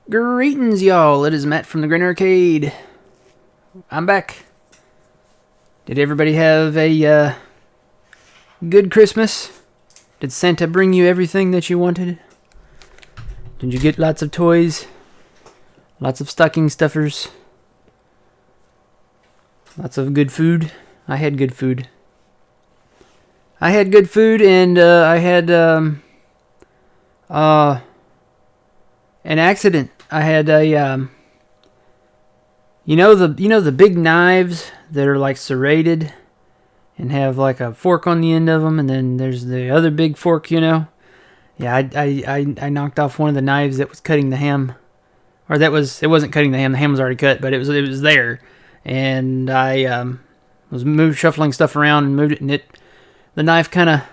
Greetings, y'all. It is Matt from the Grin Arcade. I'm back. Did everybody have a good Christmas? Did Santa bring you everything that you wanted? Did you get lots of toys? Lots of stocking stuffers? Lots of good food? I had good food. I had good food, and I had an accident. I had a you know the big knives that are like serrated and have like a fork on the end of them, and then there's the other big fork, Yeah, I knocked off one of the knives that was cutting the ham, or it wasn't cutting the ham. The ham was already cut, but it was there, and I was shuffling stuff around and moved it, and the knife kind of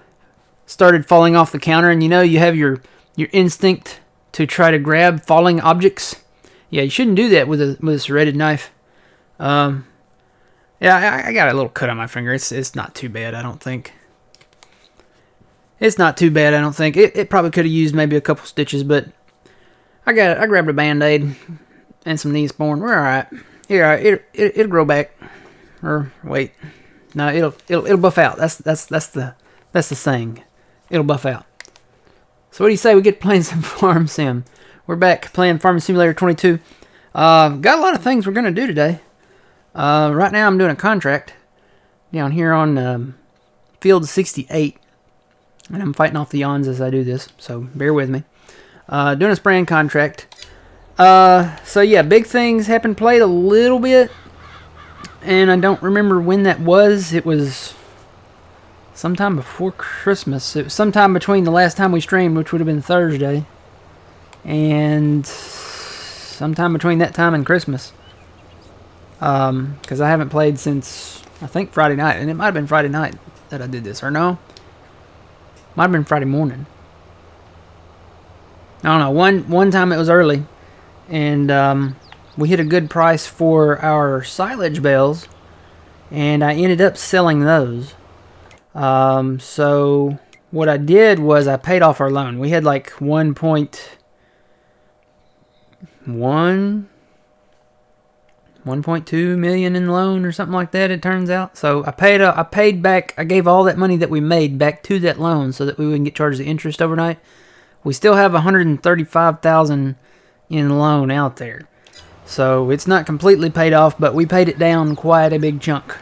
started falling off the counter, and you have your instinct to try to grab falling objects. Yeah, you shouldn't do that with a serrated knife. Yeah, I got a little cut on my finger. It's not too bad, I don't think. It's not too bad, I don't think. It probably could have used maybe a couple stitches, but I grabbed a Band-Aid and some Neosporin. We're alright. Here, it'll grow back. Or wait, no, it'll buff out. That's the saying. It'll buff out. So what do you say we get playing some Farm Sim? We're back playing Farming Simulator 22. Got a lot of things we're going to do today. Right now I'm doing a contract down here on field 68. And I'm fighting off the yawns as I do this, so bear with me. Doing a spraying contract. So yeah, big things happened. Played a little bit. And I don't remember when that was. It was sometime before Christmas. It was sometime between the last time we streamed, which would have been Thursday, and sometime between that time and Christmas. Because I haven't played since, I think, Friday night. And it might have been Friday night that I did this. Or no? Might have been Friday morning. I don't know. One time it was early. And we hit a good price for our silage bales. And I ended up selling those. So what I did was I paid off our loan. We had like 1.2 million in loan or something like that, it turns out. So I paid back, I gave all that money that we made back to that loan so that we wouldn't get charged the interest overnight. We still have 135,000 in loan out there. So it's not completely paid off, but we paid it down quite a big chunk,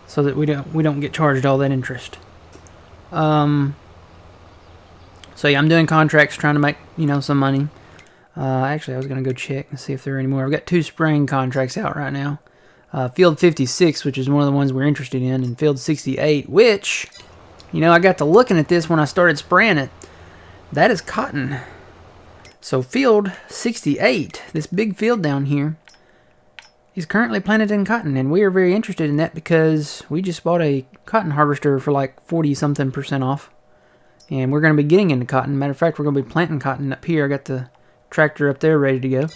so that we don't get charged all that interest. So yeah, I'm doing contracts, trying to make some money. Actually, I was gonna go check and see if there are any more. I've got 2 spraying contracts out right now. Field 56, which is one of the ones we're interested in, and Field 68, which I got to looking at this when I started spraying it. That is cotton. So Field 68, this big field down here, is currently planted in cotton, and we are very interested in that because we just bought a cotton harvester for like 40-something% off, and we're going to be getting into cotton. Matter of fact, we're going to be planting cotton up here. I got the tractor up there ready to go.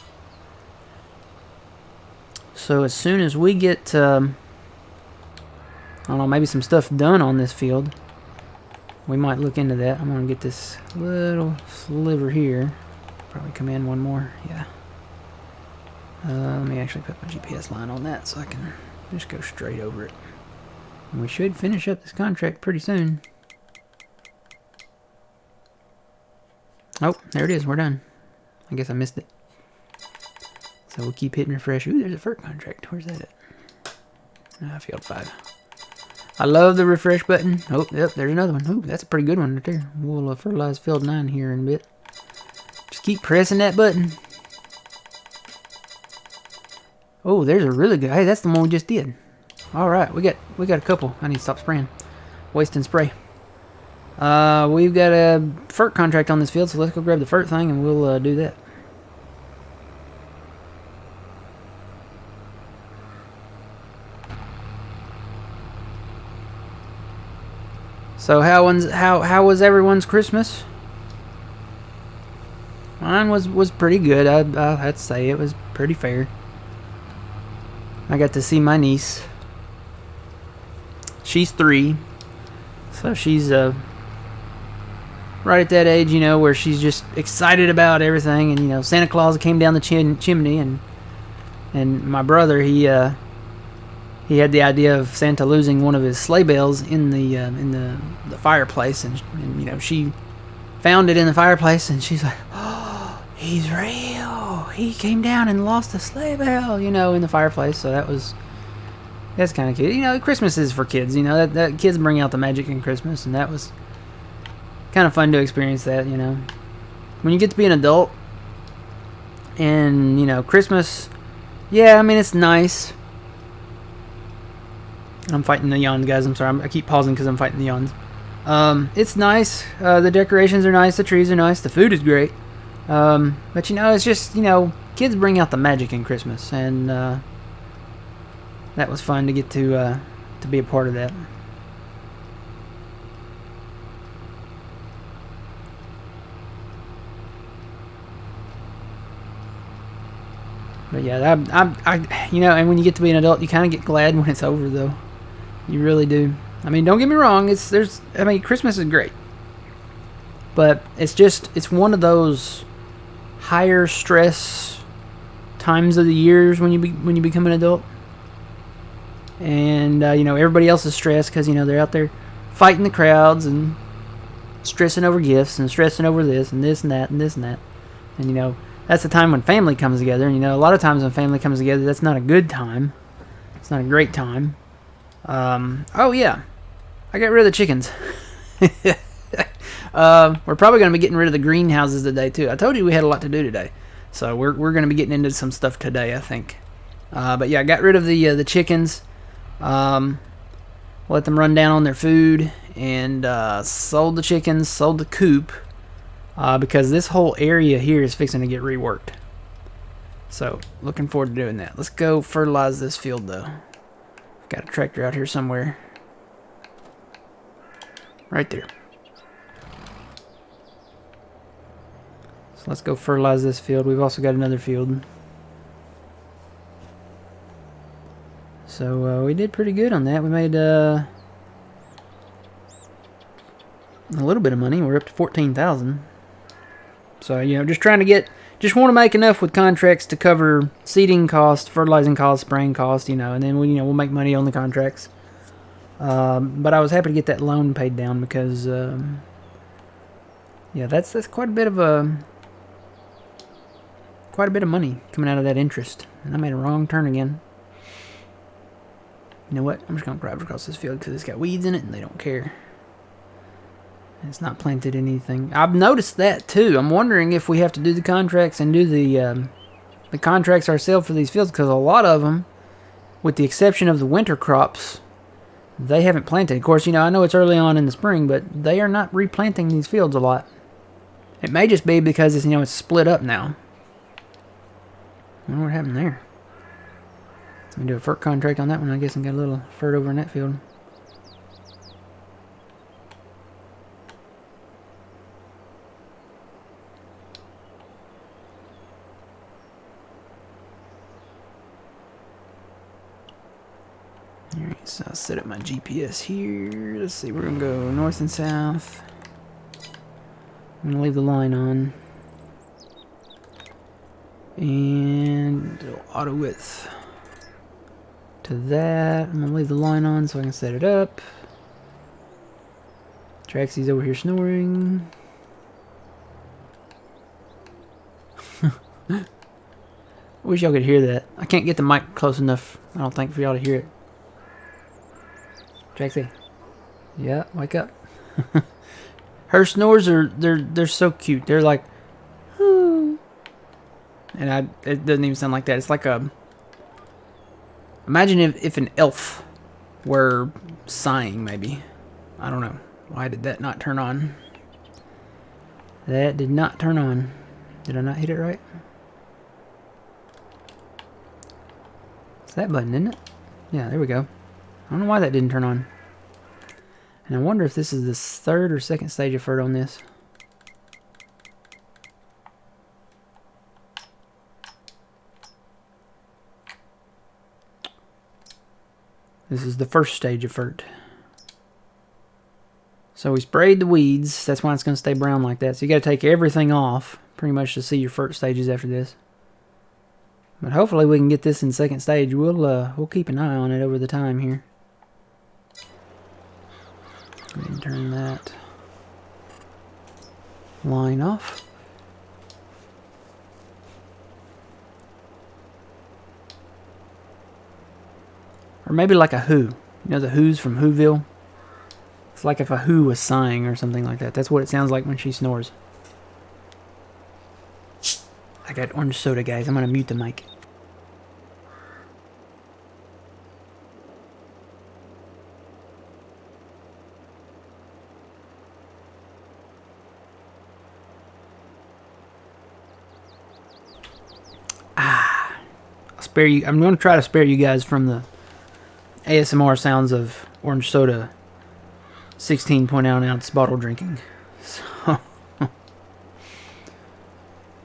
So as soon as we get, I don't know, maybe some stuff done on this field, we might look into that. I'm going to get this little sliver here. Probably come in one more, yeah. Let me actually put my GPS line on that so I can just go straight over it. And we should finish up this contract pretty soon. Oh, there it is. We're done. I guess I missed it. So we'll keep hitting refresh. Ooh, there's a FERT contract. Where's that at? Field 5. I love the refresh button. Oh, yep, there's another one. Ooh, that's a pretty good one right there. We'll fertilize Field 9 here in a bit. Just keep pressing that button. Oh, there's a really good. Hey, that's the one we just did. All right, we got a couple. I need to stop spraying. Waste and spray. We've got a FERT contract on this field, so let's go grab the FERT thing and we'll do that. So how was everyone's Christmas? Mine was pretty good. I'd have to say it was pretty fair. I got to see my niece. She's 3, so she's right at that age, you know, where she's just excited about everything. And, you know, Santa Claus came down the chimney, and my brother, he had the idea of Santa losing one of his sleigh bells in the fireplace, and you know, she found it in the fireplace, and she's like, "Oh, he's real! He came down and lost the sleigh bell, you know, in the fireplace." So that's kind of cute. You know, Christmas is for kids. You know, that kids bring out the magic in Christmas, and that was kind of fun to experience that. You know, when you get to be an adult, and you know, Christmas. Yeah, I mean, it's nice. I'm fighting the yawns, guys. I'm sorry. I keep pausing because I'm fighting the yawns. It's nice. The decorations are nice. The trees are nice. The food is great. But, you know, it's just, you know, kids bring out the magic in Christmas. And that was fun to get to be a part of that. But yeah, I you know, and when you get to be an adult, you kind of get glad when it's over, though. You really do. I mean, don't get me wrong. I mean, Christmas is great, but it's one of those higher stress times of the years when you become an adult, and you know, everybody else is stressed because you know, they're out there fighting the crowds and stressing over gifts and stressing over this and this and that and this and that, and you know. That's the time when family comes together. And, you know, a lot of times when family comes together, that's not a good time. It's not a great time. Oh, yeah. I got rid of the chickens. We're probably going to be getting rid of the greenhouses today, too. I told you we had a lot to do today. So we're going to be getting into some stuff today, I think. But, yeah, I got rid of the chickens. Let them run down on their food. And sold the chickens, sold the coop. Because this whole area here is fixing to get reworked. So, looking forward to doing that. Let's go fertilize this field, though. Got a tractor out here somewhere. Right there. So, let's go fertilize this field. We've also got another field. So, we did pretty good on that. We made a little bit of money. We're up to 14,000. So, you know, just want to make enough with contracts to cover seeding costs, fertilizing costs, spraying costs, you know, and then we'll make money on the contracts. But I was happy to get that loan paid down because, yeah, that's quite a bit of money coming out of that interest. And I made a wrong turn again. You know what? I'm just going to drive across this field because it's got weeds in it and they don't care. It's not planted anything. I've noticed that too. I'm wondering if we have to do the contracts and do the contracts ourselves for these fields, because a lot of them, with the exception of the winter crops, they haven't planted. Of course, you know, I know it's early on in the spring, but they are not replanting these fields a lot. It may just be because it's, you know, it's split up now. I wonder what happened there. Let me do a fert contract on that one. I guess I got a little fert over in that field. Alright, so I'll set up my GPS here. Let's see, we're going to go north and south. I'm going to leave the line on. And auto width to that. I'm going to leave the line on so I can set it up. Traxie's over here snoring. Wish y'all could hear that. I can't get the mic close enough, I don't think, for y'all to hear it. Traxie. Yeah, wake up. Her snores they're so cute. They're like, and it doesn't even sound like that. It's like a. Imagine if an elf were sighing, maybe. I don't know. Why did that not turn on? That did not turn on. Did I not hit it right? It's that button, isn't it? Yeah, there we go. I don't know why that didn't turn on. And I wonder if this is the third or second stage of fert on this. This is the first stage of fert. So we sprayed the weeds. That's why it's going to stay brown like that. So you got to take everything off pretty much to see your first stages after this. But hopefully we can get this in second stage. We'll keep an eye on it over the time here. And turn that line off. Or maybe like a who. You know the who's from Whoville? It's like if a who was sighing or something like that. That's what it sounds like when she snores. I got orange soda, guys. I'm going to mute the mic. I'll spare you. I'm going to try to spare you guys from the ASMR sounds of orange soda 16.0-ounce bottle drinking. So,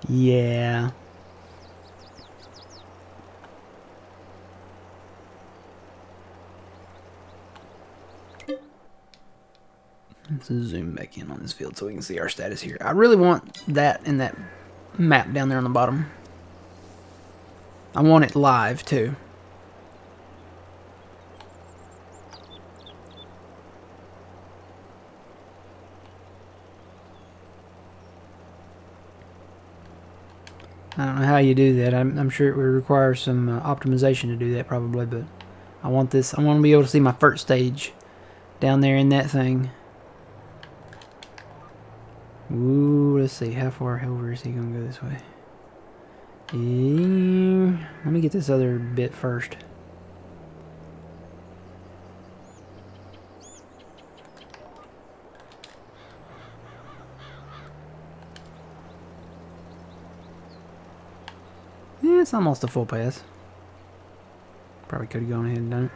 yeah. Let's zoom back in on this field so we can see our status here. I really want that in that map down there on the bottom. I want it live too. I don't know how you do that. I'm sure it would require some optimization to do that probably, but I want this. I want to be able to see my first stage down there in that thing. Ooh, let's see. How far over is he going to go this way? Let me get this other bit first. Yeah, it's almost a full pass. Probably could have gone ahead and done it.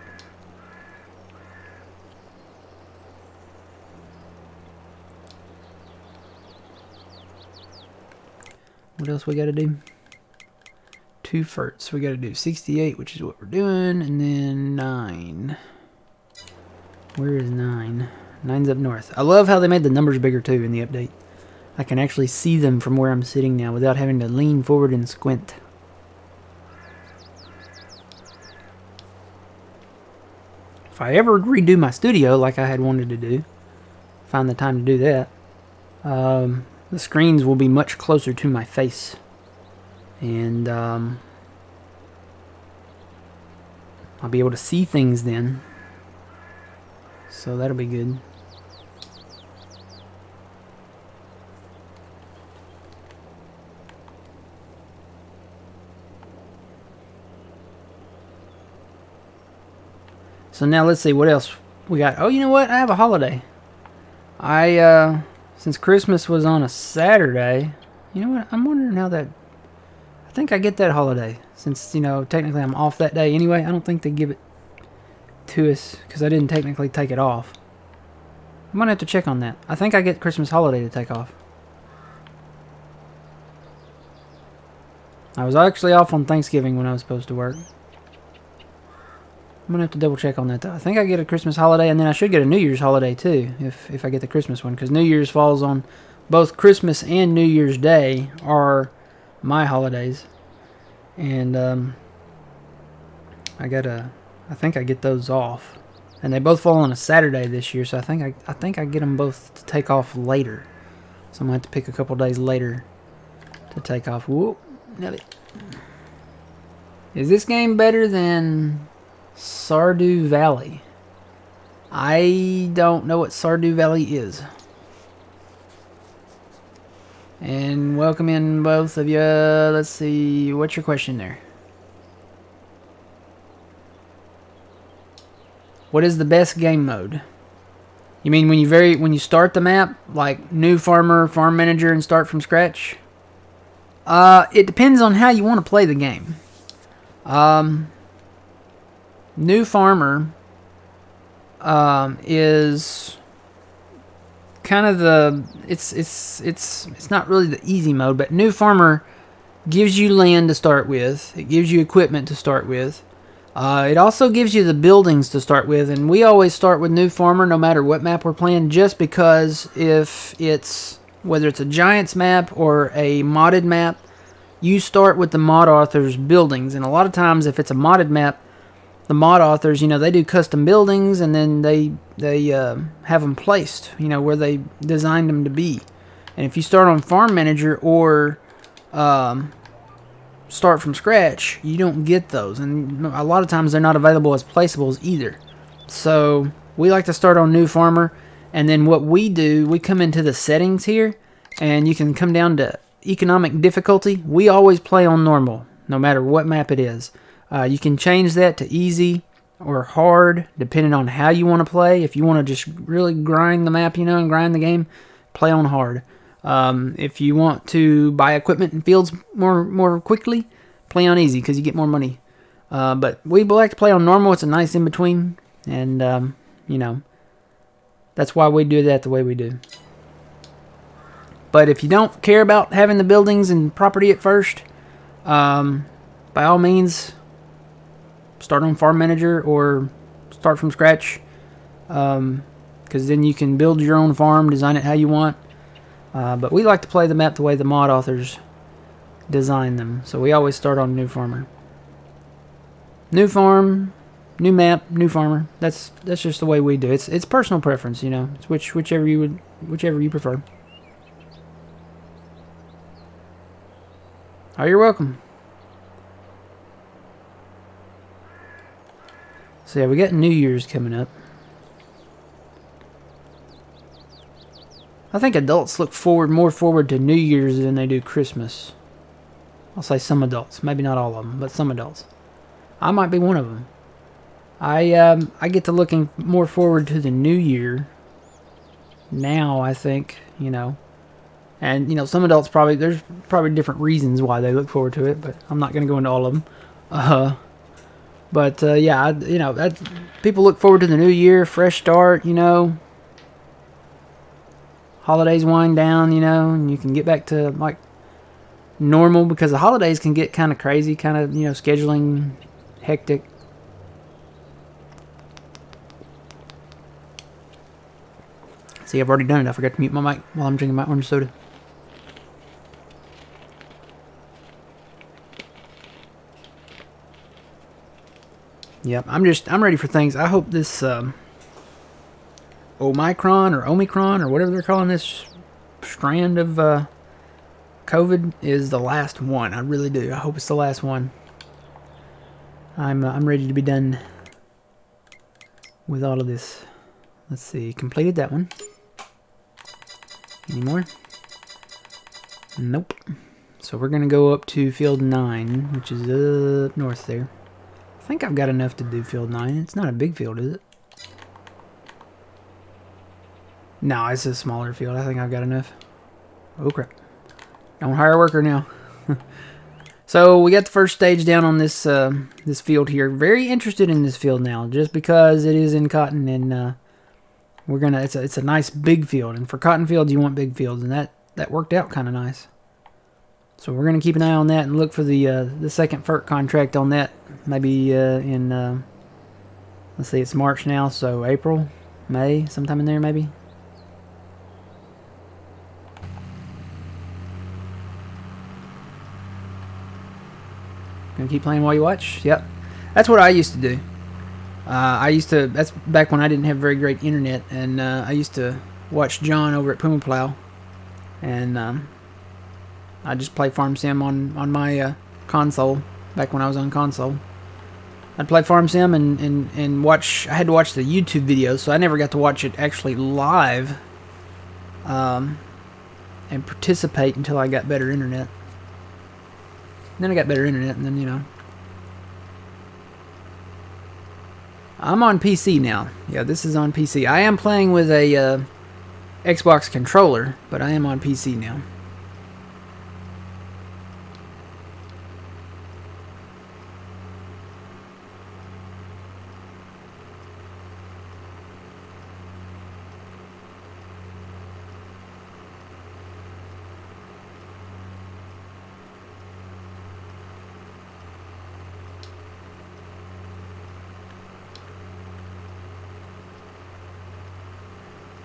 What else we got to do? 2 ferts. We got to do 68, which is what we're doing, and then 9. Where is 9? 9's up north. I love how they made the numbers bigger too in the update. I can actually see them from where I'm sitting now without having to lean forward and squint. If I ever redo my studio like I had wanted to do, find the time to do that, the screens will be much closer to my face. And I'll be able to see things then. So that'll be good. So now let's see what else we got. Oh, you know what? I have a holiday. Since Christmas was on a Saturday, you know what? I'm wondering how that... I think I get that holiday. Since, you know, technically I'm off that day anyway. I don't think they give it to us because I didn't technically take it off. I'm going to have to check on that. I think I get Christmas holiday to take off. I was actually off on Thanksgiving when I was supposed to work. I'm going to have to double check on that though. I think I get a Christmas holiday, and then I should get a New Year's holiday too if I get the Christmas one, because New Year's falls on both Christmas and New Year's Day are my holidays. And I think I get those off. And they both fall on a Saturday this year, so I think I get them both to take off later. So I'm going to have to pick a couple days later to take off. Whoop. Is this game better than Stardew Valley? I don't know what Stardew Valley is. And welcome in both of you. Let's see, what's your question there? What is the best game mode? You mean when you start the map, like new farmer, farm manager, and start from scratch? It depends on how you want to play the game. New farmer is kind of the it's not really the easy mode, but new farmer gives you land to start with. It gives you equipment to start with. It also gives you the buildings to start with, and we always start with New Farmer no matter what map we're playing, just because whether it's a Giants map or a modded map, you start with the mod author's buildings. And a lot of times if it's a modded map, the mod authors, they do custom buildings, and then they have them placed, where they designed them to be. And if you start on Farm Manager or start from scratch, you don't get those, and a lot of times they're not available as placeables either. So we like to start on New Farmer, and then what we do, we come into the settings here, and you can come down to economic difficulty. We always play on normal no matter what map it is. You can change that to easy or hard depending on how you want to play. If you want to just really grind the map, and grind the game, play on hard. If you want to buy equipment and fields more quickly, play on easy because you get more money. But we like to play on normal. It's a nice in between, and that's why we do that the way we do. But if you don't care about having the buildings and property at first, by all means, start on Farm Manager or start from scratch, because then you can build your own farm, design it how you want. But we like to play the map the way the mod authors design them. So we always start on New Farmer. New farm, new map, new farmer. That's just the way we do. It's personal preference, It's whichever you prefer. Oh, you're welcome. So yeah, we got New Year's coming up. I think adults look more forward to New Year's than they do Christmas. I'll say some adults, maybe not all of them, but some adults. I might be one of them. I get to looking more forward to the New Year now, I think, And some adults there's probably different reasons why they look forward to it, but I'm not going to go into all of them. That people look forward to the new year, fresh start, Holidays wind down, and you can get back to like normal, because the holidays can get kind of crazy, kind of, scheduling hectic. See, I've already done it. I forgot to mute my mic while I'm drinking my orange soda. Yep, I'm ready for things. I hope this Omicron or whatever they're calling this strand of COVID is the last one. I really do. I hope it's the last one. I'm ready to be done with all of this. Let's see. Completed that one. Any more? Nope. So we're going to go up to field 9, which is up north there. I think I've got enough to do field 9. It's not a big field, is it? No, it's a smaller field. I think I've got enough. Oh, crap. Don't hire a worker now. So we got the first stage down on this this field here. Very interested in this field now, just because it is in cotton, and we're gonna. It's a nice big field, and for cotton fields you want big fields, and that worked out kind of nice. So we're gonna keep an eye on that and look for the second FERC contract on that. Maybe in let's see, it's March now, so April, May, sometime in there maybe. Gonna keep playing while you watch? Yep. That's what I used to do. That's back when I didn't have very great internet, and I used to watch John over at Puma Plow, and I just play Farm Sim on my console, back when I was on console. I'd play Farm Sim and watch. I had to watch the YouTube videos, so I never got to watch it actually live and participate until I got better internet. Then I got better internet, and then, I'm on PC now. Yeah, this is on PC. I am playing with a Xbox controller, but I am on PC now.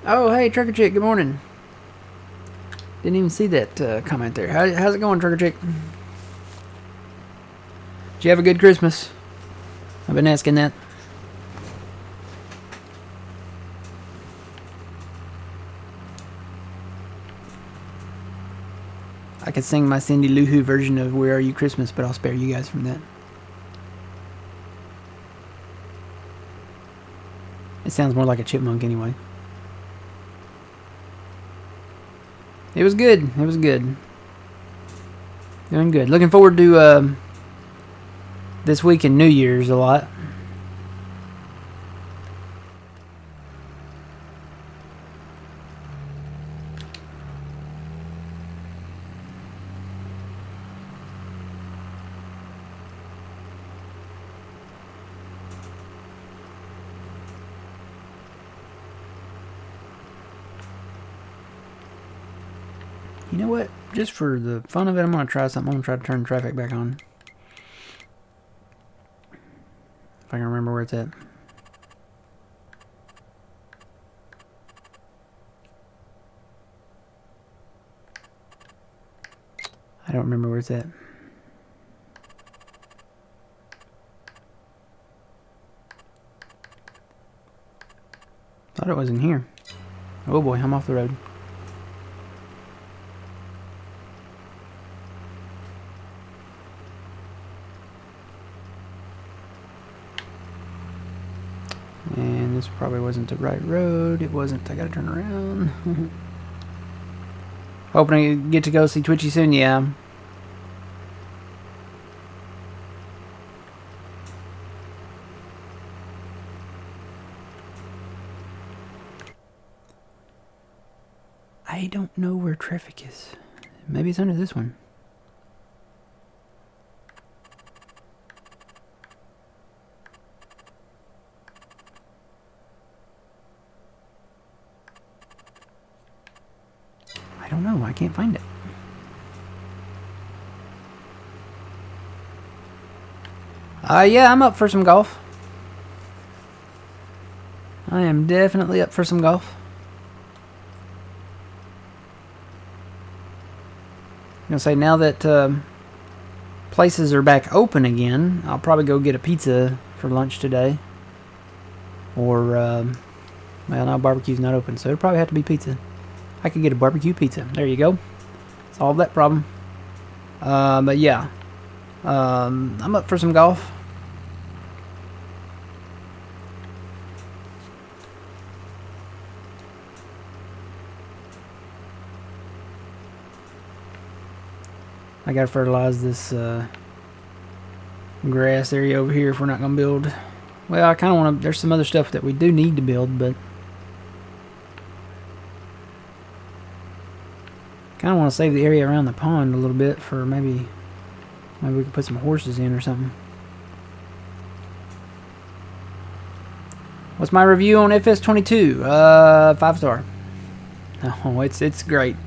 Oh, hey, Trucker Chick, good morning. Didn't even see that comment there. How's it going, Trucker Chick? Did you have a good Christmas? I've been asking that. I could sing my Cindy Lou Who version of Where Are You Christmas, but I'll spare you guys from that. It sounds more like a chipmunk anyway. It was good. It was good. Doing good. Looking forward to this week and New Year's a lot. You know what? Just for the fun of it, I'm going to try something. I'm going to try to turn traffic back on. If I can remember where it's at. I don't remember where it's at. Thought it was in here. Oh boy, I'm off the road. And this probably wasn't the right road. It wasn't. I gotta turn around. Hoping to get to go see Twitchy soon, yeah. I don't know where traffic is. Maybe it's under this one. I don't know. I can't find it. Yeah, I'm up for some golf. I am definitely up for some golf. I'm gonna say now that places are back open again, I'll probably go get a pizza for lunch today. Or, well, now barbecue's not open, so it'll probably have to be pizza. I could get a barbecue pizza. There you go. Solve that problem. But yeah, I'm up for some golf. I gotta fertilize this grass area over here if we're not gonna build. Well, I kind of want to. There's some other stuff that we do need to build, but kind of want to save the area around the pond a little bit for maybe we could put some horses in or something. What's my review on FS22? 5-star. Oh, it's great.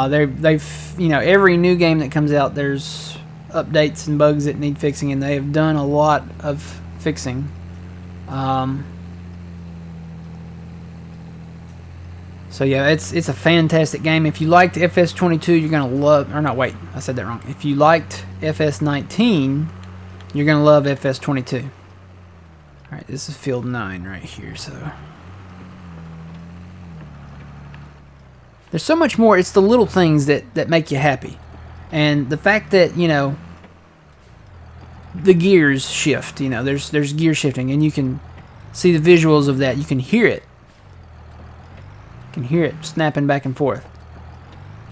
They've you know, every new game that comes out, there's updates and bugs that need fixing, and they have done a lot of fixing. So yeah, it's a fantastic game. If you liked FS22, you're gonna love. Or no, wait, I said that wrong. If you liked FS19, you're gonna love FS22. All right, this is field 9 right here. So there's so much more. It's the little things that make you happy, and the fact that, you know, the gears shift. You know, there's gear shifting, and you can see the visuals of that. You can hear it. You can hear it snapping back and forth.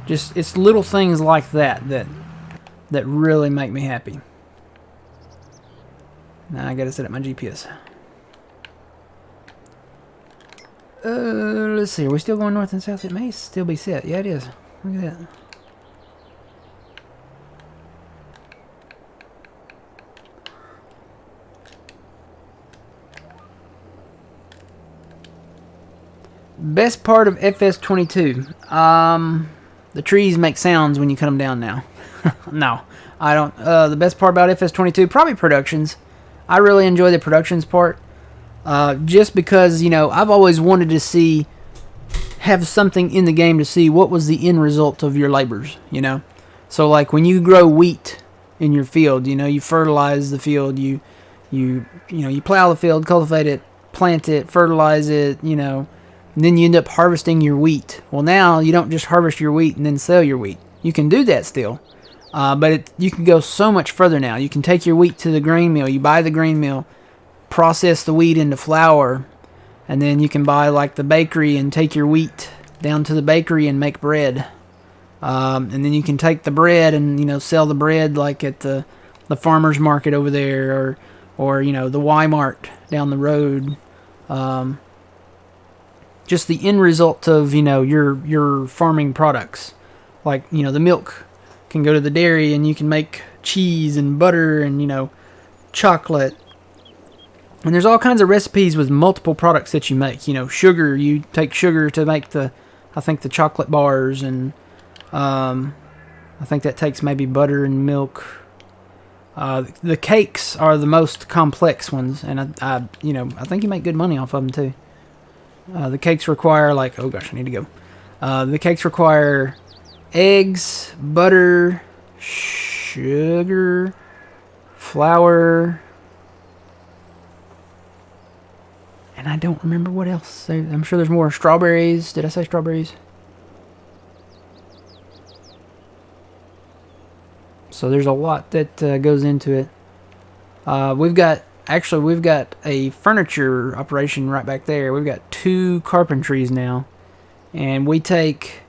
Just, it's little things like that really make me happy. Now I gotta set up my GPS. Let's see. Are we still going north and south? It may still be set. Yeah, it is. Look at that. Best part of FS22. The trees make sounds when you cut them down now. No, I don't. The best part about FS22, probably productions. I really enjoy the productions part. Just because, you know, I've always wanted to see have something in the game to see what was the end result of your labors, you know? So like when you grow wheat in your field, you know, you fertilize the field, you plow the field, cultivate it, plant it, fertilize it, you know, and then you end up harvesting your wheat. Well, now you don't just harvest your wheat and then sell your wheat. You can do that still, but you can go so much further now. You can take your wheat to the grain mill. You buy the grain mill, process the wheat into flour, and then you can buy like the bakery and take your wheat down to the bakery and make bread. And then you can take the bread and, you know, sell the bread like at the farmer's market over there, or you know, the Y-Mart down the road. Just the end result of, you know, your farming products. Like, you know, the milk can go to the dairy and you can make cheese and butter and, you know, chocolate. And there's all kinds of recipes with multiple products that you make. You know, sugar, you take sugar to make the chocolate bars, and I think that takes maybe butter and milk. The cakes are the most complex ones, and I think you make good money off of them too. The cakes require like, oh gosh, I need to go. The cakes require eggs, butter, sugar, flour, and I don't remember what else. I'm sure there's more. Strawberries. Did I say strawberries? So there's a lot that goes into it. We've got a furniture operation right back there. We've got 2 carpentries now, and we take,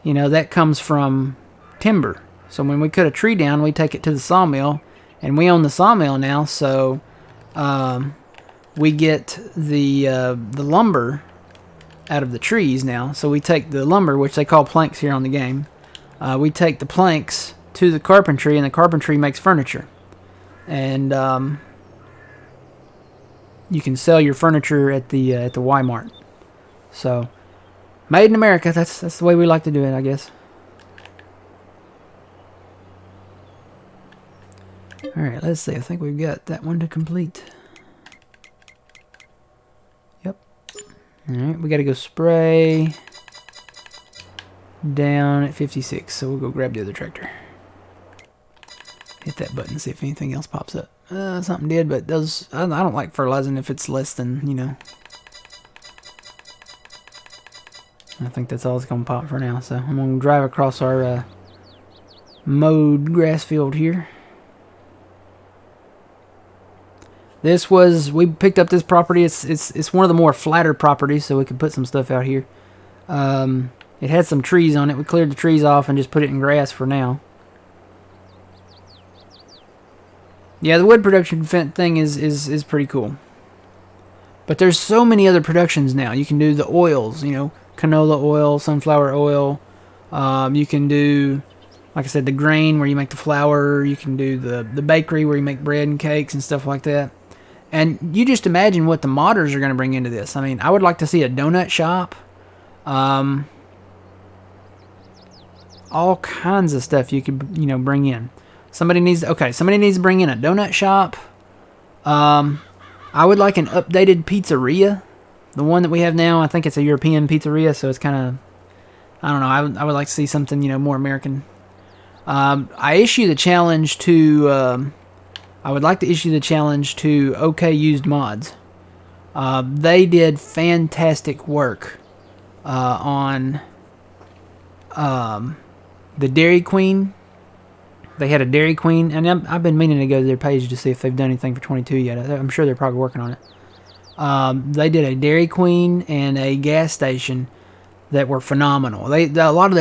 you know, that comes from timber. So when we cut a tree down, we take it to the sawmill, and we own the sawmill now. So we get the lumber out of the trees now. So we take the lumber, which they call planks here on the game. We take the planks to the carpentry, and the carpentry makes furniture. And you can sell your furniture at the Y-Mart. So, made in America. That's the way we like to do it, I guess. All right, let's see. I think we've got that one to complete. Yep. All right, we got to go spray down at 56. So we'll go grab the other tractor. Hit that button, see if anything else pops up. Something did, but those, I don't like fertilizing if it's less than, you know. I think that's all it's going to pop for now. So I'm going to drive across our mowed grass field here. We picked up this property. It's one of the more flatter properties, so we could put some stuff out here. It had some trees on it. We cleared the trees off and just put it in grass for now. Yeah, the wood production thing is pretty cool. But there's so many other productions now. You can do the oils, you know, canola oil, sunflower oil. You can do, like I said, the grain where you make the flour. You can do the bakery where you make bread and cakes and stuff like that. And you just imagine what the modders are going to bring into this. I mean, I would like to see a donut shop. All kinds of stuff you could, you know, bring in. Somebody needs to bring in a donut shop. I would like an updated pizzeria. The one that we have now, I think it's a European pizzeria, so it's kind of, I don't know, I would like to see something, you know, more American. I would like to issue the challenge to OK Used Mods. They did fantastic work on the Dairy Queen. They had a Dairy Queen, and I've been meaning to go to their page to see if they've done anything for 22 yet. I'm sure they're probably working on it. They did a Dairy Queen and a gas station that were phenomenal. All of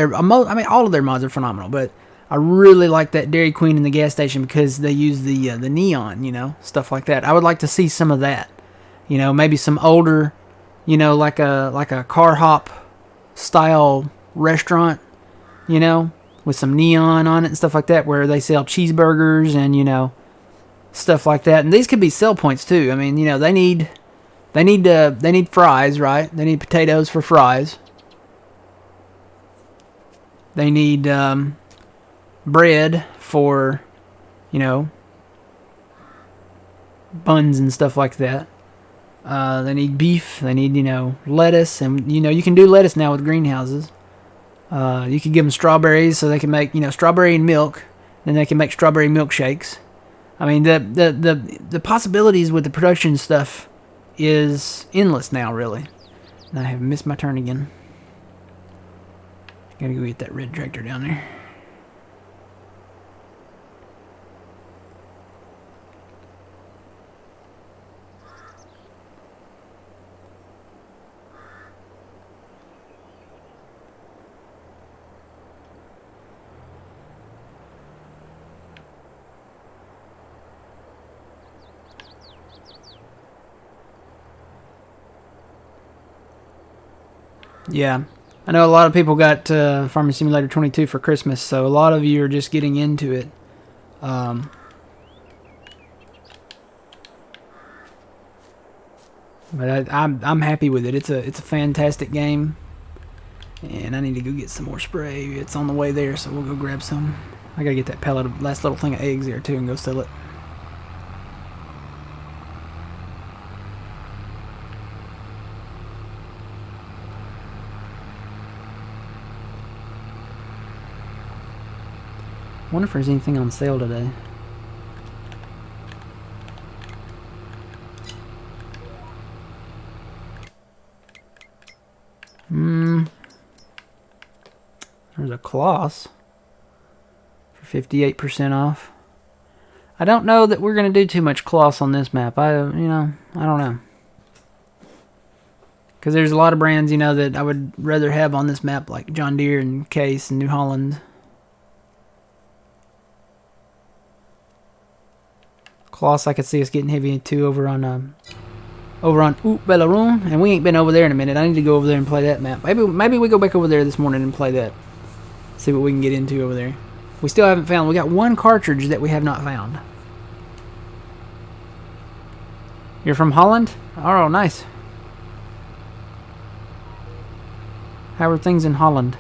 their mods are phenomenal, but I really like that Dairy Queen and the gas station because they use the neon, you know, stuff like that. I would like to see some of that, you know, maybe some older, you know, like a car hop style restaurant, you know, with some neon on it and stuff like that, where they sell cheeseburgers and, you know, stuff like that. And these could be sell points too. I mean, you know, they need fries, right? They need potatoes for fries. They need bread for, you know, buns and stuff like that. They need beef. They need, lettuce. And, you can do lettuce now with greenhouses. You can give them strawberries so they can make, strawberry and milk. Then they can make strawberry milkshakes. I mean, the possibilities with the production stuff is endless now, really. And I have missed my turn again. Gotta go get that red tractor down there. Yeah, I know a lot of people got Farming Simulator 22 for Christmas, so a lot of you are just getting into it. But I'm happy with it. It's a fantastic game, and I need to go get some more spray. It's on the way there, so we'll go grab some. I gotta get that pellet of last little thing of eggs there too, and go sell it. Wonder if there's anything on sale today. There's a Kloss for 58% off. I don't know that we're going to do too much Kloss on this map. I don't know. Because there's a lot of brands, that I would rather have on this map, like John Deere and Case and New Holland. Kloss, I could see us getting heavy too over on Belleroon, and we ain't been over there in a minute. I need to go over there and play that map. Maybe we go back over there this morning and play that. See what we can get into over there. We still haven't found. We got one cartridge that we have not found. You're from Holland? Oh, nice. How are things in Holland?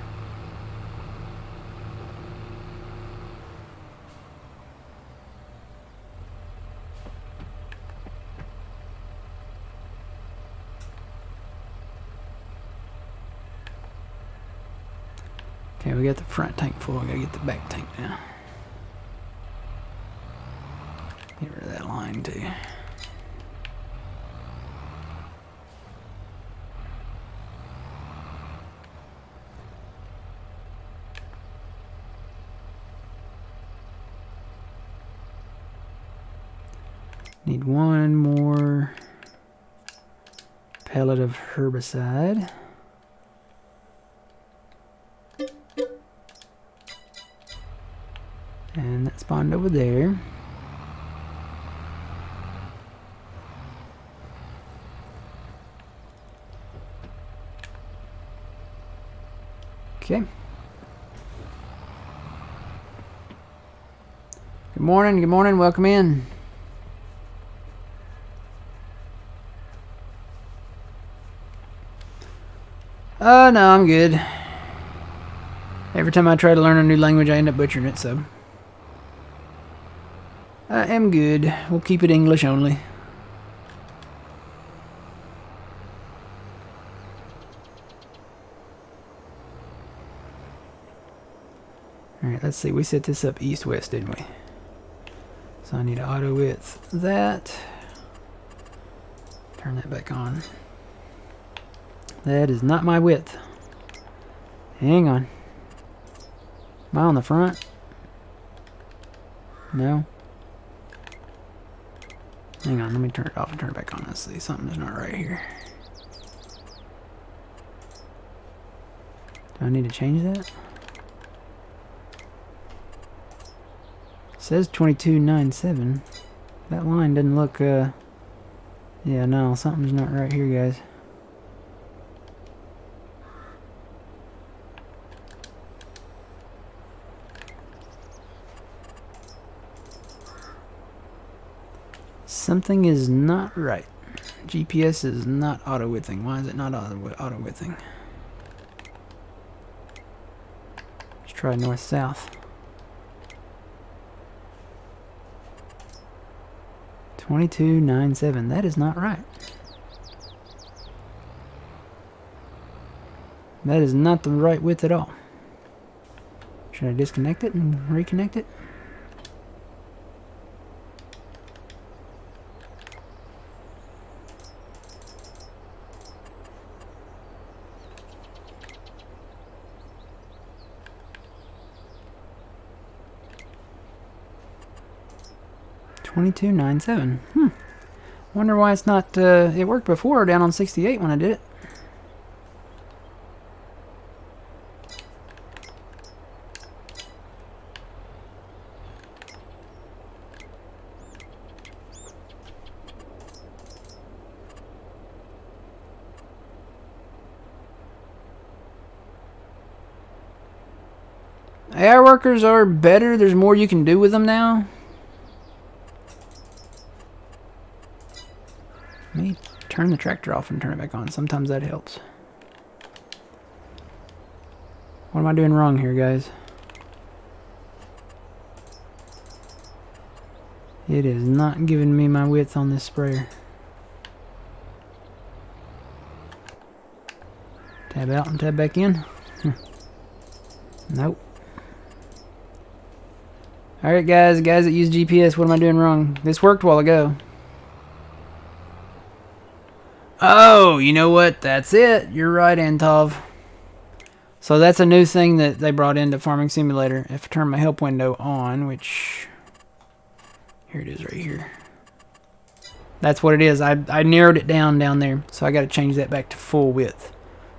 Okay, we got the front tank full. We gotta get the back tank now. Get rid of that line too. Need one more pellet of herbicide. And that spawned over there. Okay. Good morning, welcome in. No, I'm good. Every time I try to learn a new language, I end up butchering it, so. I am good. We'll keep it English only. Alright, let's see. We set this up east-west, didn't we? So I need to auto width that. Turn that back on. That is not my width. Hang on. Am I on the front? No. Hang on, let me turn it off and turn it back on. Let's see, something's not right here. Do I need to change that? It says 2297. That line doesn't look, yeah, no, something's not right here, guys. Something is not right. GPS is not auto-widthing. Why is it not auto-widthing? Let's try north-south. 2297. That is not right. That is not the right width at all. Should I disconnect it and reconnect it? $22.97. Wonder why it's not. It worked before down on 68 when I did it. Air workers are better. There's more you can do with them now. Let me turn the tractor off and turn it back on. Sometimes that helps. What am I doing wrong here, guys? It is not giving me my width on this sprayer. Tab out and tab back in. Nope. Alright guys that use GPS, what am I doing wrong? This worked a while ago. Oh, you know what? That's it. You're right, Antov. So that's a new thing that they brought into Farming Simulator. If I turn my help window on, which... Here it is right here. That's what it is. I narrowed it down there. So I got to change that back to full width.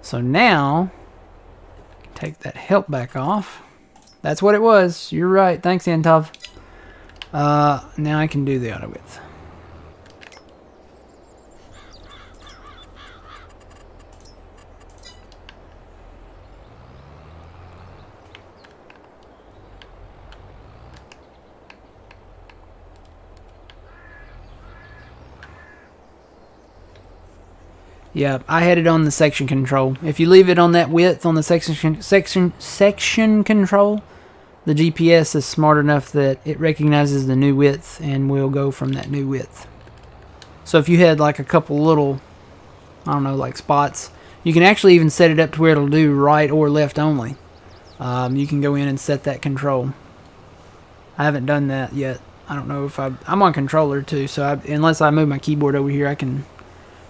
So now, take that help back off. That's what it was. You're right. Thanks, Antov. Now I can do the auto width. Yeah, I had it on the section control. If you leave it on that width on the section control, the GPS is smart enough that it recognizes the new width and will go from that new width. So if you had like a couple little, I don't know, like spots, you can actually even set it up to where it'll do right or left only. You can go in and set that control. I haven't done that yet. I don't know if I'm on controller too, so unless I move my keyboard over here, I can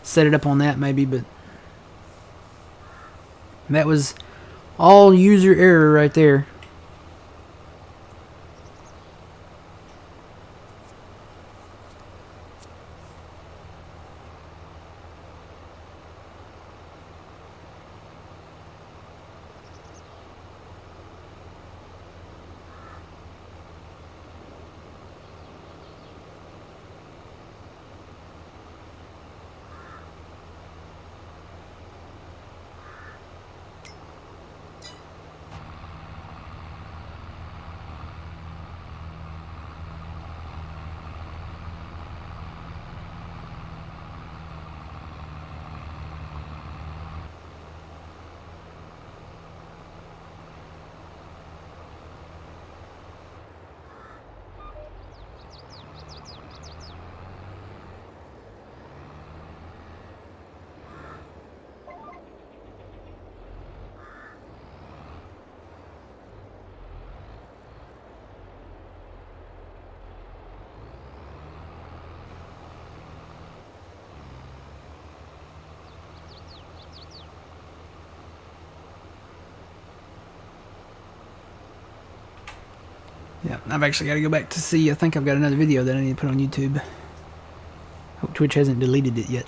set it up on that maybe, but that was all user error right there. Yeah, I've actually got to go back to see. I think I've got another video that I need to put on YouTube. Hope Twitch hasn't deleted it yet.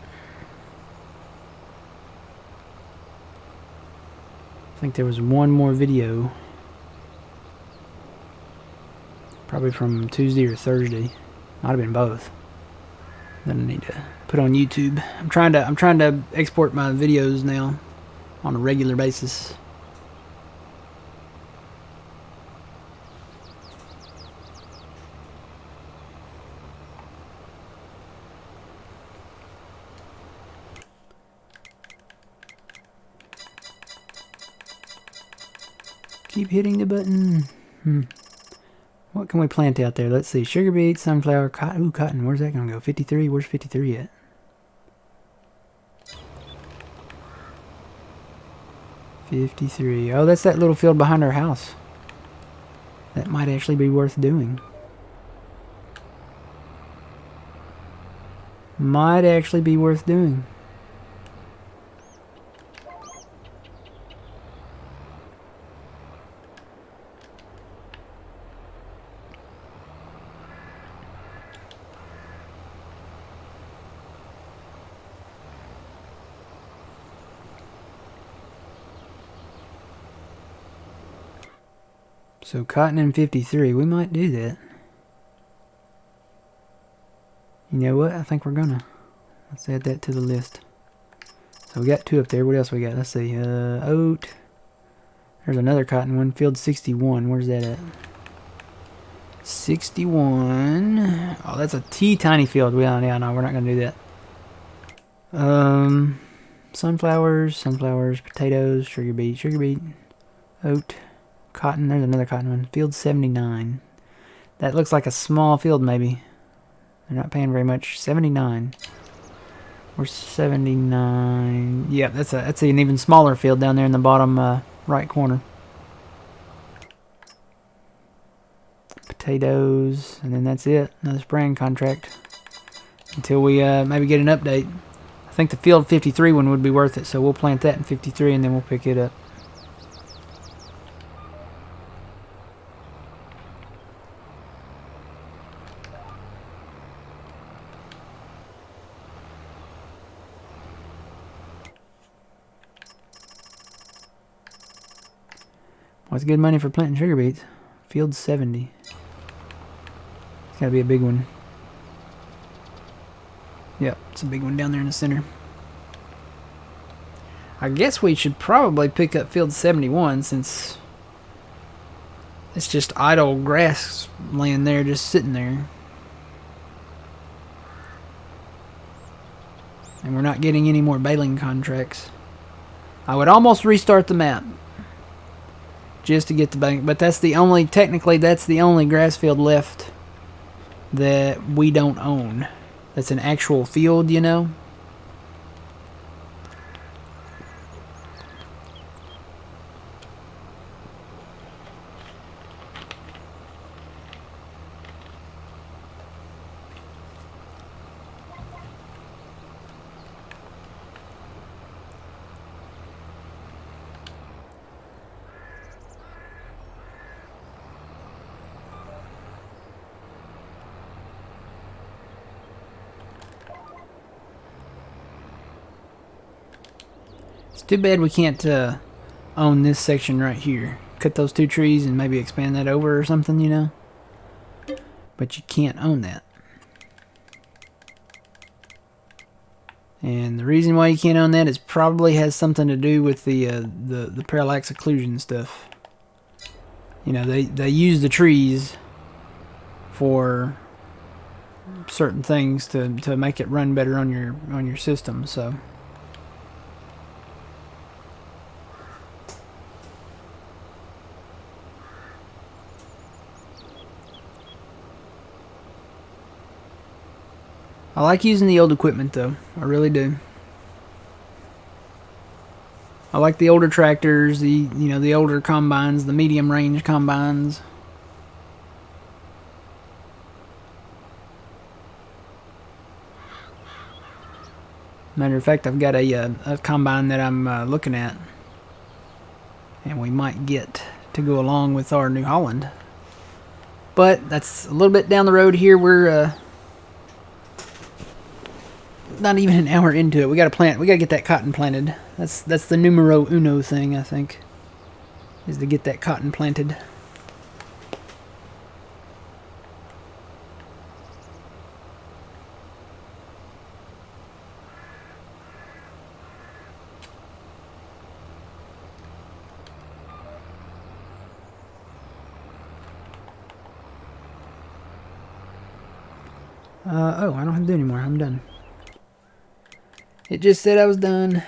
I think there was one more video. Probably from Tuesday or Thursday. Might have been both. That I need to put on YouTube. I'm trying to export my videos now on a regular basis. Keep hitting the button. What can we plant out there? Let's see. Sugar beet, sunflower, cotton. Ooh, cotton. Where's that going to go? 53? Where's 53 at? 53. Oh, that's that little field behind our house. That might actually be worth doing. Might actually be worth doing. So cotton in 53, we might do that. You know what? I think we're gonna. Let's add that to the list. So we got 2 up there. What else we got? Let's see. Oat. There's another cotton one. Field 61. Where's that at? 61. Oh, that's a tiny field. Yeah, no, we're not gonna do that. Sunflowers, potatoes, sugar beet, oat, cotton. There's another cotton one. Field 79. That looks like a small field, maybe. They're not paying very much. 79. We're 79. Yeah, that's an even smaller field down there in the bottom right corner. Potatoes, and then that's it. Another spraying contract. Until we maybe get an update. I think the field 53 one would be worth it, so we'll plant that in 53 and then we'll pick it up. What's good money for planting sugar beets? Field 70. It's gotta be a big one. Yep, it's a big one down there in the center. I guess we should probably pick up field 71 since it's just idle grass land there, just sitting there. And we're not getting any more baling contracts. I would almost restart the map just to get the bank, but that's the only, technically that's the only grass field left that we don't own. That's an actual field, you know. It's too bad we can't own this section right here. Cut those 2 trees and maybe expand that over or something, you know. But you can't own that. And the reason why you can't own that is probably has something to do with the parallax occlusion stuff. You know, they use the trees for certain things to make it run better on your system, so. I like using the old equipment though. I really do. I like the older tractors, the older combines, the medium range combines. Matter of fact, I've got a combine that I'm looking at, and we might get to go along with our New Holland. But that's a little bit down the road here. We're not even an hour into it. We gotta get that cotton planted. That's the numero uno thing, I think, is to get that cotton planted. Oh, I don't have to do anymore. I'm done. It just said I was done.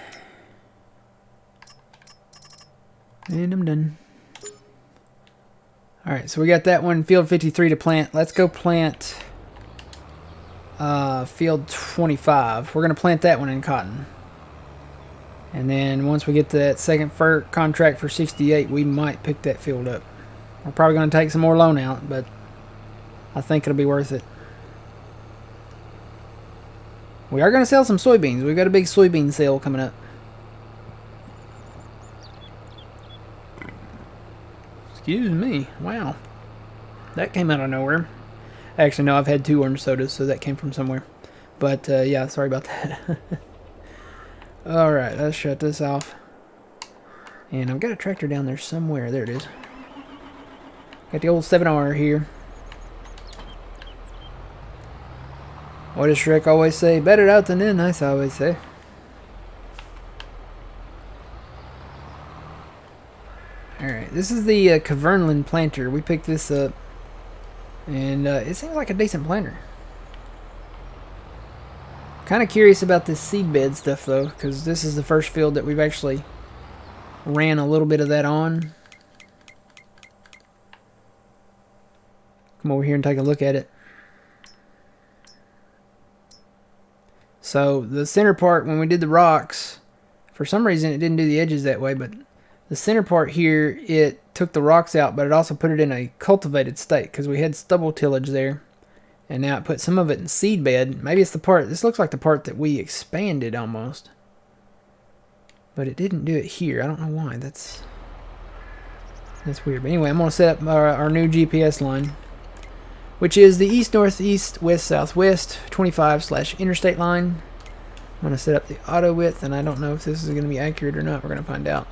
And I'm done. Alright, so we got that one, field 53 to plant. Let's go plant field 25. We're going to plant that one in cotton. And then once we get to that second contract for 68, we might pick that field up. We're probably going to take some more loan out, but I think it'll be worth it. We are going to sell some soybeans. We've got a big soybean sale coming up. Excuse me. Wow. That came out of nowhere. Actually, no, I've had 2 orange sodas, so that came from somewhere. But, yeah, sorry about that. Alright, let's shut this off. And I've got a tractor down there somewhere. There it is. Got the old 7R here. What does Shrek always say? Better out than in, I always say. Alright, this is the Kaverlin Planter. We picked this up. And it seems like a decent planter. Kind of curious about this seed bed stuff though, because this is the first field that we've actually ran a little bit of that on. Come over here and take a look at it. So the center part, when we did the rocks, for some reason it didn't do the edges that way, but the center part here, it took the rocks out, but it also put it in a cultivated state because we had stubble tillage there. And now it put some of it in seed bed. Maybe it's the part, this looks like the part that we expanded almost. But it didn't do it here. I don't know why. That's weird. But anyway, I'm going to set up our new GPS line, which is the east-northeast, west-southwest 25/interstate line. I'm going to set up the auto width, and I don't know if this is going to be accurate or not. We're going to find out.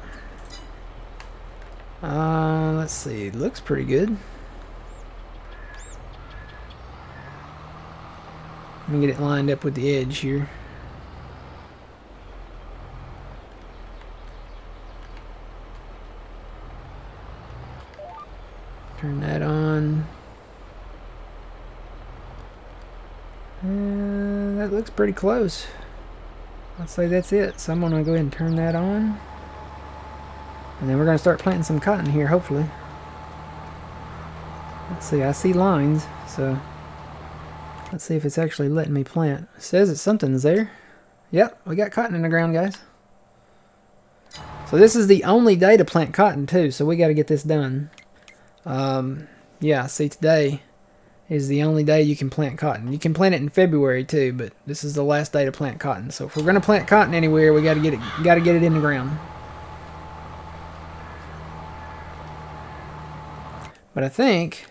Let's see. It looks pretty good. Let me get it lined up with the edge here. Turn that on. That looks pretty close. I'd say that's it. So I'm going to go ahead and turn that on. And then we're going to start planting some cotton here, hopefully. Let's see, I see lines, so let's see if it's actually letting me plant. It says that something's there. Yep, we got cotton in the ground, guys. So this is the only day to plant cotton, too, so we got to get this done. Yeah, see, today is the only day you can plant cotton. You can plant it in February, too, but this is the last day to plant cotton. So if we're going to plant cotton anywhere, we got to get it in the ground. But I think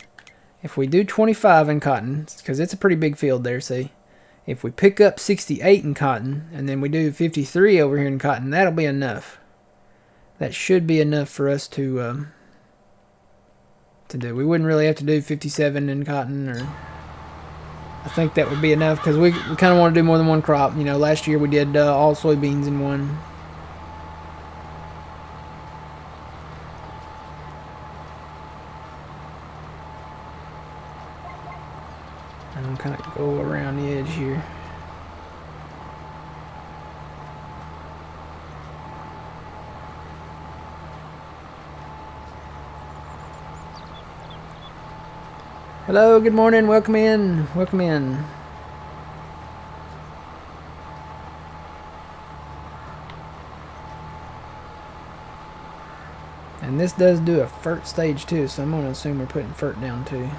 if we do 25 in cotton, because it's a pretty big field there, see? If we pick up 68 in cotton, and then we do 53 over here in cotton, that'll be enough. That should be enough for us to do. We wouldn't really have to do 57 in cotton, or I think that would be enough, because we kind of want to do more than one crop. You know, last year we did all soybeans in one. And kind of go around the edge here. Hello, good morning, welcome in, welcome in. And this does do a fert stage too, so I'm going to assume we're putting fert down too.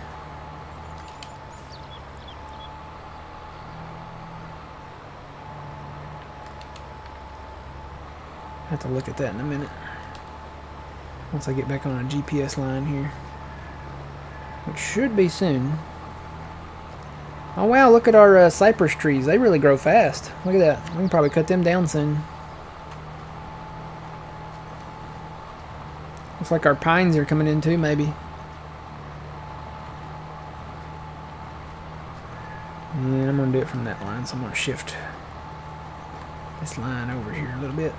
Have to look at that in a minute once I get back on a GPS line here, which should be soon. Oh wow, look at our cypress trees. They really grow fast. Look at that. We can probably cut them down soon. Looks like our pines are coming in too, maybe. And I'm going to do it from that line, so I'm going to shift this line over here a little bit.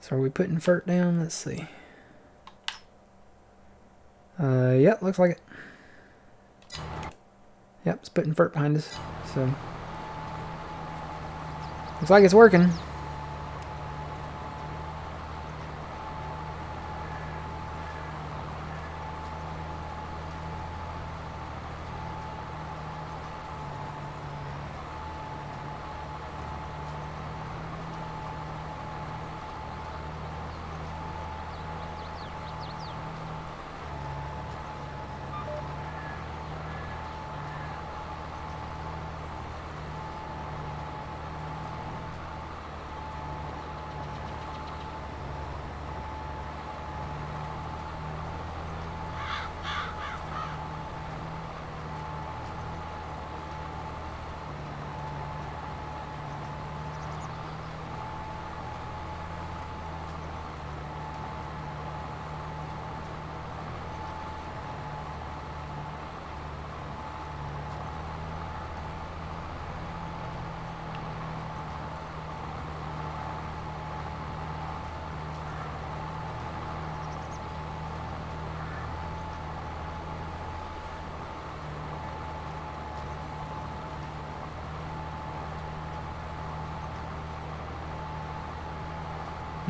So are we putting fert down? Let's see. Yep, looks like it. Yep, it's putting fert behind us. So looks like it's working.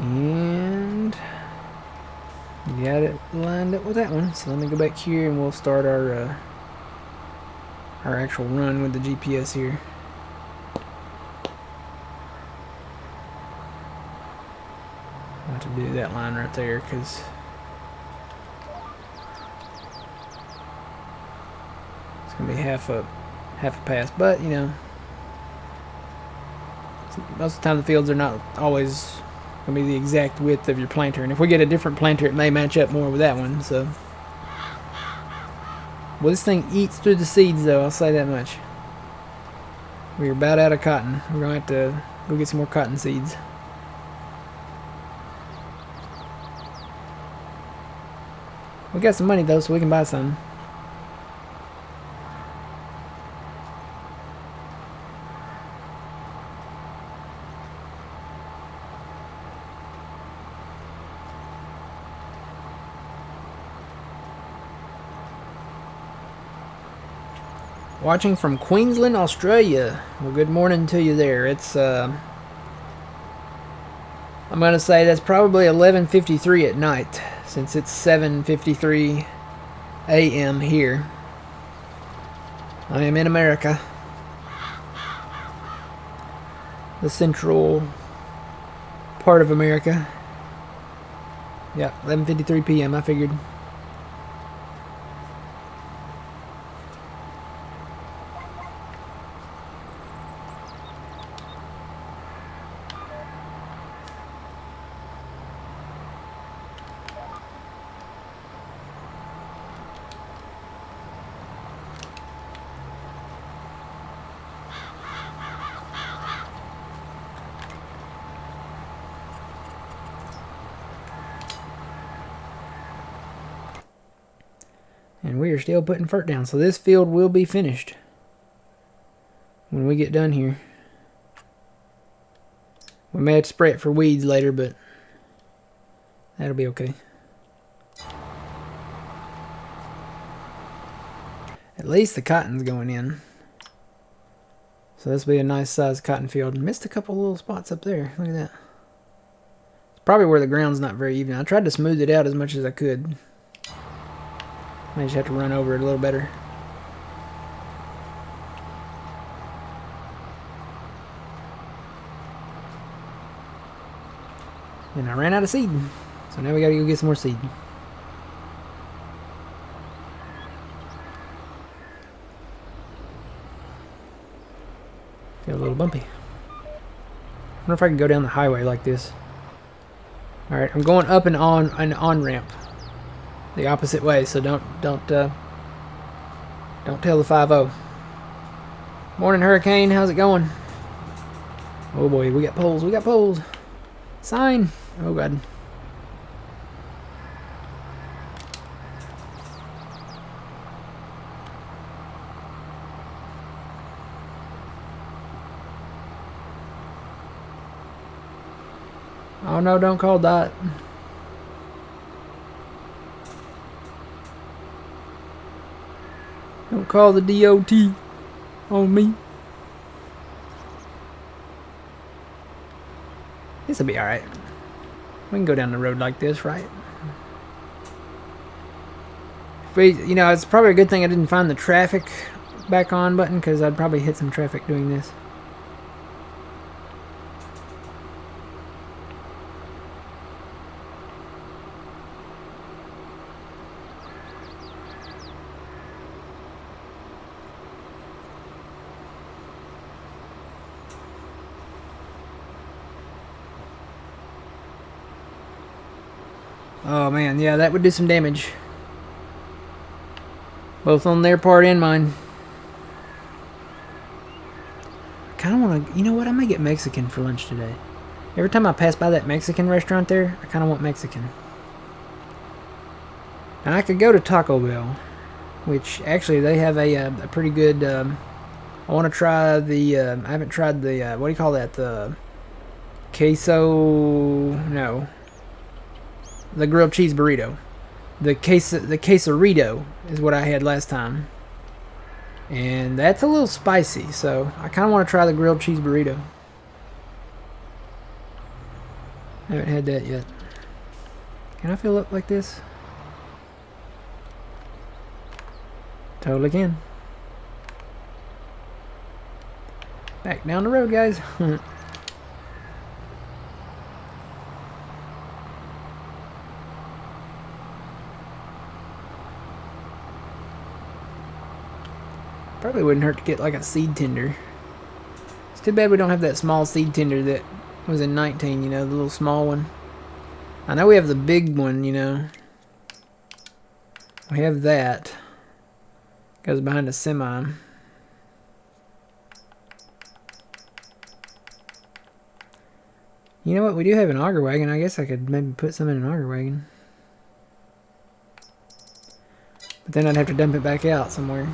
And got it lined up with that one. So let me go back here and we'll start our actual run with the GPS here. I'll have to do that line right there because it's gonna be half a pass, but you know, most of the time the fields are not always gonna be the exact width of your planter, and if we get a different planter it may match up more with that one. So well, this thing eats through the seeds though, I'll say that much. We're about out of cotton. We're gonna have to go get some more cotton seeds. We got some money though, so we can buy some. Watching from Queensland, Australia. Well, good morning to you there. It's I'm gonna say that's probably 11:53 at night, since it's 7:53 a.m. here. I am in America, the central part of America. Yeah, 11:53 p.m. I figured. And we are still putting fert down. So this field will be finished when we get done here. We may have to spray it for weeds later, but that'll be okay. At least the cotton's going in. So this will be a nice sized cotton field. Missed a couple little spots up there. Look at that. It's probably where the ground's not very even. I tried to smooth it out as much as I could. I just have to run over it a little better. And I ran out of seed. So now we gotta go get some more seed. Feel a little bumpy. I wonder if I can go down the highway like this. Alright, I'm going up and on an on-ramp. The opposite way, so don't tell the 5-0. Morning, Hurricane. How's it going? Oh boy, we got poles. We got poles. Sign. Oh god. Oh no! Don't call that. Don't call the DOT on me. This'll be alright. We can go down the road like this, right? You know, it's probably a good thing I didn't find the traffic back on button, because I'd probably hit some traffic doing this. Oh man, yeah, that would do some damage. Both on their part and mine. I kind of want to, you know what, I may get Mexican for lunch today. Every time I pass by that Mexican restaurant there, I kind of want Mexican. Now I could go to Taco Bell, which actually they have a pretty good, I want to try the, I haven't tried the, what do you call that, the queso, no. The grilled cheese burrito. The quesarito is what I had last time. And that's a little spicy, so I kind of want to try the grilled cheese burrito. I haven't had that yet. Can I fill up like this? Totally can. Back down the road, guys. Probably wouldn't hurt to get like a seed tender. It's too bad we don't have that small seed tender that was in 19, you know, the little small one. I know we have the big one, you know. We have that. Goes behind a semi. You know what? We do have an auger wagon. I guess I could maybe put some in an auger wagon. But then I'd have to dump it back out somewhere.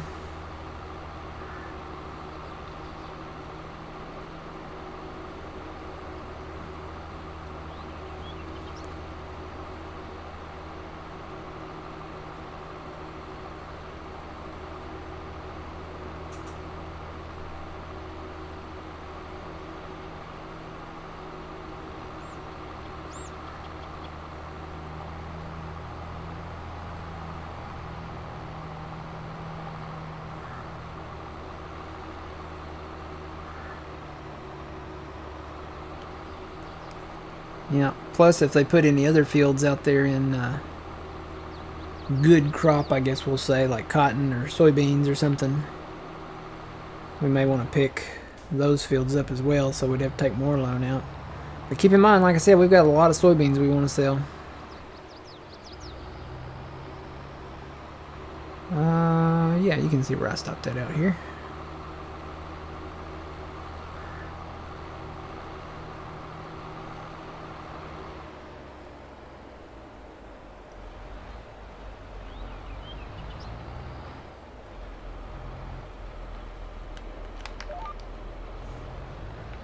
Yeah, plus if they put any other fields out there in good crop, I guess we'll say, like cotton or soybeans or something, we may want to pick those fields up as well, so we'd have to take more loan out. But keep in mind, like I said, we've got a lot of soybeans we want to sell. Yeah, you can see where I stopped that out here.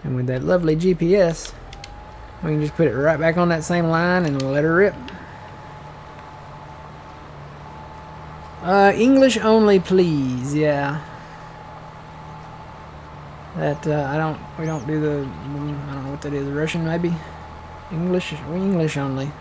And with that lovely GPS, we can just put it right back on that same line and let her rip. English only, please. Yeah. That we don't do the, I don't know what that is, Russian maybe? English only.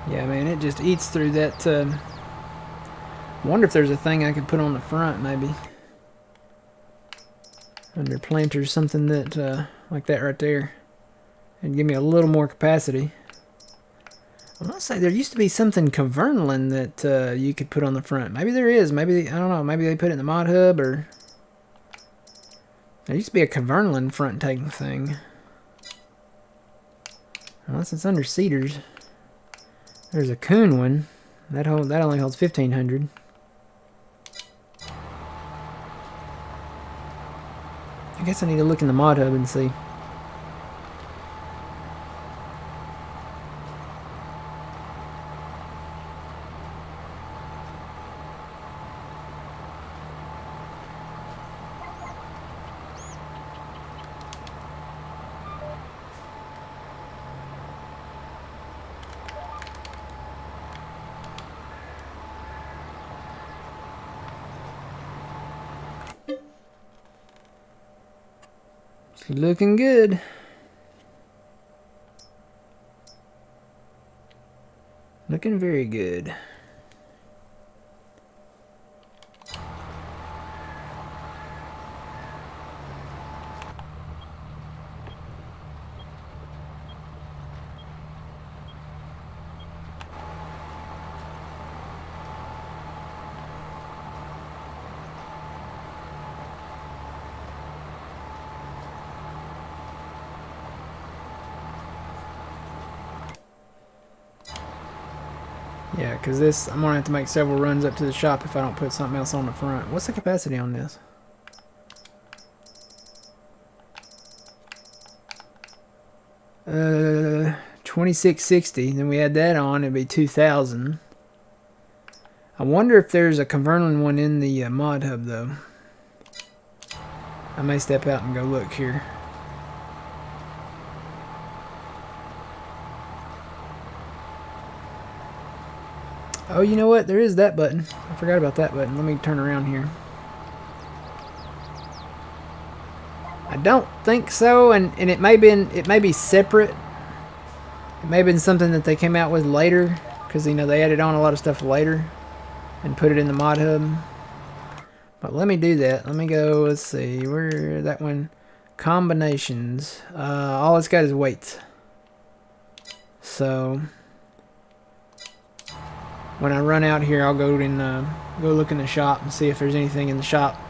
Yeah, man, it just eats through that. Wonder if there's a thing I could put on the front, maybe. Under planters, something that, like that right there. And give me a little more capacity. I want to say there used to be something Kaverlin that you could put on the front. Maybe there is. Maybe, I don't know, maybe they put it in the mod hub, or... There used to be a Kaverlin front taking thing. Unless it's under cedars. There's a coon one. That only holds 1,500. I guess I need to look in the mod hub and see. It's looking good. Looking very good. Yeah, because this, I'm going to have to make several runs up to the shop if I don't put something else on the front. What's the capacity on this? Uh, 2660. Then we add that on, it'd be 2000. I wonder if there's a Kaverlin one in the mod hub, though. I may step out and go look here. Oh, you know what? There is that button. I forgot about that button. Let me turn around here. I don't think so, and it may be separate. It may have been something that they came out with later, because you know they added on a lot of stuff later and put it in the mod hub. But let me do that. Let me go. Let's see where that one. Combinations. All it's got is weights. So when I run out here, I'll go and go look in the shop and see if there's anything in the shop.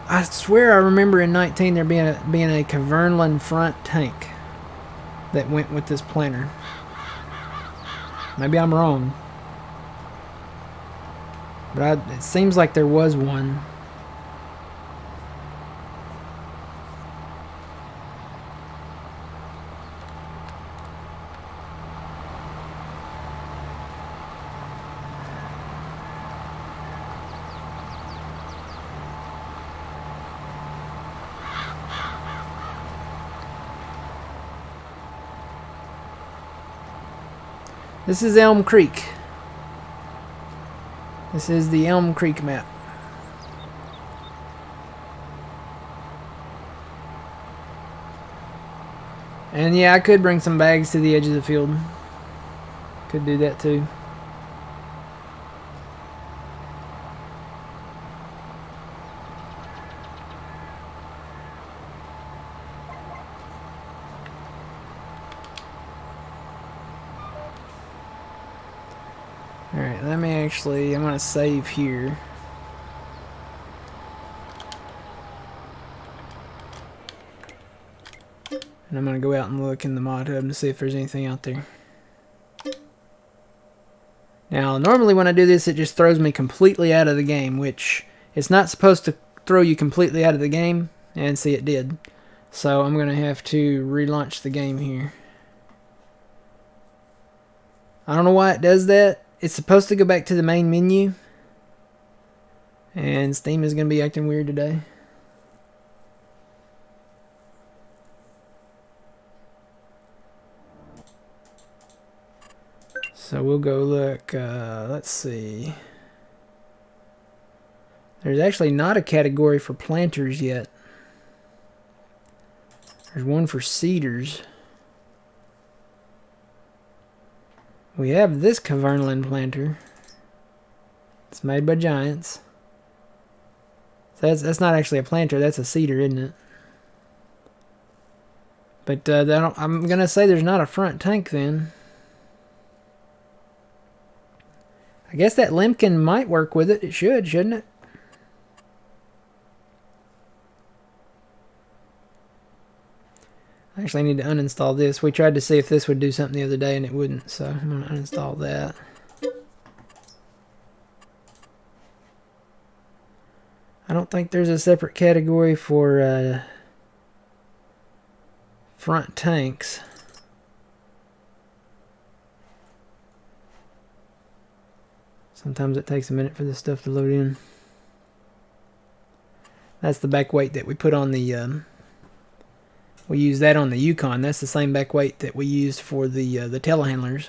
I swear I remember in 19 there being a Kaverlin front tank that went with this planter. Maybe I'm wrong, but it seems like there was one. This is Elm Creek. This is the Elm Creek map. And yeah, I could bring some bags to the edge of the field. Could do that too. Alright, let me actually, I'm going to save here. And I'm going to go out and look in the mod hub to see if there's anything out there. Now, normally when I do this, it just throws me completely out of the game, which it's not supposed to throw you completely out of the game. And see, it did. So I'm going to have to relaunch the game here. I don't know why it does that. It's supposed to go back to the main menu. And Steam is going to be acting weird today. So we'll go look. Let's see. There's actually not a category for planters yet. There's one for seeders. We have this Kaverlin Planter. It's made by Giants. So that's not actually a planter, that's a seeder, isn't it? But I'm going to say there's not a front tank then. I guess that Lemkin might work with it. It should, shouldn't it? I actually need to uninstall this. We tried to see if this would do something the other day and it wouldn't, so I'm going to uninstall that. I don't think there's a separate category for front tanks. Sometimes it takes a minute for this stuff to load in. That's the back weight that we put on the... we use that on the Yukon. That's the same back weight that we used for the telehandlers.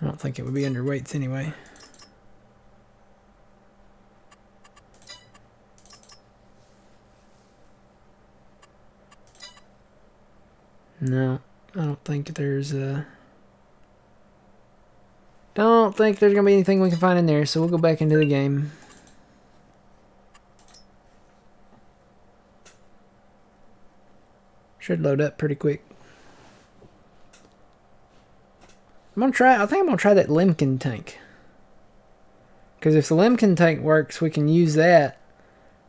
I don't think it would be under weights anyway. No, I don't think there's don't think there's gonna be anything we can find in there, so we'll go back into the game. Should load up pretty quick. I think I'm gonna try that Lemkin tank. Because if the Lemkin tank works, we can use that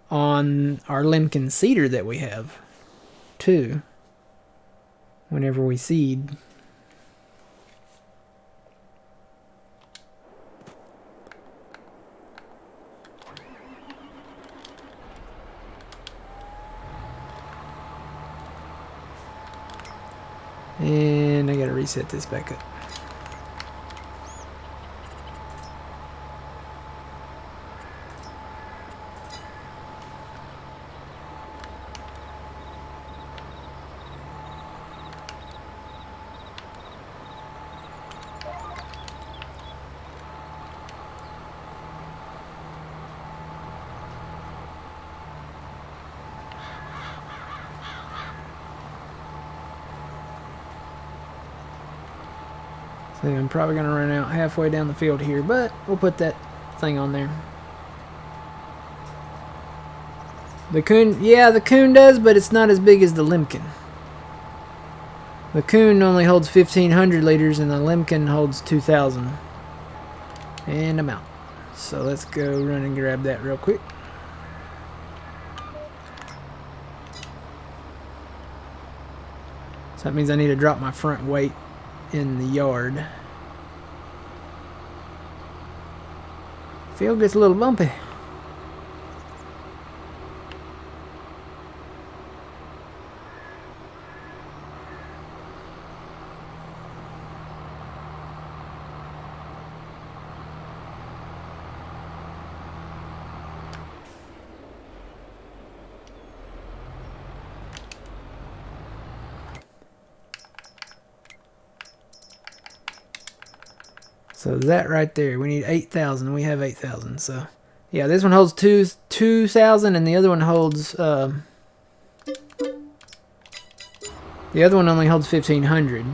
on our Lemkin seeder that we have too. Whenever we seed. And I gotta reset this back up. So I'm probably going to run out halfway down the field here, but we'll put that thing on there. The coon, yeah, the coon does, but it's not as big as the limkin. The coon only holds 1,500 liters, and the limkin holds 2,000. And I'm out. So let's go run and grab that real quick. So that means I need to drop my front weight in the yard. Field gets a little bumpy. So that right there, we need 8,000. We have 8,000. So yeah, this one holds 2,000, and the other one holds the other one only holds 1,500.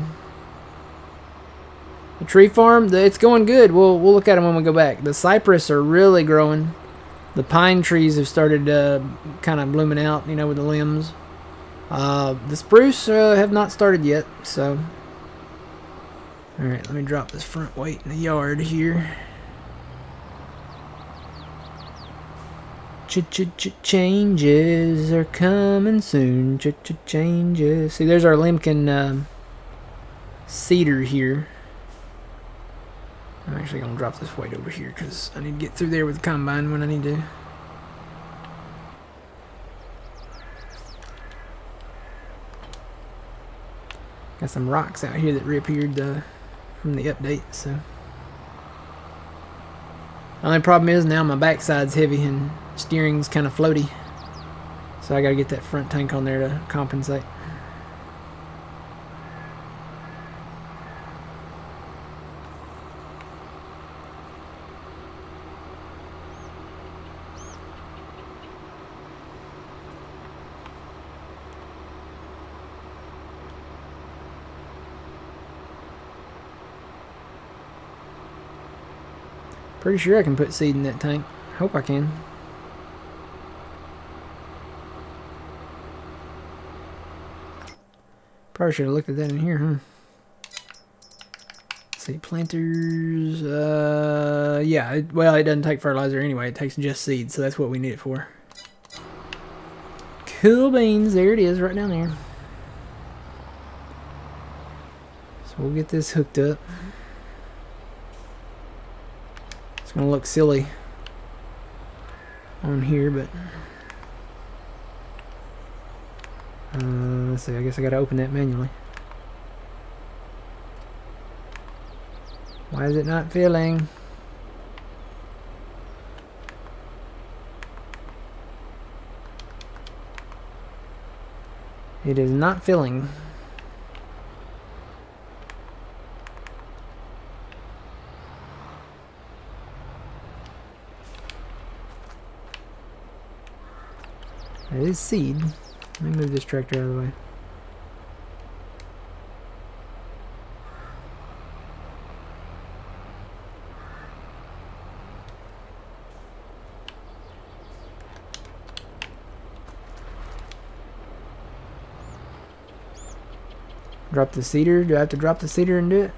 The tree farm, it's going good. We'll look at them when we go back. The cypress are really growing. The pine trees have started kind of blooming out, you know, with the limbs. The spruce have not started yet, so. Alright, let me drop this front weight in the yard here. Changes are coming soon. Changes. See, there's our Limkin cedar here. I'm actually going to drop this weight over here because I need to get through there with the combine when I need to. Got some rocks out here that reappeared from the update, so. The only problem is now my backside's heavy and steering's kind of floaty. So I gotta get that front tank on there to compensate. Pretty sure I can put seed in that tank. Hope I can. Probably should have looked at that in here, huh? Let's see, planters. Yeah, well, it doesn't take fertilizer anyway. It takes just seed, so that's what we need it for. Cool beans. There it is, right down there. So we'll get this hooked up. Gonna look silly on here, but let's see, I guess I gotta open that manually. Why is it not filling? It is not filling. It is seed. Let me move this tractor out of the way. Drop the cedar. Do I have to drop the cedar and do it?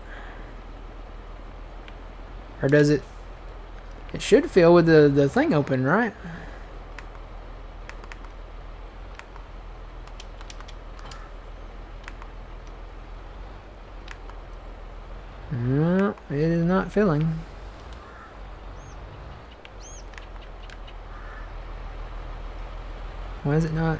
Or does it? It should fill with the thing open, right? No, it is not filling. Why is it not?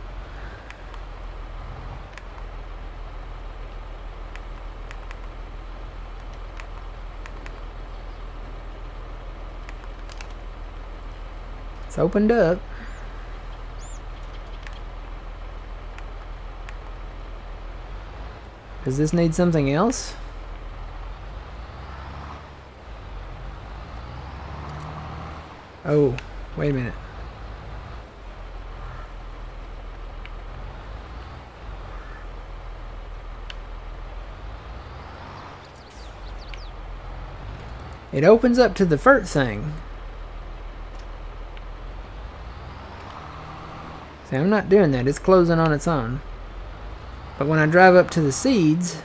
It's opened up. Does this need something else? Oh, wait a minute. It opens up to the fert thing. See, I'm not doing that. It's closing on its own. But when I drive up to the seeds...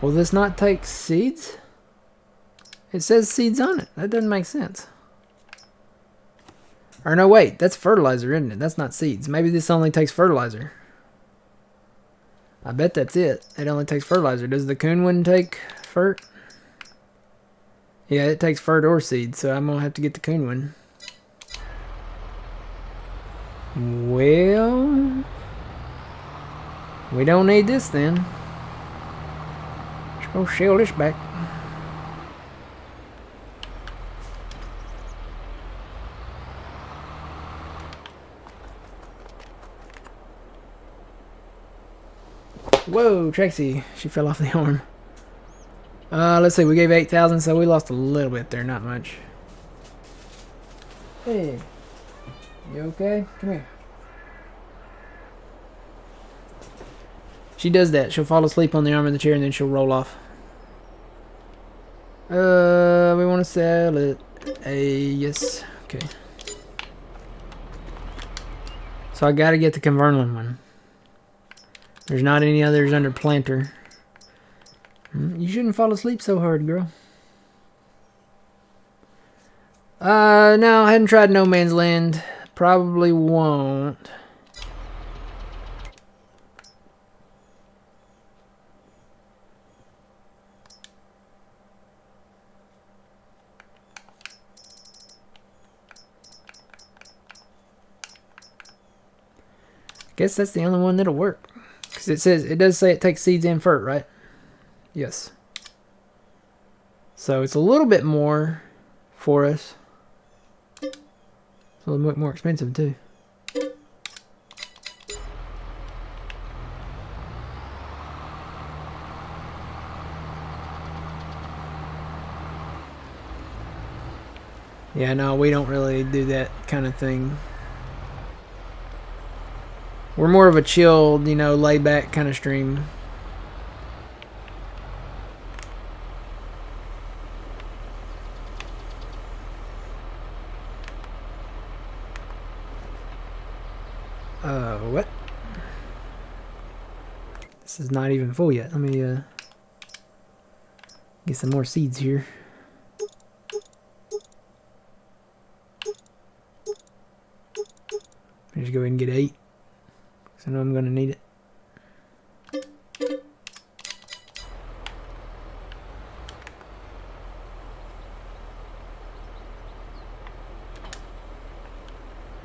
Will this not take seeds? It says seeds on it. That doesn't make sense. Or no, wait. That's fertilizer, isn't it? That's not seeds. Maybe this only takes fertilizer. I bet that's it. It only takes fertilizer. Does the coon one take fert? Yeah, it takes fert or seeds, so I'm going to have to get the coon one. Well, we don't need this then. Let's go shell this back. Whoa, Trixie. She fell off the arm. Let's see. We gave 8,000, so we lost a little bit there. Not much. Hey. You okay? Come here. She does that. She'll fall asleep on the arm of the chair and then she'll roll off. We want to sell it. Yes. Okay. So I gotta get the Kaverlin one. There's not any others under Planter. You shouldn't fall asleep so hard, girl. No, I hadn't tried No Man's Land. Probably won't. Guess that's the only one that'll work. Because it does say it takes seeds and fert, right? Yes. So it's a little bit more for us. It's a little bit more expensive too. Yeah, no, we don't really do that kind of thing. We're more of a chilled, you know, lay back kind of stream. What? This is not even full yet. Let me get some more seeds here. Just go ahead and get 8. Because I know I'm going to need it.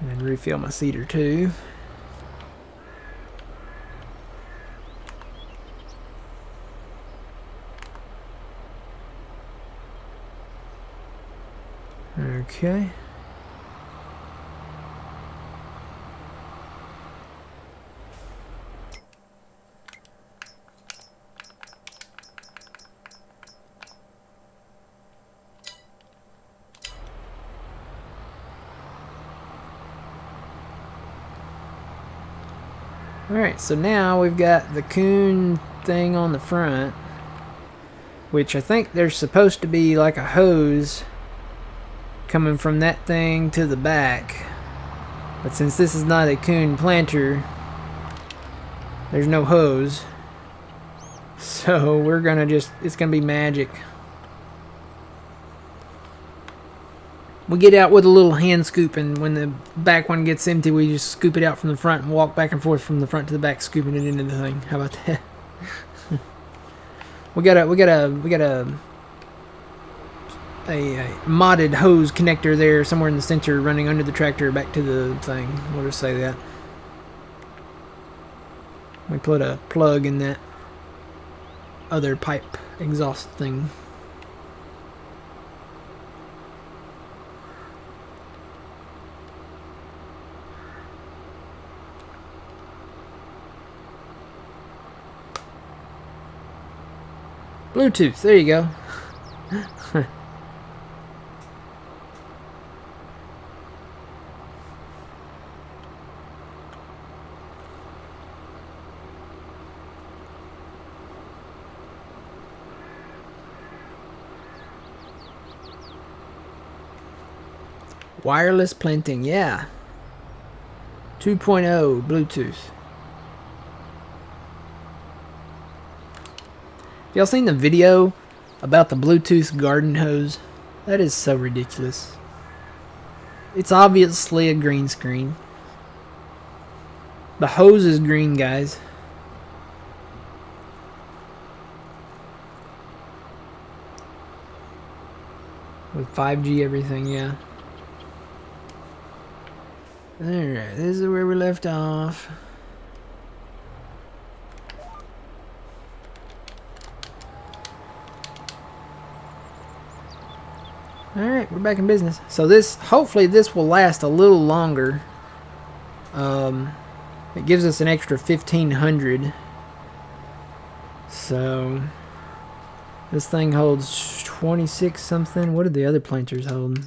And then refill my seeder too. Okay. Alright, so now we've got the coon thing on the front, which I think there's supposed to be like a hose coming from that thing to the back. But since this is not a coon planter, there's no hose. So we're gonna it's gonna be magic. We get out with a little hand scoop, and when the back one gets empty, we just scoop it out from the front and walk back and forth from the front to the back, scooping it into the thing. How about that? we got a modded hose connector there somewhere in the center, running under the tractor back to the thing. We'll just say that. We put a plug in that other pipe exhaust thing. Bluetooth, there you go. Wireless planting, yeah. 2.0 Bluetooth. Y'all seen the video about the Bluetooth garden hose? That is so ridiculous. It's obviously a green screen. The hose is green, guys. With 5G everything, yeah. Alright, this is where we left off. Alright, we're back in business. So this, hopefully this will last a little longer. It gives us an extra 1,500. So this thing holds 26 something. What did the other planters hold?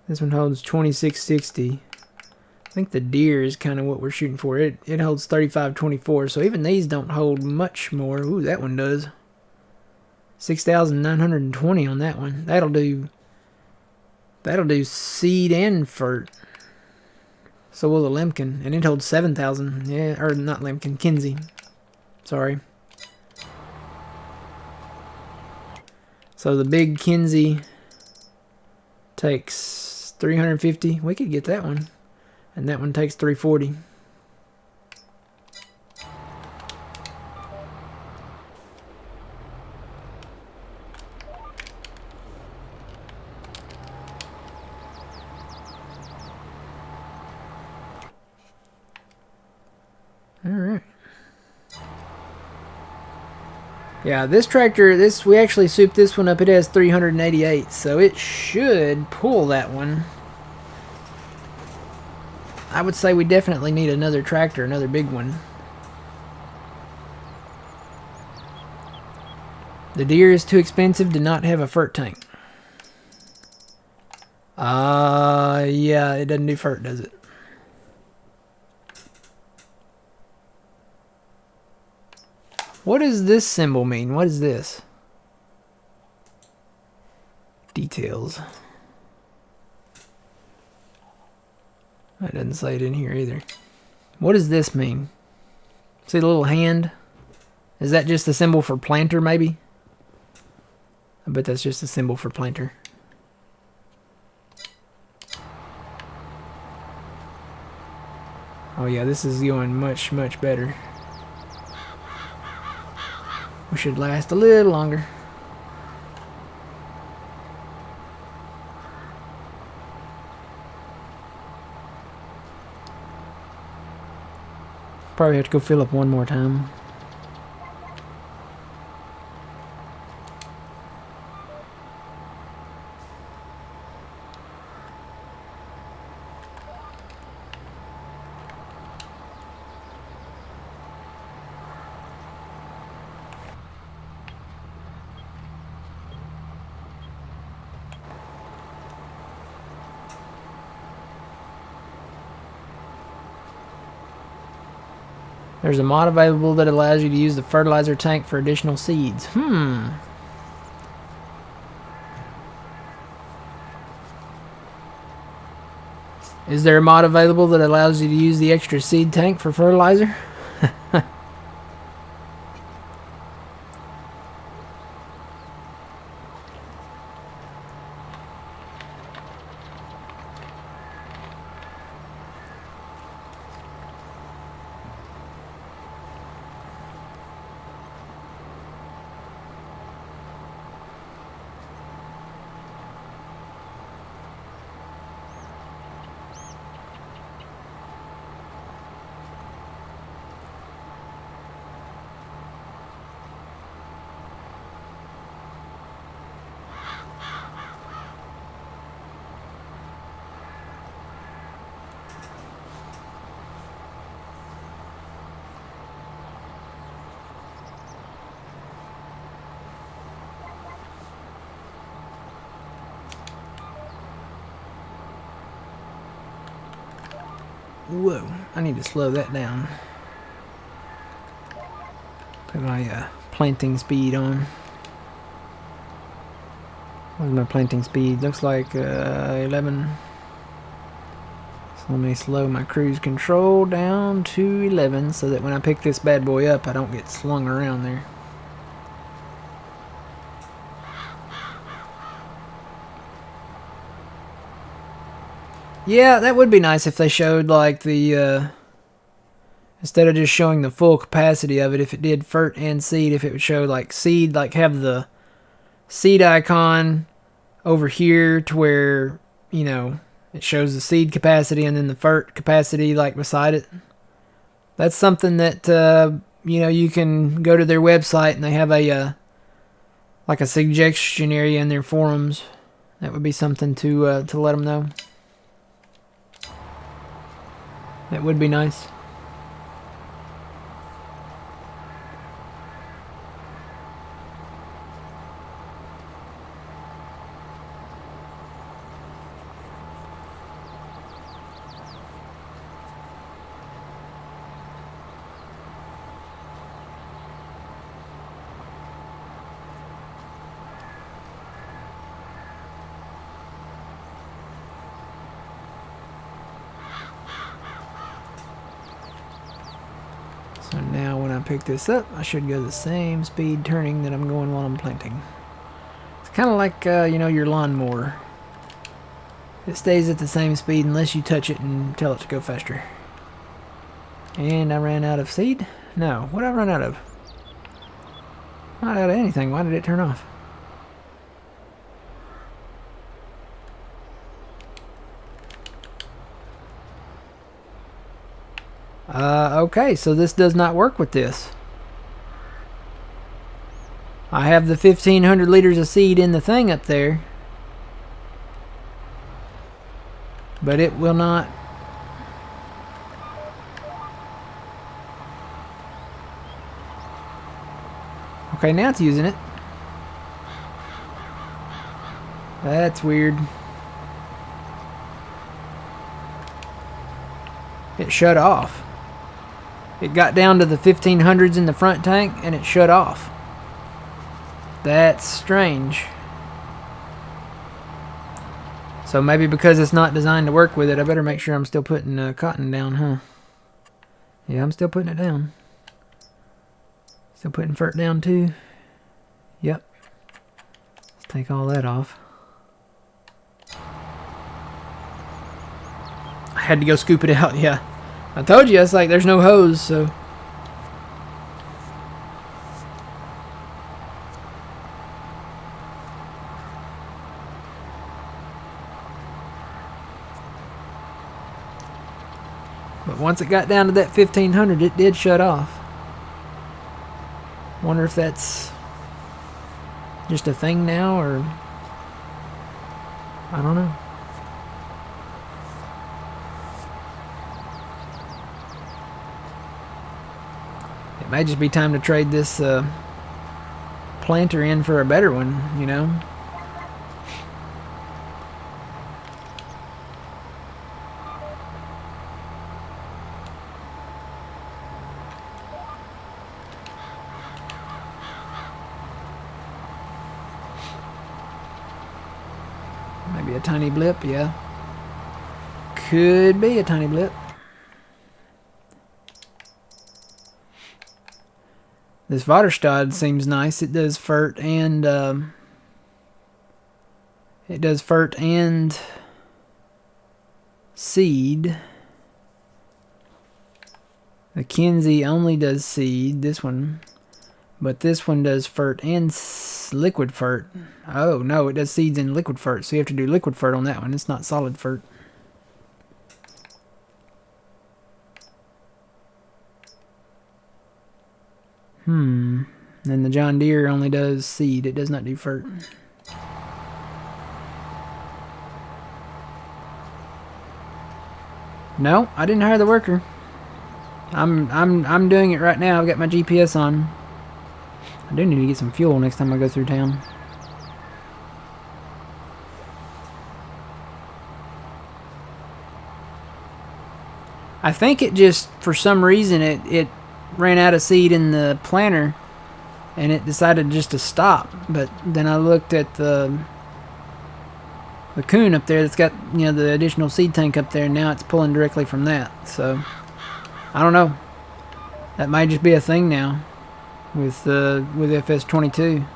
This one holds 2660. I think the deer is kind of what we're shooting for. It holds 3524. So even these don't hold much more. Ooh, that one does. 6,920 on that one. That'll do seed and fert. So will the Lemkin, and it holds 7,000. Yeah, or not Lemkin, Kinsey. Sorry. So the big Kinsey takes 350. We could get that one, and that one takes 340. Alright. Yeah, this tractor, we actually souped this one up. It has 388, so it should pull that one. I would say we definitely need another tractor, another big one. The deer is too expensive to not have a fert tank. Yeah, it doesn't do fert, does it? What does this symbol mean? What is this? Details. That doesn't say it in here either. What does this mean? See the little hand? Is that just a symbol for planter, maybe? I bet that's just a symbol for planter. Oh yeah, this is going much, much better. We should last a little longer. Probably have to go fill up one more time. There's a mod available that allows you to use the fertilizer tank for additional seeds. Is there a mod available that allows you to use the extra seed tank for fertilizer? Whoa, I need to slow that down. Put my planting speed on. What's my planting speed? Looks like 11. So let me slow my cruise control down to 11 so that when I pick this bad boy up, I don't get slung around there. Yeah, that would be nice if they showed like the instead of just showing the full capacity of it, if it did FERT and seed, if it would show like seed, like have the seed icon over here to where, you know, it shows the seed capacity and then the FERT capacity like beside it. That's something that, you know, you can go to their website and they have a like a suggestion area in their forums. That would be something to let them know. That would be nice. So now when I pick this up, I should go the same speed turning that I'm going while I'm planting. It's kind of like, you know, your lawnmower. It stays at the same speed unless you touch it and tell it to go faster. And I ran out of seed? No, what did I run out of? Not out of anything. Why did it turn off? Okay, so this does not work with this. I have the 1,500 liters of seed in the thing up there, but it will not. Okay, now it's using it. That's weird. It shut off. It got down to the 1,500s in the front tank and it shut off. That's strange. So maybe because it's not designed to work with it, I better make sure I'm still putting cotton down, huh? Yeah, I'm still putting it down. Still putting FERT down too. Yep. Let's take all that off. I had to go scoop it out, yeah. I told you, it's like there's no hose, so. But once it got down to that 1,500, it did shut off. Wonder if that's just a thing now, or I don't know. It may just be time to trade this planter in for a better one, you know. Maybe a tiny blip, yeah. Could be a tiny blip. This Vaterstad seems nice. It does FERT and seed. The Kinsey only does seed. This one, but this one does FERT and liquid FERT. Oh no, it does seeds and liquid FERT. So you have to do liquid FERT on that one. It's not solid FERT. And the John Deere only does seed. It does not do FERT. No, I didn't hire the worker. I'm doing it right now. I've got my GPS on. I do need to get some fuel next time I go through town. I think it just, for some reason, it ran out of seed in the planter, and it decided just to stop. But then I looked at the coon up there that's got, you know, the additional seed tank up there, and now it's pulling directly from that. So I don't know. That might just be a thing now with FS22.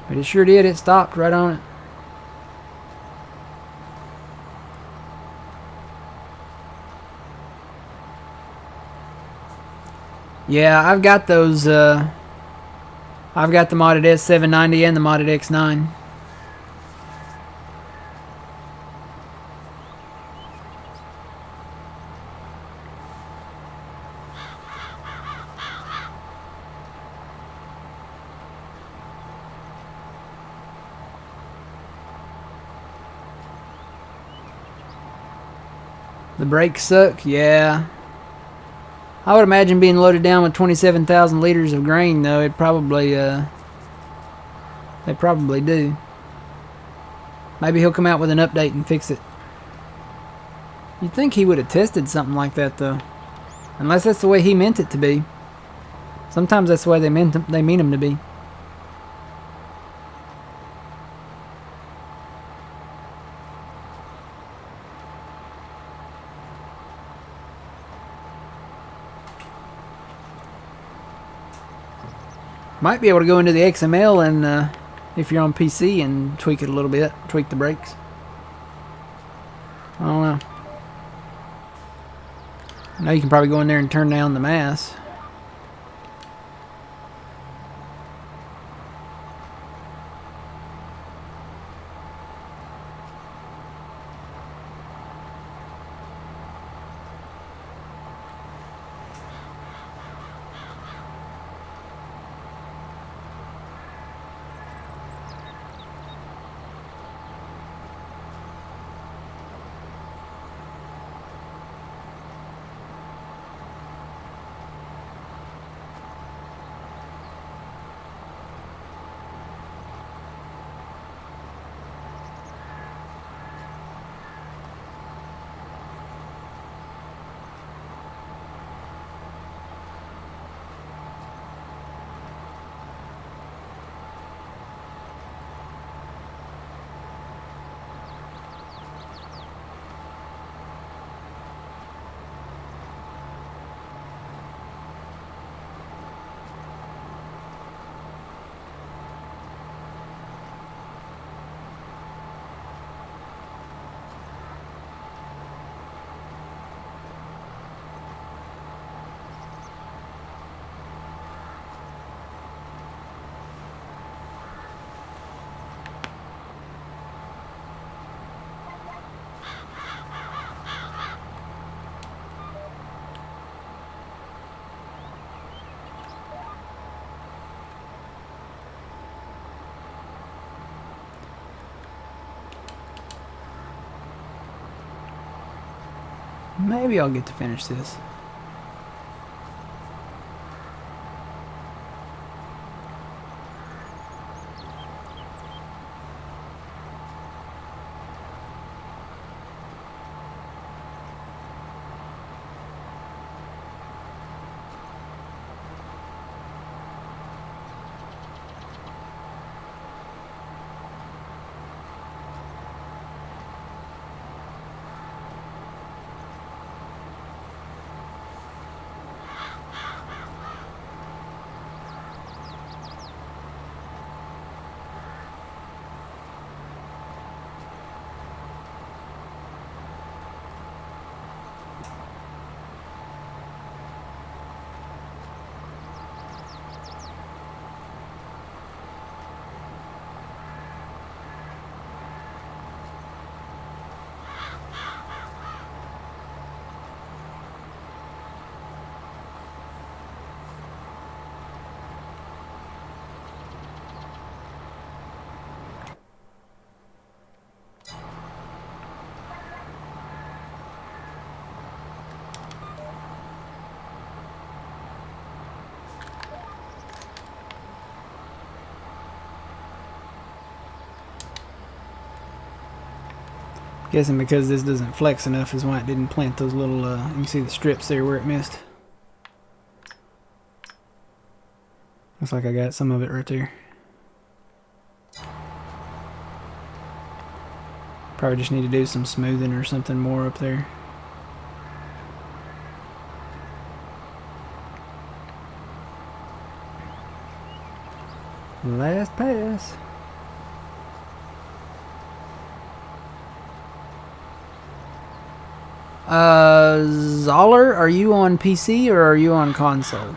But it sure did. It stopped right on it. Yeah, I've got those. I've got the modded S790 and the modded X9. The brakes suck, yeah. I would imagine being loaded down with 27,000 liters of grain, though, it probably, they probably do. Maybe he'll come out with an update and fix it. You'd think he would have tested something like that, though. Unless that's the way he meant it to be. Sometimes that's the way they mean him to be. Might be able to go into the XML and, if you're on PC, and tweak it a little bit. Tweak the brakes. I don't know. I know you can probably go in there and turn down the mass. Maybe I'll get to finish this. Guessing because this doesn't flex enough is why it didn't plant those little, you can see the strips there where it missed. Looks like I got some of it right there. Probably just need to do some smoothing or something more up there. Last pass. Zoller, are you on PC or are you on console?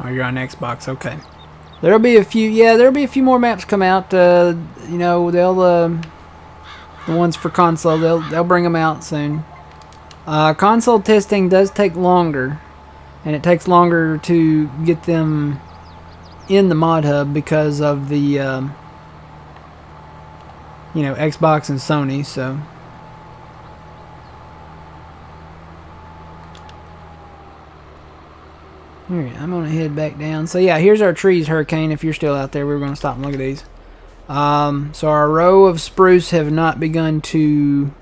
Oh, you're on Xbox, okay. There'll be a few, yeah, there'll be a few more maps come out. You know, they'll the ones for console, they'll bring them out soon. Console testing does take longer, and it takes longer to get them in the mod hub because of the you know, Xbox and Sony. So. Alright, I'm going to head back down. So yeah, here's our trees, Hurricane, if you're still out there. We're going to stop and look at these. So our row of spruce have not begun to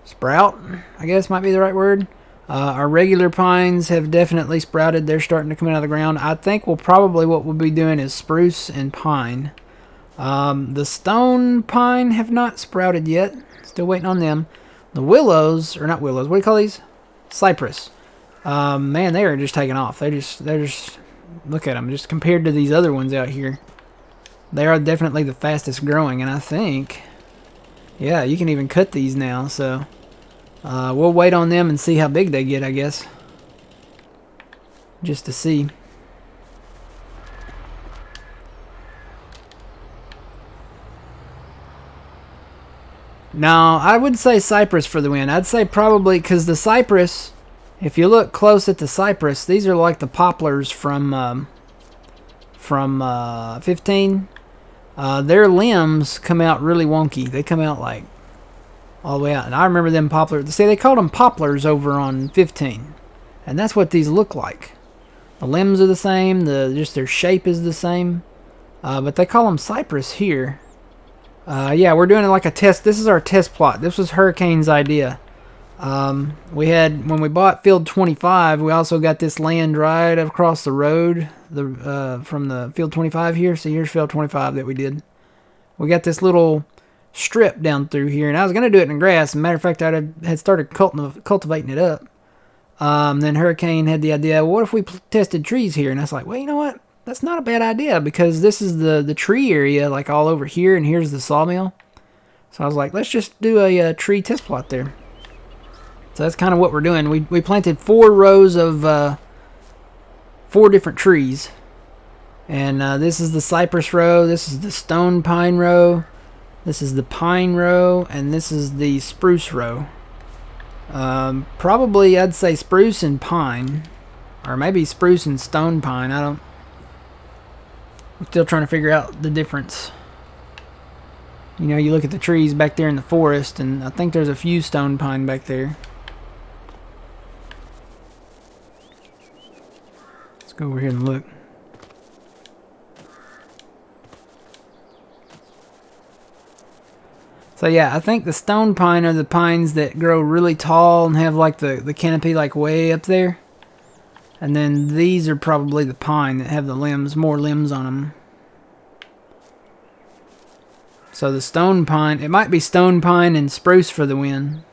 sprout, I guess might be the right word. Our regular pines have definitely sprouted. They're starting to come out of the ground. I think what we'll be doing is spruce and pine. The stone pine have not sprouted yet. Still waiting on them. The willows, or not willows, what do you call these? Cypress. Man, they are just taking off. They're just, look at them. Just compared to these other ones out here, they are definitely the fastest growing. And I think, yeah, you can even cut these now. So, we'll wait on them and see how big they get, I guess. Just to see. Now, I would say cypress for the win. I'd say probably, because the cypress, if you look close at the cypress, these are like the poplars from 15. Their limbs come out really wonky. They come out like all the way out. And I remember them poplars. See, they called them poplars over on 15. And that's what these look like. The limbs are the same. Just their shape is the same. But they call them cypress here. Yeah, we're doing it like a test. This is our test plot. This was Hurricane's idea. We had, when we bought Field 25, we also got this land right across the road from the Field 25 here. So here's Field 25 that we did. We got this little strip down through here, and I was going to do it in grass. As a matter of fact, I had started cultivating it up. Then Hurricane had the idea, well, what if we tested trees here? And I was like, well, you know what? That's not a bad idea, because this is the tree area, like all over here, and here's the sawmill. So I was like, let's just do a tree test plot there. So that's kind of what we're doing. We planted 4 rows of 4 different trees. And this is the cypress row, this is the stone pine row, this is the pine row, and this is the spruce row. Probably I'd say spruce and pine, or maybe spruce and stone pine. I'm still trying to figure out the difference. You know, you look at the trees back there in the forest, and I think there's a few stone pine back there. Let's go over here and look. So yeah, I think the stone pine are the pines that grow really tall and have like the canopy like way up there. And then these are probably the pine that have the limbs, more limbs on them. So the stone pine, it might be stone pine and spruce for the win.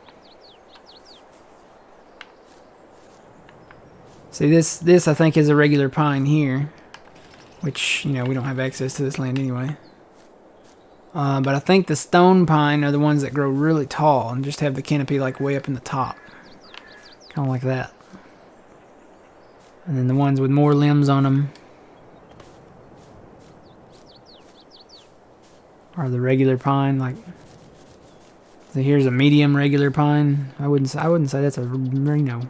See, this I think is a regular pine here, which, you know, we don't have access to this land anyway. But I think the stone pine are the ones that grow really tall and just have the canopy like way up in the top. Kind of like that. And then the ones with more limbs on them are the regular pine. Like, so here's a medium regular pine. I wouldn't say that's a Reno.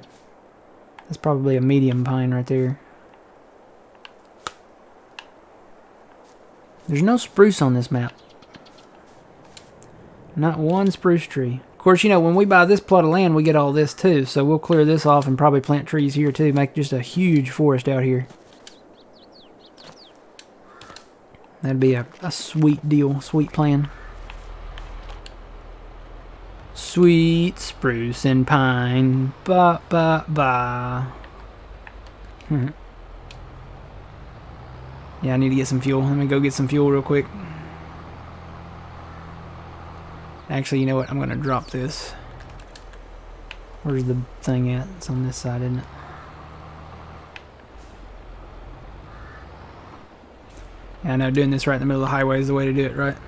That's probably a medium pine right there. There's no spruce on this map. Not one spruce tree. Of course, you know, when we buy this plot of land, we get all this too. So we'll clear this off and probably plant trees here too. Make just a huge forest out here. That'd be a sweet deal. Sweet plan. Sweet spruce and pine. Ba ba ba. Yeah, I need to get some fuel. Let me go get some fuel real quick. Actually, you know what? I'm going to drop this. Where's the thing at? It's on this side, isn't it? Yeah, I know doing this right in the middle of the highway is the way to do it, right?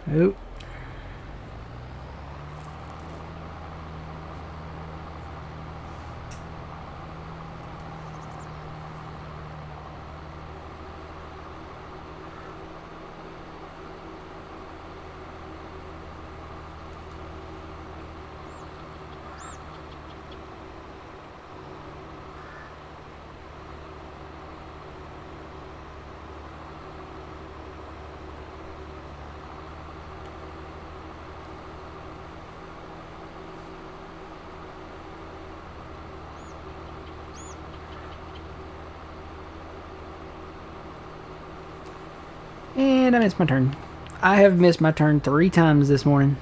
Oop. And I missed my turn. I have missed my turn 3 times this morning.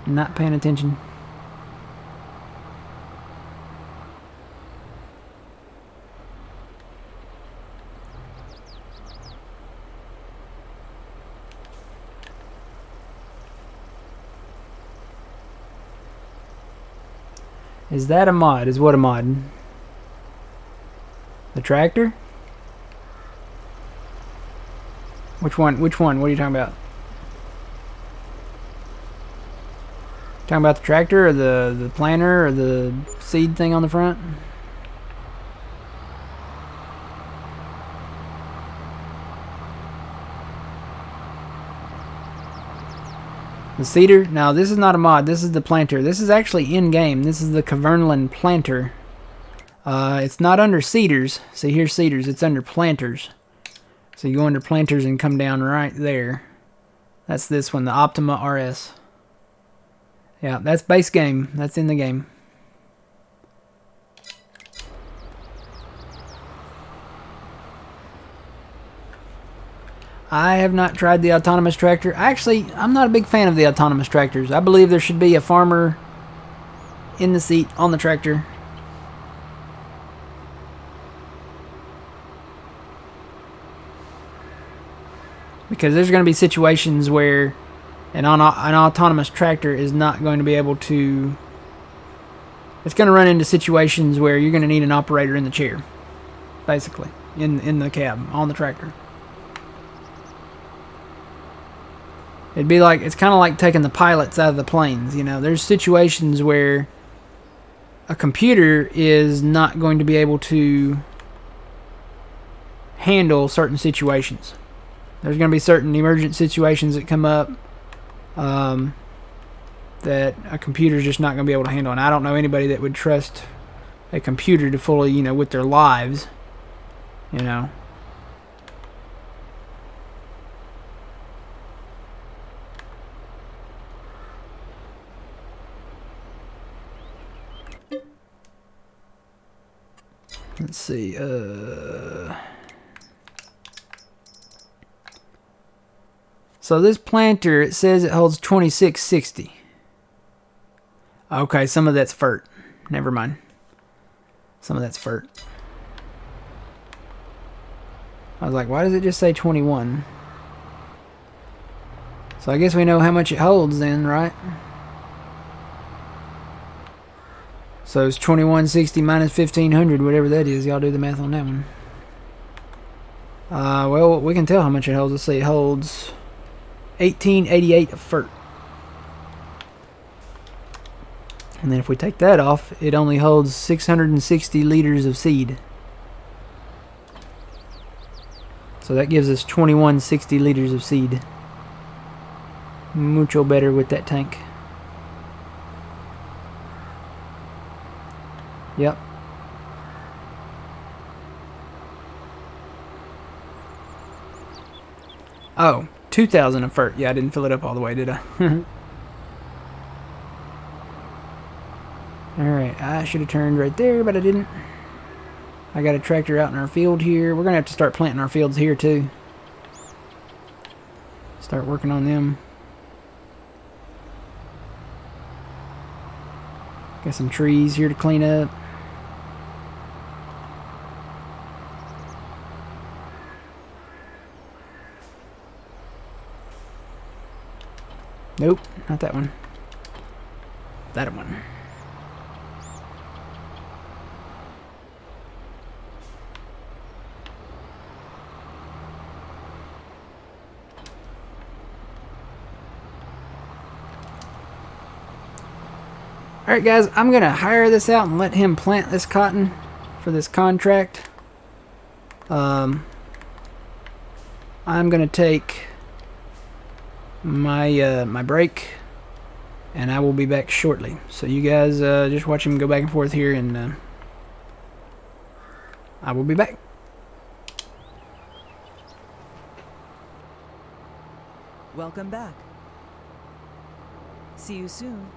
Not paying attention. Is that a mod? Is what a mod? The tractor? Which one? Which one? What are you talking about? Talking about the tractor or the planter or the seed thing on the front? The seeder? No, this is not a mod. This is the planter. This is actually in-game. This is the Kaverlin Planter. It's not under seeders. See, here's seeders. It's under planters. So you go under planters and come down right there. That's this one, the Optima RS. Yeah, that's base game. That's in the game. I have not tried the autonomous tractor. Actually, I'm not a big fan of the autonomous tractors. I believe there should be a farmer in the seat on the tractor. Because there's going to be situations where an autonomous tractor is not going to be able to... It's going to run into situations where you're going to need an operator in the chair. Basically. In the cab. On the tractor. It'd be like... It's kind of like taking the pilots out of the planes. You know, there's situations where a computer is not going to be able to handle certain situations. There's going to be certain emergent situations that come up that a computer's just not going to be able to handle. And I don't know anybody that would trust a computer to fully, you know, with their lives, you know. Let's see, so this planter, it says it holds 2660. Okay, some of that's FERT. Never mind. Some of that's FERT. I was like, why does it just say 21? So I guess we know how much it holds then, right? So it's 2160 minus 1500, whatever that is. Y'all do the math on that one. Well, we can tell how much it holds. Let's see, it holds 1888 of fert. And then if we take that off, it only holds 660 liters of seed. So that gives us 2160 liters of seed. Mucho better with that tank. Yep. Oh, 2,000 of fert. Yeah, I didn't fill it up all the way, did I? Alright, I should have turned right there, but I didn't. I got a tractor out in our field here. We're going to have to start planting our fields here, too. Start working on them. Got some trees here to clean up. Nope, not that one. That one. Alright guys, I'm going to hire this out and let him plant this cotton for this contract. I'm going to take my my break, and I will be back shortly. So you guys just watch him go back and forth here, and I will be back. Welcome back. See you soon.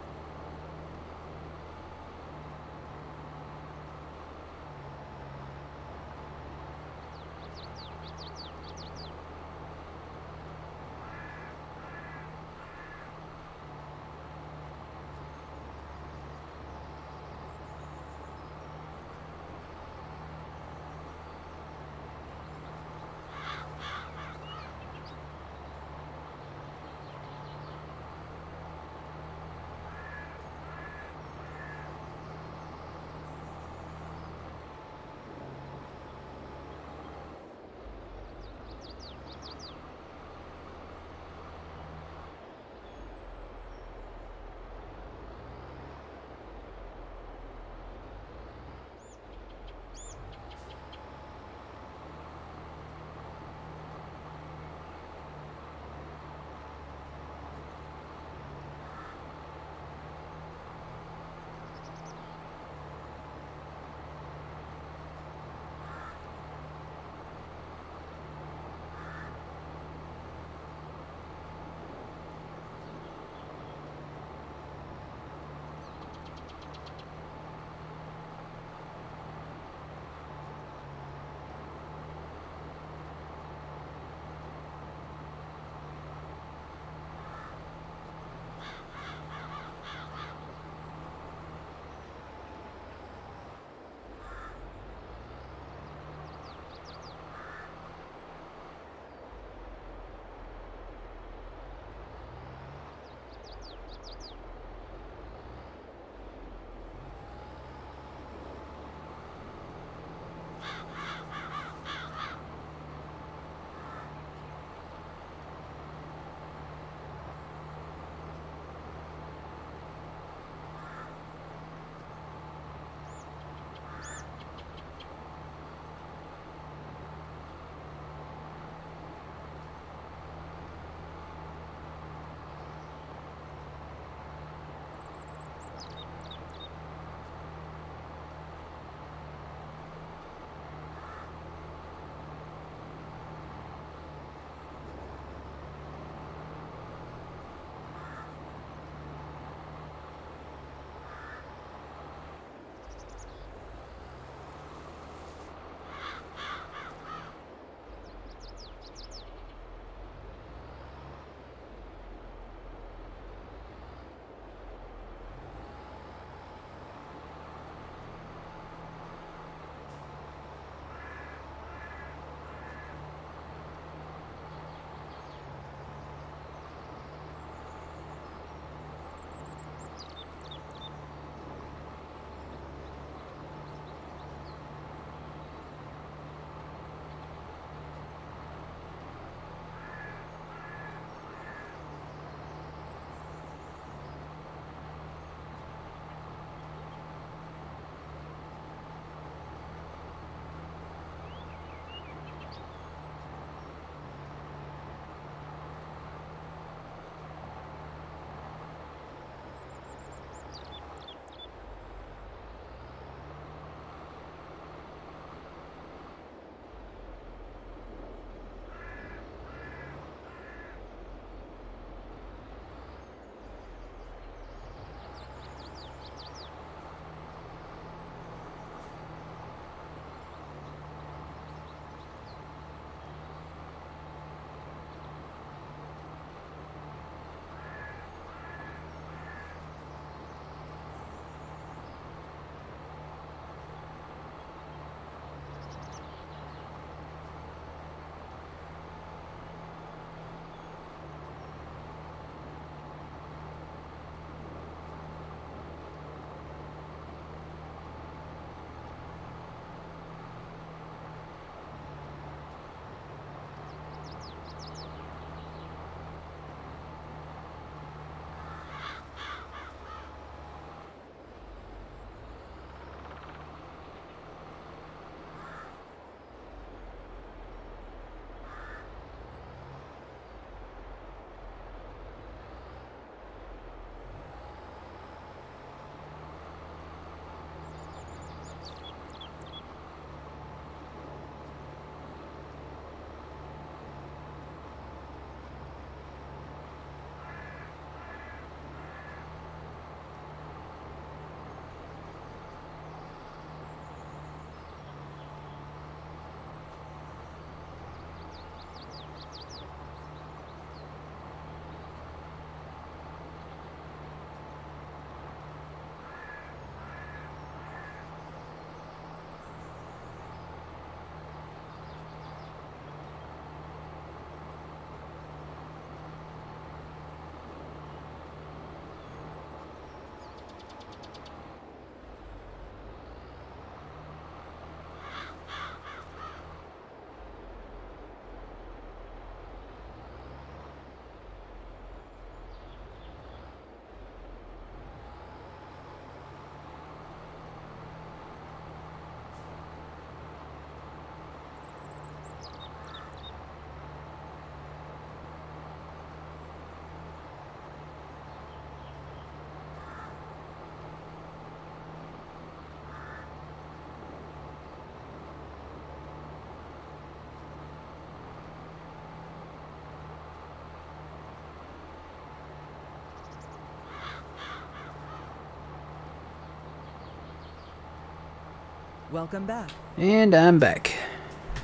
Welcome back. And I'm back.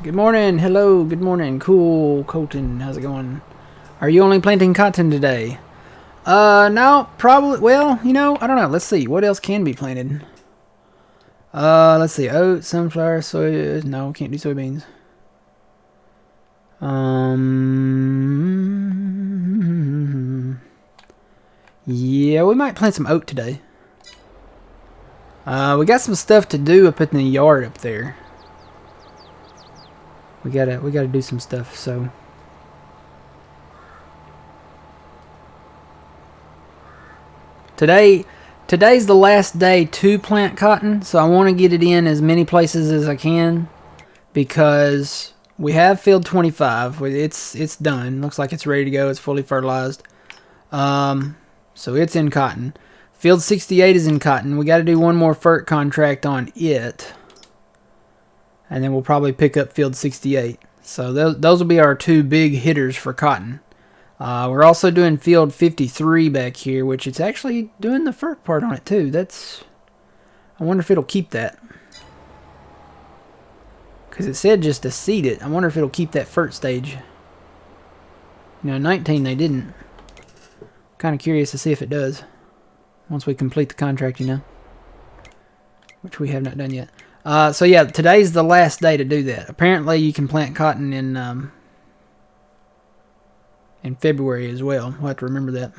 Good morning. Hello. Good morning. Cool. Colton. How's it going? Are you only planting cotton today? No. Probably. Well, you know, I don't know. Let's see. What else can be planted? Let's see. Oats, sunflower, soy. No, can't do soybeans. Yeah, we might plant some oat today. We got some stuff to do up in the yard up there. We gotta do some stuff, so. Today's the last day to plant cotton, so I want to get it in as many places as I can because we have field 25. It's done. Looks like it's ready to go. It's fully fertilized. So it's in cotton. Field 68 is in cotton. We got to do one more FERT contract on it. And then we'll probably pick up field 68. So those will be our two big hitters for cotton. We're also doing field 53 back here, which it's actually doing the FERT part on it too. I wonder if it'll keep that. Because it said just to seed it. I wonder if it'll keep that FERT stage. You know, 19 they didn't. Kind of curious to see if it does. Once we complete the contract, you know. Which we have not done yet. So yeah, today's the last day to do that. Apparently you can plant cotton in February as well. We'll have to remember that.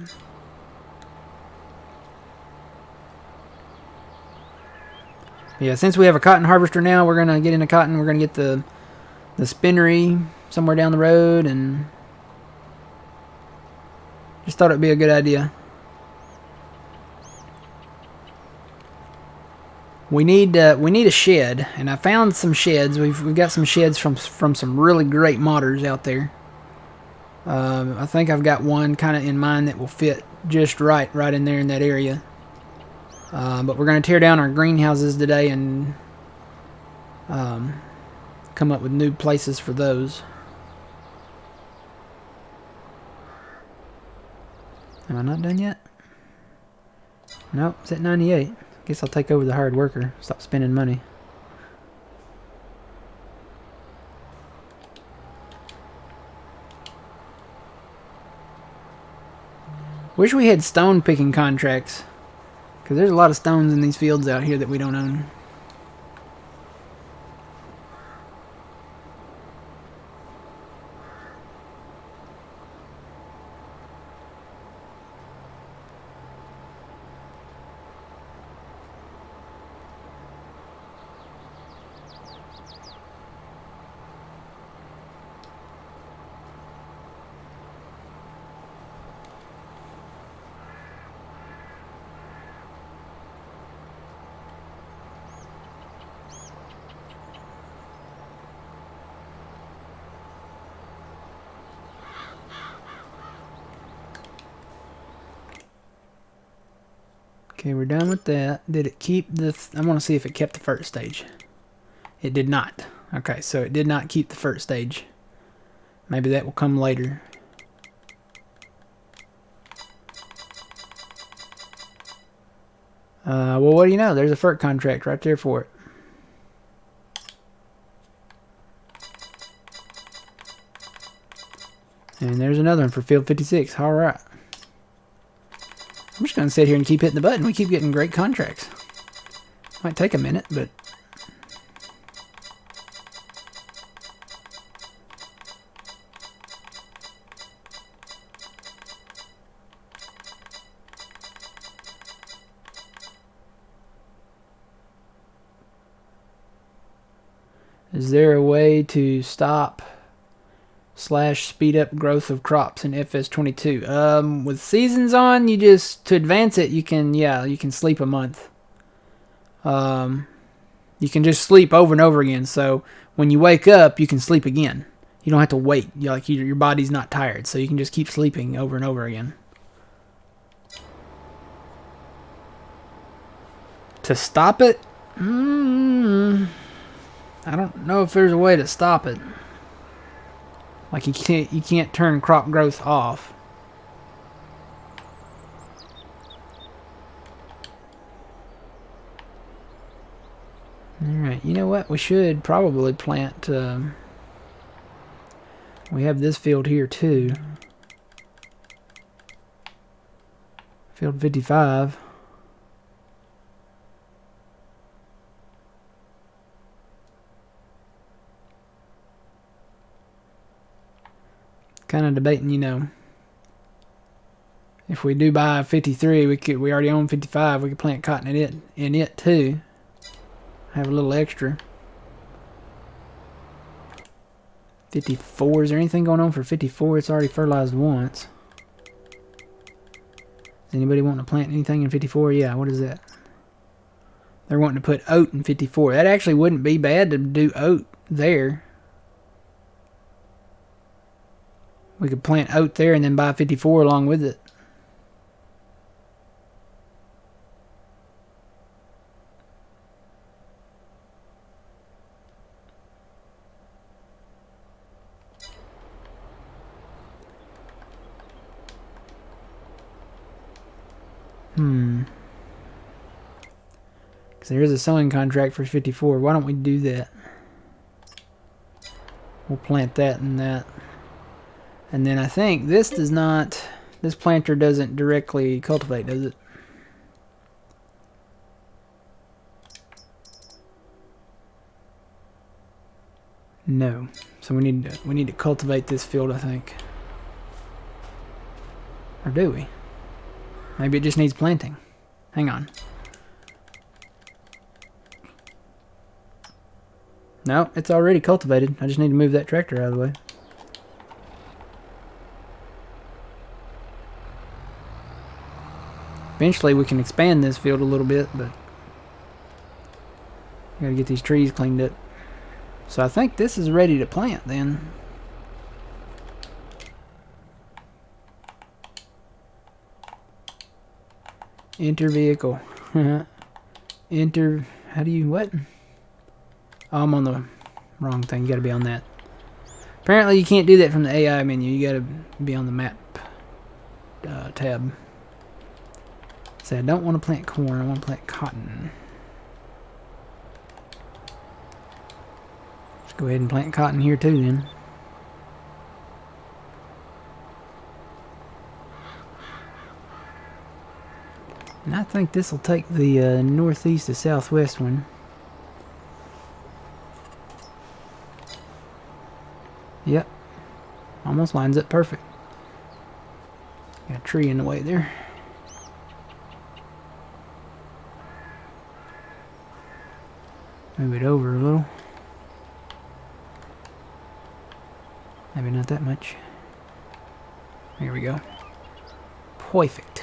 Yeah, since we have a cotton harvester now, we're going to get into cotton. We're going to get the spinnery somewhere down the road, and just thought it'd be a good idea. We need a shed, and I found some sheds. We've got some sheds from some really great modders out there. I think I've got one kind of in mind that will fit just right in there in that area. But we're going to tear down our greenhouses today and come up with new places for those. Am I not done yet? Nope, it's at 98. Guess I'll take over the hard worker. Stop spending money. Wish we had stone picking contracts. Because there's a lot of stones in these fields out here that we don't own. Okay, we're done with that. Did it keep the... I want to see if it kept the FERT stage. It did not. Okay, so it did not keep the FERT stage. Maybe that will come later. Well, what do you know? There's a FERT contract right there for it. And there's another one for field 56. All right. I'm just going to sit here and keep hitting the button. We keep getting great contracts. Might take a minute, but... Is there a way to stop / speed up growth of crops in FS22? With seasons on, you just, to advance it, you can sleep a month. You can just sleep over and over again. So when you wake up, you can sleep again. You don't have to wait. Your body's not tired, so you can just keep sleeping over and over again. To stop it? I don't know if there's a way to stop it. Like you can't turn crop growth off. Alright, you know what? We should probably plant... we have this field here too. Field 55. Kind of debating, you know, if we do buy 53, we already own 55. We could plant cotton in it too. Have a little extra. 54. Is there anything going on for 54? It's already fertilized once. Does anybody want to plant anything in 54? Yeah, what is that? They're wanting to put oat in 54. That actually wouldn't be bad to do oat there. We could plant oat there and then buy 54 along with it. Because there is a sowing contract for 54. Why don't we do that? We'll plant that and that. And then I think this does not... This planter doesn't directly cultivate, does it? No. So we need to cultivate this field, I think. Or do we? Maybe it just needs planting. Hang on. No, it's already cultivated. I just need to move that tractor out of the way. Eventually we can expand this field a little bit, but I gotta get these trees cleaned up. So I think this is ready to plant then. Enter vehicle. Enter, how do you, what? Oh, I'm on the wrong thing. You gotta be on that. Apparently you can't do that from the AI menu. You gotta be on the map tab. So I don't want to plant corn. I want to plant cotton. Let's go ahead and plant cotton here too then. And I think this will take the northeast to southwest one. Yep. Almost lines up perfect. Got a tree in the way there. Move it over a little. Maybe not that much. Here we go. Perfect.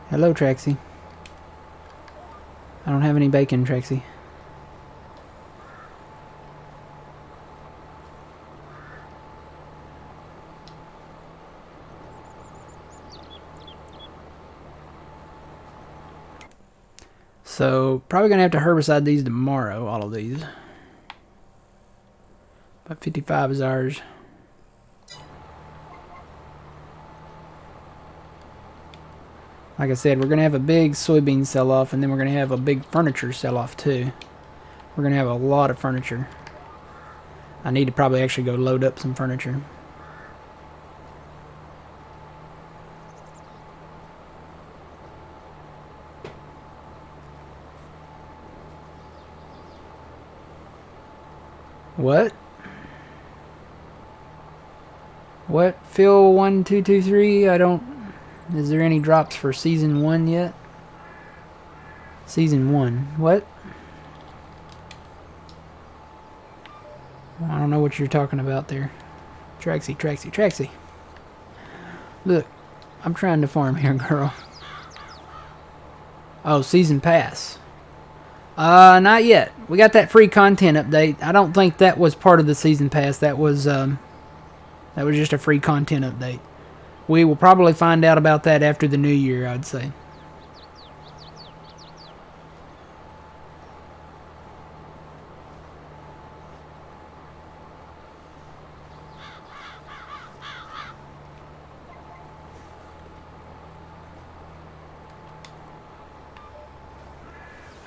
Hello, Traxie. I don't have any bacon, Traxie. So, probably going to have to herbicide these tomorrow, all of these. But 55 is ours. Like I said, we're going to have a big soybean sell-off, and then we're going to have a big furniture sell-off too. We're going to have a lot of furniture. I need to probably actually go load up some furniture. What? What? Phil 1223? I don't... Is there any drops for Season 1 yet? Season 1. What? I don't know what you're talking about there. Traxy. Look, I'm trying to farm here, girl. Oh, Season Pass. Not yet. We got that free content update. I don't think that was part of the Season Pass. That was just a free content update. We will probably find out about that after the new year, I'd say.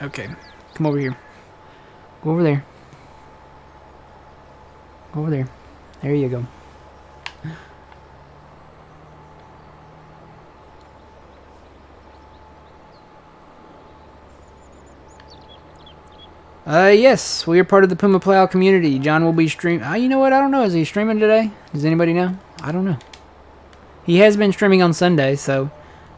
Okay, come over here. Go over there. Go over there. There you go. Yes, we are part of the Puma Plow community. John will be streaming. You know what? I don't know. Is he streaming today? Does anybody know? I don't know. He has been streaming on Sunday, so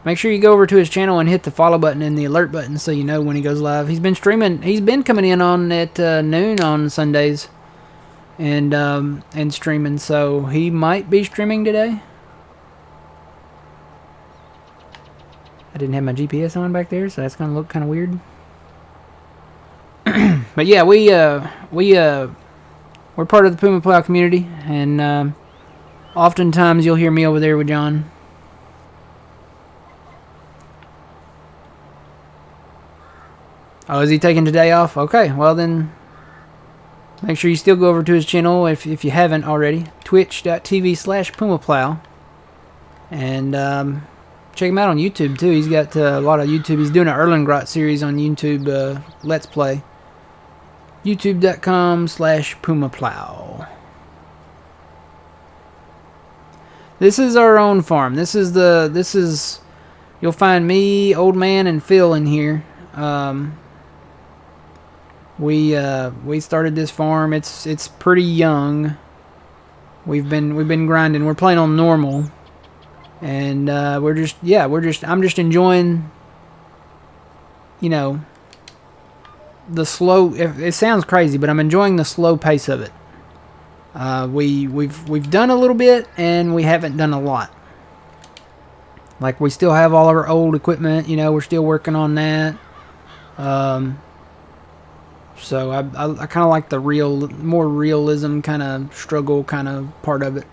make sure you go over to his channel and hit the follow button and the alert button so you know when he goes live. He's been streaming. He's been coming in on at noon on Sundays and streaming, so he might be streaming today. I didn't have my GPS on back there, so that's gonna look kind of weird. But yeah, we're part of the Puma Plow community, and oftentimes you'll hear me over there with John. Oh, is he taking today off? Okay, well then, make sure you still go over to his channel if you haven't already. Twitch.tv/PumaPlow. And check him out on YouTube too. He's got a lot of YouTube. He's doing an Erlengrot series on YouTube, Let's Play. YouTube.com/PumaPlow. This is our own farm. This is you'll find me, Old Man, and Phil in here. We started this farm. It's pretty young. We've been grinding. We're playing on normal, and I'm just enjoying, you know, the slow. It sounds crazy, but I'm enjoying the slow pace of it. We've done a little bit, and we haven't done a lot. Like, we still have all of our old equipment. You know, we're still working on that. So I kind of like the more realism kind of struggle kind of part of it.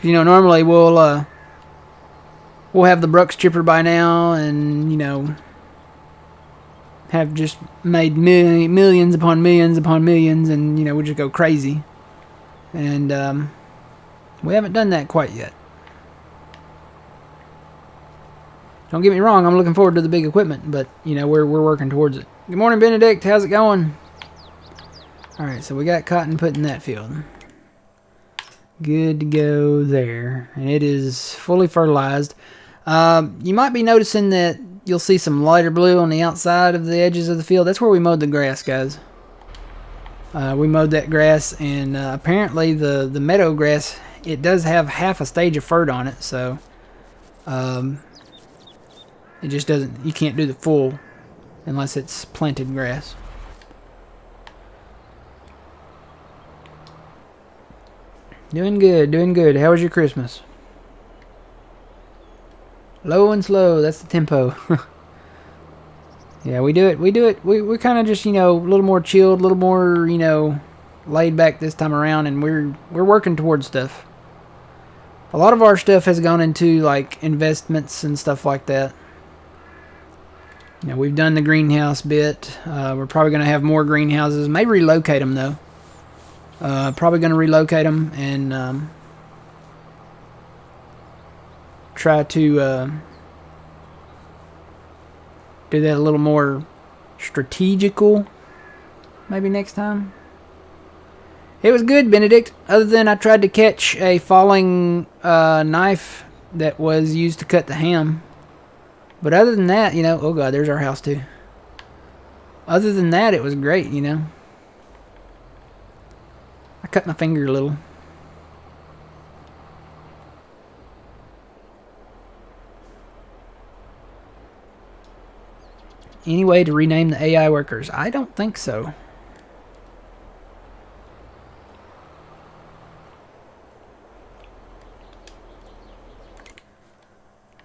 You know, normally we'll have the Brooks chipper by now, and you know, have just made millions upon millions upon millions, and you know, we just go crazy. And we haven't done that quite yet. Don't get me wrong, I'm looking forward to the big equipment, but, you know, we're working towards it. Good morning, Benedict. How's it going? Alright, so we got cotton put in that field. Good to go there. And it is fully fertilized. You might be noticing that you'll see some lighter blue on the outside of the edges of the field. That's where we mowed the grass, guys. We mowed that grass, and apparently the meadow grass, it does have half a stage of fert on it, so... it just doesn't, you can't do the full unless it's planted grass. Doing good, doing good. How was your Christmas? Low and slow, that's the tempo. Yeah, we do it. We're kind of just, you know, a little more chilled, a little more, you know, laid back this time around, and we're working towards stuff. A lot of our stuff has gone into, like, investments and stuff like that. You know, we've done the greenhouse bit. We're probably going to have more greenhouses. May relocate them, though. Probably going to relocate them and try to do that a little more strategical maybe next time. It was good, Benedict. Other than I tried to catch a falling knife that was used to cut the ham. But other than that, you know, oh god, there's our house too. other than that, it was great, you know. I cut my finger a little. Any way to rename the AI workers? I don't think so.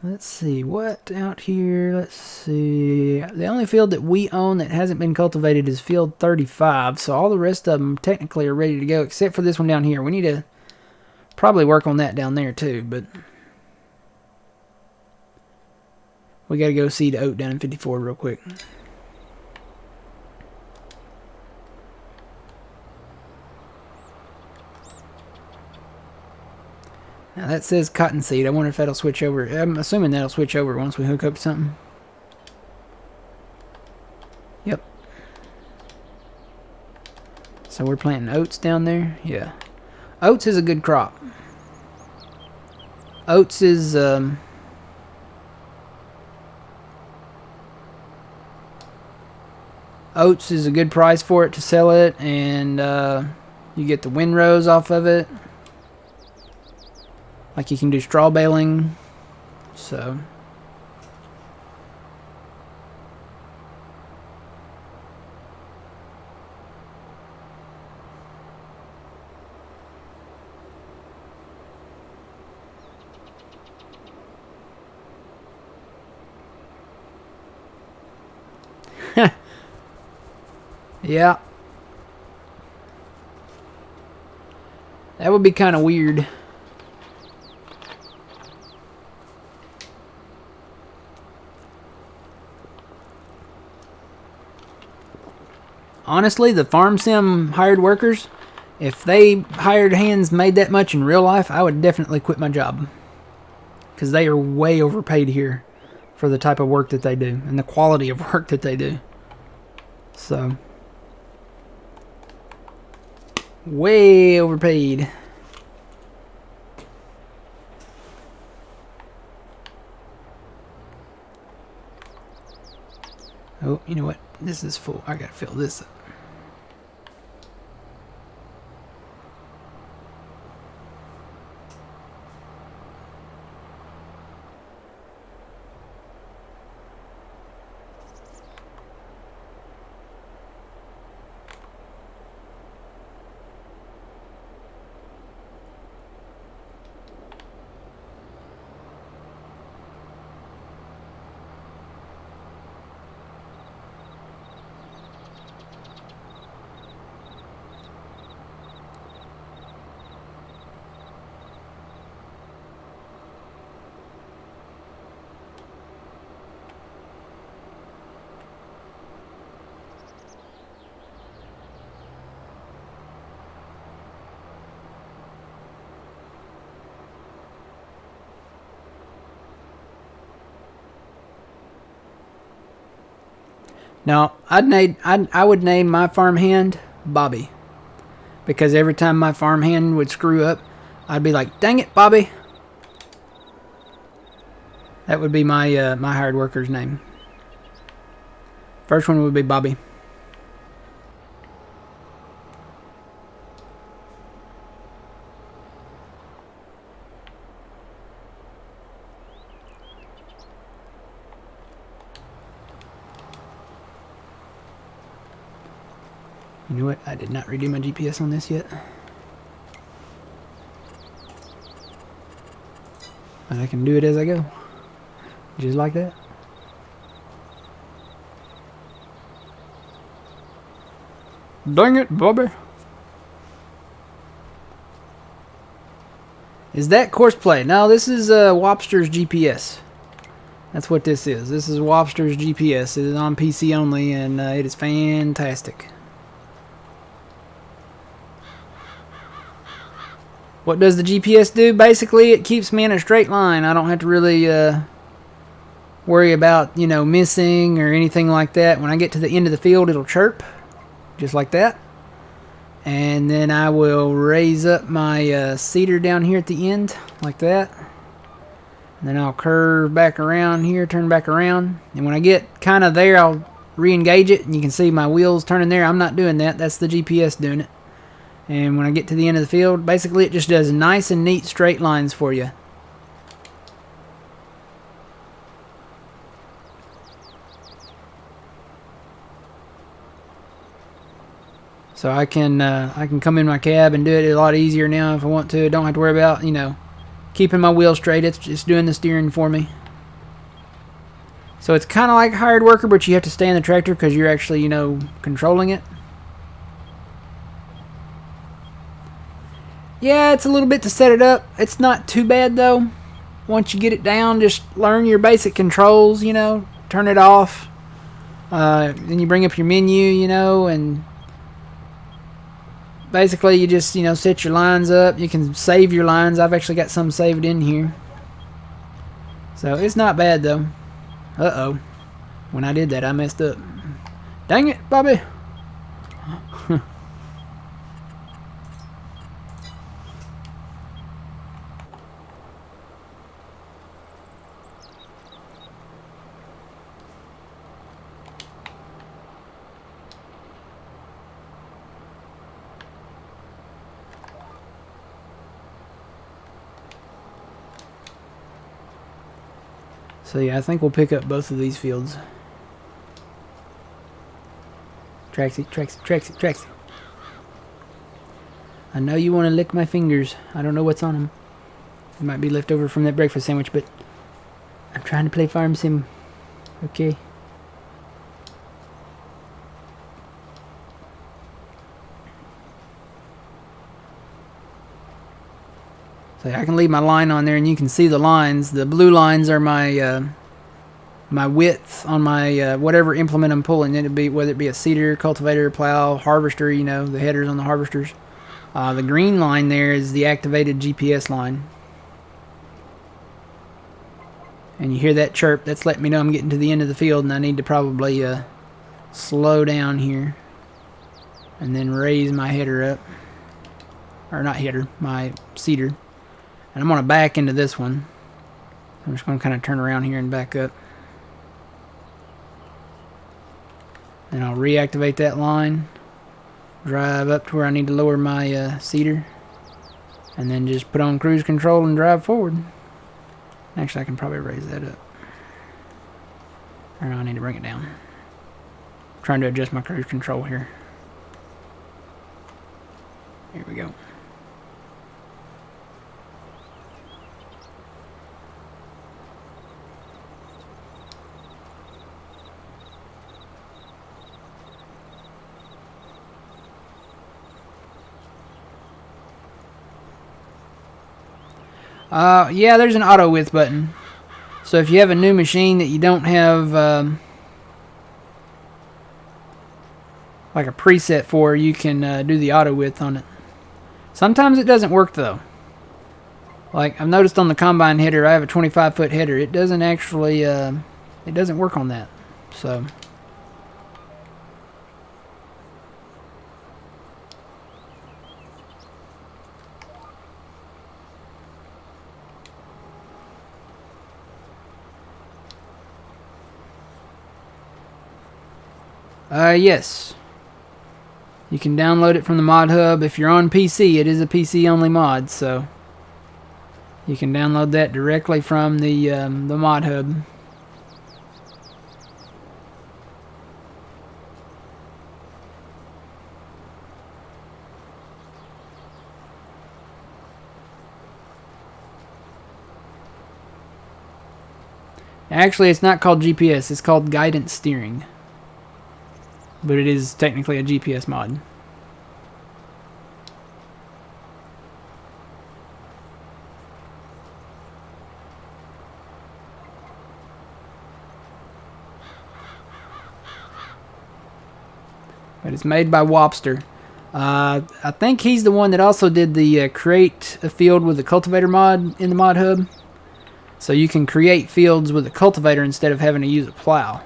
Let's see, what out here? Let's see. The only field that we own that hasn't been cultivated is field 35, so all the rest of them technically are ready to go, except for this one down here. We need to probably work on that down there too, but we got to go seed oat down in 54 real quick. Now that says cottonseed. I wonder if that'll switch over. I'm assuming that'll switch over once we hook up something. Yep. So we're planting oats down there? Yeah. Oats is a good crop. Oats is... oats is a good price for it to sell it, and you get the windrows off of it. Like you can do straw baling, so. Yeah. That would be kind of weird. Honestly, the farm sim hired workers, if they hired hands made that much in real life, I would definitely quit my job. Because they are way overpaid here for the type of work that they do and the quality of work that they do. So, way overpaid. Oh, you know what? This is full. I gotta fill this up. Now, I would name my farmhand Bobby, because every time my farmhand would screw up, I'd be like, "Dang it, Bobby!" That would be my my hired worker's name. First one would be Bobby. You know what? I did not redo my GPS on this yet. But I can do it as I go. Just like that. Dang it, Bobby. Is that courseplay? No, this is Wobster's GPS. That's what this is. This is Wobster's GPS. It is on PC only, and it is fantastic. What does the GPS do? Basically, it keeps me in a straight line. I don't have to really worry about, you know, missing or anything like that. When I get to the end of the field, it'll chirp, just like that. And then I will raise up my cedar down here at the end, like that. And then I'll curve back around here, turn back around. And when I get kind of there, I'll re-engage it, and you can see my wheels turning there. I'm not doing that. That's the GPS doing it. And when I get to the end of the field, basically it just does nice and neat straight lines for you. So I can come in my cab and do it a lot easier now if I want to. I don't have to worry about, you know, keeping my wheel straight. It's just doing the steering for me. So it's kind of like a hired worker, but you have to stay in the tractor because you're actually, you know, controlling it. Yeah, it's a little bit to set it up. It's not too bad though. Once you get it down, just learn your basic controls, you know, turn it off. Then you bring up your menu, you know, and basically you just, you know, set your lines up. You can save your lines. I've actually got some saved in here. So it's not bad though. Uh-oh. When I did that, I messed up. Dang it, Bobby. So yeah, I think we'll pick up both of these fields. Traxy, Traxy, Traxy, Traxy. I know you want to lick my fingers. I don't know what's on them. It might be left over from that breakfast sandwich, but I'm trying to play farm sim. Okay. So I can leave my line on there, and you can see the lines. The blue lines are my my width on my whatever implement I'm pulling. It'll be whether it be a seeder, cultivator, plow, harvester. You know, the headers on the harvesters. The green line there is the activated GPS line. And you hear that chirp, that's letting me know I'm getting to the end of the field and I need to probably slow down here and then raise my header up. Or not header, my seeder. And I'm going to back into this one. I'm just going to kind of turn around here and back up. And I'll reactivate that line. Drive up to where I need to lower my seeder. And then just put on cruise control and drive forward. Actually, I can probably raise that up. Or no, I need to bring it down. I'm trying to adjust my cruise control here. Here we go. Yeah, there's an auto width button. So if you have a new machine that you don't have like a preset for, you can do the auto width on it. Sometimes it doesn't work though. Like I've noticed on the combine header, I have a 25-foot header. It doesn't actually, it doesn't work on that. So. Yes. You can download it from the mod hub. If you're on PC, it is a PC only mod, so you can download that directly from the mod hub. Actually, it's not called GPS, it's called guidance steering. But it is technically a GPS mod. But it's made by Wobster. I think he's the one that also did the create a field with the cultivator mod in the mod hub. So you can create fields with a cultivator instead of having to use a plow.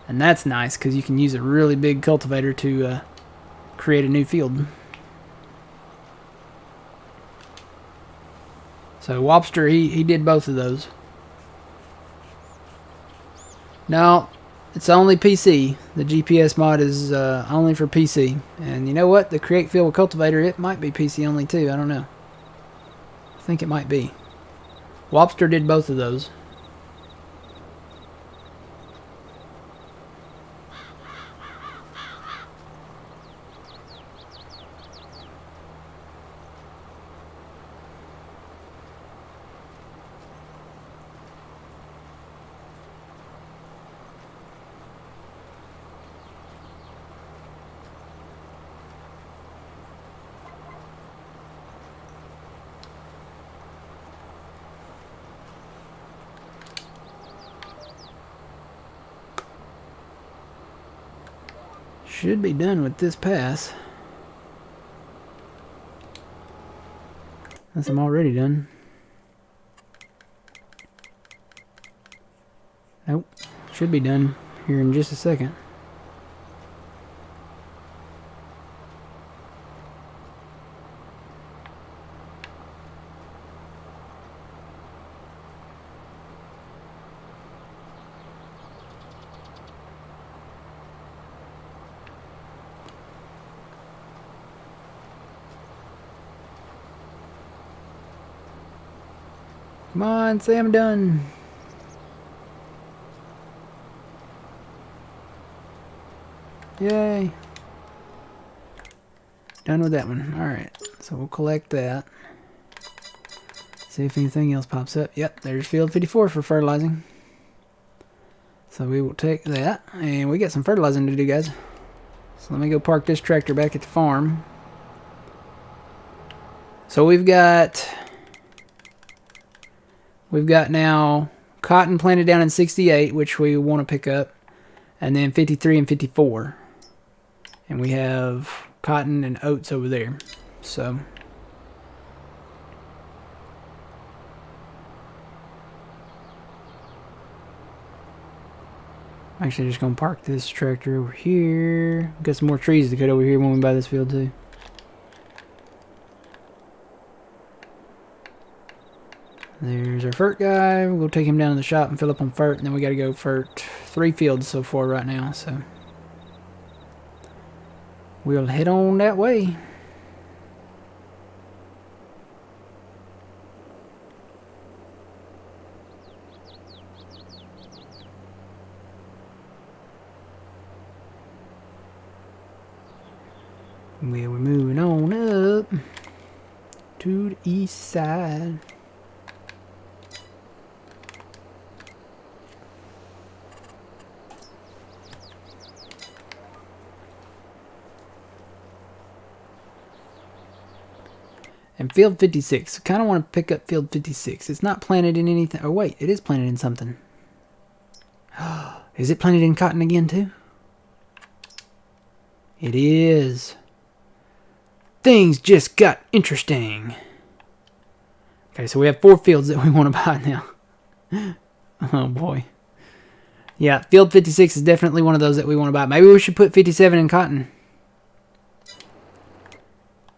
And that's nice because you can use a really big cultivator to create a new field. So Wobster, he did both of those. Now, it's only PC. The GPS mod is only for PC. And you know what? The Create Field with Cultivator, it might be PC only too. I don't know. I think it might be. Wobster did both of those. Should be done with this pass. Unless I'm already done. Nope. Should be done here in just a second. Come on, say I'm done. Yay. Done with that one. Alright, so we'll collect that. See if anything else pops up. Yep, there's field 54 for fertilizing. So we will take that, and we got some fertilizing to do, guys. So let me go park this tractor back at the farm. So we've got now cotton planted down in 68, which we want to pick up, and then 53 and 54. And we have cotton and oats over there. So I'm actually just going to park this tractor over here. Got some more trees to cut over here when we buy this field too. There's our fert guy. We'll take him down to the shop and fill up on fert, and then we got to go fert 3 fields so far right now. So we'll head on that way. We're moving on up to the east side. And field 56. I kind of want to pick up field 56. It's not planted in anything. Oh, wait. It is planted in something. Is it planted in cotton again, too? It is. Things just got interesting. Okay, so we have 4 fields that we want to buy now. Oh, boy. Yeah, field 56 is definitely one of those that we want to buy. Maybe we should put 57 in cotton.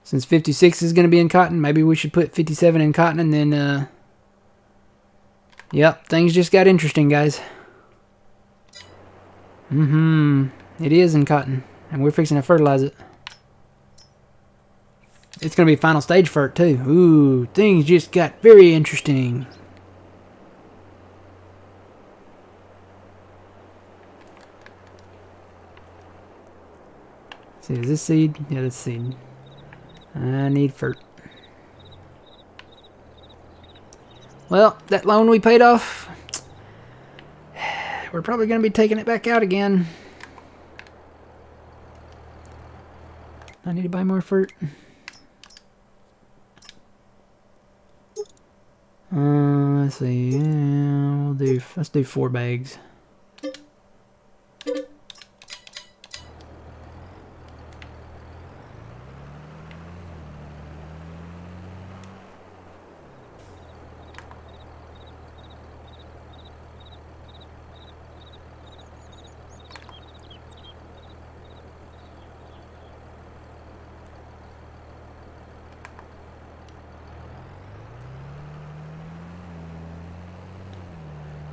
Since 56 is going to be in cotton, maybe we should put 57 in cotton, and then, yep, things just got interesting, guys. It is in cotton, and we're fixing to fertilize it. It's going to be final stage fert, too. Ooh, things just got very interesting. See, is this seed? Yeah, that's seed. I need fert. Well, that loan we paid off, we're probably going to be taking it back out again. I need to buy more fert. Let's see. Yeah, let's do 4 bags.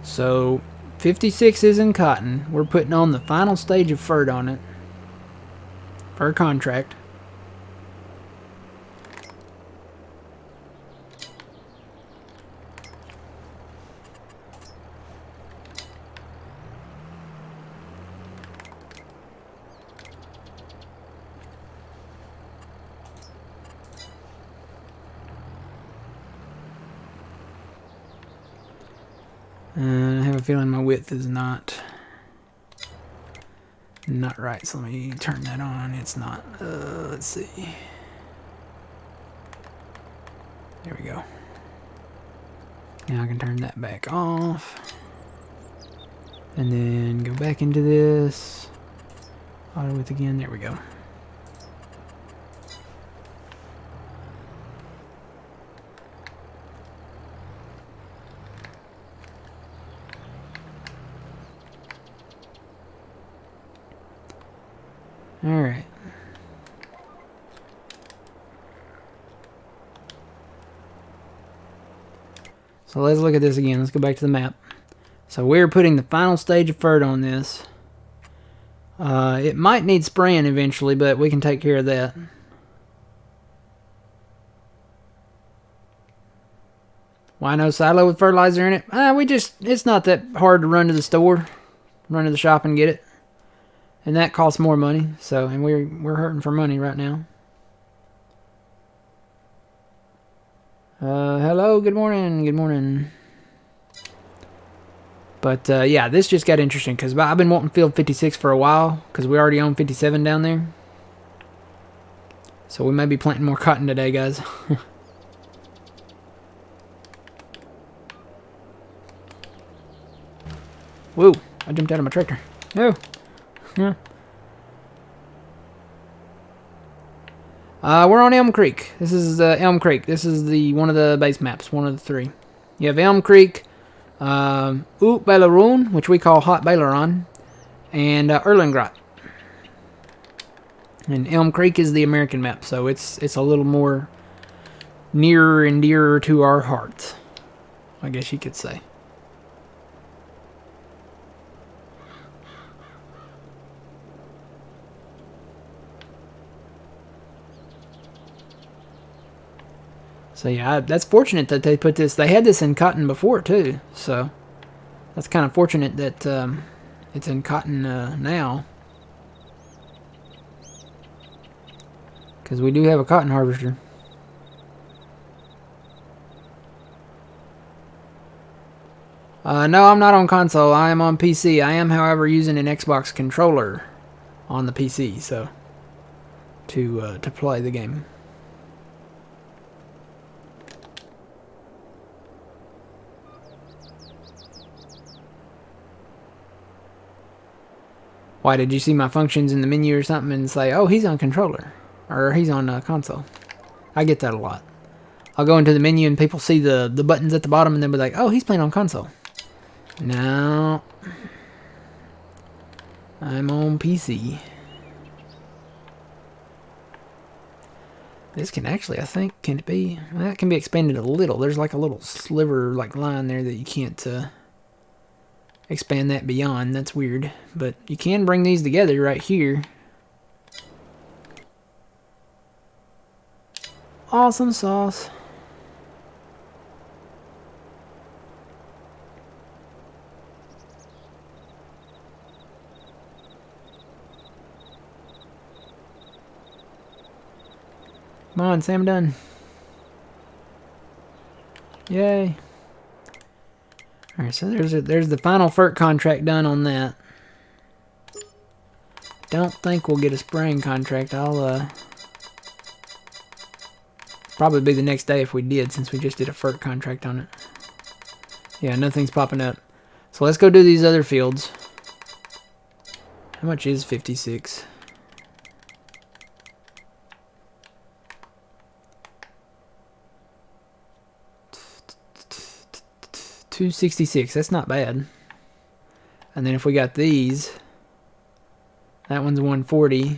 So 56 is in cotton. We're putting on the final stage of fur on it. Fur contract. And I have a feeling my width is not right, so let me turn that on. It's not. Let's see. There we go. Now I can turn that back off. And then go back into this. Auto width again. There we go. Alright. So let's look at this again. Let's go back to the map. So we're putting the final stage of fur on this. It might need spraying eventually, but we can take care of that. Why no silo with fertilizer in it? It's not that hard to run to the store, run to the shop and get it. And that costs more money, so, and we're hurting for money right now. Hello, good morning. But, yeah, this just got interesting, because I've been wanting field 56 for a while, because we already own 57 down there. So we may be planting more cotton today, guys. Whoa, I jumped out of my tractor. No. Yeah. We're on Elm Creek. This is Elm Creek. This is one of the base maps, one of the three. You have Elm Creek, Oot Baileron, which we call Hot Baileron, and Erlengrot. And Elm Creek is the American map, so it's a little more nearer and dearer to our hearts, I guess you could say. So yeah, that's fortunate that they put this. They had this in cotton before too, so that's kind of fortunate that it's in cotton now. Because we do have a cotton harvester. No, I'm not on console. I am on PC. I am, however, using an Xbox controller on the PC, so to play the game. Why, did you see my functions in the menu or something and say, oh, he's on controller, or he's on console? I get that a lot. I'll go into the menu and people see the buttons at the bottom and they'll be like, oh, he's playing on console. No. I'm on PC. This can actually, I think, can it be? Well, that can be expanded a little. There's like a little sliver like line there that you can't expand that beyond. That's weird. But you can bring these together right here. Awesome sauce. Come on, Sam, done. Yay. Alright, so there's the final FERT contract done on that. Don't think we'll get a spraying contract. I'll probably be the next day if we did, since we just did a FERT contract on it. Yeah, nothing's popping up. So let's go do these other fields. How much is 56? $266. That's not bad. And then if we got these, that one's 140.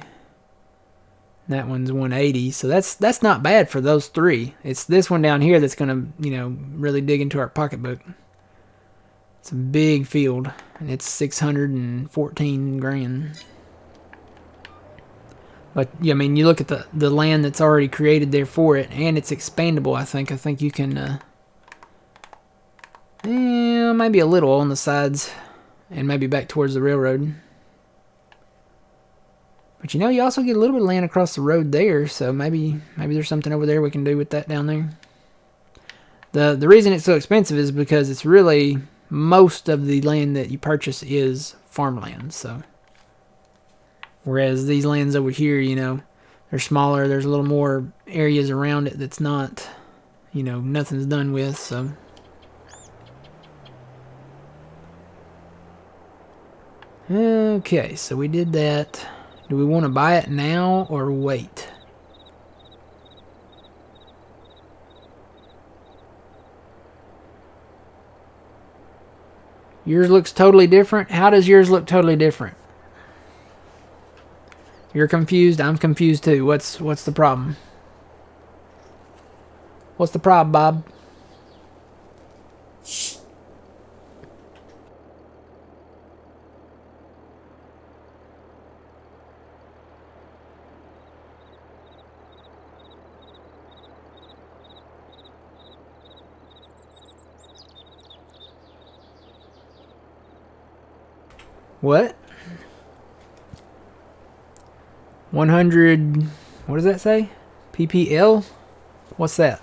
That one's 180. So that's not bad for those three. It's this one down here that's gonna, you know, really dig into our pocketbook. It's a big field, and it's 614 grand. But yeah, I mean, you look at the land that's already created there for it, and it's expandable. I think you can, maybe a little on the sides, and maybe back towards the railroad. But you know, you also get a little bit of land across the road there, so maybe there's something over there we can do with that down there. The reason it's so expensive is because it's really most of the land that you purchase is farmland. So, whereas these lands over here, you know, they're smaller. There's a little more areas around it that's not, you know, nothing's done with. So, okay, so we did that. Do we want to buy it now or wait? Yours looks totally different. How does yours look totally different? You're confused. I'm confused too. What's the problem? What's the problem, Bob? What? 100, what does that say? PPL? What's that?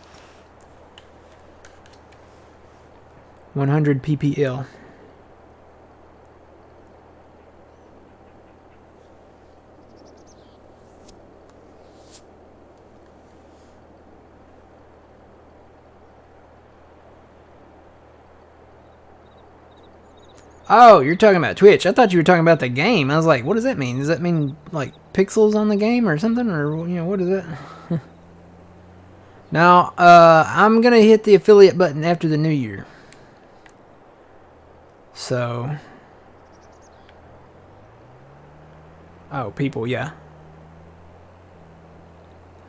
100 PPL. Oh, you're talking about Twitch. I thought you were talking about the game. I was like, what does that mean? Does that mean like pixels on the game or something? Or, you know, what is that? Now, I'm going to hit the affiliate button after the new year. So. Oh, people, yeah.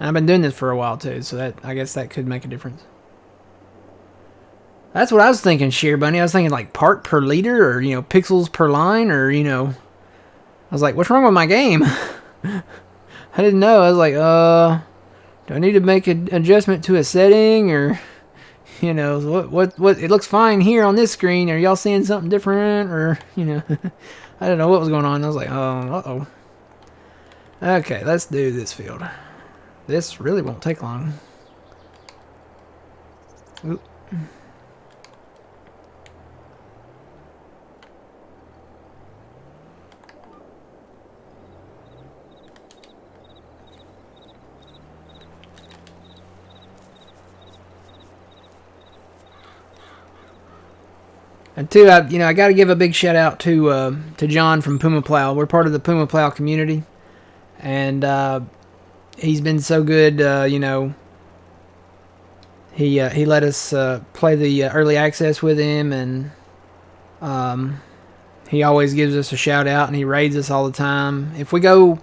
And I've been doing this for a while too, so that I guess that could make a difference. That's what I was thinking, Sheer Bunny. I was thinking like part per liter or, you know, pixels per line or, you know. I was like, what's wrong with my game? I didn't know. I was like, do I need to make an adjustment to a setting or, you know, what it looks fine here on this screen. Are y'all seeing something different or, you know, I don't know what was going on. I was like, uh-oh. Okay, let's do this field. This really won't take long. Oop. And two, I got to give a big shout out to John from Puma Plow. We're part of the Puma Plow community, and he's been so good. You know, he let us play the early access with him, and he always gives us a shout out, and he raids us all the time. If we go,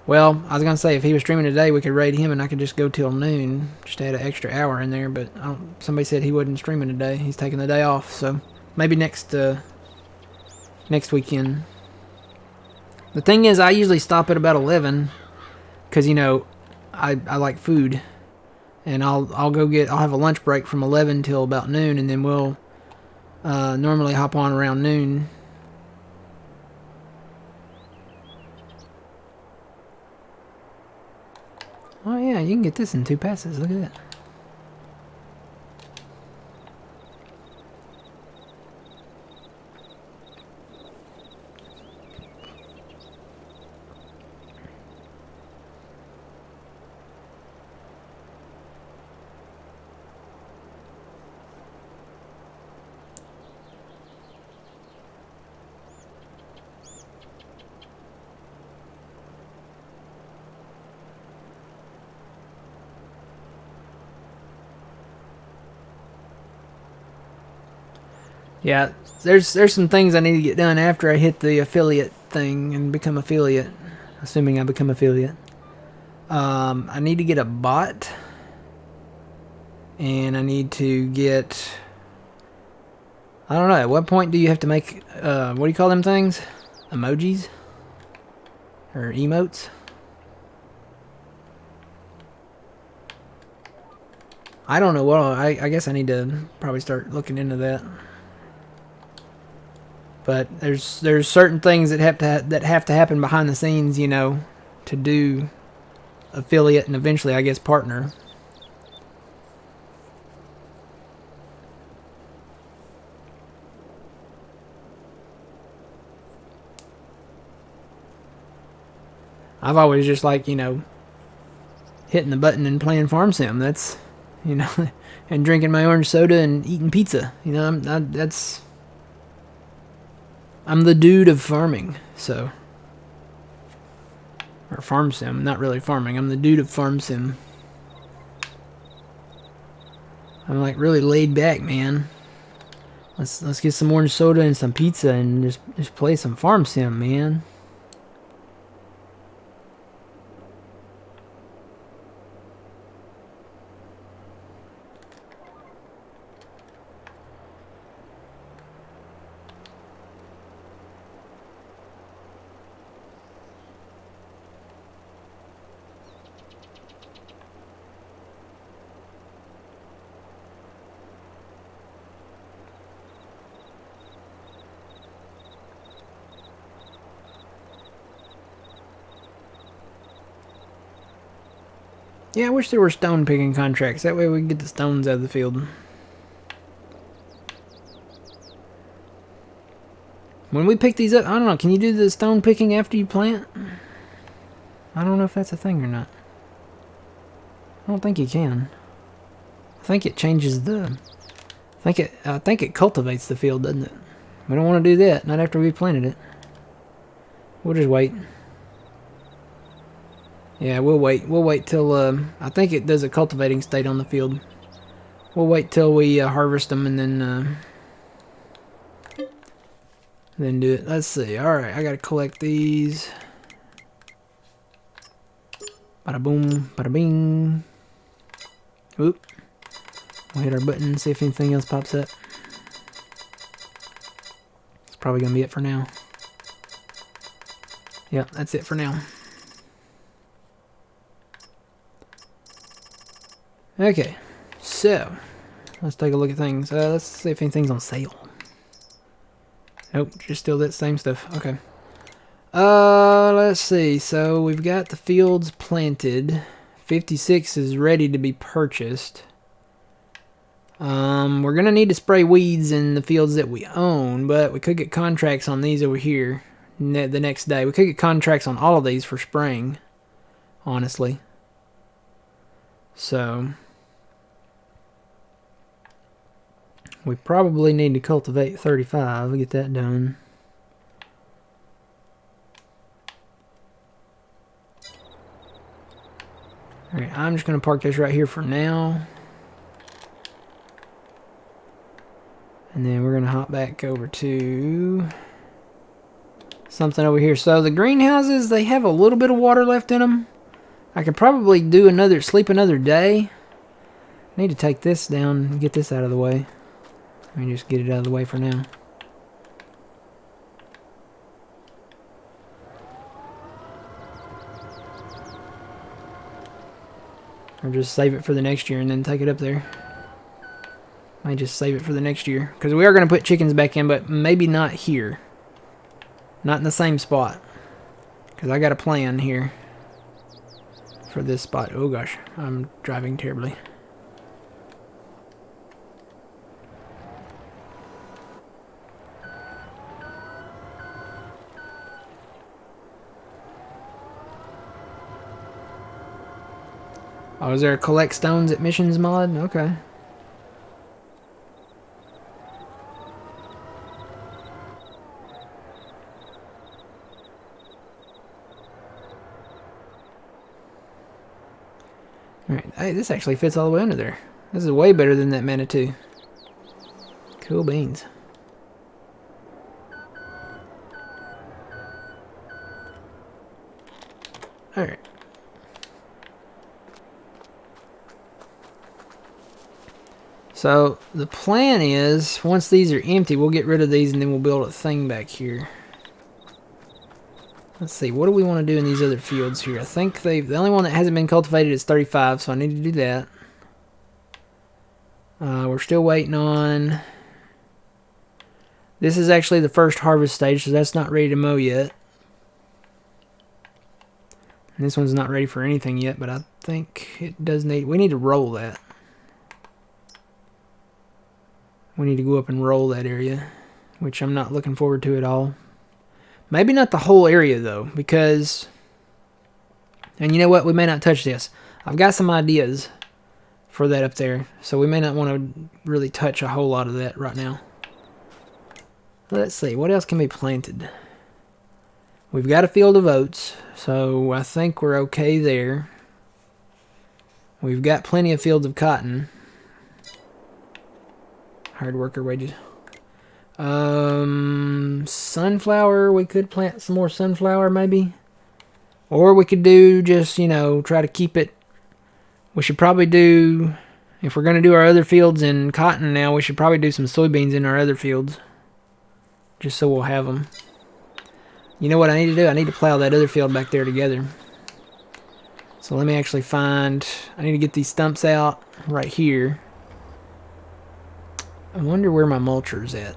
well, I was gonna say if he was streaming today, we could raid him, and I could just go till noon, just add an extra hour in there. But somebody said he wasn't streaming today. He's taking the day off, so. Maybe next weekend. The thing is, I usually stop at about 11, cause you know, I like food, and I'll have a lunch break from 11 till about noon, and then we'll normally hop on around noon. Oh yeah, you can get this in 2 passes. Look at that. Yeah, there's some things I need to get done after I hit the affiliate thing and become affiliate. Assuming I become affiliate. I need to get a bot. And I need to get I don't know. At what point do you have to make, what do you call them things? Emojis? Or emotes? I don't know. Well, I guess I need to probably start looking into that. But there's certain things that have to happen behind the scenes, you know, to do affiliate and eventually, I guess, partner. I've always just like, you know, hitting the button and playing farm sim. That's, you know, and drinking my orange soda and eating pizza. You know, I'm the dude of farming, so. Or farm sim, not really farming. I'm the dude of farm sim. I'm like really laid back, man. Let's get some orange soda and some pizza and just play some farm sim, man. Yeah, I wish there were stone picking contracts. That way we can get the stones out of the field. When we pick these up, I don't know, can you do the stone picking after you plant? I don't know if that's a thing or not. I don't think you can. I think it changes the... I think it cultivates the field, doesn't it? We don't want to do that, not after we planted it. We'll just wait. Yeah, we'll wait. We'll wait till, I think it does a cultivating state on the field. We'll wait till we harvest them and then do it. Let's see. Alright, I gotta collect these. Bada boom, bada bing. Oop. We'll hit our button, see if anything else pops up. It's probably gonna be it for now. Yep, that's it for now. Okay, so let's take a look at things. Let's see if anything's on sale. Nope, just still that same stuff. Okay. Let's see. So we've got the fields planted. 56 is ready to be purchased. We're gonna need to spray weeds in the fields that we own, but we could get contracts on these over here the next day. We could get contracts on all of these for spraying, honestly. So we probably need to cultivate 35. We'll get that done. Alright, I'm just going to park this right here for now. And then we're going to hop back over to something over here. So the greenhouses, they have a little bit of water left in them. I could probably do sleep another day. I need to take this down and get this out of the way. Let me just get it out of the way for now. Or just save it for the next year and then take it up there. Might just save it for the next year. Because we are going to put chickens back in, but maybe not here. Not in the same spot. Because I got a plan here for this spot. Oh gosh, I'm driving terribly. Oh, is there a collect stones at missions mod? Okay. Alright, hey, this actually fits all the way under there. This is way better than that Manitou. Cool beans. Alright. So the plan is, once these are empty, we'll get rid of these and then we'll build a thing back here. Let's see, what do we want to do in these other fields here? I think the only one that hasn't been cultivated is 35, so I need to do that. We're still waiting on... This is actually the first harvest stage, so that's not ready to mow yet. And this one's not ready for anything yet, but I think it does need... We need to roll that. We need to go up and roll that area, which I'm not looking forward to at all. Maybe not the whole area, though, because... And you know what? We may not touch this. I've got some ideas for that up there, so we may not want to really touch a whole lot of that right now. Let's see. What else can be planted? We've got a field of oats, so I think we're okay there. We've got plenty of fields of cotton. Hard worker wages. Sunflower, we could plant some more sunflower maybe. Or we could do just, you know, try to keep it. We should probably do, if we're going to do our other fields in cotton now, we should probably do some soybeans in our other fields. Just so we'll have them. You know what I need to do? I need to plow that other field back there together. So let me actually find, I need to get these stumps out right here. I wonder where my mulcher's at.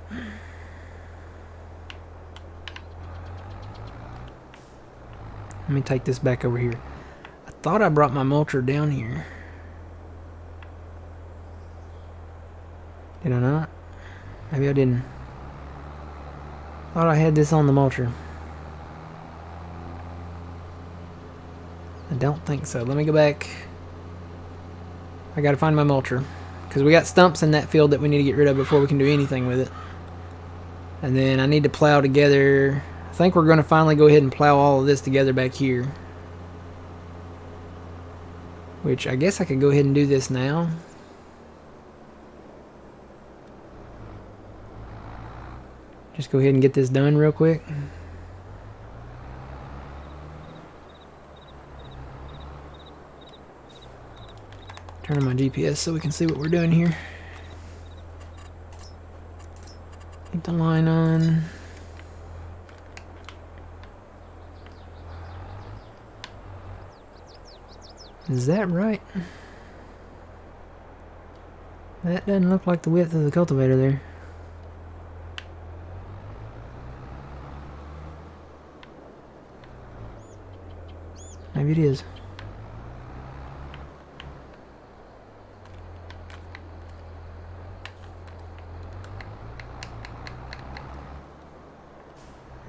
Let me take this back over here. I thought I brought my mulcher down here. Did I not? Maybe I didn't. Thought I had this on the mulcher. I don't think so. Let me go back. I gotta find my mulcher. Because we got stumps in that field that we need to get rid of before we can do anything with it. And then I need to plow together. I think we're going to finally go ahead and plow all of this together back here. Which I guess I could go ahead and do this now. Just go ahead and get this done real quick. Turn on my GPS so we can see what we're doing here. Keep the line on. Is that right? That doesn't look like the width of the cultivator there. Maybe it is.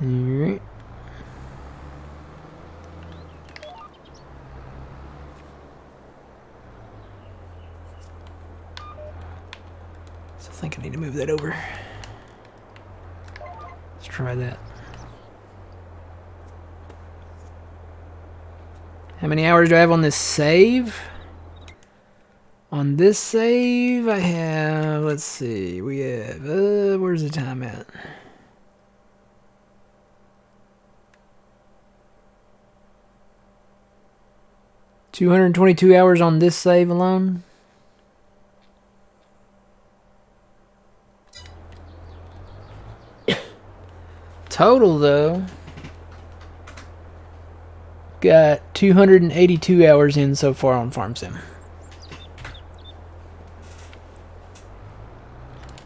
Alright. So I think I need to move that over. Let's try that. How many hours do I have on this save? On this save, I have, let's see, we have, where's the time at? $222 hours on this save alone. Total, though, got 282 hours in so far on Farm Sim.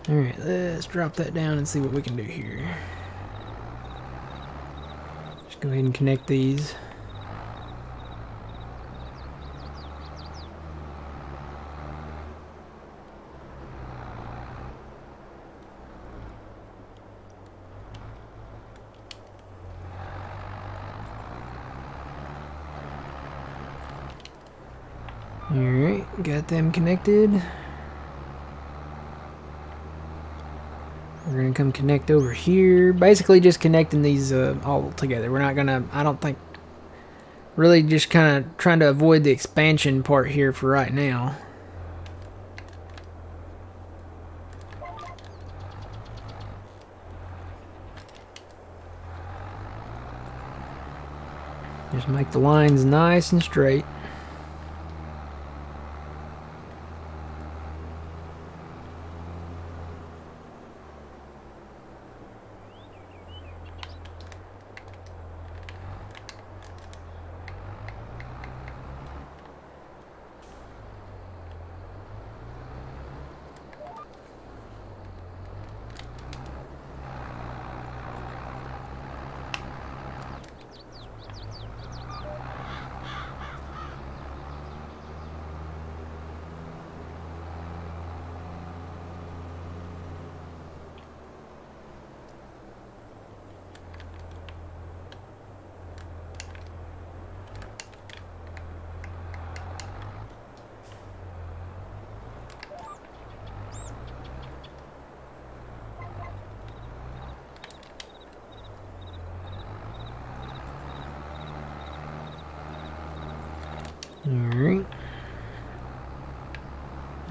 Alright, let's drop that down and see what we can do here. Just go ahead and connect these. Alright, got them connected. We're going to come connect over here. Basically just connecting these all together. We're not going to, I don't think, really just kind of trying to avoid the expansion part here for right now. Just make the lines nice and straight.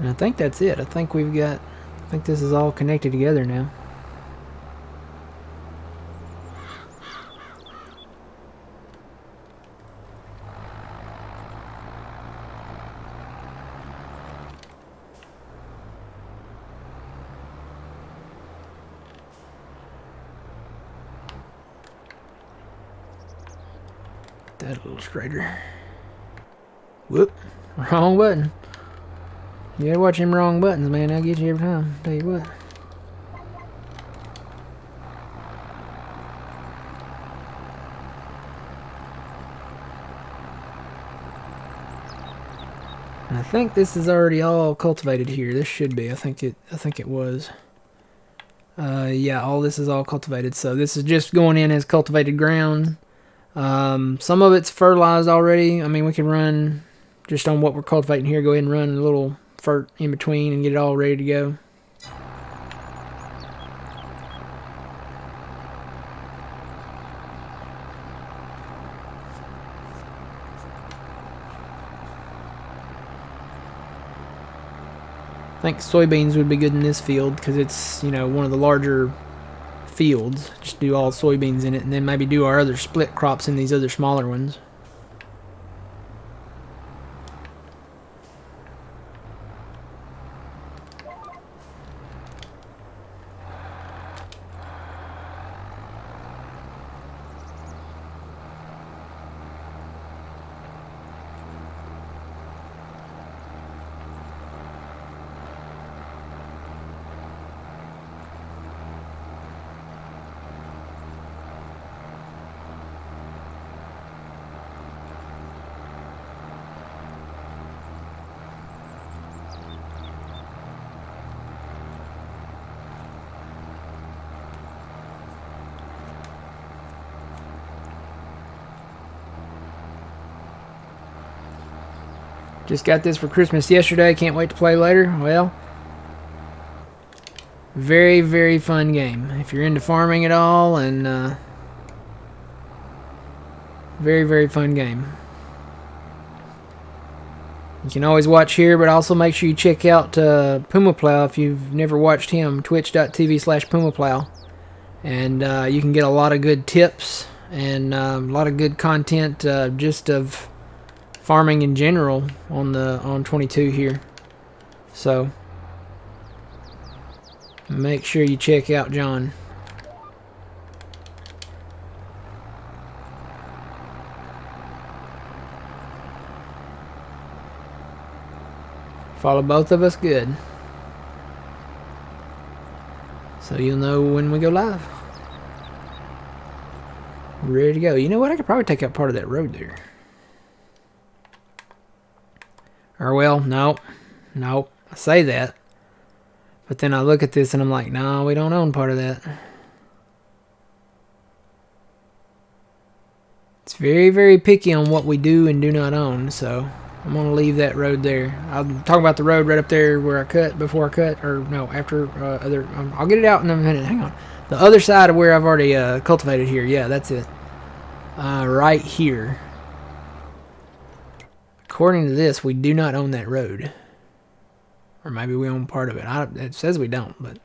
And I think that's it. I think this is all connected together now. That a little straighter. Whoop. Wrong button. You gotta watch them wrong buttons, man. They'll get you every time. Tell you what. And I think this is already all cultivated here. This should be. I think it was. Yeah, all this is all cultivated. So this is just going in as cultivated ground. Some of it's fertilized already. I mean, we can run just on what we're cultivating here. Go ahead and run a little fert in between and get it all ready to go. I think soybeans would be good in this field because it's, you know, one of the larger fields. Just do all soybeans in it and then maybe do our other split crops in these other smaller ones. Just got this for Christmas yesterday. Can't wait to play later. Well, very, very fun game. If you're into farming at all, and very, very fun game. You can always watch here, but also make sure you check out Puma Plow if you've never watched him. Twitch.tv/Puma Plow. And you can get a lot of good tips and a lot of good content just of farming in general on 22 here. So make sure you check out John. Follow both of us good, so you'll know when we go live. Ready to go. You know what? I could probably take out part of that road there. Or well, no. I say that, but then I look at this and I'm like, no, we don't own part of that. It's very, very picky on what we do and do not own, so I'm gonna leave that road there. I'll talk about the road right up there where I cut, before I cut, or no, after I'll get it out in a minute. Hang on. The other side of where I've already cultivated here. Yeah, that's it. Right here. According to this, we do not own that road. Or maybe we own part of it. It says we don't, but...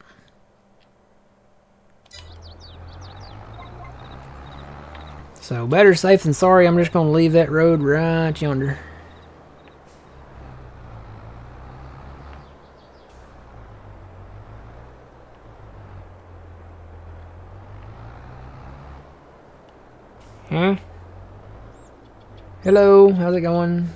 So, better safe than sorry. I'm just going to leave that road right yonder. Huh? Hello, how's it going?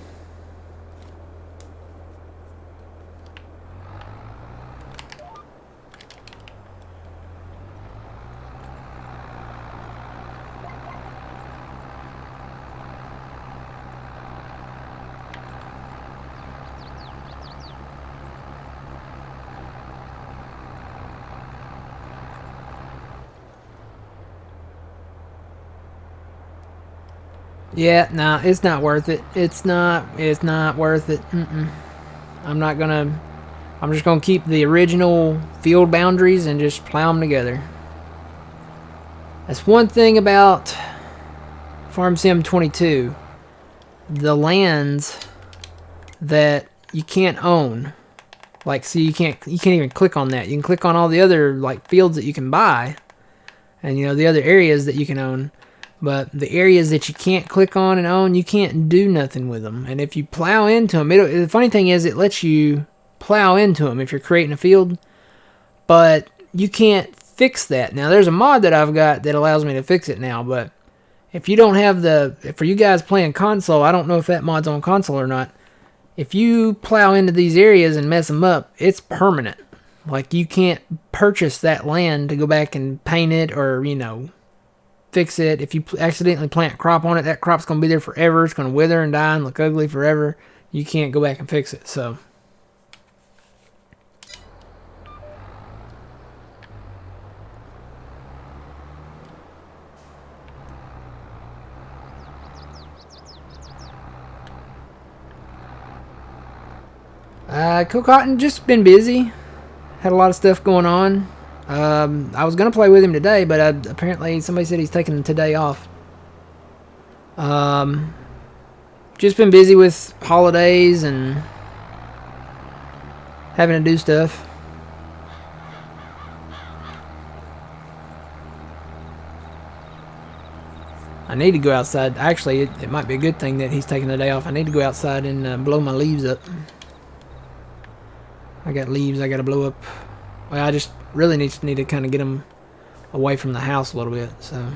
Yeah, nah, it's not worth it. It's not worth it. I'm just gonna keep the original field boundaries and just plow them together. That's one thing about Farm Sim 22. The lands that you can't own Like, see, you can't even click on that. You can click on all the other like fields that you can buy, and you know the other areas that you can own. But the areas that you can't click on and own, you can't do nothing with them. And if you plow into them, the funny thing is, it lets you plow into them if you're creating a field, but you can't fix that. Now, there's a mod that I've got that allows me to fix it now, but if you don't have for you guys playing console, I don't know if that mod's on console or not. If you plow into these areas and mess them up, it's permanent. Like, you can't purchase that land to go back and paint it or, you know, fix it. If you accidentally plant crop on it, that crop's going to be there forever. It's going to wither and die and look ugly forever. You can't go back and fix it, so. Cool Cotton, just been busy. Had a lot of stuff going on. I was going to play with him today, but apparently somebody said he's taking today off. Just been busy with holidays and having to do stuff. I need to go outside. Actually, it might be a good thing that he's taking the day off. I need to go outside and blow my leaves up. I got leaves I got to blow up. Well, I just really need to kind of get them away from the house a little bit. So,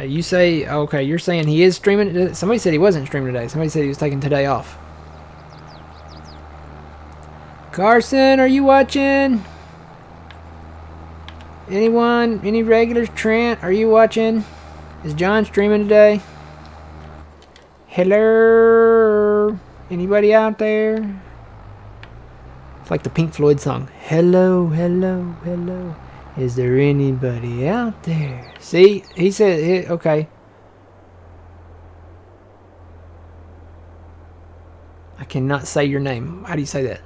you say, okay, you're saying he is streaming. Somebody said he wasn't streaming today. Somebody said he was taking today off. Carson, are you watching? Anyone? Any regulars? Trent, are you watching? Is John streaming today? Hello? Anybody out there? It's like the Pink Floyd song. Hello, hello, hello. Is there anybody out there? See, he said, okay. I cannot say your name. How do you say that?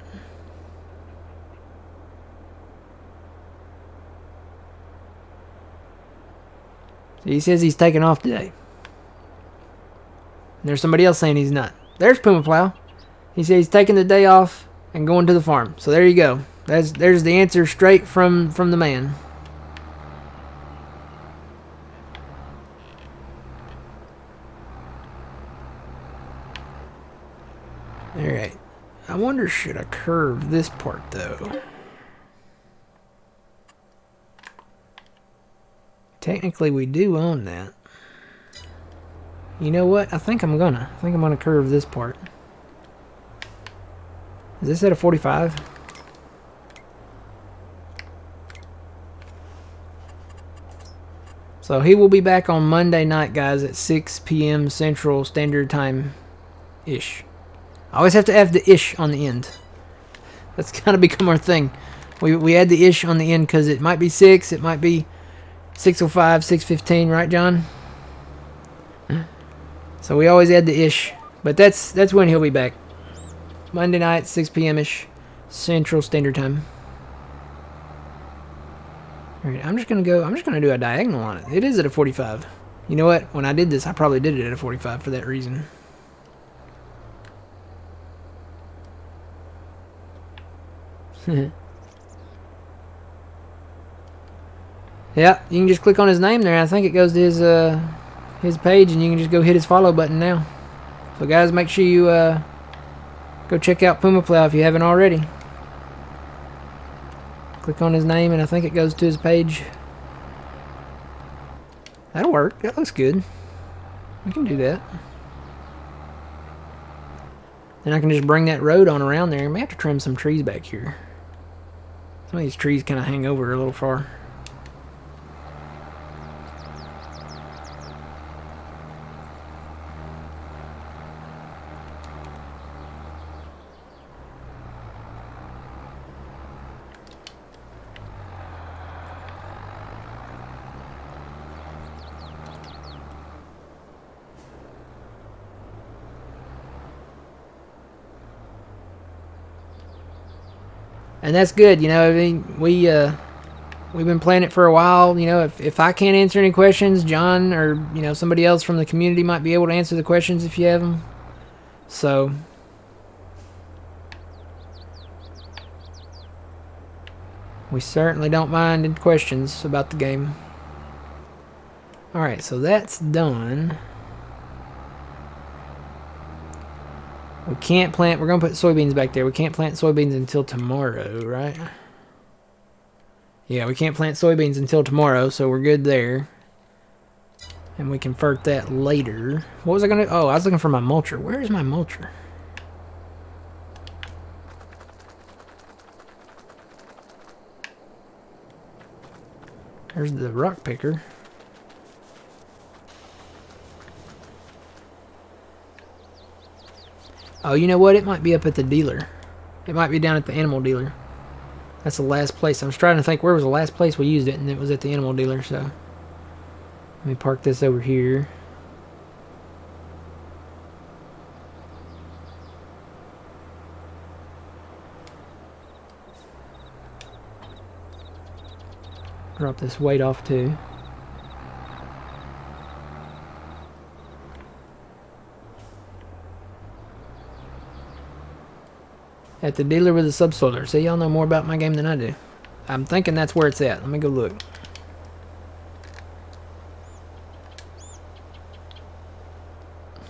See, he says he's taking off today. And there's somebody else saying he's not. There's Puma Plow. He says he's taking the day off and going to the farm. So there you go. There's the answer straight from the man. Alright. I wonder, should I curve this part though? Technically we do own that. You know what? I think I'm gonna curve this part. Is this at a 45? So he will be back on Monday night, guys, at 6 p.m. Central Standard Time-ish. I always have to add the ish on the end. That's kind of become our thing. We add the ish on the end because it might be 6, it might be 6:05, 6:15, right, John? So we always add the ish. But that's when he'll be back. Monday night, 6 p.m.-ish, Central Standard Time. Alright, I'm just gonna do a diagonal on it. It is at a 45. You know what? When I did this, I probably did it at a 45 for that reason. Yeah, you can just click on his name there. I think it goes to his page, and you can just go hit his follow button now. So guys, make sure you go check out Puma Plow if you haven't already. Click on his name, and I think it goes to his page. That'll work. That looks good. We can do that. Then I can just bring that road on around there. I may have to trim some trees back here. Some of these trees kind of hang over a little far. And that's good, you know. I mean, we've been playing it for a while. You know, if I can't answer any questions, John or somebody else from the community might be able to answer the questions if you have them. So We certainly don't mind any questions about the game. Alright, so that's done. We can't plant... We're going to put soybeans back there. We can't plant soybeans until tomorrow, right? Yeah, we can't plant soybeans until tomorrow, so we're good there. And we convert that later. What was I going to... Oh, I was looking for my mulcher. Where is my mulcher? There's the rock picker. Oh, you know what? It might be up at the dealer. It might be down at the animal dealer. That's the last place. I was trying to think where was the last place we used it, and it was at the animal dealer, so... Let me park this over here. Drop this weight off too. At the dealer with the subsoiler. See, y'all know more about my game than I do. I'm thinking that's where it's at. Let me go look.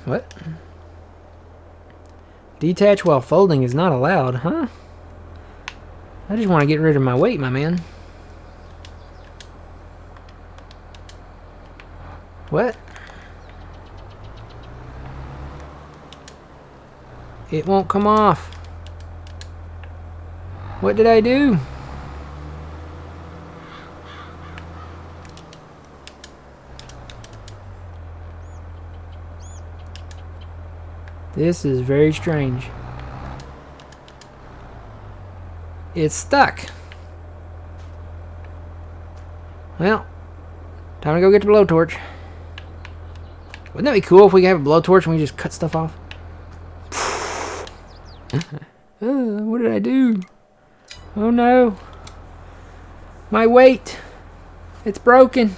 What? Detach while folding is not allowed, huh? I just want to get rid of my weight, my man. What? It won't come off. What did I do? This is very strange. It's stuck. Well, time to go get the blowtorch. Wouldn't that be cool if we could have a blowtorch and we just cut stuff off? What did I do? Oh no. My weight. It's broken.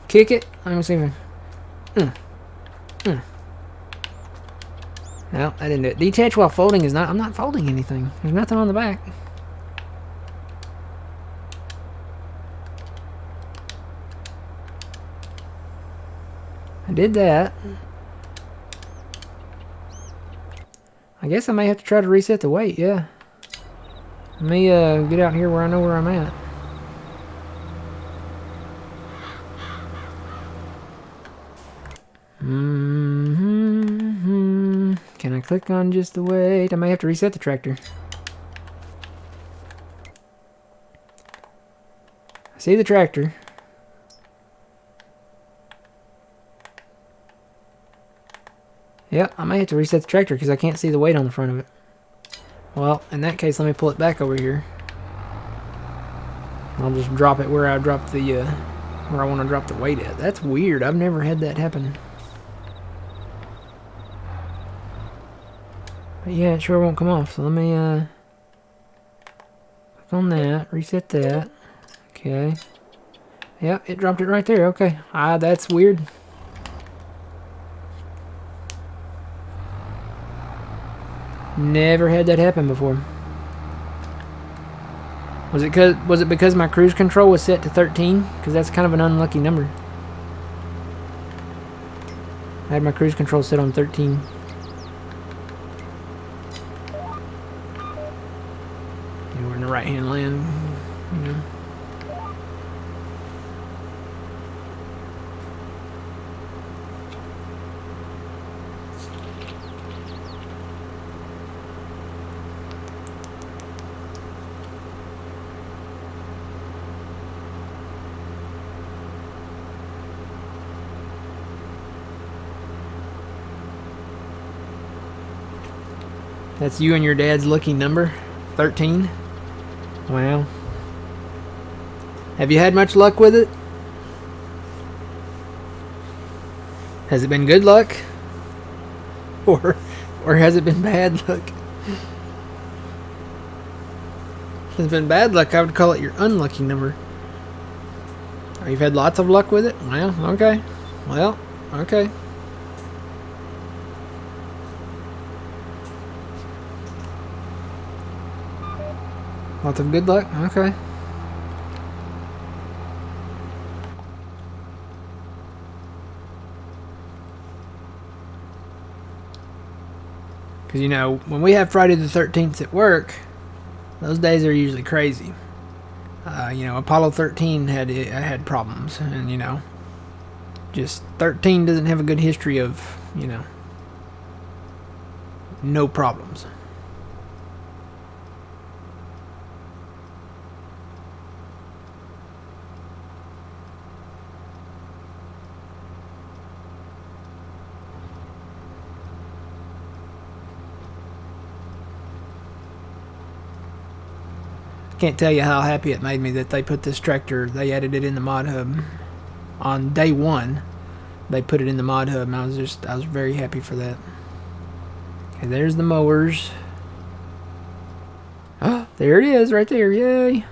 Kick it. Let me see if No, I didn't do it. Detach while folding is not... I'm not folding anything. There's nothing on the back. I did that. I guess I may have to try to reset the weight, yeah. Let me get out here where I know where I'm at. Can I click on just the weight? I may have to reset the tractor. I see the tractor. Yep, I may have to reset the tractor because I can't see the weight on the front of it. Well, in that case, let me pull it back over here. I'll just drop it where I dropped the, where I want to drop the weight at. That's weird. I've never had that happen. But yeah, it sure won't come off. So let me, click on that, reset that. Okay. Yep, it dropped it right there. Okay. That's weird. Never had that happen before. Was it because my cruise control was set to 13? Because that's kind of an unlucky number. I had my cruise control set on 13. And we're in the right-hand lane. You know. That's you and your dad's lucky number? 13? Wow. Have you had much luck with it? Has it been good luck? Or has it been bad luck? If it's been bad luck, I would call it your unlucky number. Or you've had lots of luck with it? Well, okay. Well, okay. Lots of good luck? Okay. Because, you know, when we have Friday the 13th at work, those days are usually crazy. You know, Apollo 13 had problems, and, you know, just 13 doesn't have a good history of, you know, no problems. Can't tell you how happy it made me that they put this tractor, they added it in the mod hub on day one. They put it in the mod hub, and I was very happy for that. Okay, there's the mowers. Oh, there it is right there. Yay.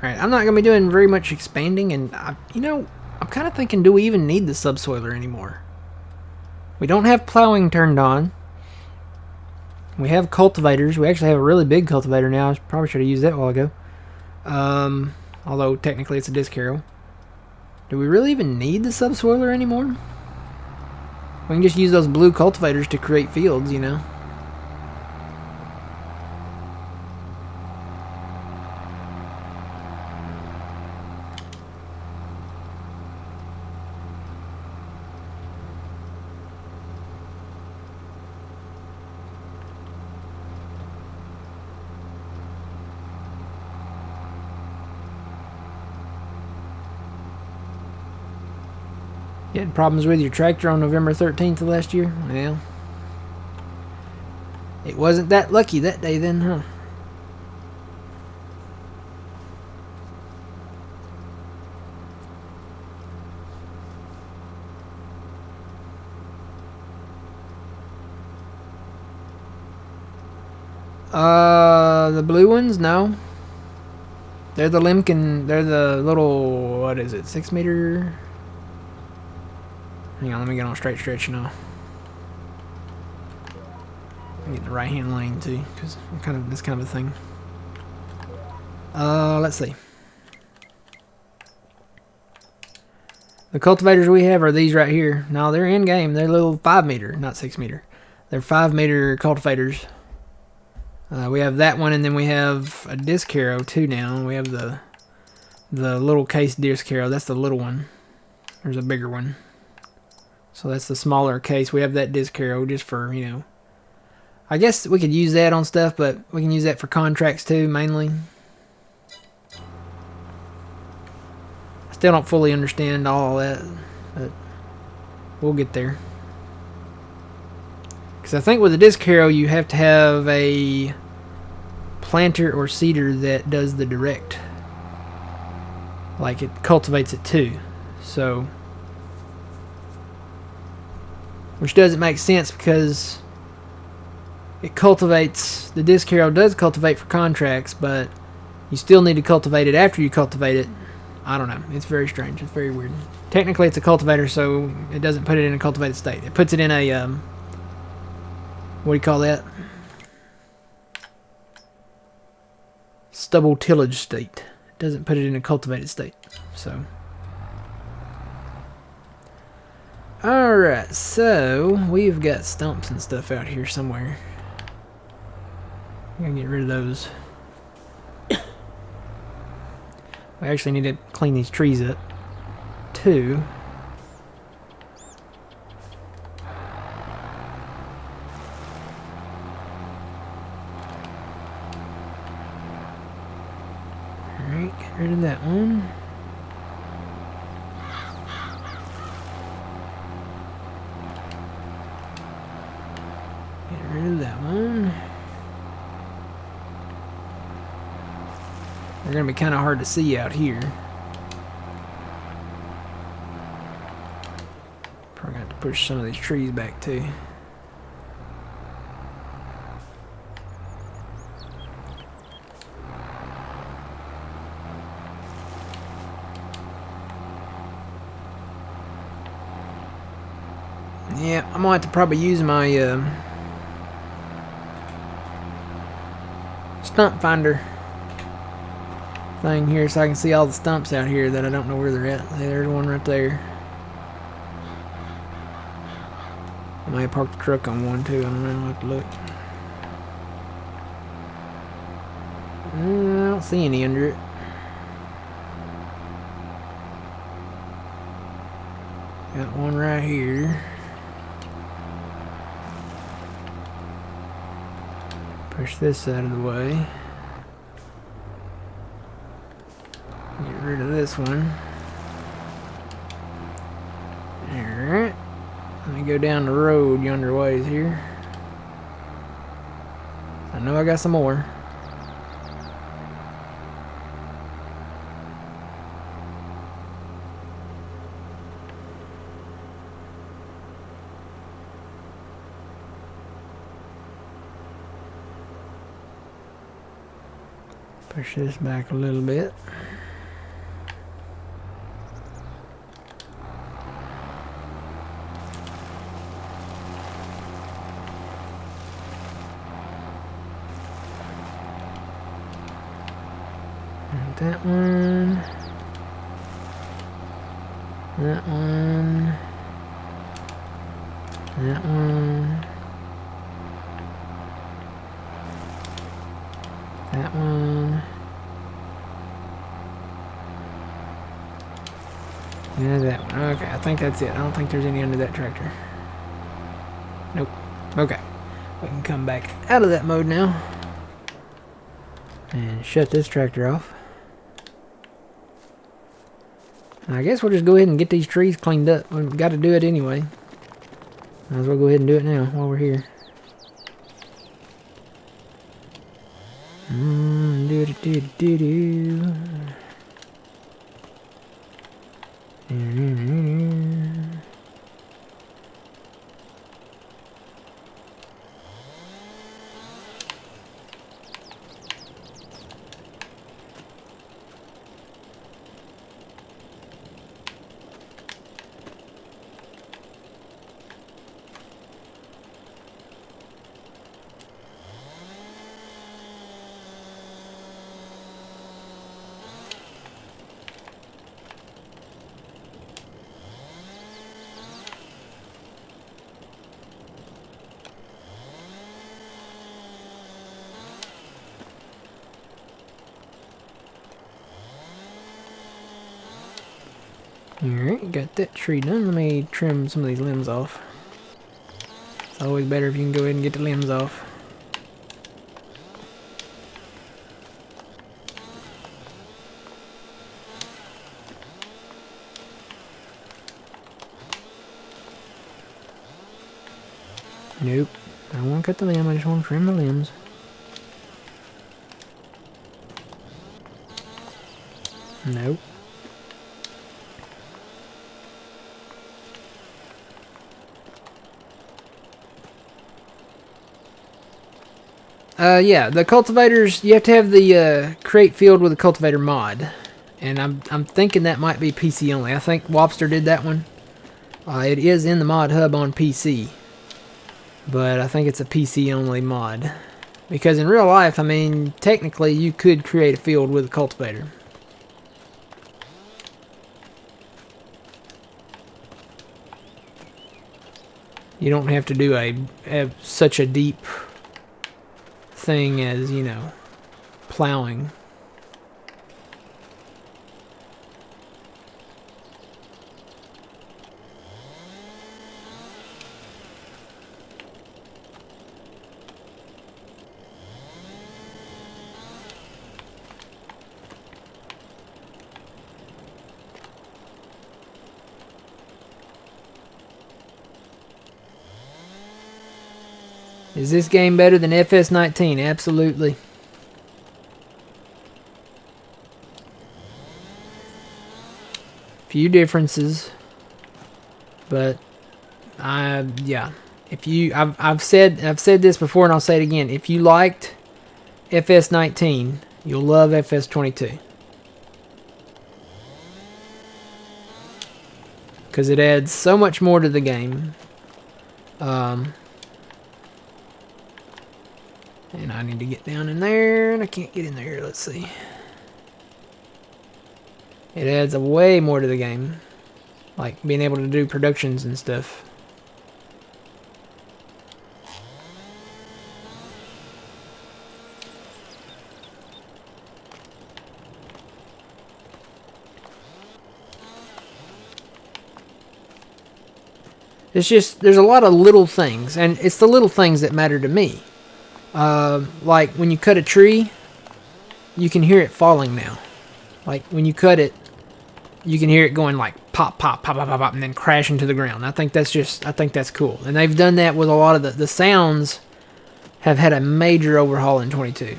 Alright, I'm not going to be doing very much expanding, and you know, I'm kind of thinking, do we even need the subsoiler anymore? We don't have plowing turned on. We have cultivators. We actually have a really big cultivator now. I probably should have used that a while ago. Although technically it's a disc harrow. Do we really even need the subsoiler anymore? We can just use those blue cultivators to create fields, you know. You had problems with your tractor on November 13th of last year? Well, it wasn't that lucky that day then, huh? The blue ones? No. They're the Limkin, they're the little, what is it, 6 meter? Hang on, let me get on straight stretch now. I get the right hand lane too, because I'm kind of this kind of a thing. Let's see. The cultivators we have are these right here. No, they're in game. They're little 5 meter, not 6 meter. They're 5 meter cultivators. We have that one, and then we have a disc harrow too now. We have the little case disc harrow. That's the little one. There's a bigger one. So that's the smaller case. We have that disc harrow just for, you know, I guess we could use that on stuff, but we can use that for contracts too, mainly. I still don't fully understand all that, but we'll get there. Because I think with the disc harrow, you have to have a planter or seeder that does the direct. Like, it cultivates it too. So, which doesn't make sense because it cultivates, the disc harrow does cultivate for contracts, but you still need to cultivate it after you cultivate it. I don't know. It's very strange. It's very weird. Technically, it's a cultivator, so it doesn't put it in a cultivated state. It puts it in a, what do you call that? Stubble tillage state. It doesn't put it in a cultivated state. So, alright, so we've got stumps and stuff out here somewhere. I'm gonna get rid of those. We actually need to clean these trees up too. Alright, get rid of that one. Get rid of that one. They're going to be kind of hard to see out here. Probably have to push some of these trees back too. Yeah, I'm going to have to probably use my stump finder. thing here so I can see all the stumps out here that I don't know where they're at. There's one right there. I might park the truck on one too. I don't know. I'll have to look. I don't see any under it. Got one right here. Push this out of the way. Get rid of this one. Alright. Let me go down the road yonder ways here. I know I got some more. Push this back a little bit. And that one. That one. That one. That one. Yeah, that one. Okay, I think that's it. I don't think there's any under that tractor. Nope. Okay. We can come back out of that mode now. And shut this tractor off. And I guess we'll just go ahead and get these trees cleaned up. We've got to do it anyway. Might as well go ahead and do it now while we're here. Do-do-do-do-do. Alright, got that tree done. Let me trim some of these limbs off. It's always better if you can go ahead and get the limbs off. Nope. I don't want to cut the limb, I just want to trim the limbs. Nope. Yeah, the cultivators, you have to have the create field with a cultivator mod. And I'm thinking that might be PC only. I think Wobster did that one. It is in the mod hub on PC. But I think it's a PC only mod. Because in real life, I mean, technically you could create a field with a cultivator. You don't have to do such a deep thing as, you know, plowing. Is this game better than FS19? Absolutely. Few differences, but yeah. If you, I've said this before, and I'll say it again. If you liked FS19, you'll love FS22, because it adds so much more to the game. And I need to get down in there, and I can't get in there. Let's see. It adds a way more to the game. Like being able to do productions and stuff. It's just, there's a lot of little things, and it's the little things that matter to me. Like when you cut a tree, you can hear it falling now. Like when you cut it, you can hear it going like pop, pop, pop, pop, pop, pop, and then crashing to the ground. I think that's cool. And they've done that with a lot of the sounds have had a major overhaul in 22.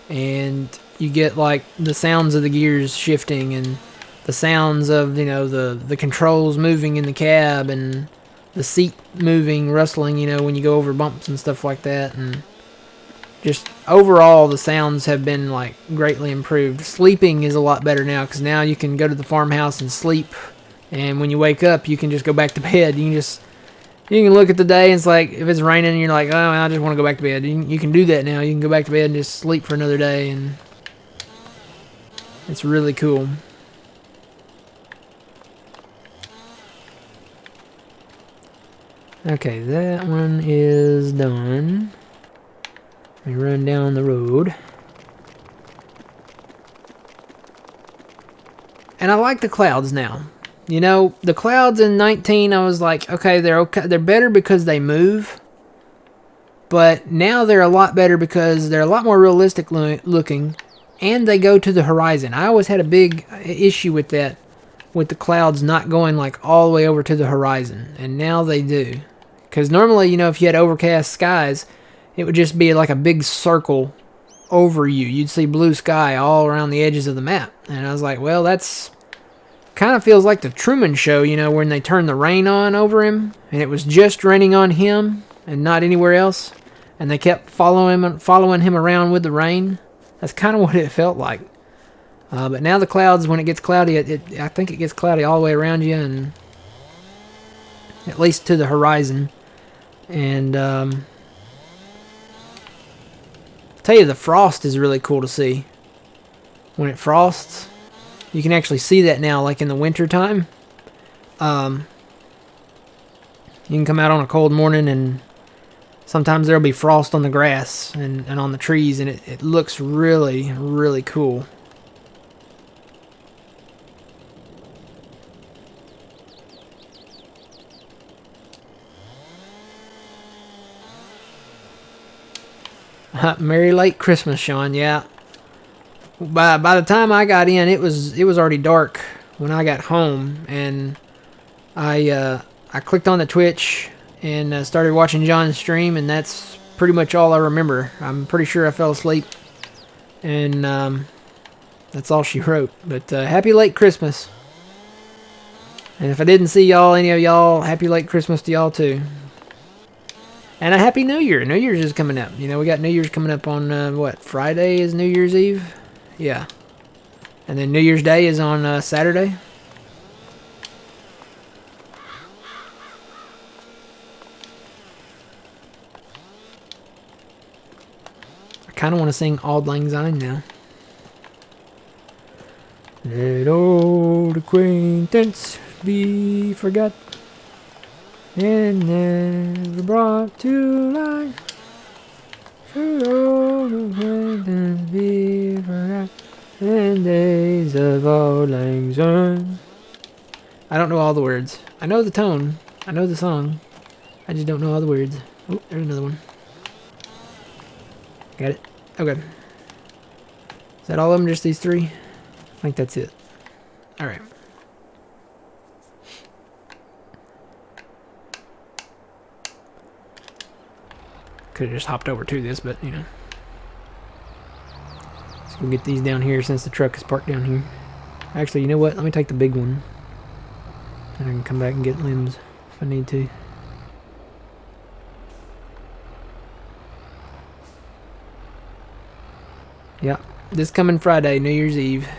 And you get like the sounds of the gears shifting and the sounds of, you know, the controls moving in the cab and the seat moving, rustling, you know, when you go over bumps and stuff like that. And just overall, the sounds have been like greatly improved. Sleeping is a lot better now because now you can go to the farmhouse and sleep. And when you wake up, you can just go back to bed. You can look at the day and it's like, if it's raining and you're like, oh, I just want to go back to bed. You can do that now. You can go back to bed and just sleep for another day. And it's really cool. Okay, that one is done. Let me run down the road. And I like the clouds now. You know, the clouds in 19, I was like, okay, they're better because they move. But now they're a lot better because they're a lot more realistic looking. And they go to the horizon. I always had a big issue with that. With the clouds not going like all the way over to the horizon. And now they do. Because normally, you know, if you had overcast skies, it would just be like a big circle over you. You'd see blue sky all around the edges of the map. And I was like, well, that's kind of feels like the Truman Show, you know, when they turned the rain on over him. And it was just raining on him and not anywhere else. And they kept following him around with the rain. That's kind of what it felt like. But now the clouds, when it gets cloudy, I think it gets cloudy all the way around you. And at least to the horizon. And tell you, the frost is really cool to see. When it frosts, you can actually see that now, like in the winter time. You can come out on a cold morning and sometimes there'll be frost on the grass and on the trees, and it looks really, really cool. Merry late Christmas, Sean. Yeah. By the time I got in, it was already dark when I got home, and I clicked on the Twitch and started watching John's stream, and that's pretty much all I remember. I'm pretty sure I fell asleep, and that's all she wrote. But happy late Christmas. And if I didn't see y'all, any of y'all, happy late Christmas to y'all too. And a Happy New Year. New Year's is coming up. You know, we got New Year's coming up on, what, Friday is New Year's Eve? Yeah. And then New Year's Day is on Saturday. I kind of want to sing Auld Lang Syne now. Let old acquaintance be forgot and never brought to light. Should old acquaintance be forgot and days of Auld Lang Syne. I don't know all the words. I know the tone. I know the song. I just don't know all the words. Oh, there's another one. Got it? Okay. Is that all of them? Just these three? I think that's it. Alright. Could have just hopped over to this, but, you know. Let's go get these down here since the truck is parked down here. Actually, you know what? Let me take the big one. And I can come back and get limbs if I need to. Yeah, this coming Friday, New Year's Eve.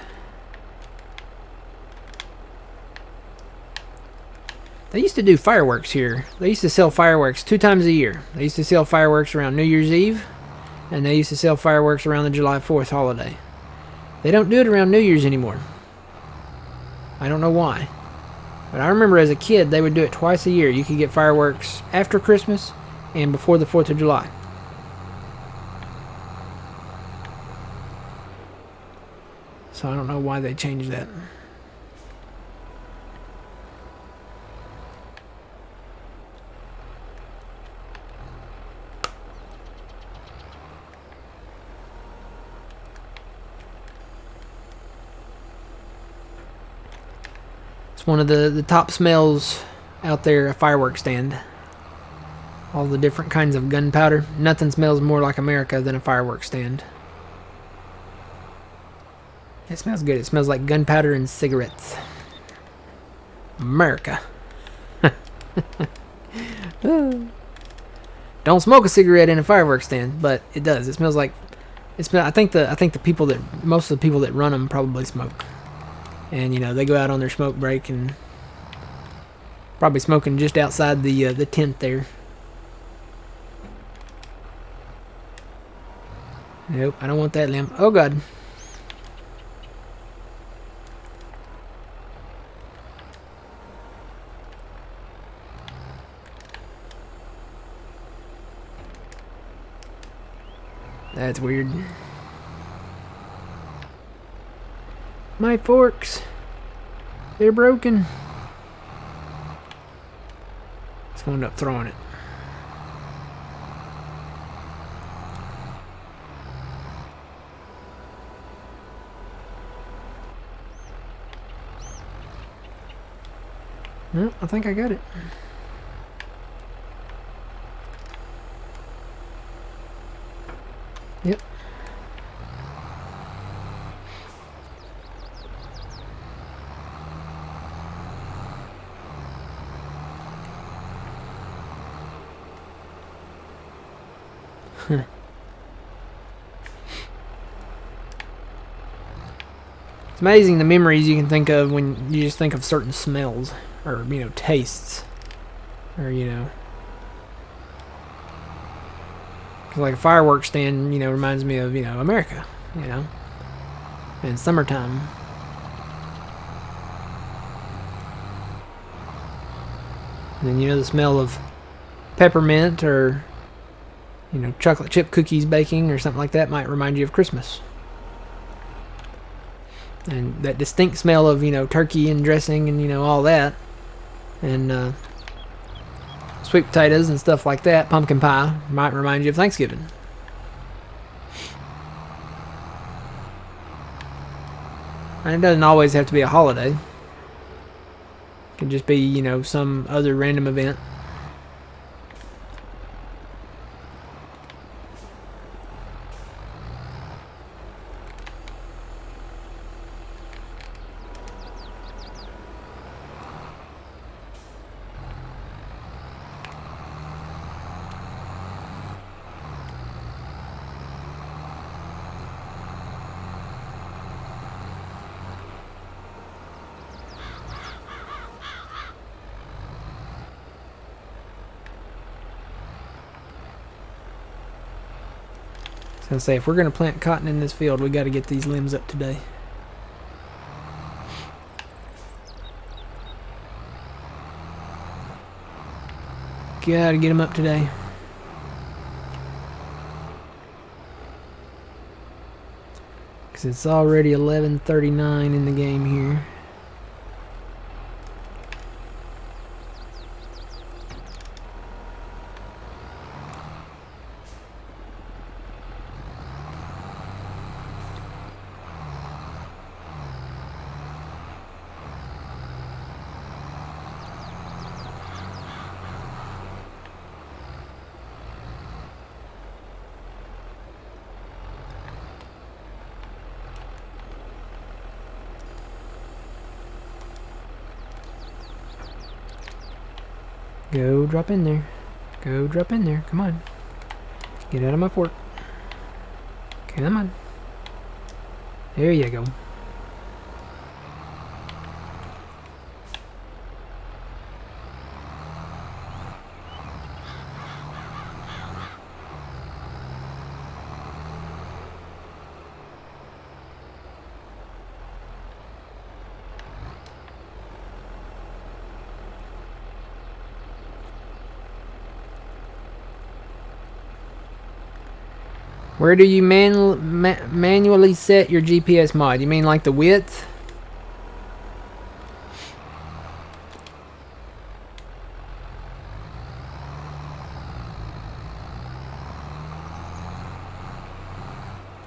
They used to do fireworks here. They used to sell fireworks 2 times a year. They used to sell fireworks around New Year's Eve, and they used to sell fireworks around the July 4th holiday. They don't do it around New Year's anymore. I don't know why. But I remember as a kid, they would do it twice a year. You could get fireworks after Christmas and before the 4th of July. So I don't know why they changed that. It's one of the top smells out there, a fireworks stand. All the different kinds of gunpowder. Nothing smells more like America than a fireworks stand. It smells good. It smells like gunpowder and cigarettes. America. Don't smoke a cigarette in a fireworks stand, but it does. It smells like I think the people that most of the people that run them probably smoke. And, you know, they go out on their smoke break and probably smoking just outside the tent there. Nope, I don't want that limb. Oh, God. That's weird. My forks. They're broken. It's going to end up throwing it. No, I think I got it. Yep. It's amazing the memories you can think of when you just think of certain smells or, you know, tastes or, you know, 'cause like a fireworks stand, you know, reminds me of, you know, America, you know, and summertime. And then, you know, the smell of peppermint or, you know, chocolate chip cookies baking or something like that might remind you of Christmas. And that distinct smell of, you know, turkey and dressing and, you know, all that. And sweet potatoes and stuff like that, pumpkin pie, might remind you of Thanksgiving. And it doesn't always have to be a holiday. It can just be, you know, some other random event. I was gonna say, if we're gonna plant cotton in this field, we got to get these limbs up today. Gotta get them up today. Because it's already 11:39 in the game here. Go drop in there. Go drop in there. Come on. Get out of my fork. Come on. There you go. Where do you manually set your GPS mod? You mean like the width?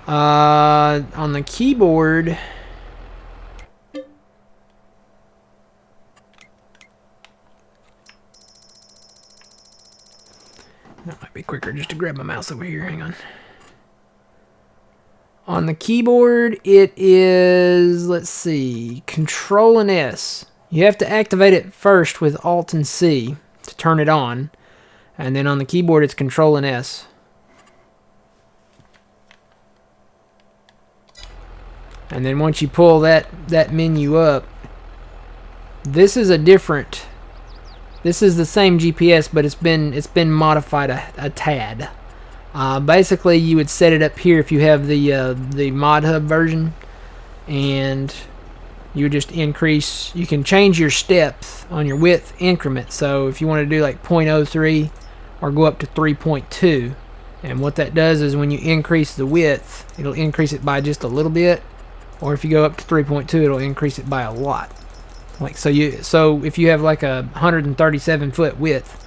On the keyboard, that might be quicker just to grab my mouse over here. Hang on. On the keyboard, it is, let's see, Control and S. You have to activate it first with Alt and C to turn it on. And then on the keyboard, it's Control and S. And then once you pull that menu up, this is a different. This is the same GPS, but it's been modified a tad. Basically, you would set it up here if you have the Mod Hub version, and you would just increase. You can change your steps on your width increment. So if you want to do like 0.03 or go up to 3.2, and what that does is when you increase the width, it'll increase it by just a little bit. Or if you go up to 3.2, it'll increase it by a lot. Like so if you have like a 137 foot width,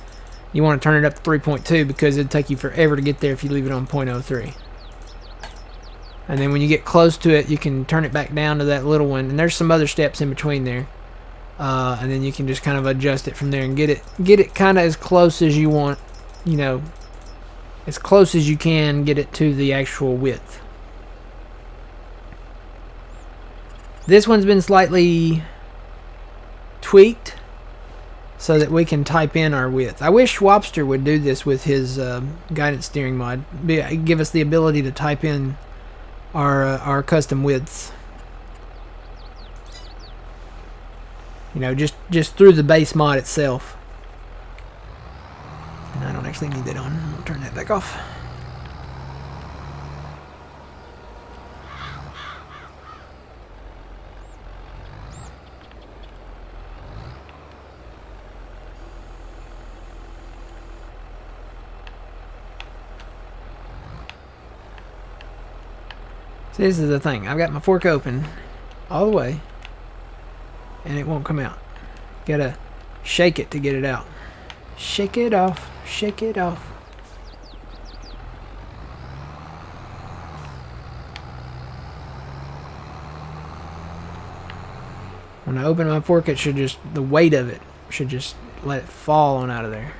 you want to turn it up to 3.2 because it'd take you forever to get there if you leave it on 0.03. And then when you get close to it, you can turn it back down to that little one. And there's some other steps in between there. And then you can just kind of adjust it from there and get it kind of as close as you want, you know, as close as you can get it to the actual width. This one's been slightly tweaked so that we can type in our width. I wish Wobster would do this with his guidance steering mod. Give us the ability to type in our custom widths. You know, just through the base mod itself. And I don't actually need that on. I'll turn that back off. This is the thing. I've got my fork open all the way and it won't come out. Gotta shake it to get it out. Shake it off. Shake it off. When I open my fork, it should just, the weight of it should just let it fall on out of there.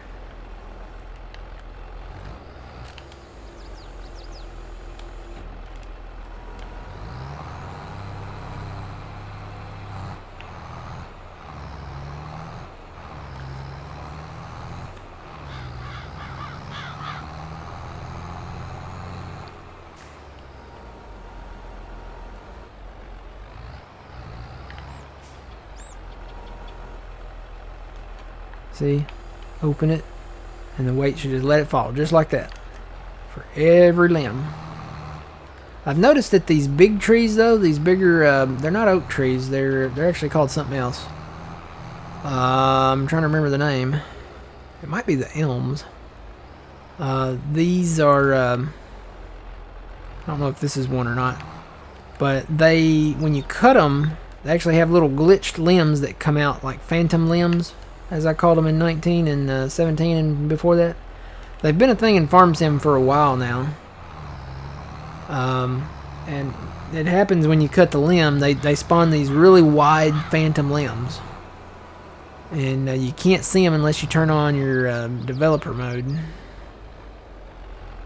See, open it, and the weight should just let it fall, just like that, for every limb. I've noticed that these big trees, though, these bigger, they're not oak trees. They're actually called something else. I'm trying to remember the name. It might be the elms. These are, I don't know if this is one or not, but when you cut them, they actually have little glitched limbs that come out, like phantom limbs, as I called them in 19 and 17 and before that. They've been a thing in Farm Sim for a while now. And it happens when you cut the limb, they spawn these really wide phantom limbs. And you can't see them unless you turn on your developer mode.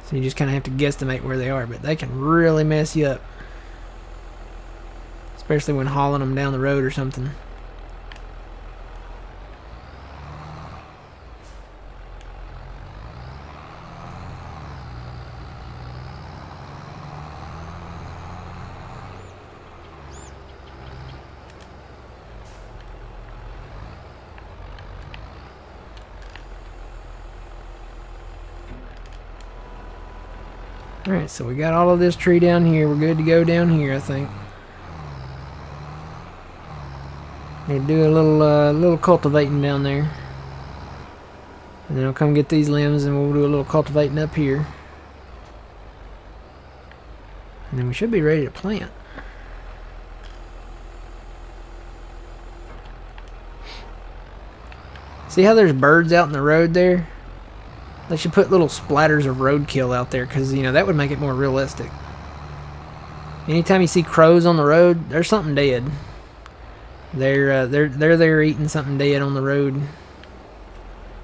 So you just kind of have to guesstimate where they are, but they can really mess you up. Especially when hauling them down the road or something. Alright, so we got all of this tree down here. We're good to go down here, I think. Need to do a little cultivating down there. And then I'll come get these limbs and we'll do a little cultivating up here. And then we should be ready to plant. See how there's birds out in the road there? They should put little splatters of roadkill out there, because, you know, that would make it more realistic. Anytime you see crows on the road, there's something dead. They're there eating something dead on the road.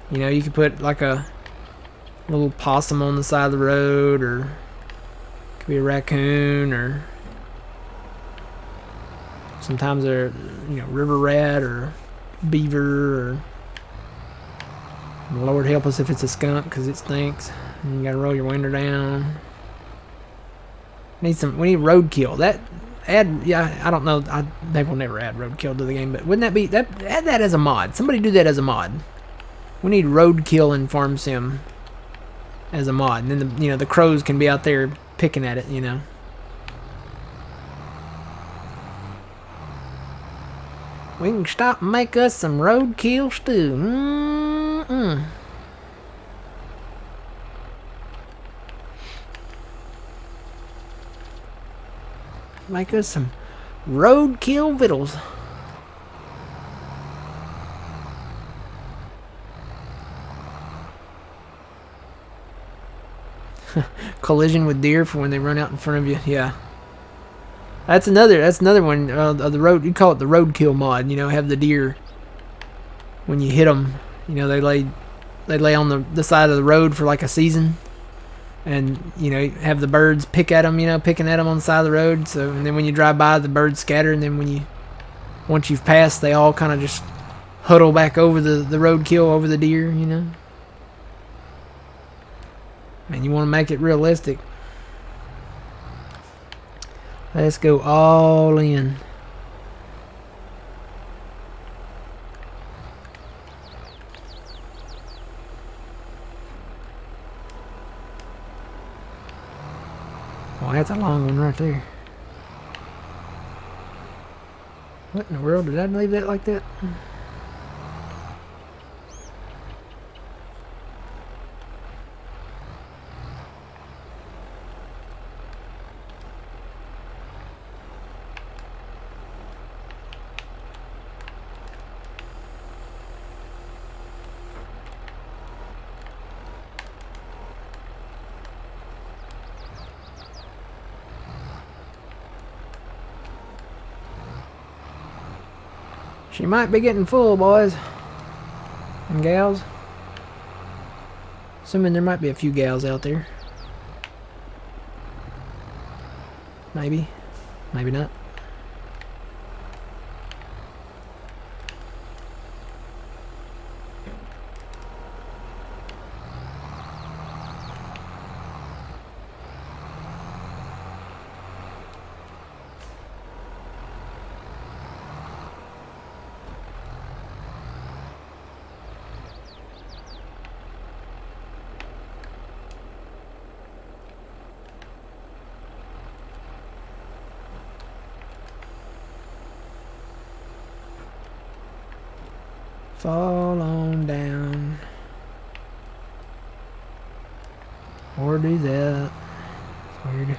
You know, you could put like a little possum on the side of the road, or it could be a raccoon, or sometimes they're, you know, river rat or beaver, or Lord help us if it's a skunk, because it stinks. And you gotta roll your window down. We need roadkill. I don't know. They will never add roadkill to the game, but wouldn't that be add that as a mod? Somebody do that as a mod. We need roadkill in Farm Sim as a mod, and then the crows can be out there picking at it. You know. We can stop and make us some roadkill stew. Make us some roadkill victuals. Collision with deer for when they run out in front of you. Yeah. That's another one of the road. You call it the roadkill mod. You know, have the deer when you hit them. You know, they lay on the side of the road for like a season, and you know, have the birds pick at them. You know, picking at them on the side of the road. So, and then when you drive by, the birds scatter, and then once you've passed, they all kind of just huddle back over the roadkill over the deer. You know, and you want to make it realistic. Let's go all in. Oh, that's a long one right there. What in the world? Did I leave that like that? She might be getting full, boys and gals. Assuming there might be a few gals out there. Maybe. Maybe not. Fall on down. Or do that. Weird.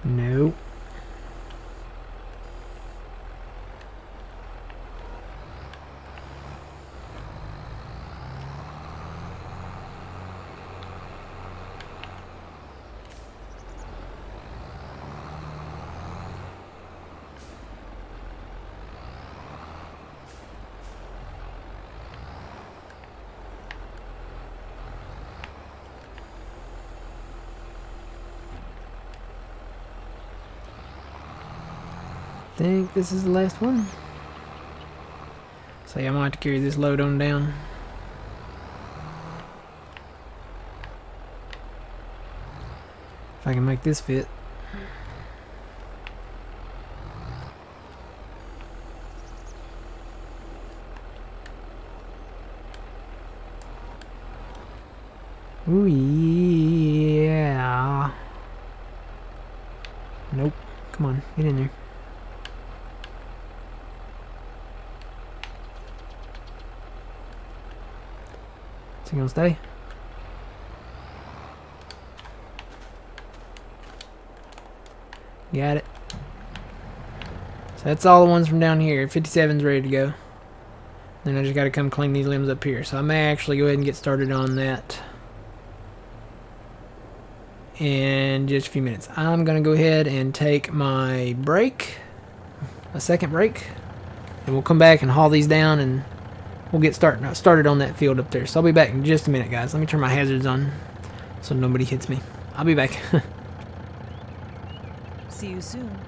Nope. Think this is the last one. So yeah, I'm gonna have to carry this load on down. If I can make this fit. Ooh, yeah. Nope. Come on, get in there. Is he gonna stay? Got it. So that's all the ones from down here. 57's ready to go. Then I just gotta come clean these limbs up here. So I may actually go ahead and get started on that in just a few minutes. I'm gonna go ahead and take my break, a second break, and we'll come back and haul these down and we'll get started on that field up there. So I'll be back in just a minute, guys. Let me turn my hazards on so nobody hits me. I'll be back. See you soon.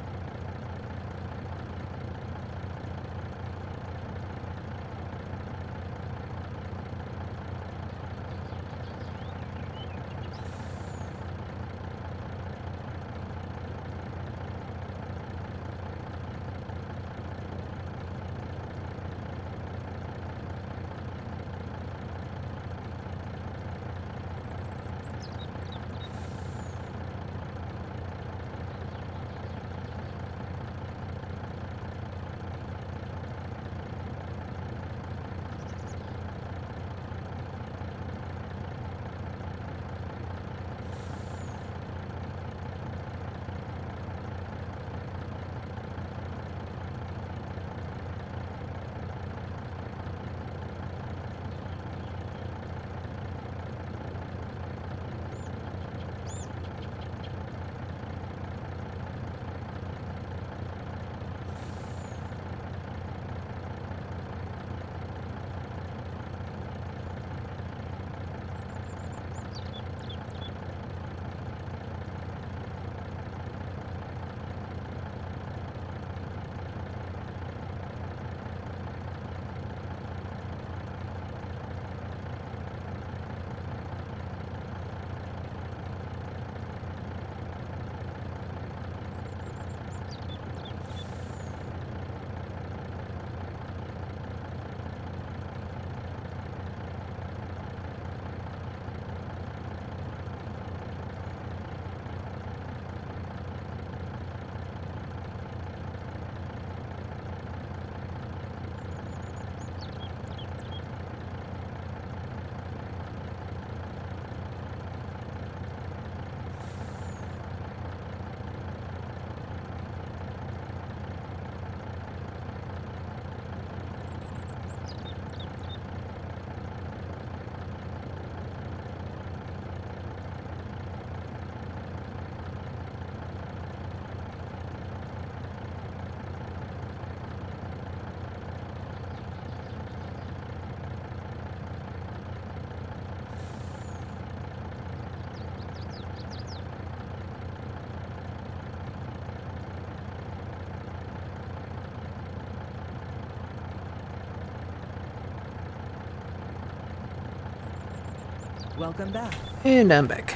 Welcome back. And I'm back.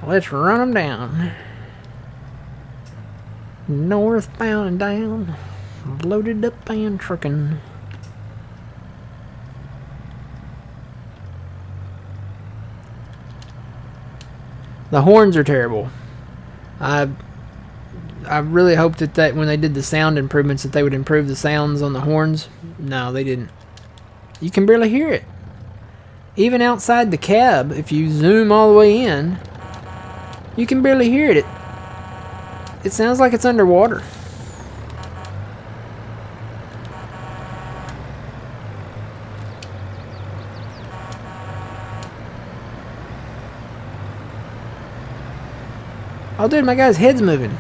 Let's run them down. Northbound and down. Loaded up and trucking. The horns are terrible. I really hoped that when they did the sound improvements that they would improve the sounds on the horns. No, they didn't. You can barely hear it. Even outside the cab, if you zoom all the way in, you can barely hear it. It sounds like it's underwater. Oh, dude, my guy's head's moving.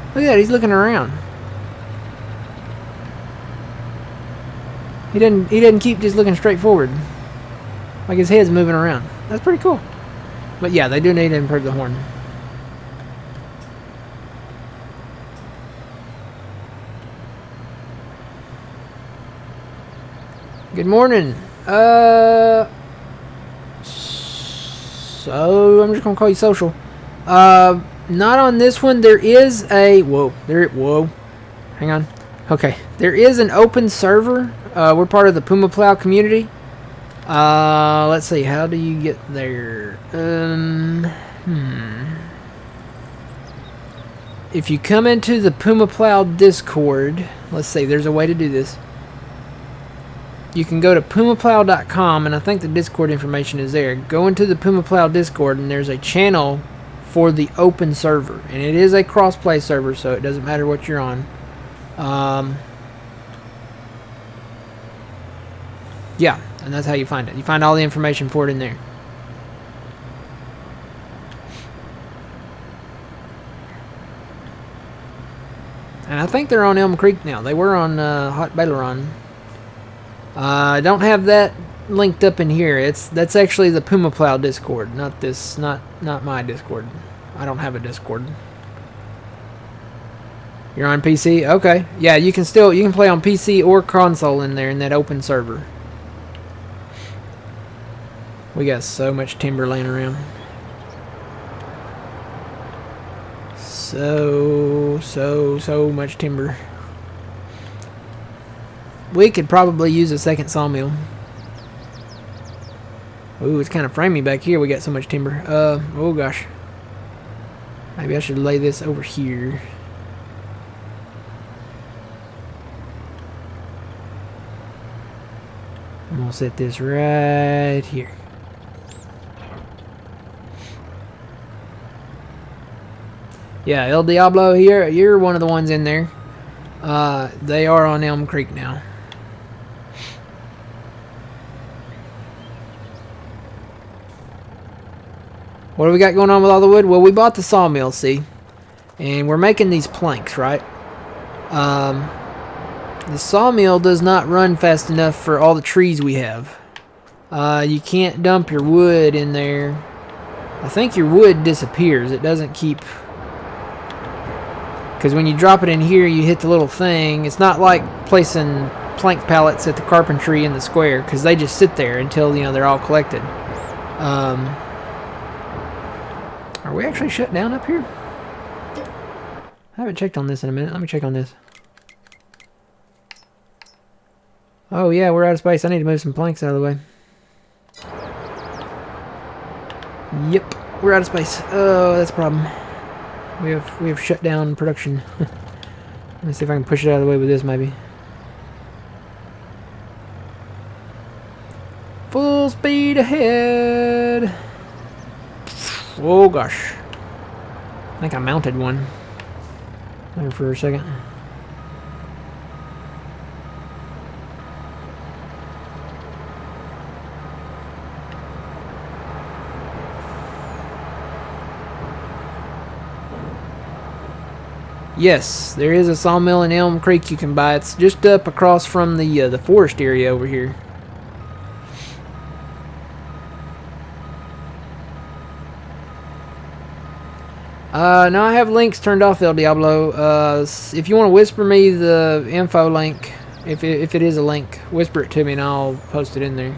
Look at that, he's looking around. He doesn't keep just looking straight forward. Like his head's moving around. That's pretty cool. But yeah, they do need to improve the horn. Good morning. So I'm just gonna call you social. Not on this one. There is a whoa. Hang on. Okay, there is an open server. We're part of the Puma Plow community. Let's see. How do you get there? If you come into the Puma Plow Discord, let's see. There's a way to do this. You can go to pumaplow.com, and I think the Discord information is there. Go into the Puma Plow Discord, and there's a channel for the open server. And it is a cross-play server, so it doesn't matter what you're on. Yeah, and that's how you find it. You find all the information for it in there. And I think they're on Elm Creek now. They were on Hot Baileron. I don't have that linked up in here. That's actually the Puma Plow Discord, not this, not my Discord. I don't have a Discord. You're on PC? Okay. Yeah, you can play on PC or console in there in that open server. We got so much timber laying around. So much timber. We could probably use a second sawmill. Ooh, it's kind of framey back here. We got so much timber. Oh gosh. Maybe I should lay this over here. I'm gonna set this right here. Yeah, El Diablo here. You're one of the ones in there. They are on Elm Creek now. What do we got going on with all the wood? Well, we bought the sawmill, see? And we're making these planks, right? The sawmill does not run fast enough for all the trees we have. You can't dump your wood in there. I think your wood disappears. It doesn't keep... Because when you drop it in here, you hit the little thing. It's not like placing plank pallets at the carpentry in the square, because they just sit there until, you know, they're all collected. Are we actually shut down up here? I haven't checked on this in a minute. Let me check on this. Oh yeah, we're out of space. I need to move some planks out of the way. Yep, we're out of space. Oh, that's a problem. We have shut down production. Let me see if I can push it out of the way with this, maybe. Full speed ahead. Oh gosh. I think I mounted one there for a second. Yes, there is a sawmill in Elm Creek you can buy. It's just up across from the forest area over here. Now I have links turned off, El Diablo. If you want to whisper me the info link, if it is a link, whisper it to me and I'll post it in there.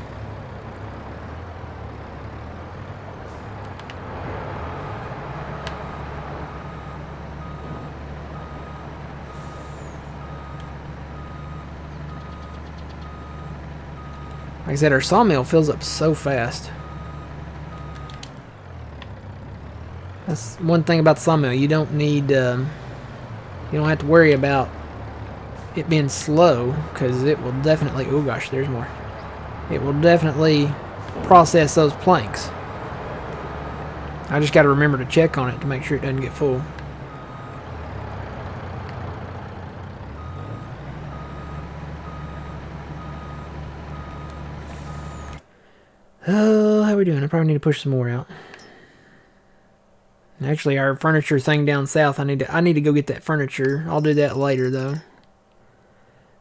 Like I said, our sawmill fills up so fast. That's one thing about the sawmill. You don't need, you don't have to worry about it being slow, because it will definitely, oh gosh, there's more. It will definitely process those planks. I just got to remember to check on it to make sure it doesn't get full. Oh, how are we doing? I probably need to push some more out. Actually, our furniture thing down south, I need to go get that furniture. I'll do that later, though.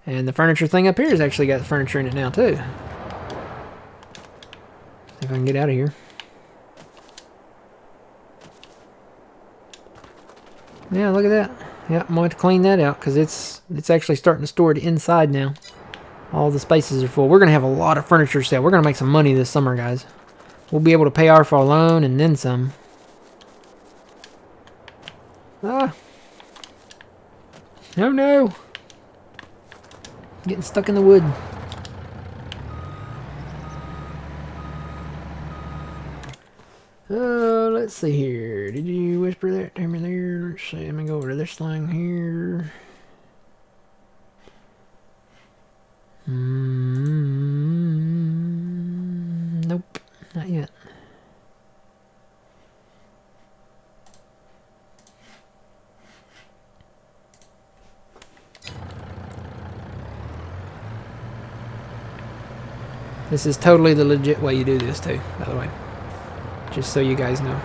And the furniture thing up here has actually got the furniture in it now, too. See if I can get out of here. Yeah, look at that. Yeah, I'm going to clean that out, because it's actually starting to store it inside now. All the spaces are full. We're going to have a lot of furniture sale. We're going to make some money this summer, guys. We'll be able to pay off our loan and then some. Ah. Oh no. Getting stuck in the wood. Let's see here. Did you whisper that to me there? Let's see. Let me go over to this thing here. Nope. Not yet. This is totally the legit way you do this too, by the way. Just so you guys know.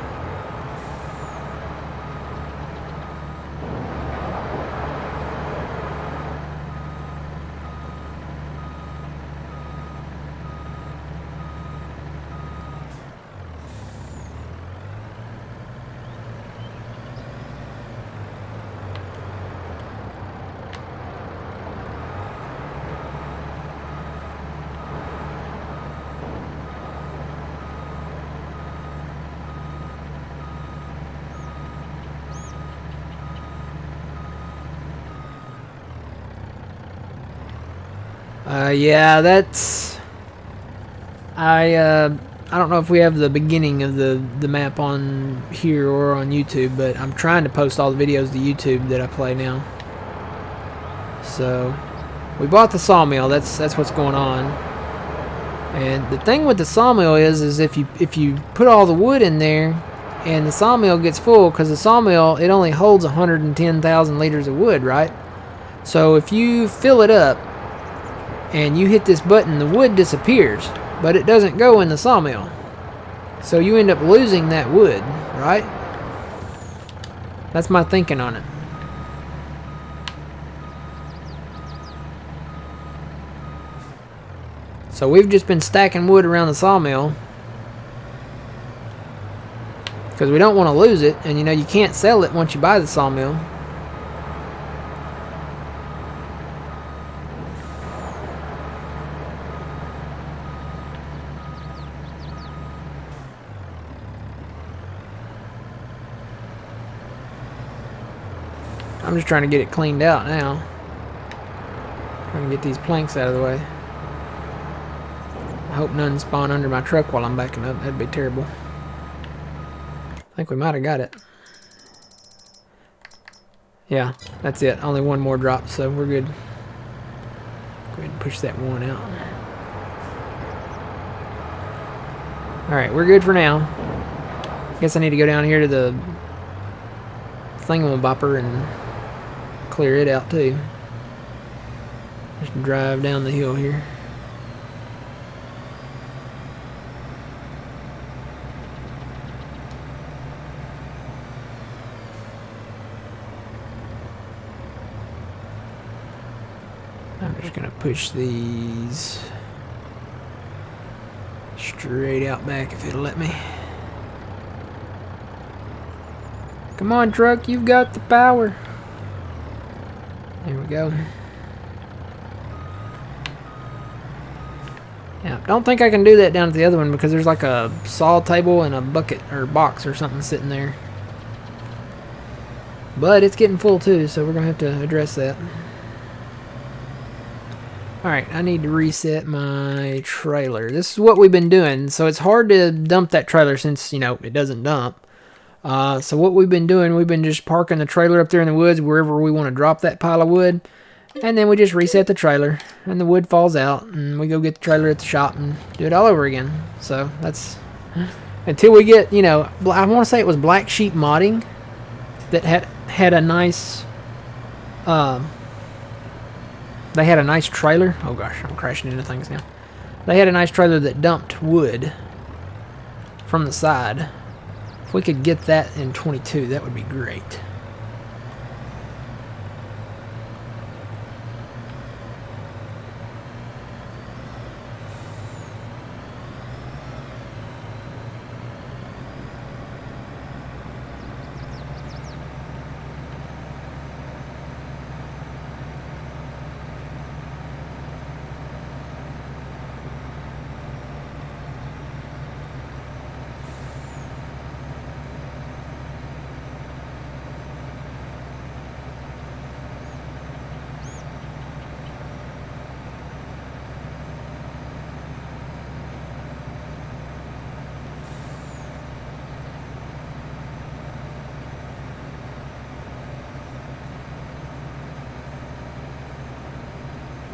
Yeah, that's... I don't know if we have the beginning of the map on here or on YouTube, but I'm trying to post all the videos to YouTube that I play now. So, we bought the sawmill. That's what's going on. And the thing with the sawmill is if you put all the wood in there and the sawmill gets full, because the sawmill, it only holds 110,000 liters of wood, right? So if you fill it up and you hit this button, the wood disappears, but it doesn't go in the sawmill. So you end up losing that wood, right? That's my thinking on it. So we've just been stacking wood around the sawmill because we don't want to lose it, and you know you can't sell it once you buy the sawmill. I'm just trying to get it cleaned out now. Trying to get these planks out of the way. I hope none spawn under my truck while I'm backing up. That'd be terrible. I think we might have got it. Yeah, that's it. Only one more drop, so we're good. Go ahead and push that one out. Alright, we're good for now. Guess I need to go down here to the thingamabopper and clear it out too. Just drive down the hill here. I'm just gonna push these straight out back if it'll let me. Come on, truck, you've got the power. There we go. Yeah, don't think I can do that down at the other one because there's like a saw table and a bucket or box or something sitting there. But it's getting full too, so we're gonna have to address that. Alright, I need to reset my trailer. This is what we've been doing. So it's hard to dump that trailer since, you know, it doesn't dump. So what we've been doing, we've been just parking the trailer up there in the woods wherever we want to drop that pile of wood. And then we just reset the trailer and the wood falls out and we go get the trailer at the shop and do it all over again. So that's until we get, you know, I want to say it was Black Sheep Modding that had a nice, they had a nice trailer. Oh gosh, I'm crashing into things now. They had a nice trailer that dumped wood from the side. If we could get that in 22, that would be great.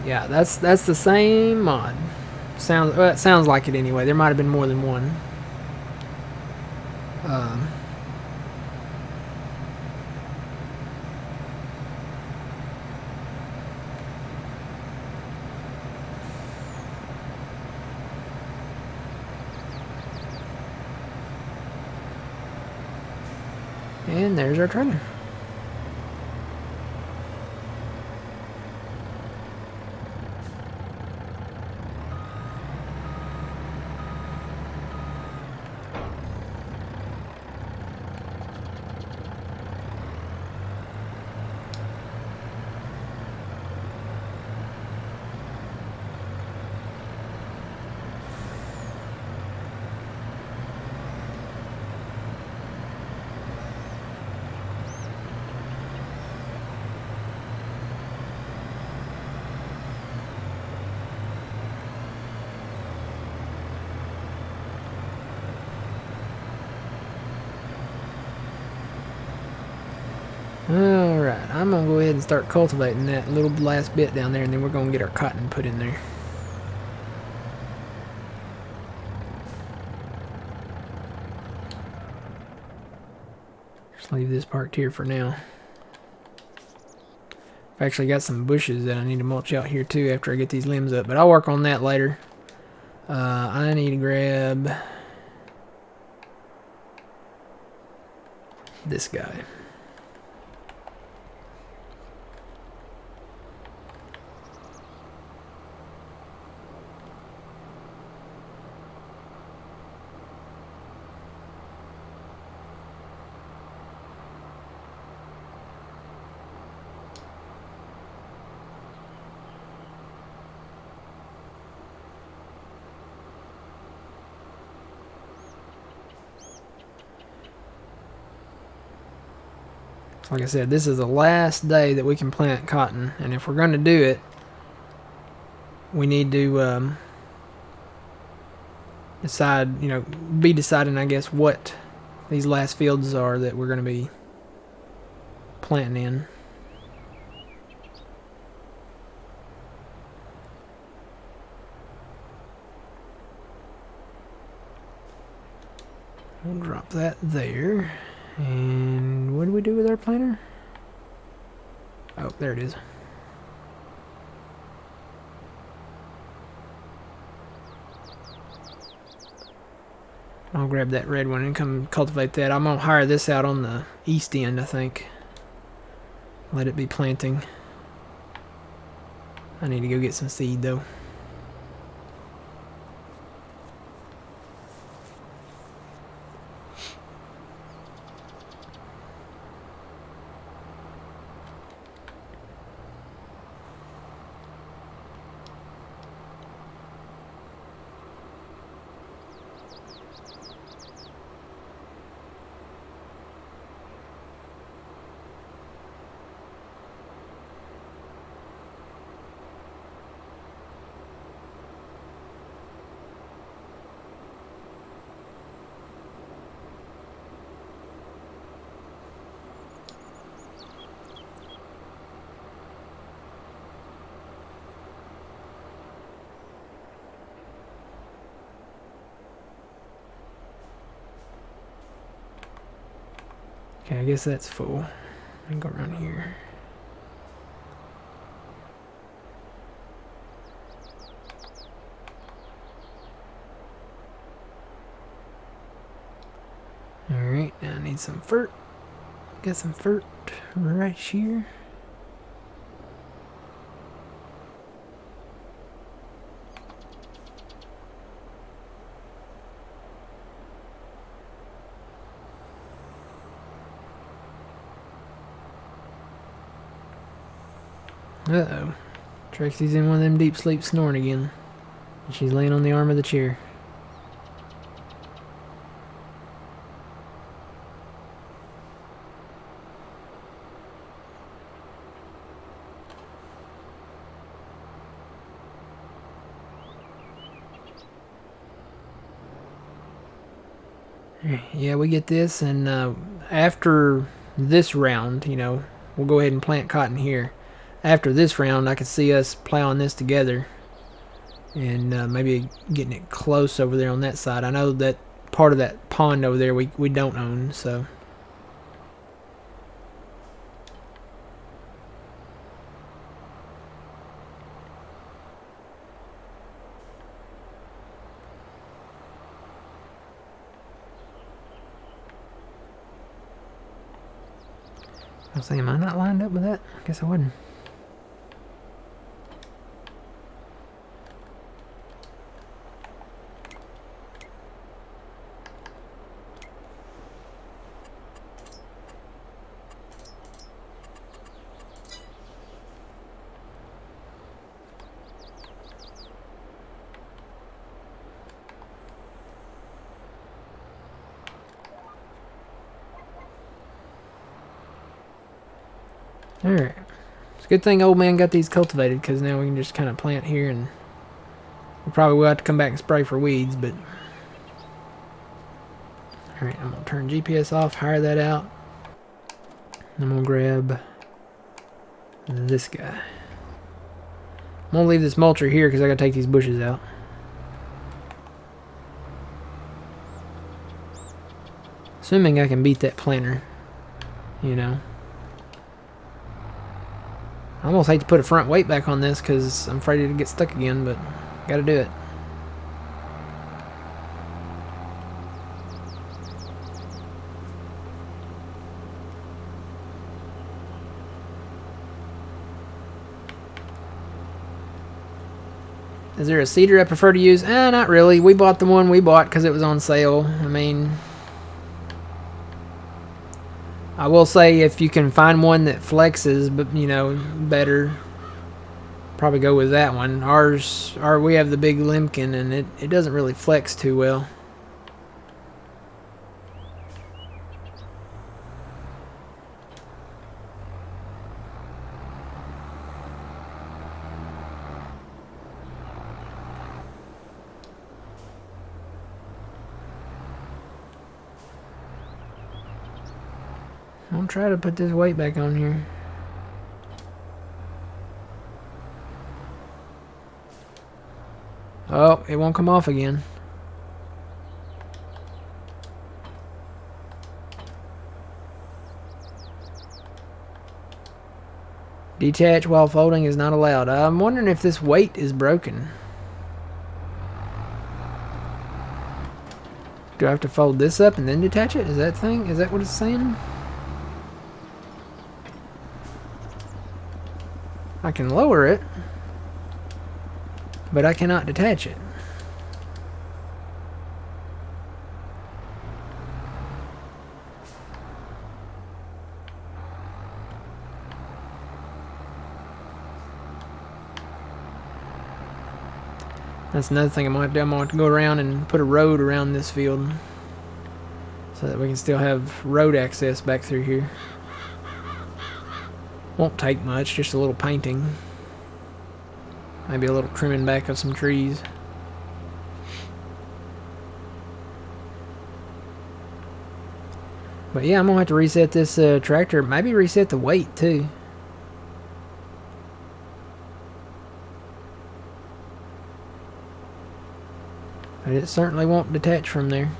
Yeah, that's the same mod. Sounds well, it sounds like it anyway. There might have been more than one. And there's our trailer. Alright, I'm going to go ahead and start cultivating that little last bit down there, and then we're going to get our cotton put in there. Just leave this parked here for now. I've actually got some bushes that I need to mulch out here too after I get these limbs up, but I'll work on that later. I need to grab this guy. Like I said, this is the last day that we can plant cotton, and if we're going to do it, we need to decide, be deciding, I guess, what these last fields are that we're going to be planting in. We'll drop that there. And what do we do with our planter? Oh, there it is. I'll grab that red one and come cultivate that. I'm going to hire this out on the east end, I think. Let it be planting. I need to go get some seed, though. Okay, I guess that's full. And go around here. Alright, now I need some fert. Got some fert right here. Uh-oh. Trixie's in one of them deep sleep snoring again. She's laying on the arm of the chair. Yeah, we get this, and after this round, we'll go ahead and plant cotton here. after this round, I could see us plowing this together and maybe getting it close over there on that side. I know that part of that pond over there we don't own, so. I was saying, am I not lined up with that? I guess I wouldn't. Alright. It's a good thing old man got these cultivated, because now we can just kind of plant here, and we probably will have to come back and spray for weeds, but. Alright, I'm going to turn GPS off, hire that out. I'm going to grab this guy. I'm going to leave this mulcher here because I got to take these bushes out. Assuming I can beat that planter, you know. I almost hate to put a front weight back on this because I'm afraid it'll get stuck again, but got to do it. Is there a seeder I prefer to use? Not really. We bought the one we bought because it was on sale. I mean, I will say if you can find one that flexes, but you know, better, probably go with that one. We have the big Limkin, and it doesn't really flex too well. I'll try to put this weight back on here. Oh, it won't come off again. Detach while folding is not allowed. I'm wondering if this weight is broken. Do I have to fold this up and then detach it? Is that what it's saying? I can lower it, but I cannot detach it. That's another thing I'm going to have to do. I'm going to have to go around and put a road around this field so that we can still have road access back through here. Won't take much, just a little painting. Maybe a little trimming back of some trees. But yeah, I'm going to have to reset this tractor. Maybe reset the weight too. But it certainly won't detach from there.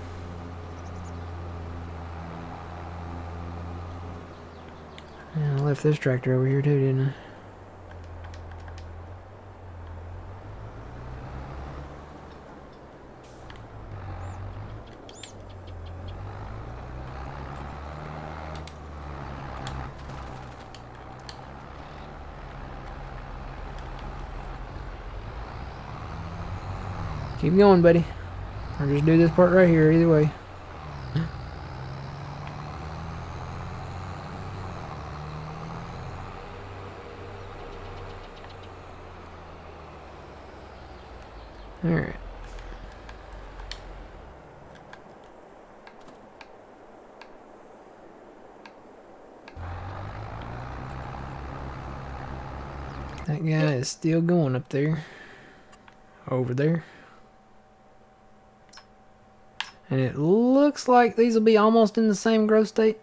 Yeah, I left this tractor over here too, didn't I? Keep going, buddy. Or just do this part right here, either way. Alright. That guy is still going up there. Over there. And it looks like these will be almost in the same growth state.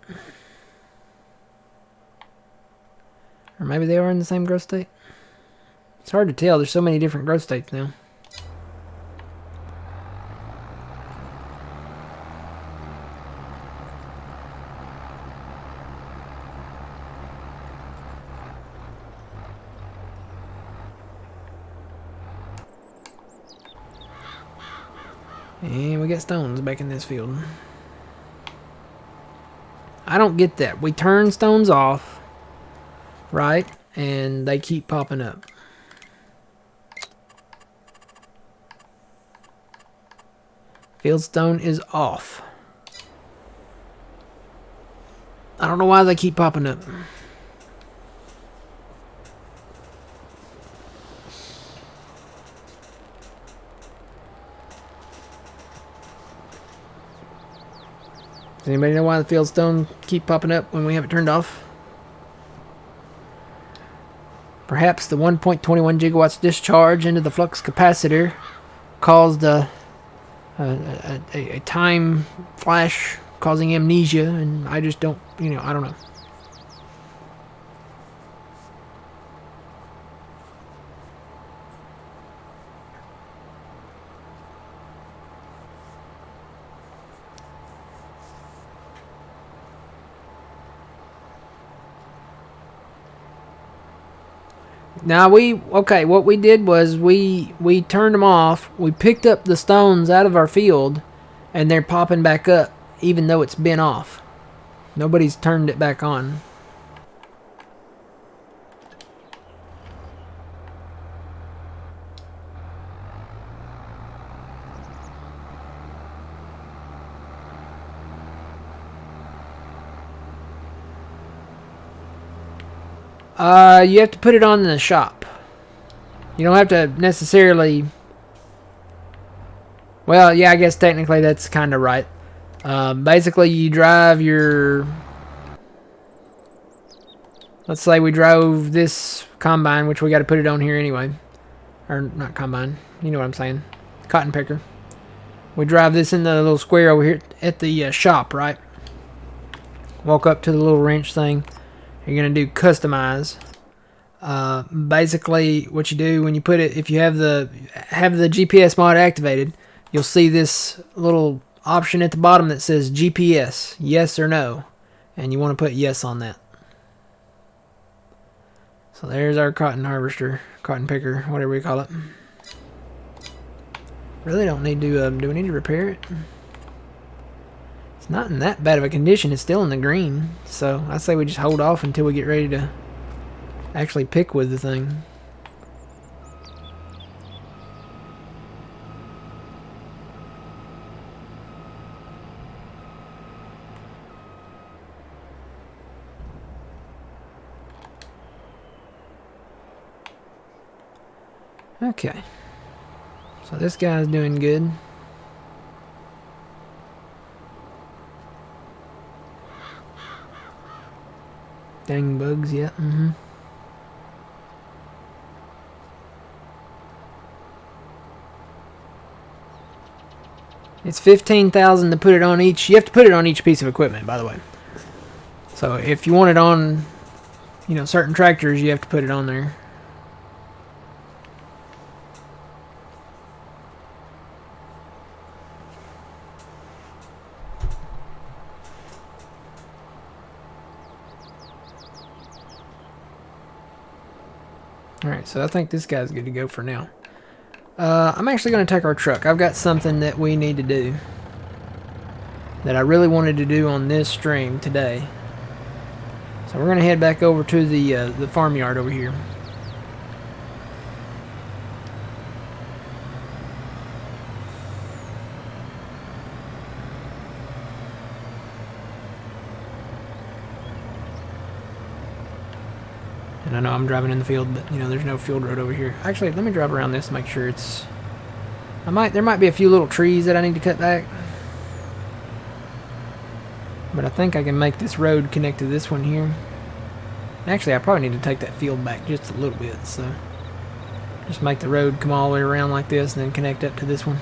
Or maybe they are in the same growth state. It's hard to tell. There's so many different growth states now. And we got stones back in this field. I don't get that. We turn stones off, right? And they keep popping up. Fieldstone is off. I don't know why they keep popping up. Does anybody know why the fieldstone keep popping up when we have it turned off? Perhaps the 1.21 gigawatts discharge into the flux capacitor caused a time flash causing amnesia, and I just don't, I don't know. Now what we did was we turned them off. We picked up the stones out of our field, and they're popping back up, even though it's been off. Nobody's turned it back on. You have to put it on in the shop. You don't have to necessarily... Well, yeah, I guess technically that's kind of right. Basically, you drive your... Let's say we drove this combine, which we got to put it on here anyway. Or, not combine. You know what I'm saying. Cotton picker. We drive this in the little square over here at the shop, right? Walk up to the little wrench thing. You're going to do customize. Basically, what you do when you put it, if you have the GPS mod activated, you'll see this little option at the bottom that says GPS, yes or no. And you want to put yes on that. So there's our cotton harvester, cotton picker, whatever we call it. Really don't need to, do we need to repair it? It's not in that bad of a condition. It's still in the green. So I say we just hold off until we get ready to actually pick with the thing. Okay. So this guy's doing good. Dang bugs, yeah. It's $15,000 to put it on each. You have to put it on each piece of equipment, by the way. So if you want it on, certain tractors, you have to put it on there. Alright, so I think this guy's good to go for now. I'm actually going to take our truck. I've got something that we need to do that I really wanted to do on this stream today. So we're going to head back over to the farmyard over here. And I know I'm driving in the field, but there's no field road over here. Actually, let me drive around this to make sure it's... There might be a few little trees that I need to cut back. But I think I can make this road connect to this one here. Actually, I probably need to take that field back just a little bit, so... Just make the road come all the way around like this and then connect up to this one.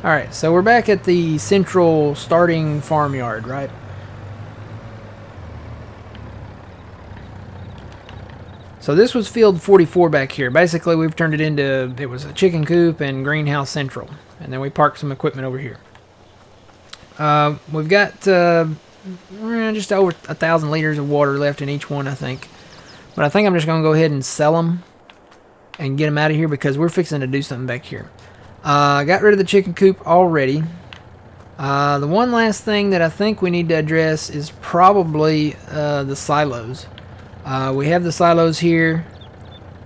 Alright, so we're back at the central starting farmyard, right? So this was field 44 back here. Basically, we've turned it into, it was a chicken coop and greenhouse central. And then we parked some equipment over here. We've got just over 1,000 liters of water left in each one, I think. But I think I'm just going to go ahead and sell them and get them out of here because we're fixing to do something back here. I got rid of the chicken coop already. The one last thing that I think we need to address is probably the silos. We have the silos here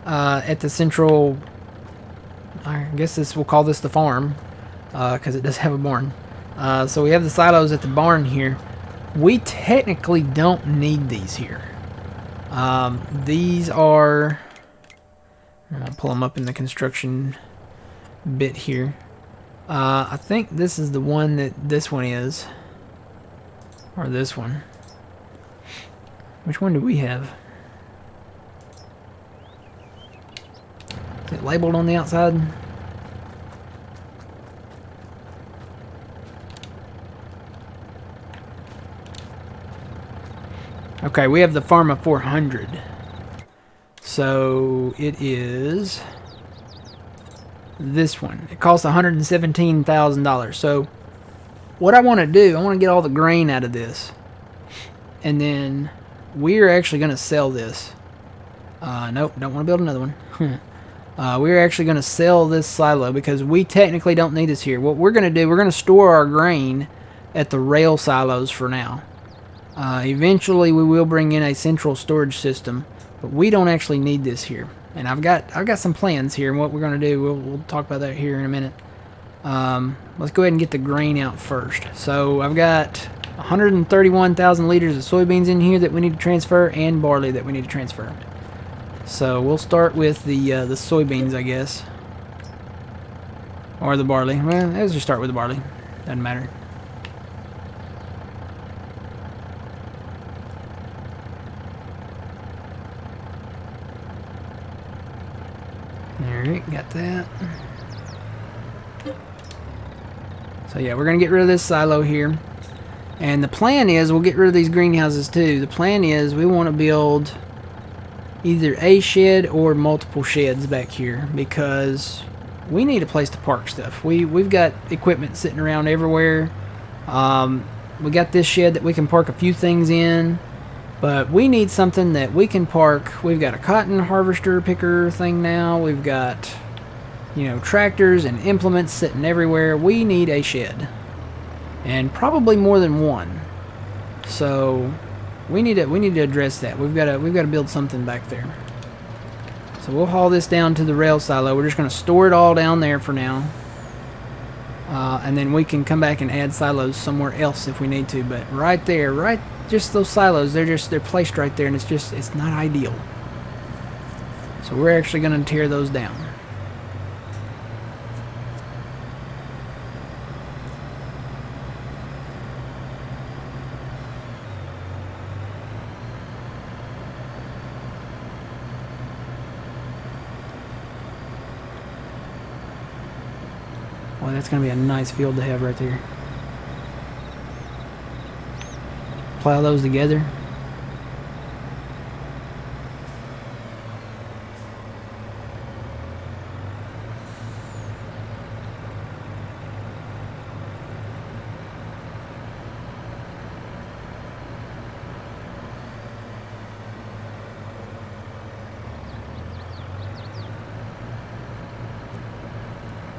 at the central, I guess we'll call this the farm because it does have a barn. So we have the silos at the barn here. We technically don't need these here. These are, I'm going to pull them up in the construction bit here. I think this is the one that this one is, or this one. Which one do we have? Is it labeled on the outside? Okay, we have the Pharma 400. So it is this one. It costs $117,000. So what I want to do, I want to get all the grain out of this. And then we're actually going to sell this. Nope, don't want to build another one. We're actually going to sell this silo because we technically don't need this here. What we're going to do, we're going to store our grain at the rail silos for now. Eventually we will bring in a central storage system, but we don't actually need this here. And I've got some plans here, and what we're going to do, we'll talk about that here in a minute. Let's go ahead and get the grain out first. So I've got 131,000 liters of soybeans in here that we need to transfer, and barley that we need to transfer. So we'll start with the soybeans, I guess, or the barley. Well, let's just start with the barley. Doesn't matter. Alright, got that. So yeah, we're going to get rid of this silo here. And the plan is, we'll get rid of these greenhouses too. The plan is we want to build either a shed or multiple sheds back here because we need a place to park stuff. We've got equipment sitting around everywhere. We got this shed that we can park a few things in, but we need something that we can park. We've got a cotton harvester picker thing now. We've got, you know, tractors and implements sitting everywhere. We need a shed, and probably more than one. So we need to address that. We've got to build something back there. So we'll haul this down to the rail silo. We're just going to store it all down there for now, and then we can come back and add silos somewhere else if we need to. But right there, just those silos, they're placed right there, and it's not ideal. So we're actually going to tear those down. Well, that's going to be a nice field to have right there. Plow those together.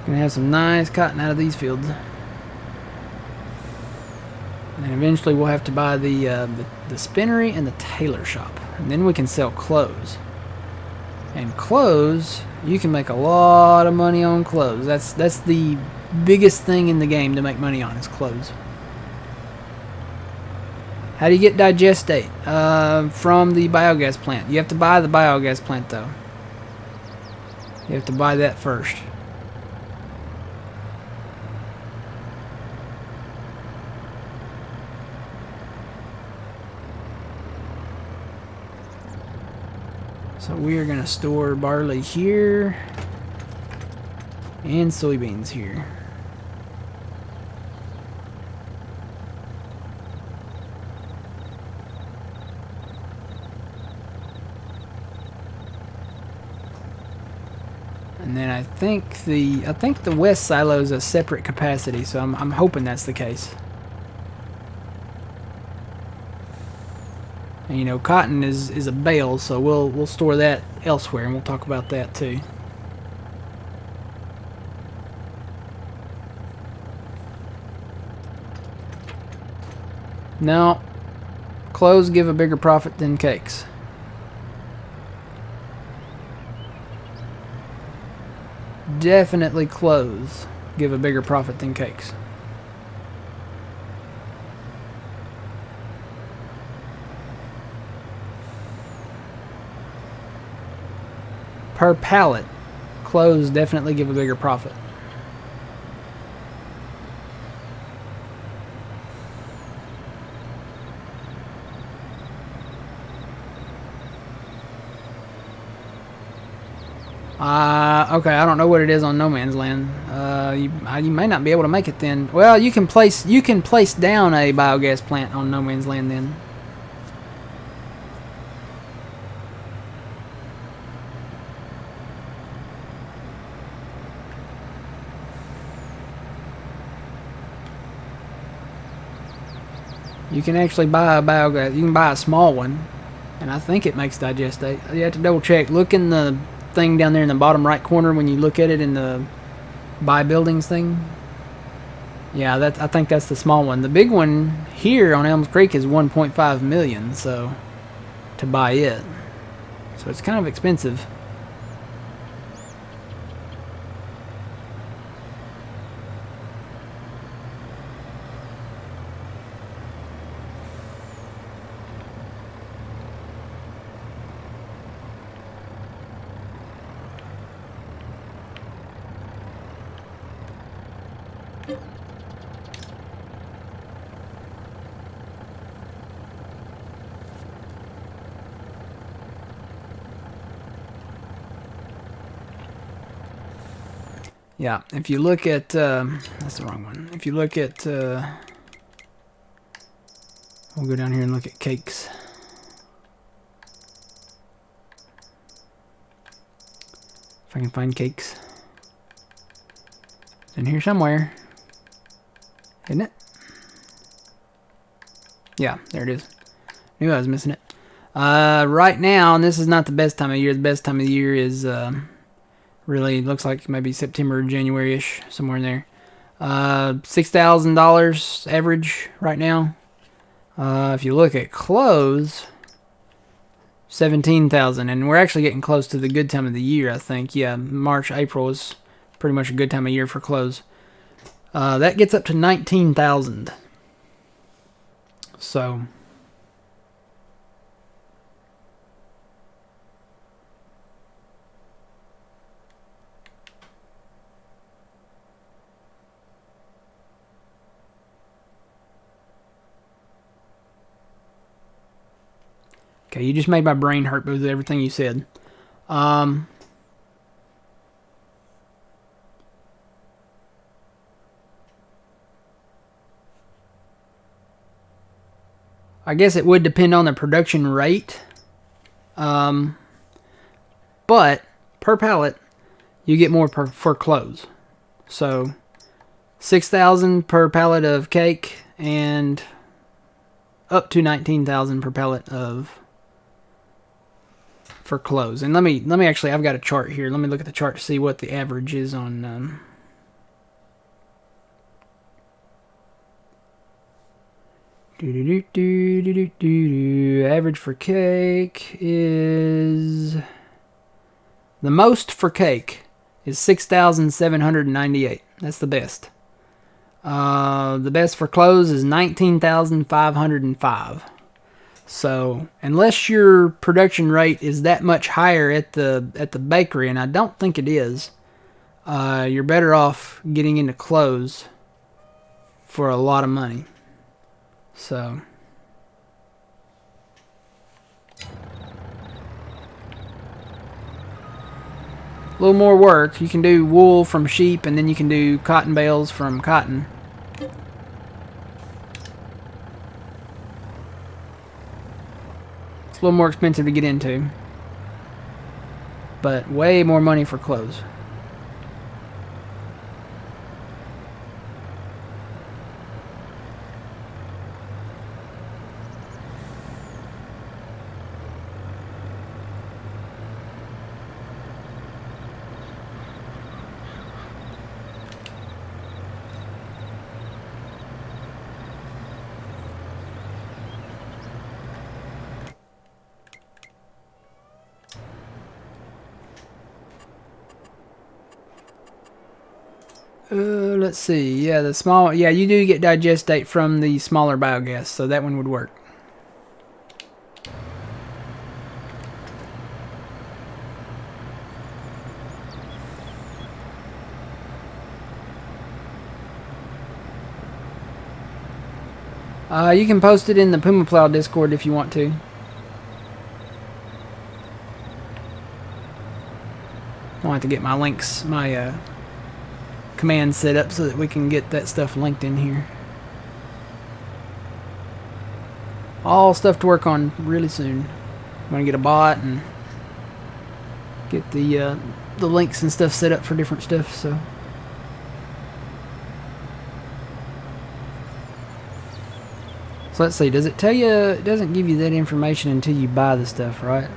Gonna have some nice cotton out of these fields, and eventually we'll have to buy the spinnery and the tailor shop, and then we can sell clothes. And clothes, you can make a lot of money on clothes. That's the biggest thing in the game to make money on, is clothes. How do you get digestate? From the biogas plant. You have to buy the biogas plant though. You have to buy that first. So we are going to store barley here and soybeans here. And then I think the west silo is a separate capacity, so I'm hoping that's the case. And you know, cotton is a bale, so we'll store that elsewhere, and we'll talk about that too. No, clothes give a bigger profit than cakes. Definitely clothes give a bigger profit than cakes. Per pallet, clothes definitely give a bigger profit. Okay, I don't know what it is on No Man's Land. You may not be able to make it then. Well, you can place down a biogas plant on No Man's Land then. You can actually buy a biogas. You can buy a small one, and I think it makes digestate. You have to double check. Look in the thing down there in the bottom right corner when you look at it in the buy buildings thing. Yeah, I think that's the small one. The big one here on Elms Creek is 1.5 million, so to buy it. So it's kind of expensive. Yeah, if you look at, that's the wrong one. If you look at, we'll go down here and look at cakes. If I can find cakes. It's in here somewhere. Isn't it? Yeah, there it is. Knew I was missing it. Right now, and this is not the best time of year. The best time of the year is, really looks like maybe September or January-ish, somewhere in there. $6,000 average right now. If you look at clothes, 17,000, and we're actually getting close to the good time of the year, I think. Yeah, March, April is pretty much a good time of year for clothes. That gets up to 19,000. So okay, you just made my brain hurt with everything you said. I guess it would depend on the production rate. But per pallet, you get more for clothes. So 6,000 per pallet of cake and up to 19,000 per pallet for clothes. And let me actually, I've got a chart here. Let me look at the chart to see what the average is on average for cake is, the most for cake is 6,798. That's the best. The best for clothes is 19,505. So unless your production rate is that much higher at the bakery, and I don't think it is, you're better off getting into clothes for a lot of money. So a little more work. You can do wool from sheep, and then you can do cotton bales from cotton. It's a little more expensive to get into, but way more money for clothes. Let's see. Yeah, the small. Yeah, you do get digestate from the smaller biogas, so that one would work. You can post it in the Puma Plow Discord if you want to. I'll have to get my links, my command set up so that we can get that stuff linked in here. All stuff to work on really soon. I'm gonna get a bot and get the links and stuff set up for different stuff. So. So let's see, does it tell you, it doesn't give you that information until you buy the stuff, right?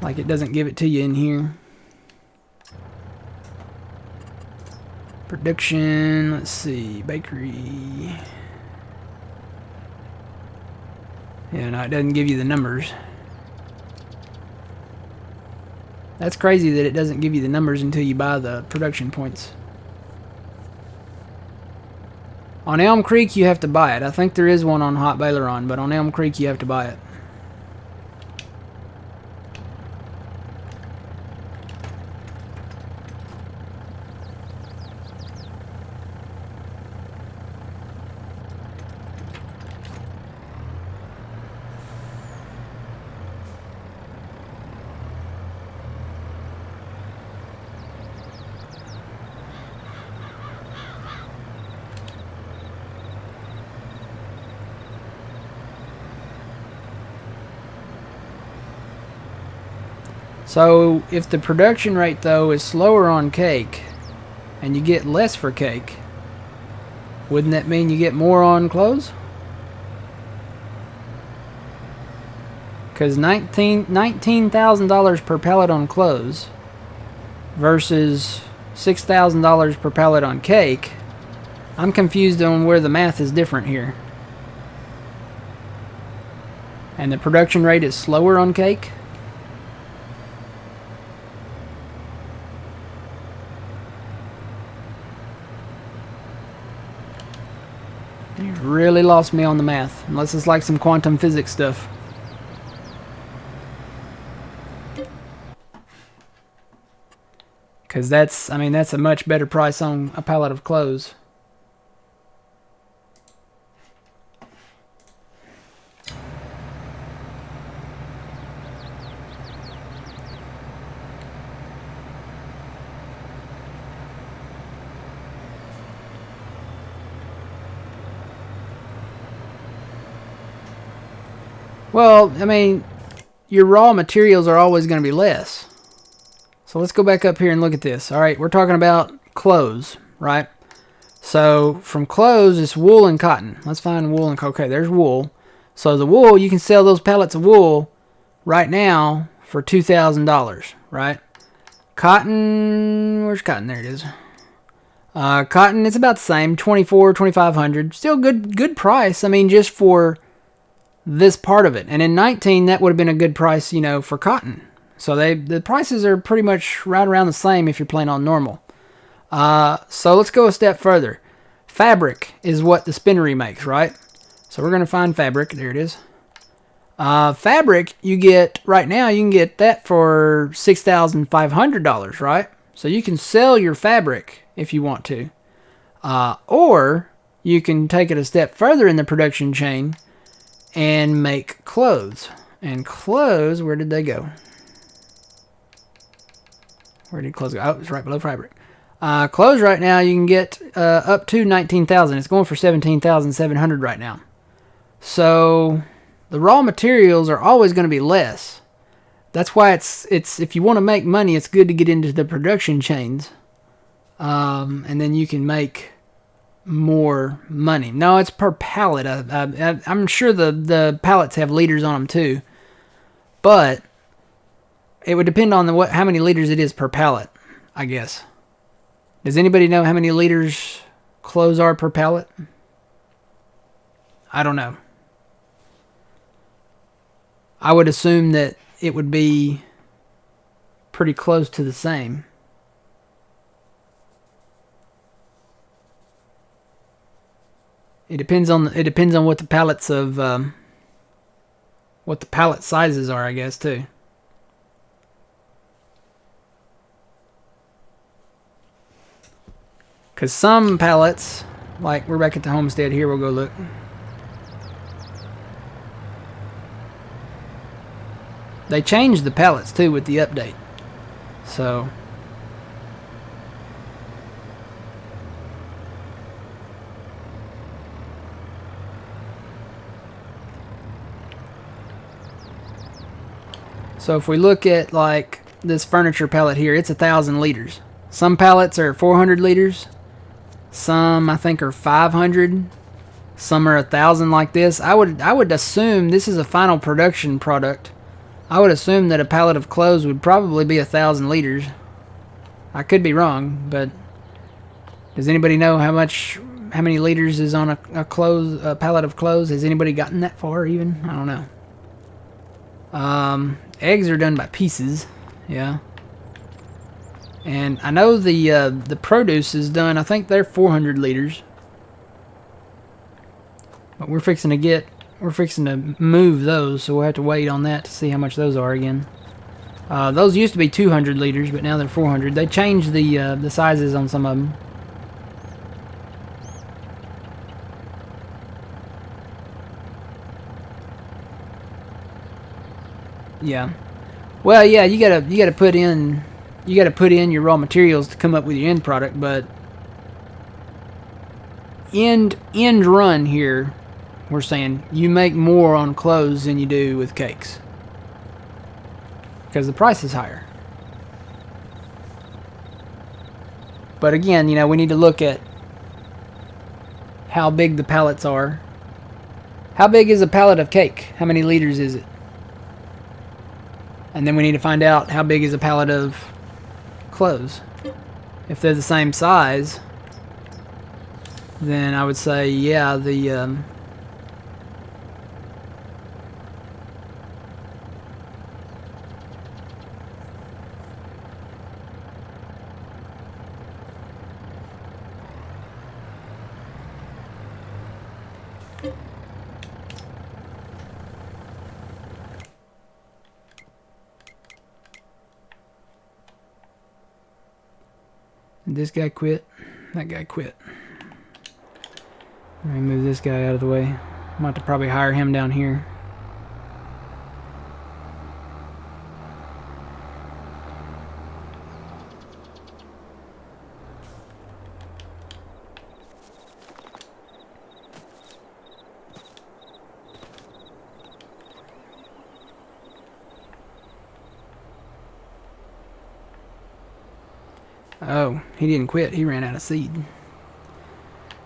Like it doesn't give it to you in here. Production, let's see, bakery. Yeah, no, it doesn't give you the numbers. That's crazy that it doesn't give you the numbers until you buy the production points. On Elm Creek, you have to buy it. I think there is one on Hot Baileron, but on Elm Creek, you have to buy it. So if the production rate though is slower on cake and you get less for cake, wouldn't that mean you get more on clothes? Because $19,000 per pallet on clothes versus $6,000 per pallet on cake, I'm confused on where the math is different here. And the production rate is slower on cake? You really lost me on the math, unless it's like some quantum physics stuff. Because that's, I mean, that's a much better price on a pallet of clothes. Well, I mean, your raw materials are always going to be less. So let's go back up here and look at this. All right, we're talking about clothes, right? So from clothes, it's wool and cotton. Let's find wool and cotton. Okay, there's wool. So the wool, you can sell those pallets of wool right now for $2,000, right? Cotton, where's cotton? There it is. Cotton, it's about the same, $2,400, $2,500. Still good price. I mean, just for this part of it. And in 19, that would have been a good price, you know, for cotton. So the prices are pretty much right around the same if you're playing on normal. So let's go a step further. Fabric is what the spinnery makes, right? So we're going to find fabric. There it is. Fabric, you get, right now, you can get that for $6,500, right? So you can sell your fabric if you want to. Or you can take it a step further in the production chain and make clothes. And clothes, where did they go? Where did clothes go? Oh, it's right below fabric. Clothes right now, you can get up to $19,000. It's going for $17,700 right now. So the raw materials are always going to be less. That's why it's if you want to make money, it's good to get into the production chains, and then you can make more money. No, it's per pallet. I'm sure the pallets have liters on them too, but it would depend on how many liters it is per pallet, I guess. Does anybody know how many liters clothes are per pallet? I don't know. I would assume that it would be pretty close to the same. It depends on what the pallets of what the pallet sizes are, I guess, too. Because some pallets, like we're back at the homestead here, we'll go look. They changed the pallets too with the update. So if we look at like this furniture pallet here, it's 1,000 liters. Some pallets are 400 liters. Some I think are 500. Some are 1,000 like this. I would assume this is a final production product. I would assume that a pallet of clothes would probably be 1,000 liters. I could be wrong, but does anybody know how many liters is on a pallet of clothes? Has anybody gotten that far even? I don't know. Eggs are done by pieces, yeah. And I know the produce is done. I think they're 400 liters. But we're fixing to move those, so we'll have to wait on that to see how much those are again. Those used to be 200 liters, but now they're 400. They changed the sizes on some of them. Yeah. Well, yeah, you gotta put in your raw materials to come up with your end product, but end run here, we're saying you make more on clothes than you do with cakes because the price is higher. But again, you know, we need to look at how big the pallets are. How big is a pallet of cake? How many liters is it? And then we need to find out how big is a pallet of clothes. If they're the same size, then I would say, yeah, this guy quit. That guy quit. Let me move this guy out of the way. I'm going to probably hire him down here. Oh, he didn't quit. He ran out of seed.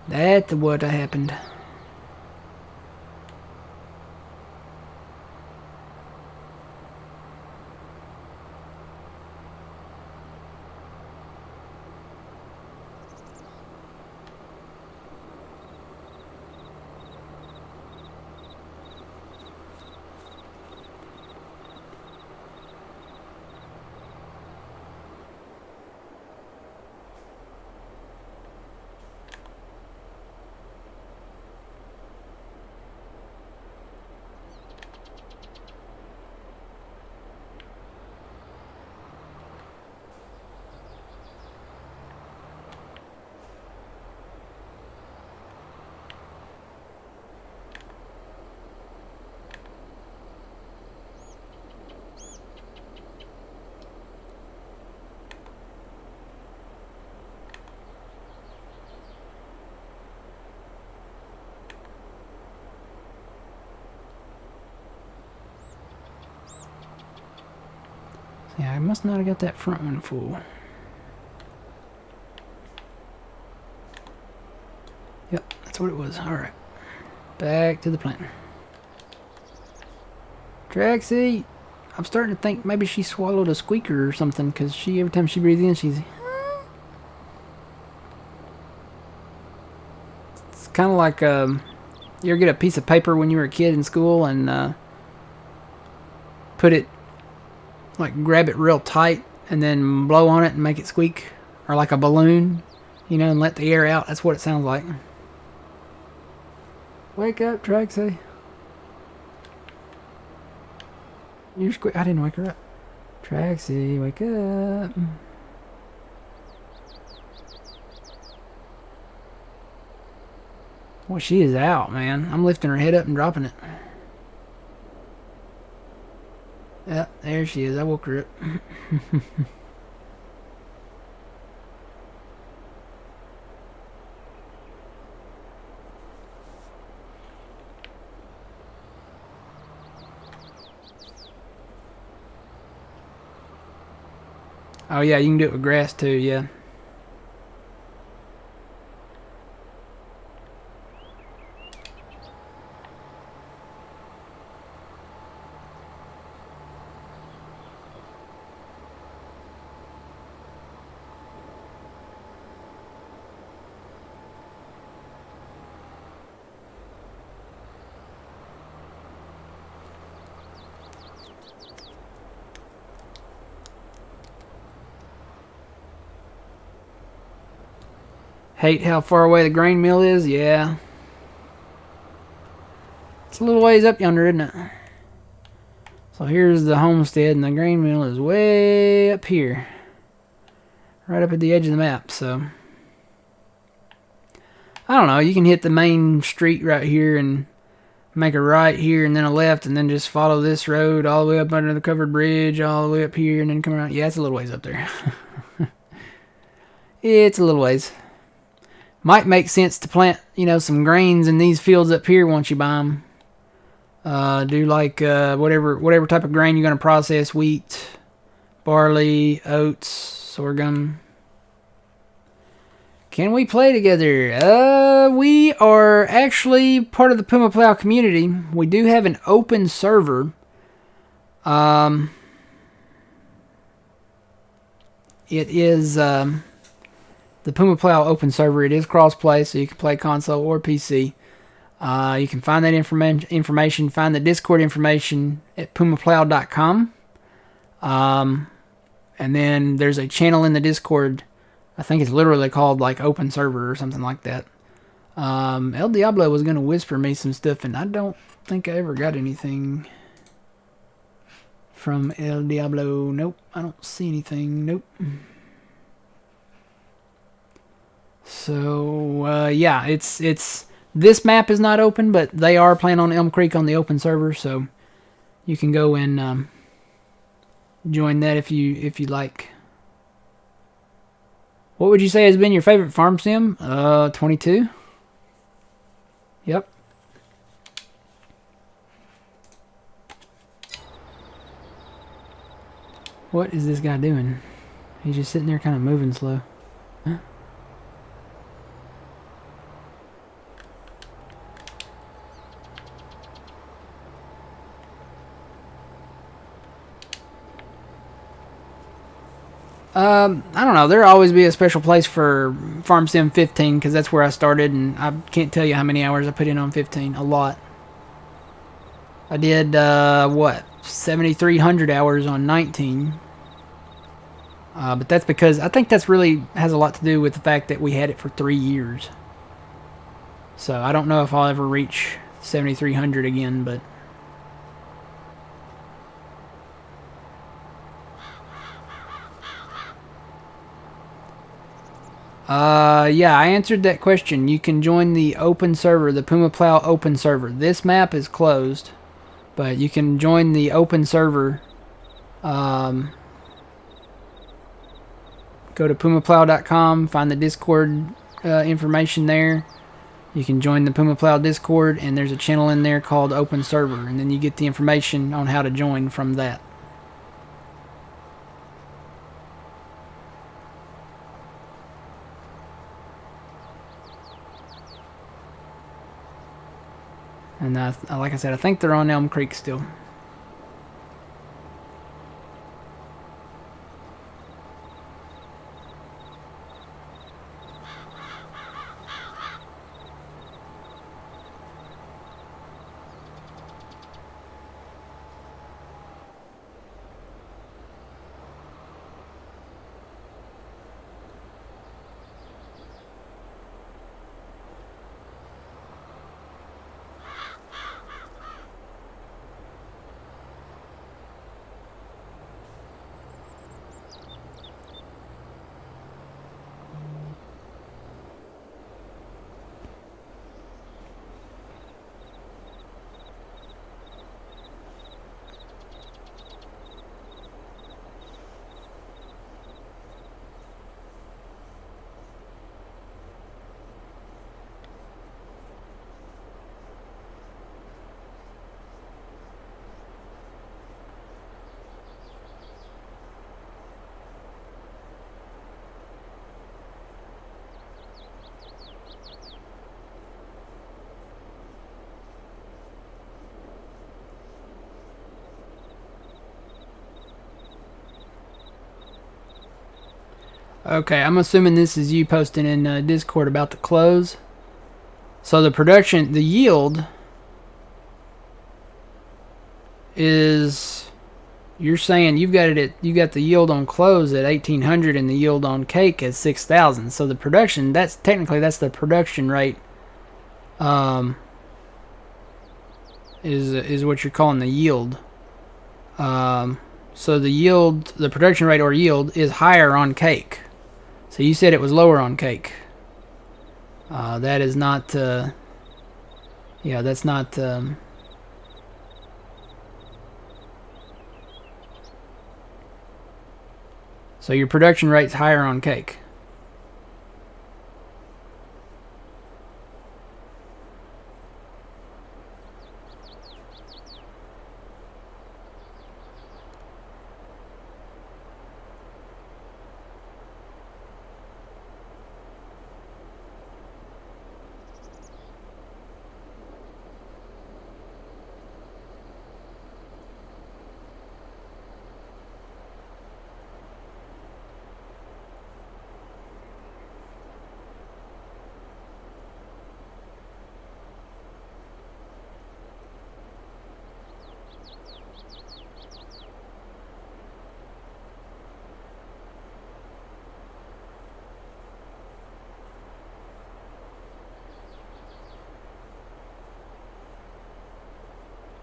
That's what happened. Yeah, I must not have got that front one full. Yep, that's what it was. Alright. Back to the planter. Traxie! I'm starting to think maybe she swallowed a squeaker or something, because every time she breathes in, she's... kind of like you ever get a piece of paper when you were a kid in school and put it, like grab it real tight and then blow on it and make it squeak, or like a balloon, you know, and let the air out. That's what it sounds like. Wake up, Traxie. You're I didn't wake her up. Traxie, wake up. Well, she is out, man. I'm lifting her head up and dropping it. Yep, there she is. I woke her up. Oh yeah, you can do it with grass too, yeah. Hate how far away the grain mill is? Yeah. It's a little ways up yonder, isn't it? So here's the homestead, and the grain mill is way up here. Right up at the edge of the map, so... I don't know, you can hit the main street right here and make a right here and then a left and then just follow this road all the way up under the covered bridge, all the way up here and then come around. Yeah, it's a little ways up there. It's a little ways. Might make sense to plant, you know, some grains in these fields up here once you buy them. Do like whatever type of grain you're going to process: wheat, barley, oats, sorghum. Can we play together? We are actually part of the Puma Plow community. We do have an open server. It is the Puma Plow open server. It is cross-play, so you can play console or PC. You can find that information, find the Discord information at pumaplow.com. And then there's a channel in the Discord. I think it's literally called like open server or something like that. El Diablo was going to whisper me some stuff, and I don't think I ever got anything from El Diablo. Nope, I don't see anything. Nope. So, yeah, it's this map is not open, but they are playing on Elm Creek on the open server, so you can go and join that if you like. What would you say has been your favorite farm sim? 22. Yep. What is this guy doing? He's just sitting there kind of moving slow. Huh? I don't know. There'll always be a special place for Farm Sim 15 because that's where I started, and I can't tell you how many hours I put in on 15. A lot. I did, 7,300 hours on 19. But that's because I think that's really has a lot to do with the fact that we had it for 3 years. So I don't know if I'll ever reach 7,300 again, but... yeah, I answered that question. You can join the open server, the Puma Plow open server. This map is closed, but you can join the open server. Go to pumaplow.com, find the Discord information there. You can join the Puma Plow Discord, and there's a channel in there called Open Server, and then you get the information on how to join from that. And like I said, I think they're on Elm Creek still. Okay, I'm assuming this is you posting in Discord about the close. So the production, the yield is, you're saying you've got it at, you got the yield on close at 1800 and the yield on cake at 6000. So the production, that's technically that's the production rate. Is what you're calling the yield. So the yield, the production rate or yield is higher on cake. So you said it was lower on cake. That is not, yeah, that's not, so your production rate's higher on cake.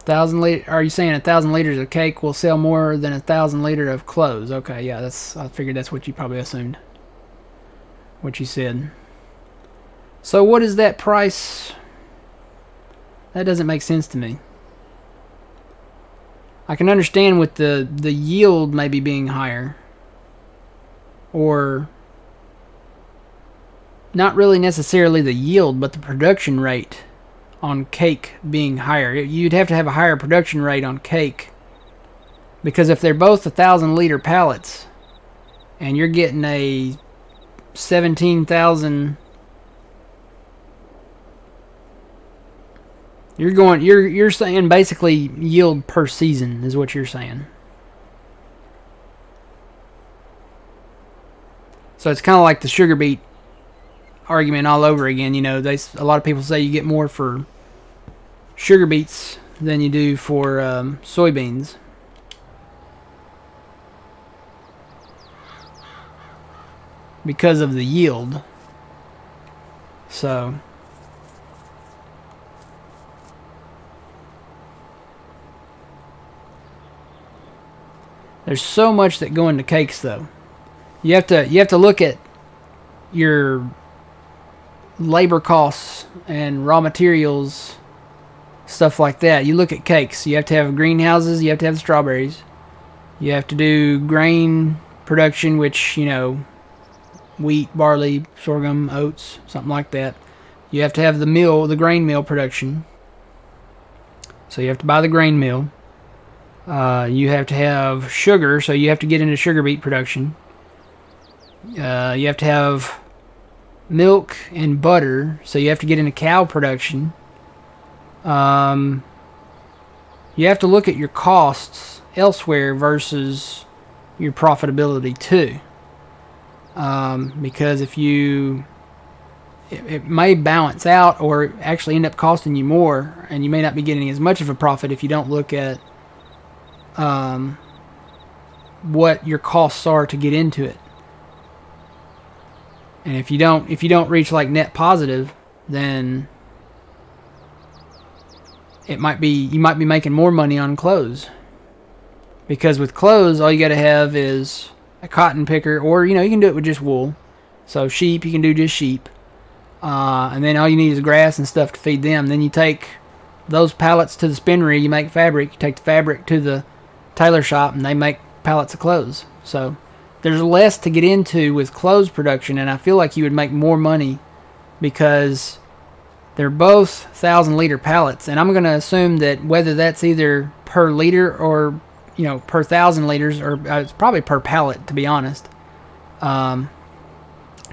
Are you saying 1,000 liters of cake will sell more than 1,000 liters of clothes? Okay, yeah, that's. I figured that's what you probably assumed. What you said. So what is that price? That doesn't make sense to me. I can understand with the yield maybe being higher, or not really necessarily the yield, but the production rate on cake being higher. You'd have to have a higher production rate on cake, because if they're both 1,000 liter pallets and you're getting a 17,000, you're saying basically yield per season is what you're saying. So it's kind of like the sugar beet argument all over again. You know, a lot of people say you get more for sugar beets than you do for soybeans. Because of the yield. So there's so much that go into cakes though. You have to look at your labor costs and raw materials, stuff like that. You look at cakes. You have to have greenhouses. You have to have strawberries. You have to do grain production, which, you know, wheat, barley, sorghum, oats, something like that. You have to have the mill, the grain mill production. So you have to buy the grain mill. You have to have sugar, so you have to get into sugar beet production. You have to have milk and butter, so you have to get into cow production. You have to look at your costs elsewhere versus your profitability too. Because if you, it may balance out or actually end up costing you more, and you may not be getting as much of a profit if you don't look at what your costs are to get into it. And if you don't reach like net positive, then you might be making more money on clothes. Because with clothes, all you got to have is a cotton picker, or you can do it with just wool. So sheep, you can do just sheep, and then all you need is grass and stuff to feed them. Then you take those pallets to the spinnery, you make fabric. You take the fabric to the tailor shop, and they make pallets of clothes. So there's less to get into with clothes production, and I feel like you would make more money because they're both 1,000 liter pallets, and I'm going to assume that whether that's either per liter or per 1,000 liters, or it's probably per pallet, to be honest.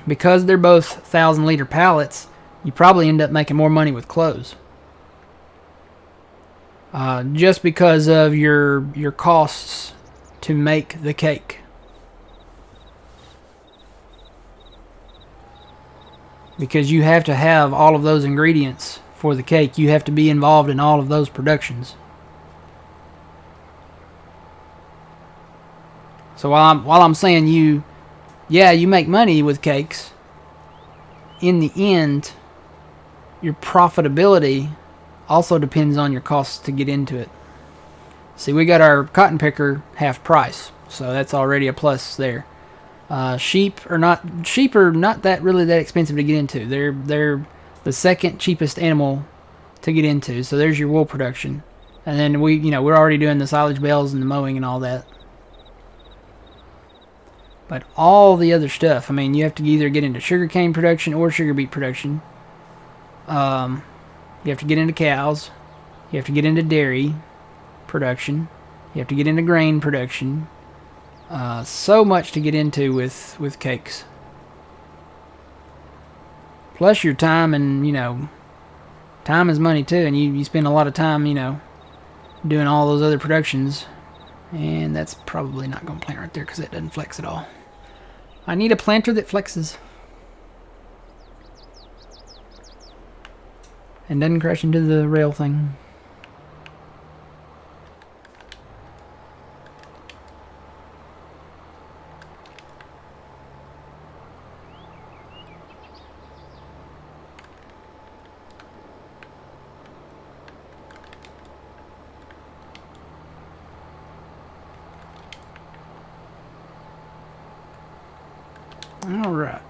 Because they're both 1,000 liter pallets, you probably end up making more money with clothes. Just because of your costs to make the cake. because you have to have all of those ingredients for the cake. You have to be involved in all of those productions. So while I'm saying you make money with cakes, in the end, your profitability also depends on your costs to get into it. See, we got our cotton picker half price, so that's already a plus there. Sheep are not that expensive to get into. They're the second cheapest animal to get into. So there's your wool production, and then we're already doing the silage bales and the mowing and all that. But all the other stuff, I mean, you have to either get into sugarcane production or sugar beet production. You have to get into cows. You have to get into dairy production. You have to get into grain production. So much to get into with cakes. Plus your time, and time is money too, and you spend a lot of time doing all those other productions. And that's probably not going to plant right there because it doesn't flex at all. I need a planter that flexes and doesn't crash into the rail thing. All right.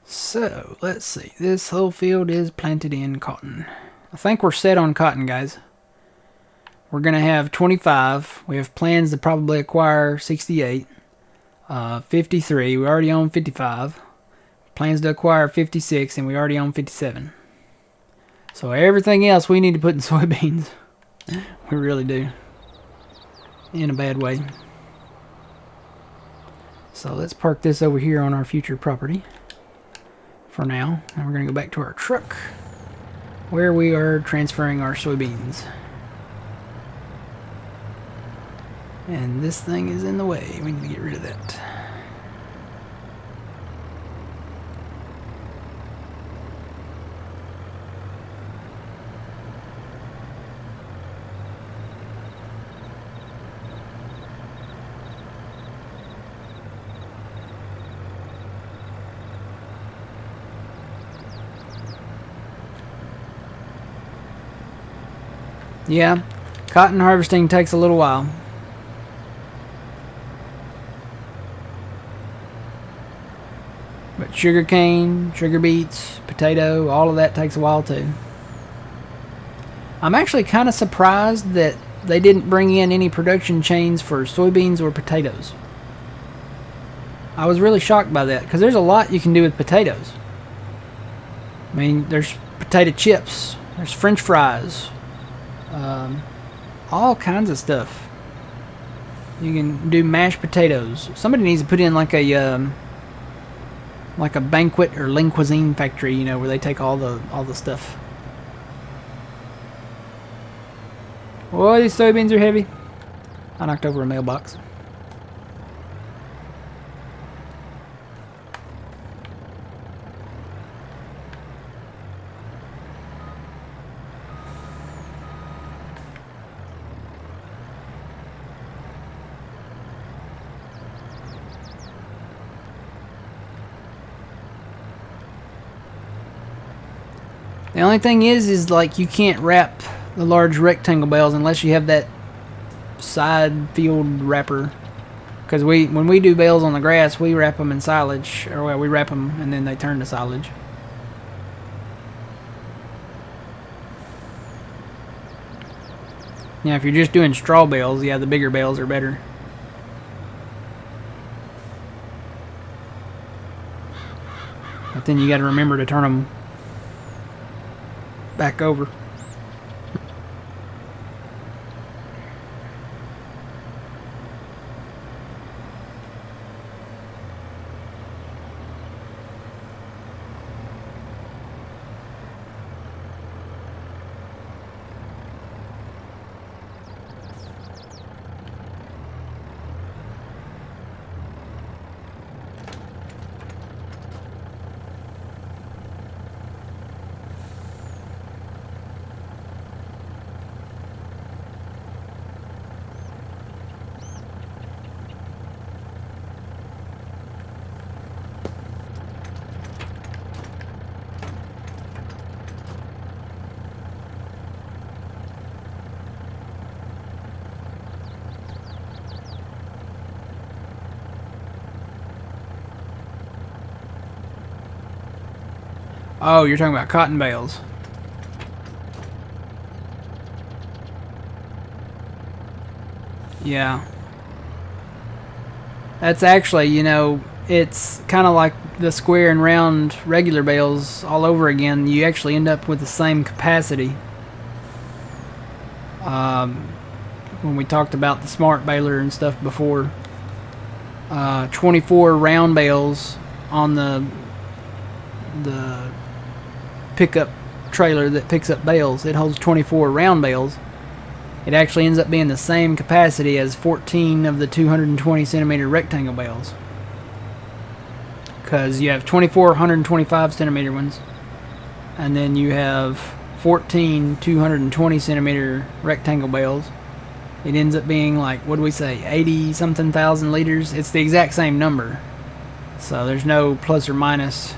So, let's see. This whole field is planted in cotton. I think we're set on cotton, guys. We're going to have 25. We have plans to probably acquire 68. 53. We already own 55. Plans to acquire 56, and we already own 57. So everything else we need to put in soybeans. We really do. In a bad way. So let's park this over here on our future property for now. And we're going to go back to our truck where we are transferring our soybeans. And this thing is in the way. We need to get rid of that. Yeah, cotton harvesting takes a little while. But sugarcane, sugar beets, potato, all of that takes a while too. I'm actually kind of surprised that they didn't bring in any production chains for soybeans or potatoes. I was really shocked by that because there's a lot you can do with potatoes. I mean, there's potato chips, there's French fries, all kinds of stuff. You can do mashed potatoes. Somebody needs to put in like a banquet or lean cuisine factory, where they take all the stuff. Boy, these soybeans are heavy. I knocked over a mailbox. The only thing is like you can't wrap the large rectangle bales unless you have that side field wrapper. Because when we do bales on the grass, we wrap them in silage, or well, we wrap them and then they turn to silage. Now, if you're just doing straw bales, yeah, the bigger bales are better. But then you got to remember to turn them back over. Oh, you're talking about cotton bales. Yeah. That's actually, you know, it's kind of like the square and round regular bales all over again. You actually end up with the same capacity. When we talked about the smart baler and stuff before, 24 round bales on the pickup trailer that picks up bales. It holds 24 round bales. It actually ends up being the same capacity as 14 of the 220 centimeter rectangle bales. Because you have 24 125 centimeter ones, and then you have 14 220 centimeter rectangle bales. It ends up being like, what do we say, 80 something thousand liters? It's the exact same number. So there's no plus or minus.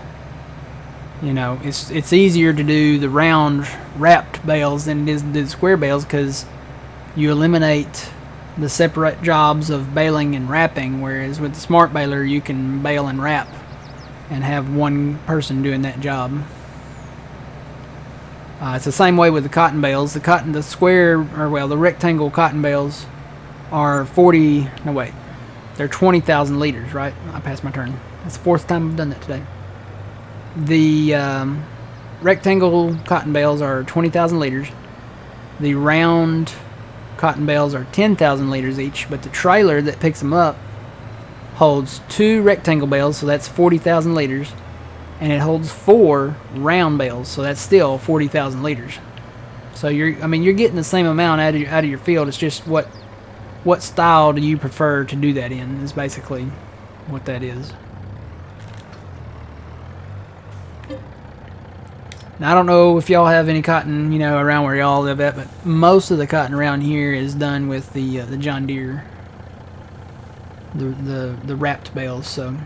You know, it's easier to do the round wrapped bales than it is to do the square bales, because you eliminate the separate jobs of baling and wrapping, whereas with the smart baler you can bale and wrap and have one person doing that job. It's the same way with the cotton bales. The square, or well, the rectangle cotton bales are 20,000 liters, right? I passed my turn. That's the fourth time I've done that today. The rectangle cotton bales are 20,000 liters. The round cotton bales are 10,000 liters each, but the trailer that picks them up holds 2 rectangle bales, so that's 40,000 liters, and it holds 4 round bales, so that's still 40,000 liters. So you're getting the same amount out of your field. It's just what style do you prefer to do that in is basically what that is. Now, I don't know if y'all have any cotton, you know, around where y'all live at, but most of the cotton around here is done with the John Deere, the wrapped bales. So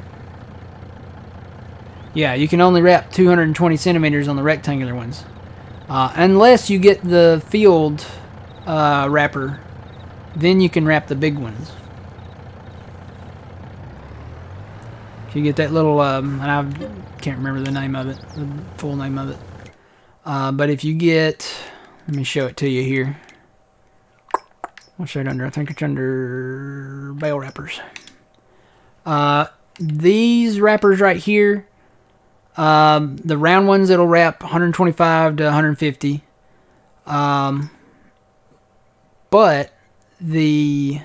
yeah, you can only wrap 220 centimeters on the rectangular ones, unless you get the field wrapper. Then you can wrap the big ones. If you get that little, and I can't remember the name of it, the full name of it. But if you get, let me show it to you here. What's that under? I think it's under bale wrappers. These wrappers right here, the round ones, it'll wrap 125 to 150. But the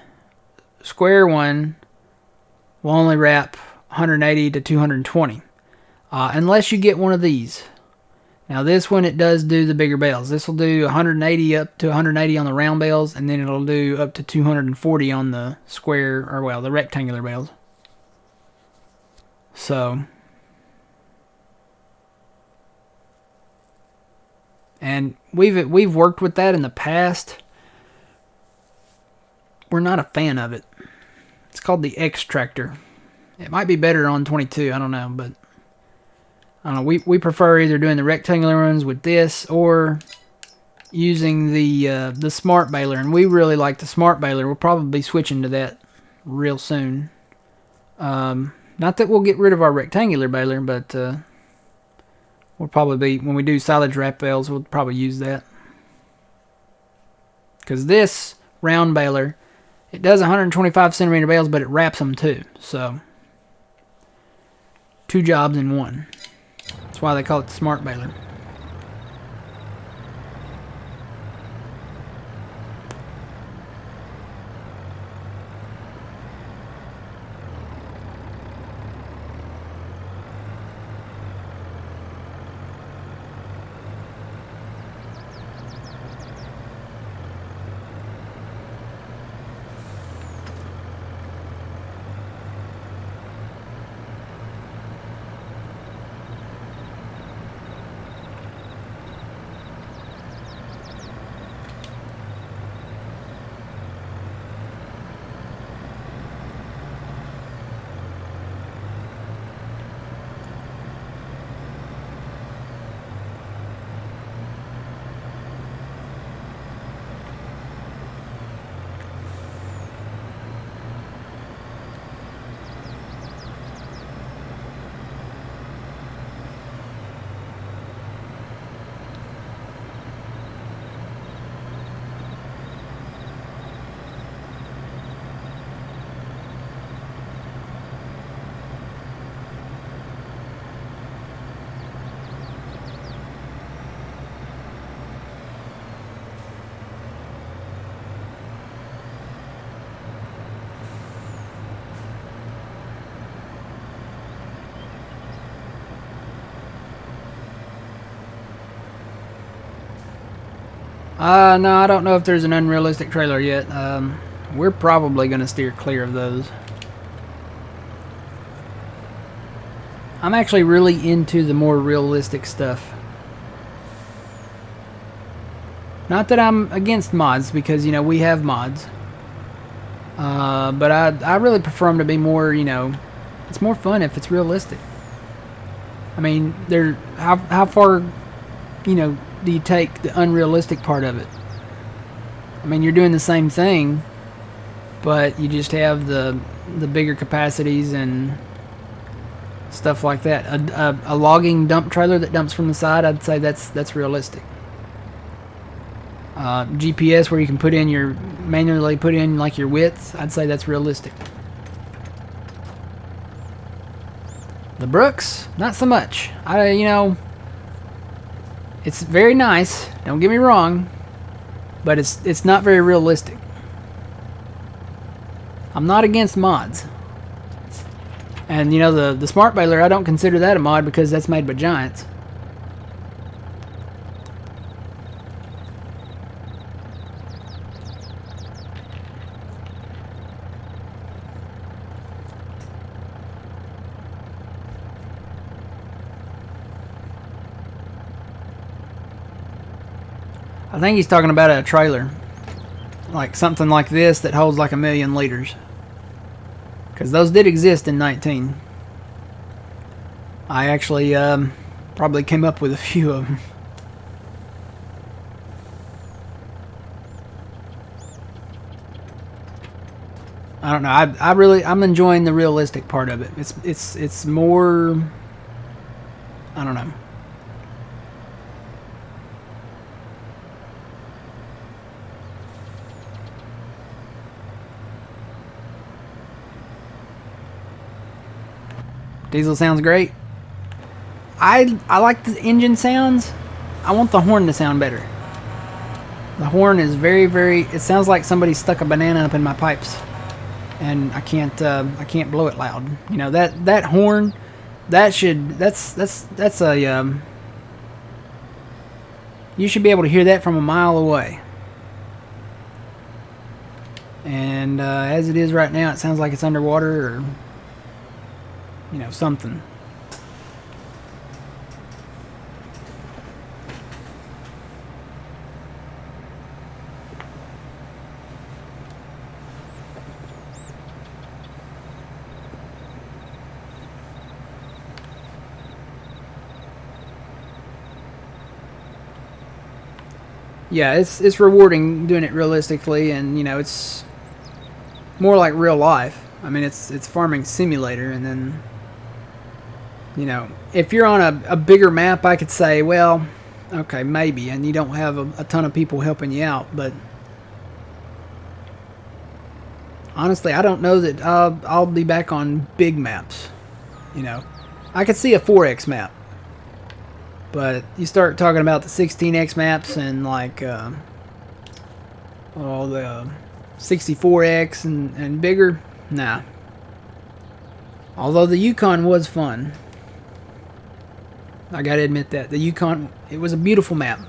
square one will only wrap 180 to 220. Unless you get one of these. Now this one, it does do the bigger bales. This will do 180 up to 180 on the round bales, and then it'll do up to 240 on the square, or well, the rectangular bales. So, and we've worked with that in the past. We're not a fan of it. It's called the X Tractor. It might be better on 22, I don't know, but I don't know. We prefer either doing the rectangular ones with this or using the smart baler, and we really like the smart baler. We'll probably be switching to that real soon. Not that we'll get rid of our rectangular baler, but we'll probably be, when we do silage wrap bales, we'll probably use that. Because this round baler, it does 125 centimeter bales, but it wraps them too. So 2 jobs in one. That's why they call it the smart baler. No, I don't know if there's an unrealistic trailer yet. We're probably going to steer clear of those. I'm actually really into the more realistic stuff. Not that I'm against mods, because, you know, we have mods. But I really prefer them to be more, you know, it's more fun if it's realistic. I mean, how far, you know, do you take the unrealistic part of it? I mean, you're doing the same thing, but you just have the bigger capacities and stuff like that. A logging dump trailer that dumps from the side, I'd say that's realistic. GPS where you can manually put in like your width, I'd say that's realistic. The Brooks, not so much. You know, it's very nice, don't get me wrong, but it's not very realistic. I'm not against mods. And you know, the smart baler, I don't consider that a mod because that's made by giants. I think he's talking about a trailer. Like something like this that holds like 1,000,000 liters. Because those did exist in 19. I actually probably came up with a few of them. I don't know. I'm enjoying the realistic part of it. It's more, I don't know. Diesel sounds great. I like the engine sounds. I want the horn to sound better. The horn is very, it sounds like somebody stuck a banana up in my pipes, and I can't blow it loud. You know, that horn, that's a you should be able to hear that from a mile away. And as it is right now, it sounds like it's underwater, or you know, something. Yeah, it's rewarding doing it realistically, and you know, it's more like real life. I mean, it's farming simulator, and then, you know, if you're on a bigger map, I could say, well, okay, maybe, and you don't have a ton of people helping you out, but honestly, I don't know that I'll be back on big maps. You know, I could see a 4X map, but you start talking about the 16X maps and like all the 64X and bigger, nah. Although the Yukon was fun. I gotta admit that. The Yukon, it was a beautiful map.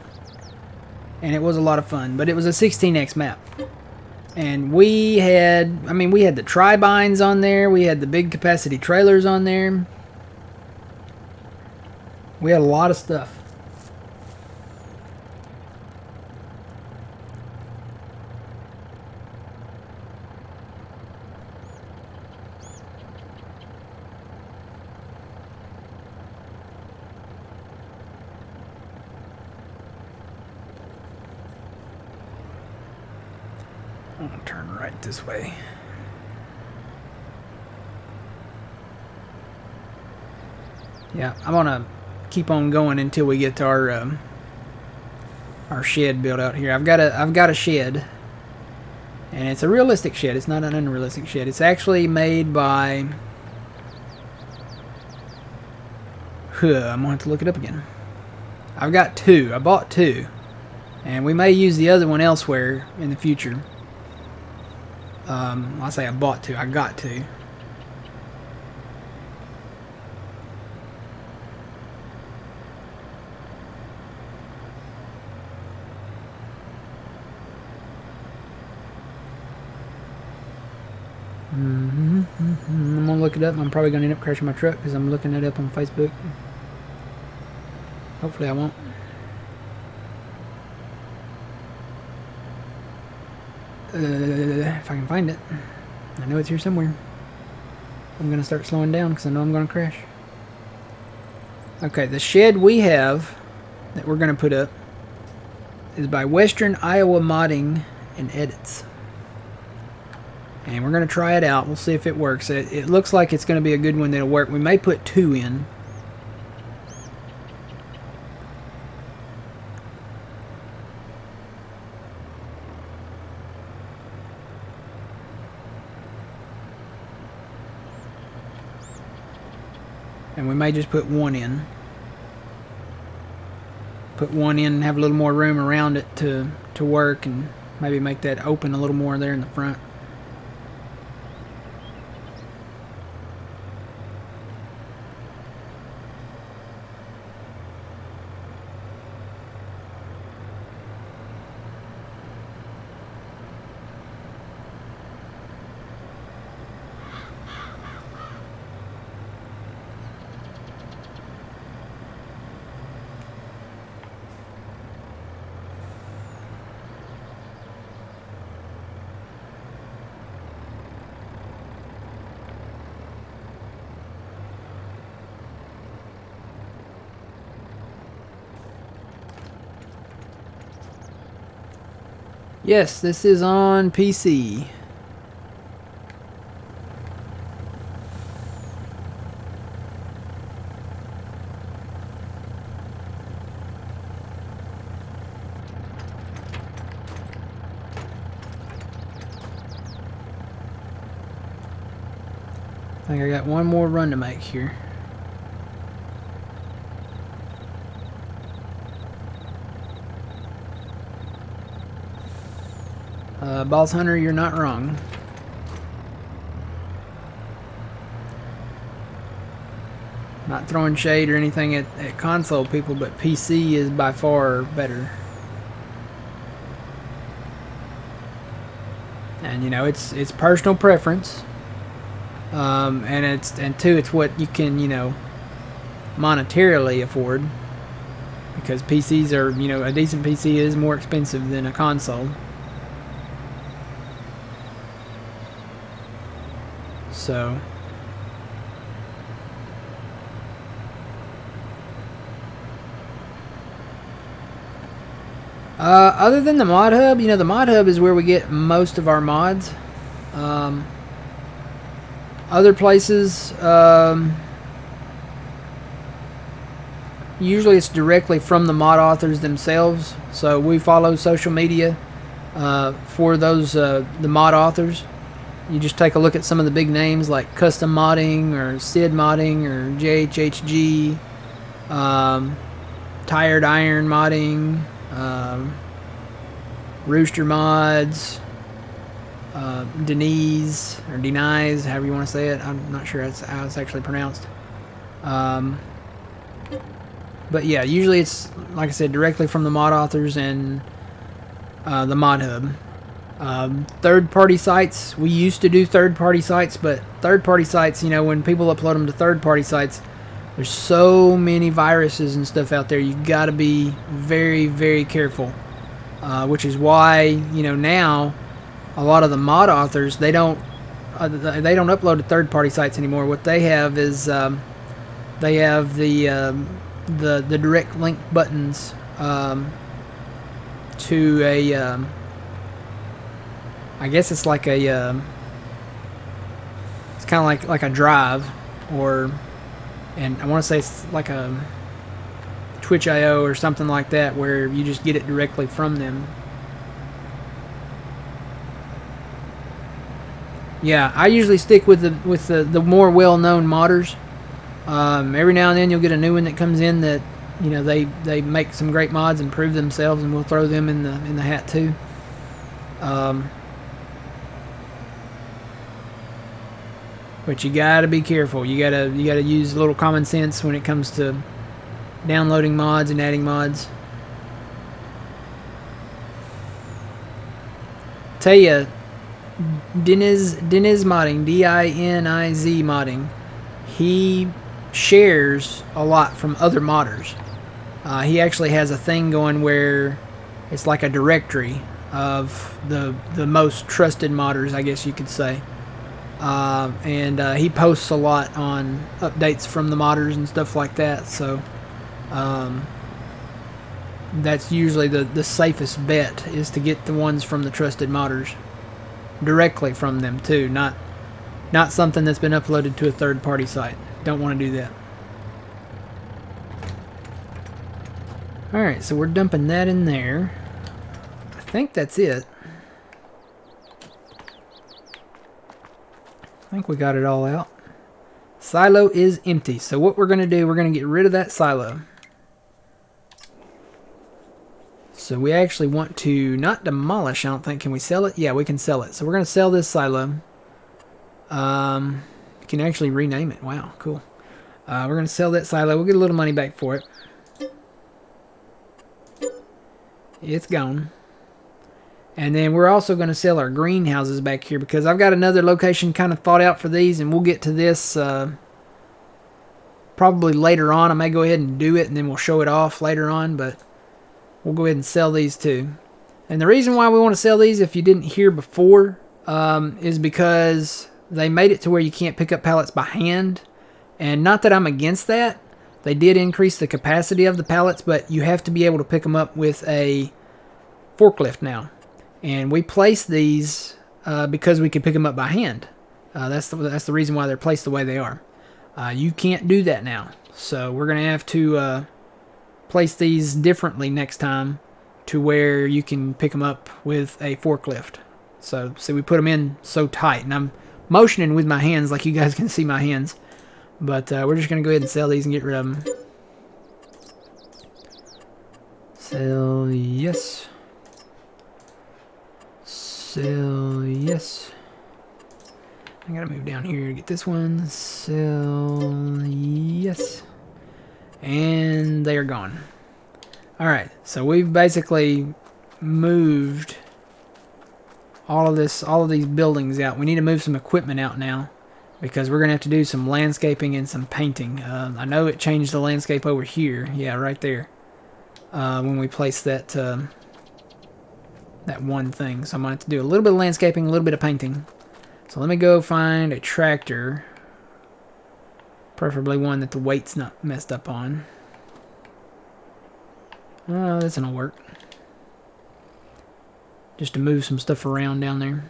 And it was a lot of fun. But it was a 16X map. And we had the tri-binds on there. We had the big capacity trailers on there. We had a lot of stuff. I'm gonna turn right this way. Yeah, I'm gonna keep on going until we get to our shed built out here. I've got a shed, and it's a realistic shed. It's not an unrealistic shed. It's actually made by. I'm gonna have to look it up again. I've got two. I bought two, and we may use the other one elsewhere in the future. I say I bought two. I got two. I'm gonna look it up. I'm probably gonna end up crashing my truck because I'm looking it up on Facebook. Hopefully I won't. If I can find it. I know it's here somewhere. I'm gonna start slowing down because I know I'm gonna crash. Okay, the shed we have that we're gonna put up is by Western Iowa Modding and Edits. And we're going to try it out. We'll see if it works. It looks like it's going to be a good one that'll work. We may put 2 in. And we may just put 1 in. Put 1 in and have a little more room around it to work, and maybe make that open a little more there in the front. Yes, this is on PC. I think I got one more run to make here. Boss Hunter, you're not wrong. Not throwing shade or anything at console people, but PC is by far better. And you know, it's personal preference. And two, it's what you can, you know, monetarily afford. Because PCs are, you know, a decent PC is more expensive than a console. So other than the mod hub, you know, the mod hub is where we get most of our mods. Other places, usually it's directly from the mod authors themselves. So we follow social media for those the mod authors. You just take a look at some of the big names like Custom Modding or Sid Modding or JHHG, Tired Iron Modding, Rooster Mods, Denise or Denies, however you want to say it. I'm not sure that's how it's actually pronounced. But yeah, usually it's, like I said, directly from the mod authors and the mod hub. Third-party sites, we used to do third-party sites, but third-party sites, you know, when people upload them to third-party sites, there's so many viruses and stuff out there. You got to be very, very careful, which is why, you know, now a lot of the mod authors, they don't upload to third-party sites anymore. What they have is they have the direct link buttons to a I guess it's like a it's kind of like a drive, or, and I want to say it's like a Twitch.io or something like that, where you just get it directly from them. Yeah, I usually stick with the more well-known modders. Every now and then you'll get a new one that comes in that, you know, they make some great mods and prove themselves, and we'll throw them in the hat too. But you gotta be careful. You gotta use a little common sense when it comes to downloading mods and adding mods. Tell you, Diniz Modding, Diniz Modding. He shares a lot from other modders. He actually has a thing going where it's like a directory of the most trusted modders, I guess you could say. And he posts a lot on updates from the modders and stuff like that. So that's usually the safest bet, is to get the ones from the trusted modders directly from them too, not something that's been uploaded to a third-party site. Don't want to do that. Alright, so we're dumping that in there. I think that's it. I think we got it all out. Silo is empty. So what we're going to do, we're going to get rid of that silo. So we actually want to not demolish, I don't think. Can we sell it? Yeah, we can sell it. So we're going to sell this silo. You can actually rename it. Wow, cool. We're going to sell that silo. We'll get a little money back for it. It's gone. And then we're also going to sell our greenhouses back here, because I've got another location kind of thought out for these, and we'll get to this probably later on. I may go ahead and do it, and then we'll show it off later on, but we'll go ahead and sell these too. And the reason why we want to sell these, if you didn't hear before, is because they made it to where you can't pick up pallets by hand. And not that I'm against that. They did increase the capacity of the pallets, but you have to be able to pick them up with a forklift now. And we placed these because we could pick them up by hand. That's the reason why they're placed the way they are. You can't do that now. So we're going to have to place these differently next time, to where you can pick them up with a forklift. So we put them in so tight. And I'm motioning with my hands like you guys can see my hands. But we're just going to go ahead and sell these and get rid of them. Sell, yes. Sell, yes. I gotta move down here to get this one. Sell, yes. And they are gone. Alright, so we've basically moved all of these buildings out. We need to move some equipment out now, because we're going to have to do some landscaping and some painting. I know it changed the landscape over here. Yeah, right there. When we placed that that one thing. So I'm going to have to do a little bit of landscaping, a little bit of painting. So let me go find a tractor. Preferably one that the weight's not messed up on. Oh, that's going to work. Just to move some stuff around down there.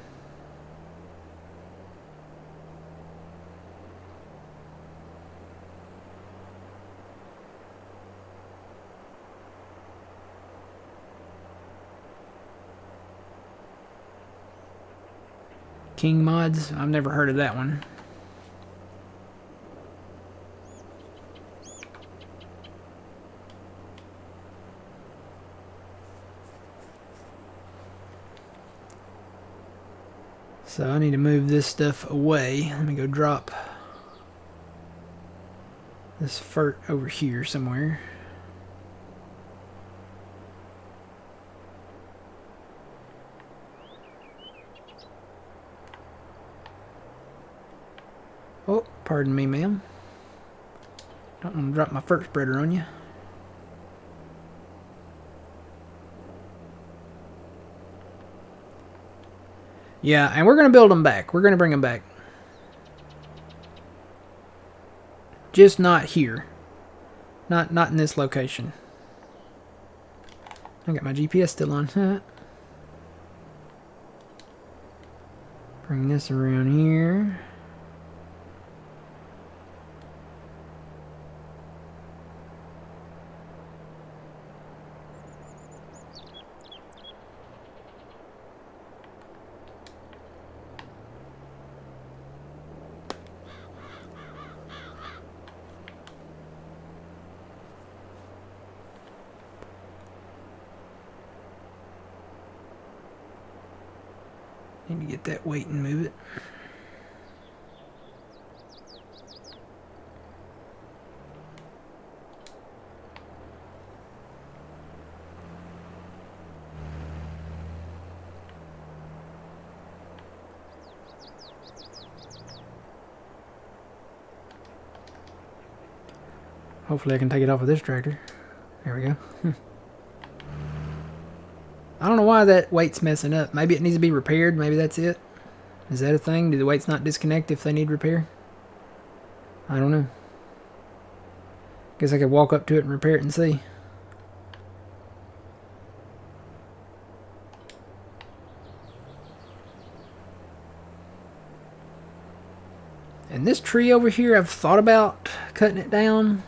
King Mods? I've never heard of that one. So I need to move this stuff away. Let me go drop this fert over here somewhere. Oh, pardon me, ma'am. Don't want to drop my fert spreader on you. Yeah, and we're going to build them back. We're going to bring them back. Just not here. Not in this location. I got my GPS still on. Bring this around here. Need to get that weight and move it. Hopefully I can take it off with this tractor. There we go. I don't know why that weight's messing up. Maybe it needs to be repaired. Maybe that's it. Is that a thing? Do the weights not disconnect if they need repair? I don't know. Guess I could walk up to it and repair it and see. And this tree over here, I've thought about cutting it down,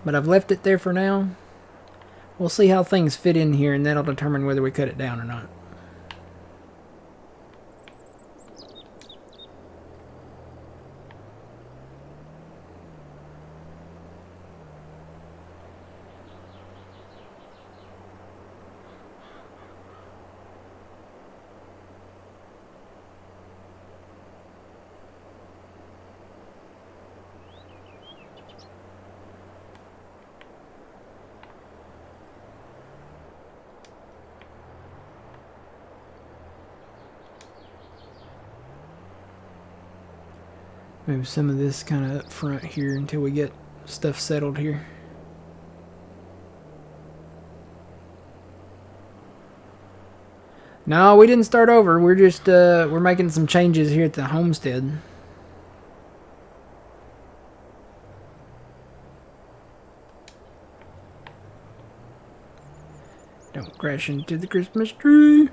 but I've left it there for now. We'll see how things fit in here, and that'll determine whether we cut it down or not. Move some of this kind of up front here until we get stuff settled here. No, we didn't start over. We're just we're making some changes here at the homestead. Don't crash into the Christmas tree.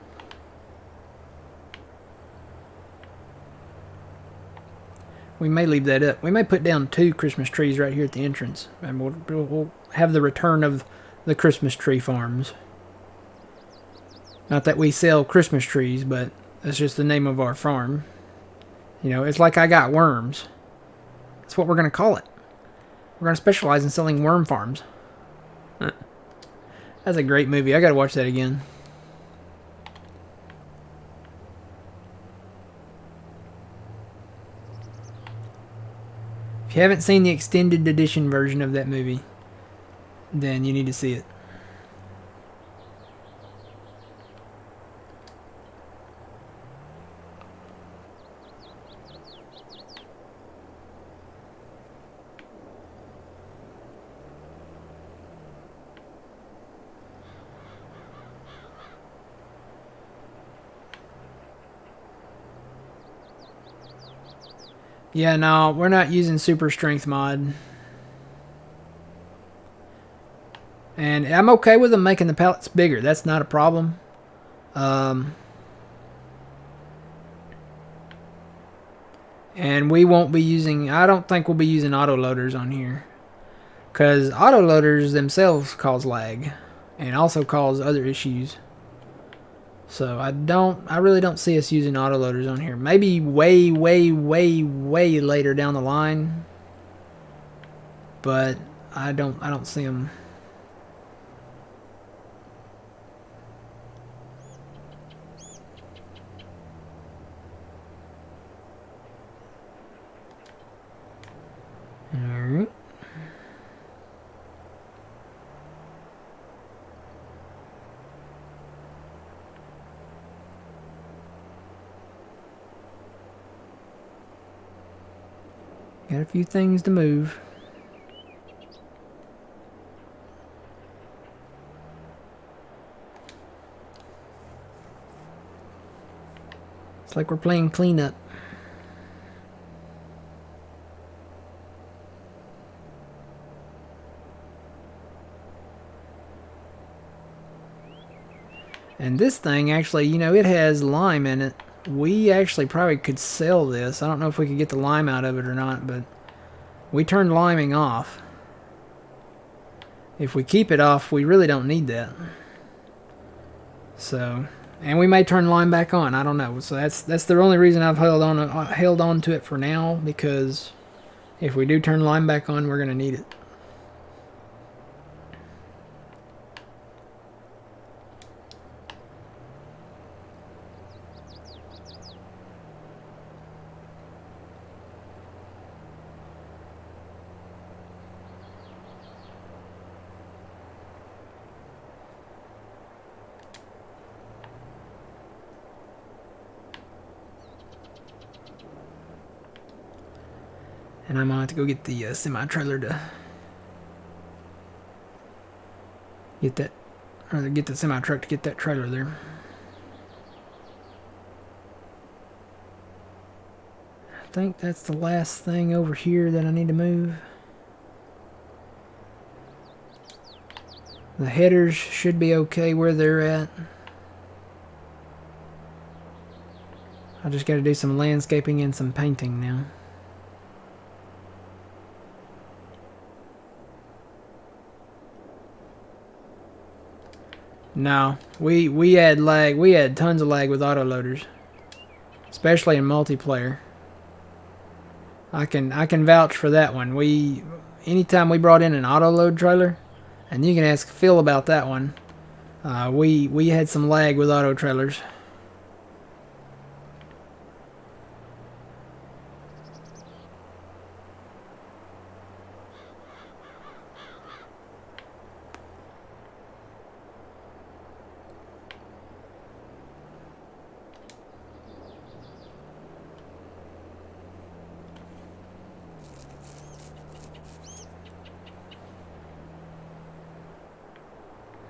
We may leave that up. We may put down 2 Christmas trees right here at the entrance. And we'll have the return of the Christmas tree farms. Not that we sell Christmas trees, but that's just the name of our farm. You know, it's like I Got Worms. That's what we're going to call it. We're going to specialize in selling worm farms. That's a great movie. I got to watch that again. If you haven't seen the extended edition version of that movie, then you need to see it. Yeah, no, we're not using super strength mod. And I'm okay with them making the pallets bigger. That's not a problem. And we won't be using... I don't think we'll be using autoloaders on here. Because autoloaders themselves cause lag. And also cause other issues. So I really don't see us using autoloaders on here. Maybe way later down the line. But I don't see them. Alright. Got a few things to move. It's like we're playing cleanup. And this thing actually, you know, it has lime in it. We actually probably could sell this. I don't know if we could get the lime out of it or not, but we turned liming off. If we keep it off, we really don't need that. So, and we may turn lime back on. I don't know. So that's the only reason I've held on to it for now, because if we do turn lime back on, we're gonna need it. And I'm gonna have to go get the semi-trailer to get that, or get the semi truck to get that trailer there. I think that's the last thing over here that I need to move. The headers should be okay where they're at. I just got to do some landscaping and some painting now. No, we had lag. We had tons of lag with autoloaders, especially in multiplayer. I can vouch for that one. Anytime we brought in an autoload trailer, and you can ask Phil about that one. We had some lag with auto trailers.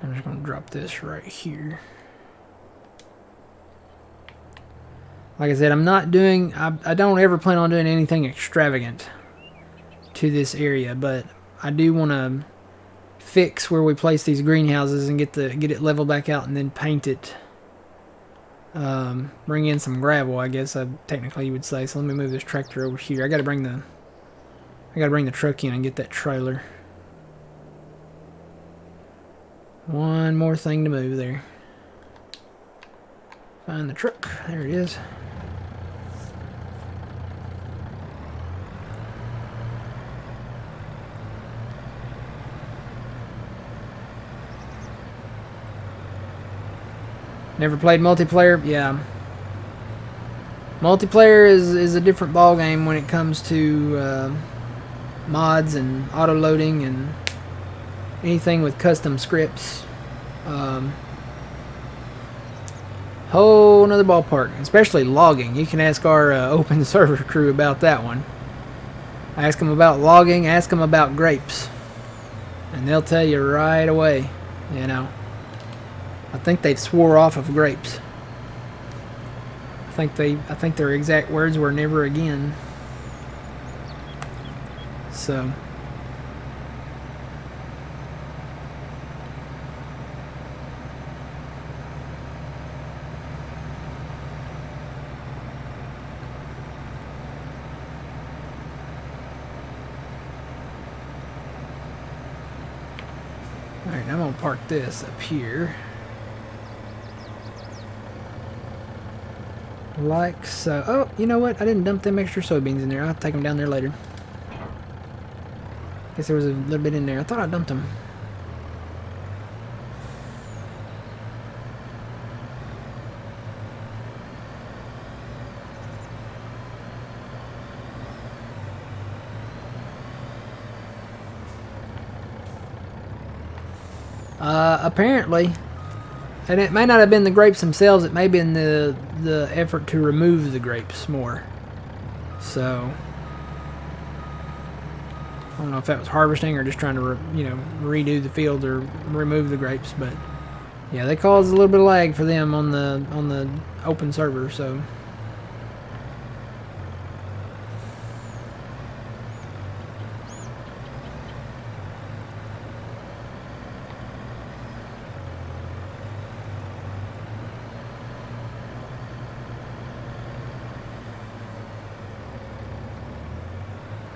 I'm just going to drop this right here. Like I said, I'm not doing... I don't ever plan on doing anything extravagant to this area, but I do want to fix where we place these greenhouses and get it leveled back out and then paint it. Bring in some gravel, I guess technically you would say. So let me move this tractor over here. I got to bring the truck in and get that trailer. One more thing to move there. Find the truck. There it is. Never played multiplayer? Yeah. Multiplayer is a different ball game when it comes to mods and auto loading and anything with custom scripts. Whole nother ballpark, especially logging. You can ask our open server crew about that one. Ask them about logging, ask them about grapes, and they'll tell you right away. You know, I think they swore off of grapes. I think their exact words were never again. So alright, I'm gonna park this up here. Like so. Oh, you know what? I didn't dump them extra soybeans in there. I'll take them down there later. Guess there was a little bit in there. I thought I dumped them. Apparently, and it may not have been the grapes themselves, it may have been the effort to remove the grapes more. So I don't know if that was harvesting or just trying to redo the field or remove the grapes, but yeah, they caused a little bit of lag for them on the open server. So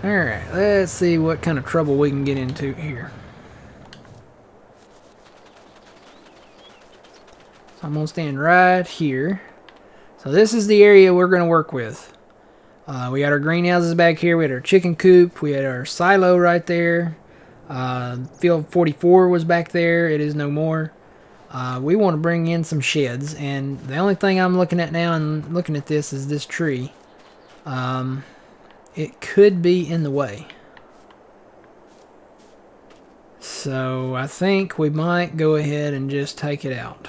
alright, let's see what kind of trouble we can get into here. So I'm going to stand right here. So this is the area we're going to work with. We got our greenhouses back here. We had our chicken coop. We had our silo right there. Field 44 was back there. It is no more. We want to bring in some sheds. And the only thing I'm looking at now and looking at this is this tree. It could be in the way. So I think we might go ahead and just take it out.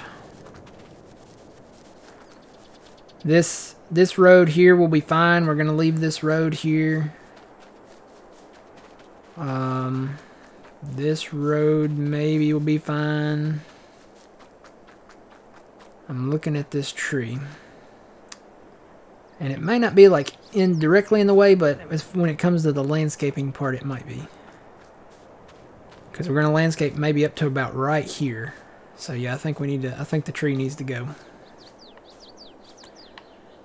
This road here will be fine. We're going to leave this road here. This road maybe will be fine. I'm looking at this tree. And it might not be like directly in the way, but when it comes to the landscaping part, it might be. Because we're going to landscape maybe up to about right here. So yeah, I think the tree needs to go.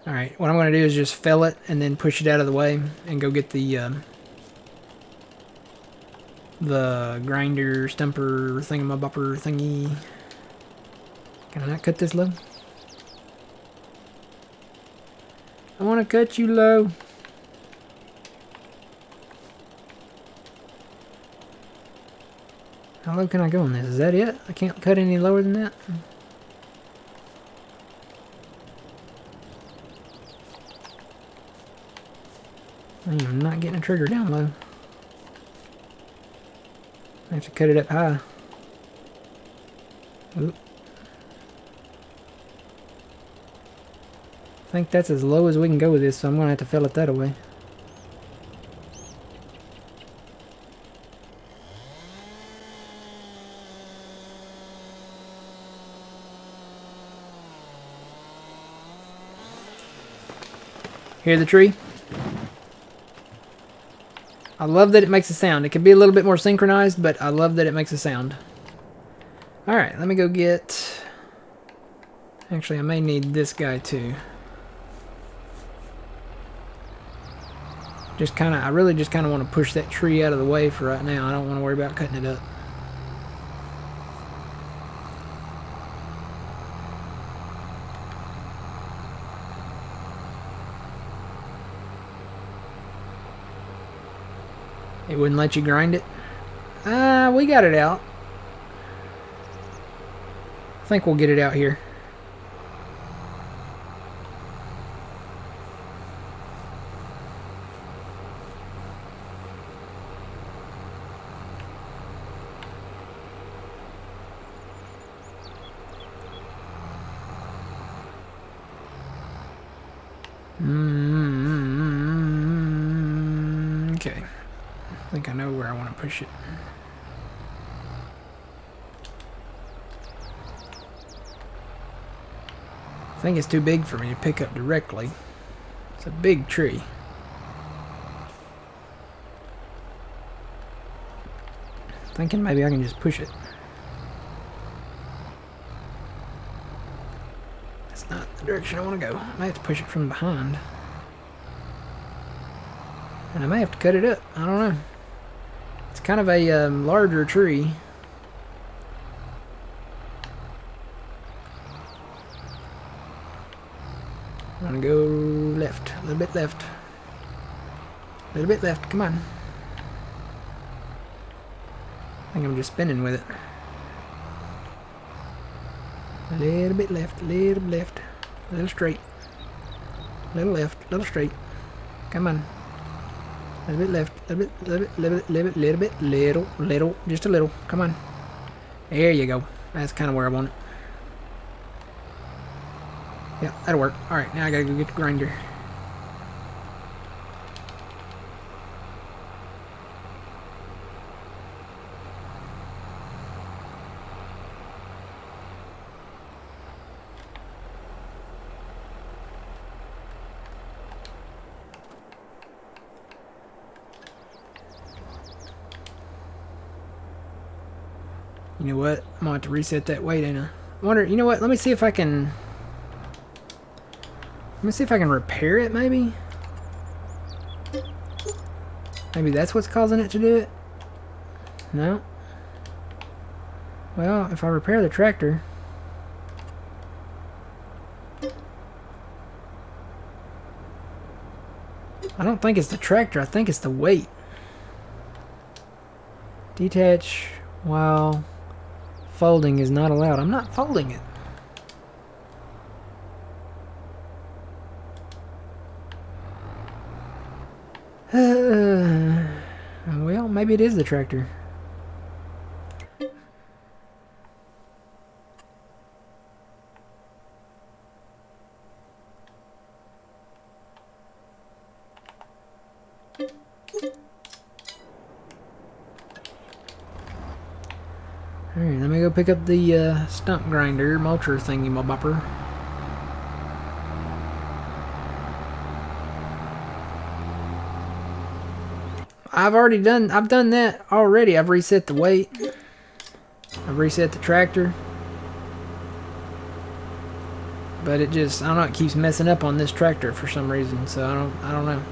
Alright, what I'm going to do is just fell it and then push it out of the way and go get the grinder, stumper, thingamabopper thingy. Can I not cut this low? I want to cut you low. How low can I go on this? Is that it? I can't cut any lower than that? I am not getting a trigger down low. I have to cut it up high. Oop. I think that's as low as we can go with this, so I'm going to have to fill it that away. Hear the tree? I love that it makes a sound. It could be a little bit more synchronized, but I love that it makes a sound. Alright, let me go get... Actually, I may need this guy too. I really just kind of want to push that tree out of the way for right now. I don't want to worry about cutting it up. It wouldn't let you grind it? We got it out. I think we'll get it out here. Okay. I think I know where I want to push it. I think it's too big for me to pick up directly. It's a big tree. Thinking maybe I can just push it. That's not the direction I want to go. I might have to push it from behind. And I may have to cut it up. I don't know. It's kind of a larger tree. I'm gonna go left. A little bit left. A little bit left. Come on. I think I'm just spinning with it. A little bit left. A little left. A little straight. A little left. A little straight. Come on. A little bit left, little, just a little. Come on. There you go. That's kind of where I want it. Yeah, that'll work. Alright, now I gotta go get the grinder. You know what? I'm gonna have to reset that weight, ain't I? Wonder, you know what? Let me see if I can... Let me see if I can repair it, maybe? Maybe that's what's causing it to do it? No? Well, if I repair the tractor... I don't think it's the tractor, I think it's the weight. Detach while folding is not allowed. I'm not folding it. Well, maybe it is the tractor. go pick up the stump grinder, mulcher thingy, my bopper. I've done that already. I've reset the weight. I've reset the tractor. But it just, I don't know, it keeps messing up on this tractor for some reason, so I don't know.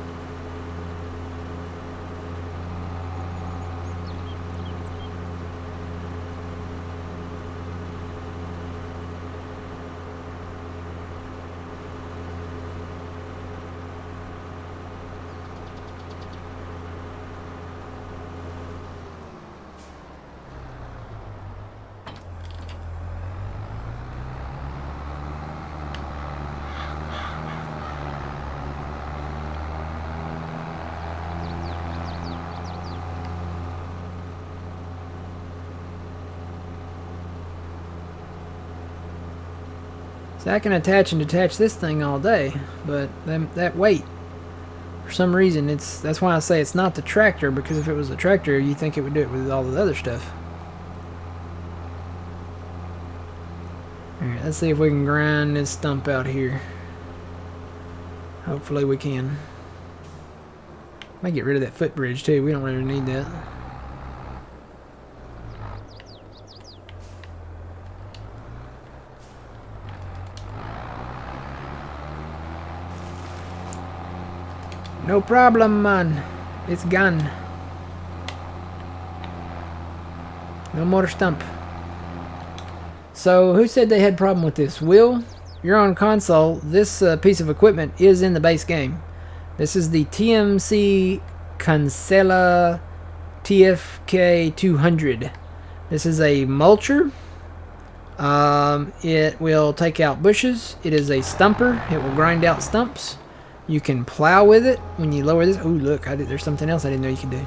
So I can attach and detach this thing all day, but that weight, for some reason, that's why I say it's not the tractor, because if it was the tractor, you think it would do it with all the other stuff. Alright, let's see if we can grind this stump out here. Hopefully we can. Might get rid of that footbridge too, we don't really need that. No problem, man. It's gone. No more stump. So, who said they had a problem with this? Will, you're on console. This piece of equipment is in the base game. This is the TMC Cancela TFK 200. This is a mulcher. It will take out bushes. It is a stumper. It will grind out stumps. You can plow with it when you lower this. Oh, look, there's something else I didn't know you could do.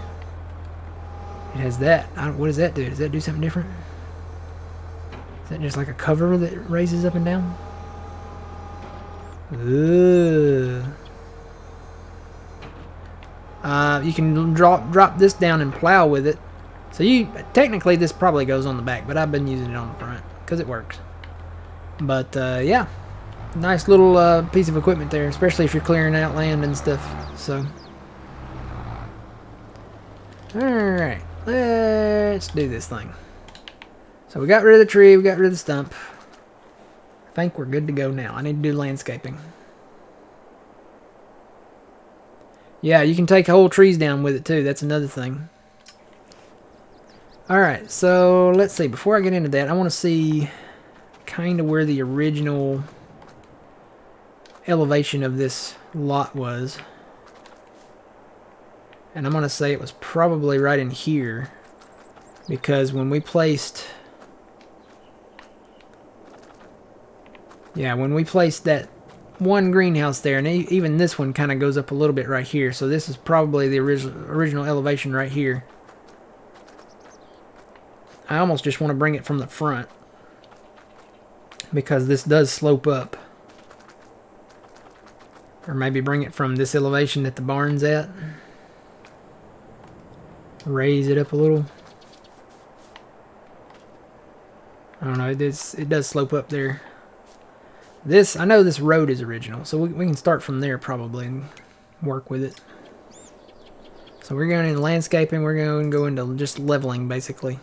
It has that. What does that do? Does that do something different? Is that just like a cover that raises up and down? Ooh. You can drop this down and plow with it. So technically this probably goes on the back, but I've been using it on the front because it works. But yeah. Nice little piece of equipment there, especially if you're clearing out land and stuff. So, alright, let's do this thing. So we got rid of the tree, we got rid of the stump. I think we're good to go now. I need to do landscaping. Yeah, you can take whole trees down with it too. That's another thing. Alright, so let's see. Before I get into that, I want to see kind of where the original elevation of this lot was, and I'm gonna say it was probably right in here, because when we placed that one greenhouse there, and even this one kind of goes up a little bit right here, so this is probably the original elevation right here. I almost just want to bring it from the front, because this does slope up. Or maybe bring it from this elevation that the barn's at. Raise it up a little. I don't know, it does slope up there. I know this road is original, so we can start from there probably and work with it. So we're going into landscaping, we're going to go into just leveling basically.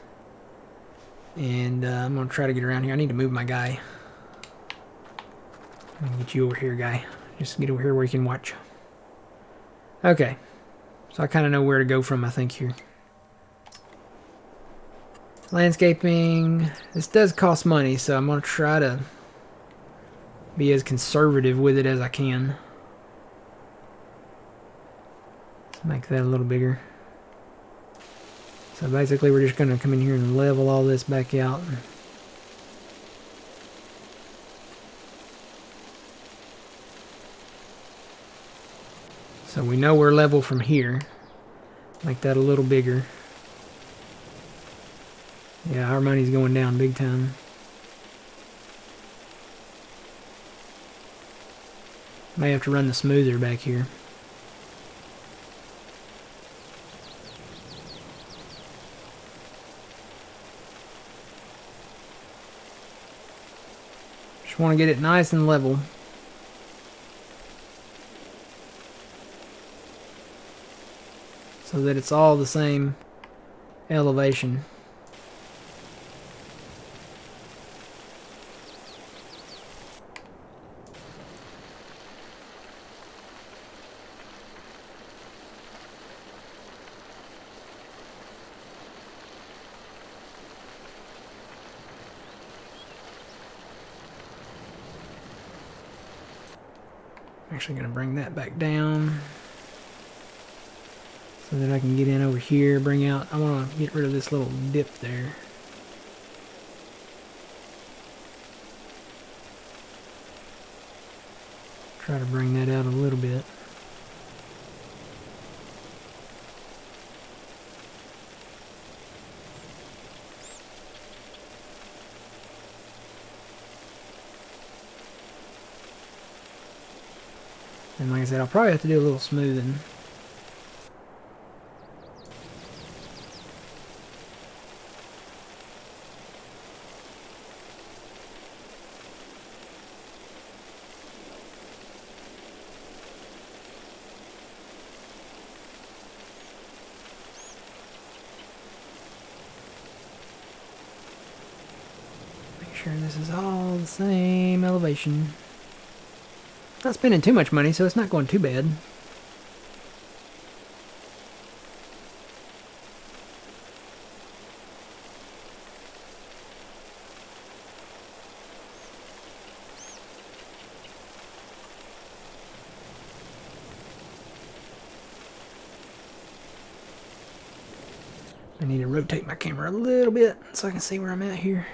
And I'm going to try to get around here. I need to move my guy. Let me get you over here, guy. Just get over here where you can watch. Okay. So I kind of know where to go from, I think, here. Landscaping. This does cost money, so I'm going to try to be as conservative with it as I can. Let's make that a little bigger. So basically we're just going to come in here and level all this back out. So we know we're level from here. Make that a little bigger. Yeah, our money's going down big time. May have to run the smoother back here. Just want to get it nice and level. So that it's all the same elevation. I'm actually going to bring that back down so that I can get in over here, bring out, I want to get rid of this little dip there. Try to bring that out a little bit. And like I said, I'll probably have to do a little smoothing. Make sure this is all the same elevation. Not spending too much money, so it's not going too bad. I need to rotate my camera a little bit so I can see where I'm at here.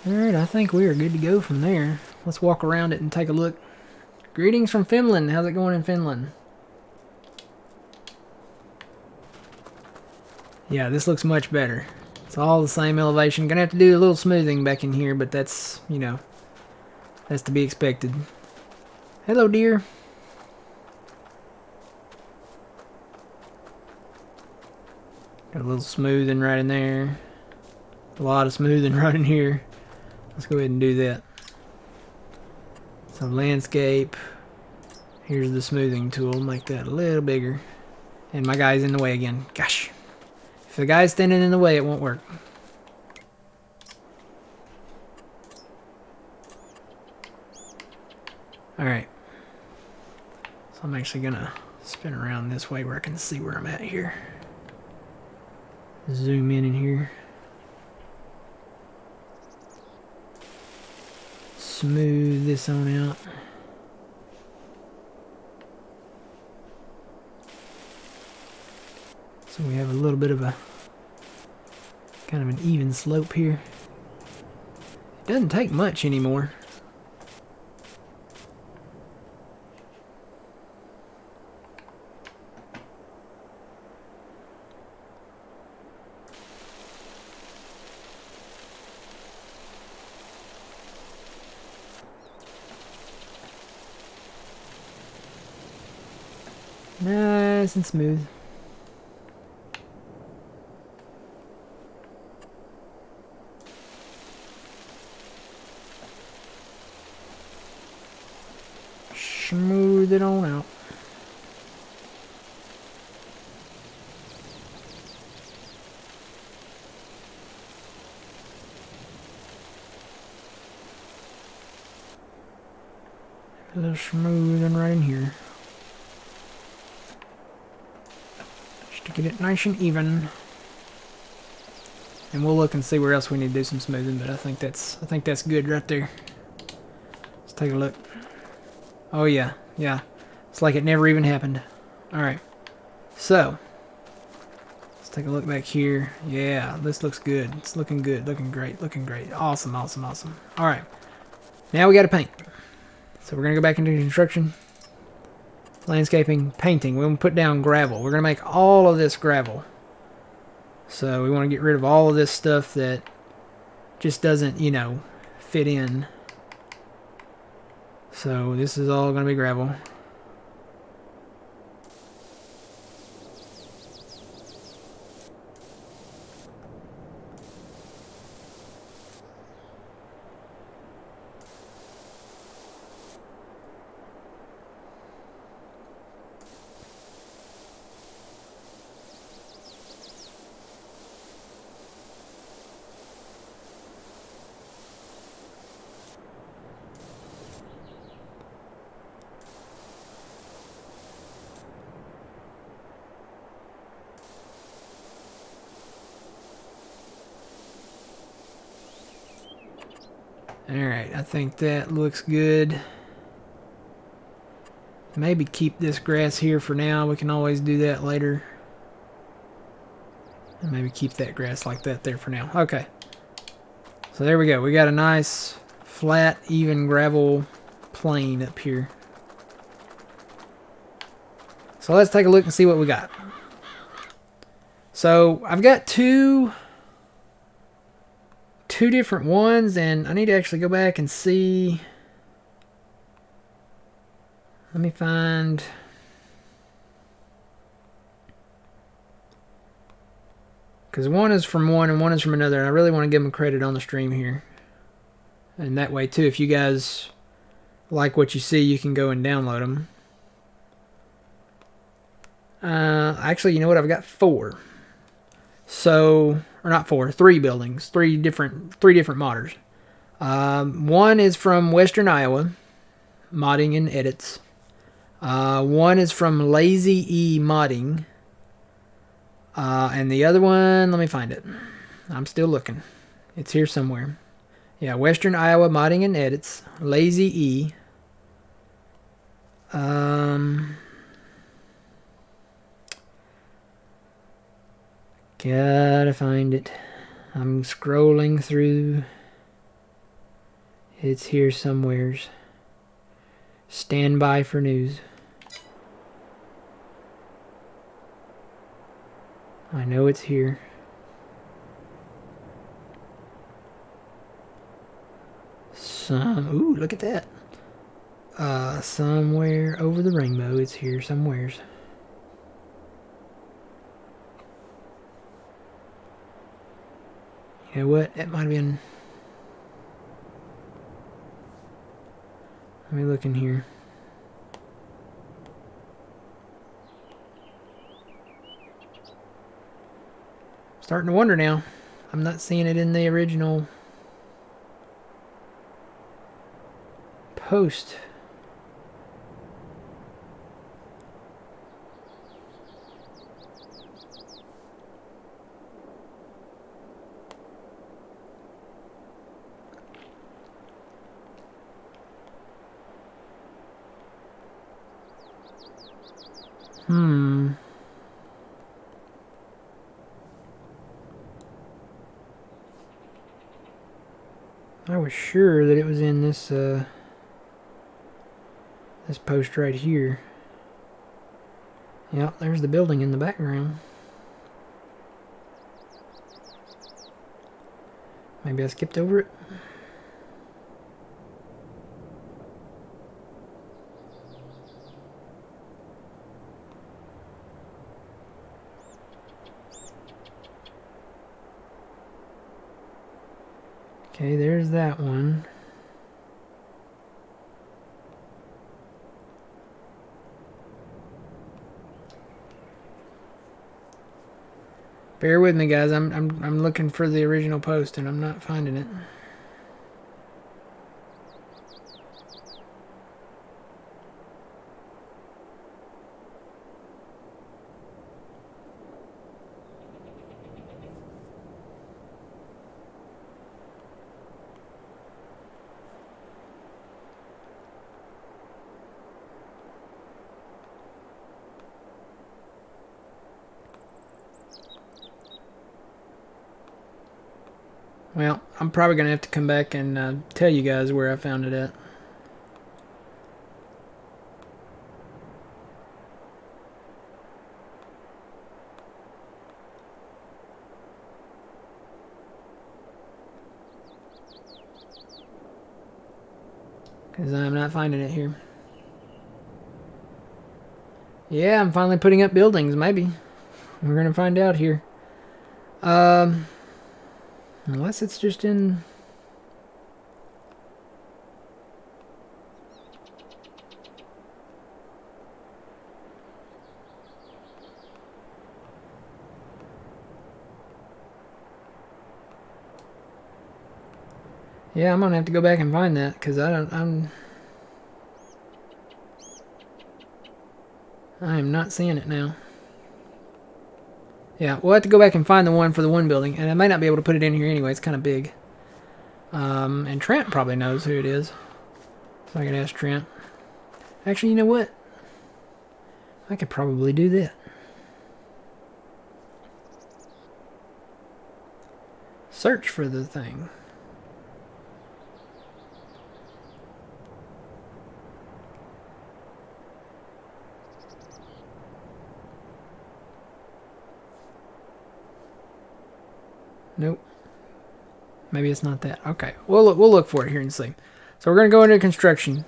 Alright, I think we are good to go from there. Let's walk around it and take a look. Greetings from Finland. How's it going in Finland? Yeah, this looks much better. It's all the same elevation. Gonna have to do a little smoothing back in here, but that's, you know, that's to be expected. Hello, dear. Got a little smoothing right in there. A lot of smoothing right in here. Let's go ahead and do that. So landscape. Here's the smoothing tool. Make that a little bigger. And my guy's in the way again. Gosh. If the guy's standing in the way, it won't work. Alright. So I'm actually gonna spin around this way where I can see where I'm at here. Zoom in here. Smooth this on out. So we have a little bit of a kind of an even slope here. It doesn't take much anymore. Nice and smooth. Smooth it on out. A little smoothing right in here. Just to get it nice and even. And we'll look and see where else we need to do some smoothing, but I think that's good right there. Let's take a look. Oh yeah, yeah. It's like it never even happened. Alright. So, let's take a look back here. Yeah, this looks good. It's looking good. Looking great. Looking great. Awesome, awesome, awesome. Alright. Now we got to paint. So we're going to go back into construction. Landscaping, painting. We're going to put down gravel. We're going to make all of this gravel. So we want to get rid of all of this stuff that just doesn't, you know, fit in. So this is all going to be gravel. Alright, I think that looks good. Maybe keep this grass here for now. We can always do that later. And maybe keep that grass like that there for now. Okay. So there we go. We got a nice, flat, even gravel plain up here. So let's take a look and see what we got. So I've got two different ones, and I need to actually go back and see. Let me find. Because one is from one and one is from another, and I really want to give them credit on the stream here. And that way too, if you guys like what you see, you can go and download them. Actually, you know what? I've got 4. So, or not 4, 3 buildings, 3 different modders. One is from Western Iowa, modding and edits. One is from Lazy E Modding. And the other one, let me find it. I'm still looking. It's here somewhere. Yeah, Western Iowa Modding and Edits, Lazy E. Gotta find it. I'm scrolling through. It's here somewheres. Stand by for news. I know it's here. Ooh, look at that. Somewhere over the rainbow. It's here somewheres. You know what? That might have been. Let me look in here. Starting to wonder now. I'm not seeing it in the original post. I was sure that it was in this this post right here. Yep, there's the building in the background. Maybe I skipped over it. Okay, there's that one. Bear with me, guys. I'm looking for the original post and I'm not finding it. Well, I'm probably going to have to come back and tell you guys where I found it at. Because I'm not finding it here. Yeah, I'm finally putting up buildings, maybe. We're going to find out here. Unless it's just in... Yeah, I'm going to have to go back and find that, because I am not seeing it now. Yeah, we'll have to go back and find the one for the one building, and I might not be able to put it in here anyway. It's kind of big. And Trent probably knows who it is, so I could ask Trent. Actually, you know what? I could probably do that. Search for the thing. Nope. Maybe it's not that. Okay, we'll look for it here and see. So we're gonna go into construction,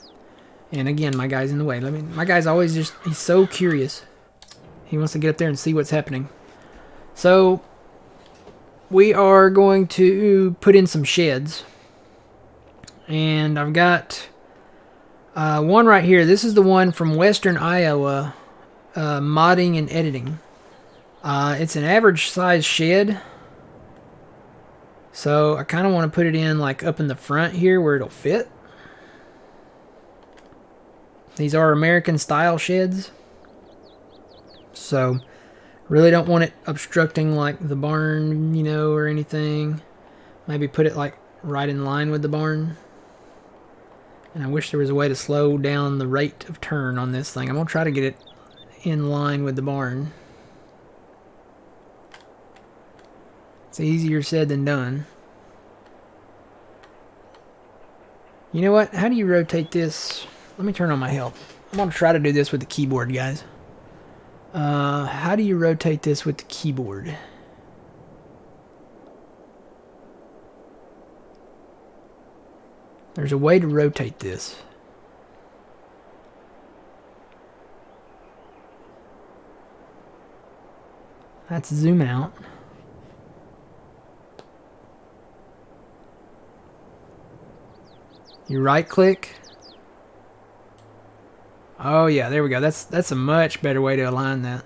and again, my guy's in the way. My guy's always he's so curious. He wants to get up there and see what's happening. So we are going to put in some sheds, and I've got one right here. This is the one from Western Iowa, modding and editing. It's an average size shed. So I kind of want to put it in like up in the front here where it'll fit. These are American style sheds. So really don't want it obstructing like the barn, you know, or anything. Maybe put it like right in line with the barn. And I wish there was a way to slow down the rate of turn on this thing. I'm going to try to get it in line with the barn. It's easier said than done. You know what? How do you rotate this? Let me turn on my help. I'm going to try to do this with the keyboard, guys. How do you rotate this with the keyboard? There's a way to rotate this. That's zoom out. You right click. Oh yeah, there we go. That's a much better way to align that.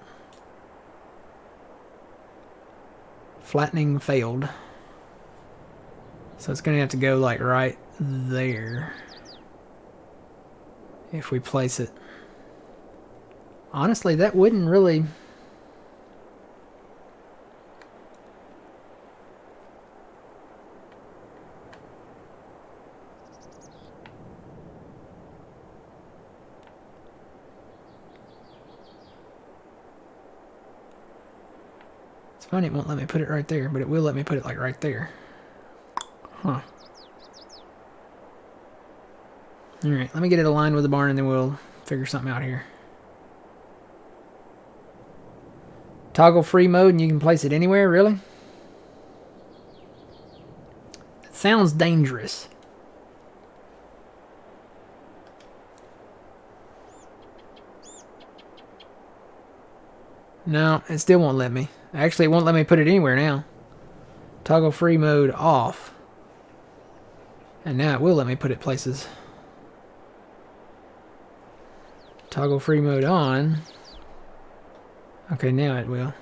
Flattening failed. So it's gonna have to go like right there. If we place it. Honestly, that wouldn't really... Funny, it won't let me put it right there, but it will let me put it like right there. Huh. Alright, let me get it aligned with the barn and then we'll figure something out here. Toggle free mode and you can place it anywhere, really? It sounds dangerous. No, it still won't let me. Actually, it won't let me put it anywhere now. Toggle free mode off. And now it will let me put it places. Toggle free mode on. Okay, now it will.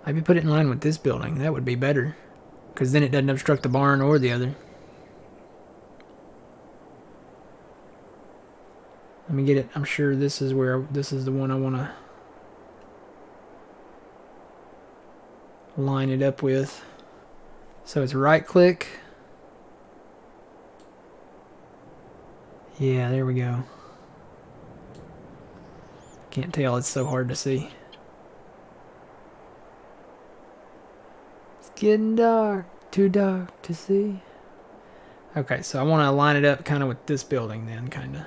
Maybe put it in line with this building. That would be better. Because then it doesn't obstruct the barn or the other. Let me get it. I'm sure this is the one I want to line it up with. So it's right click. Yeah, there we go. Can't tell, it's so hard to see. getting dark. Too dark to see. Okay, so I want to line it up kind of with this building then, kind of.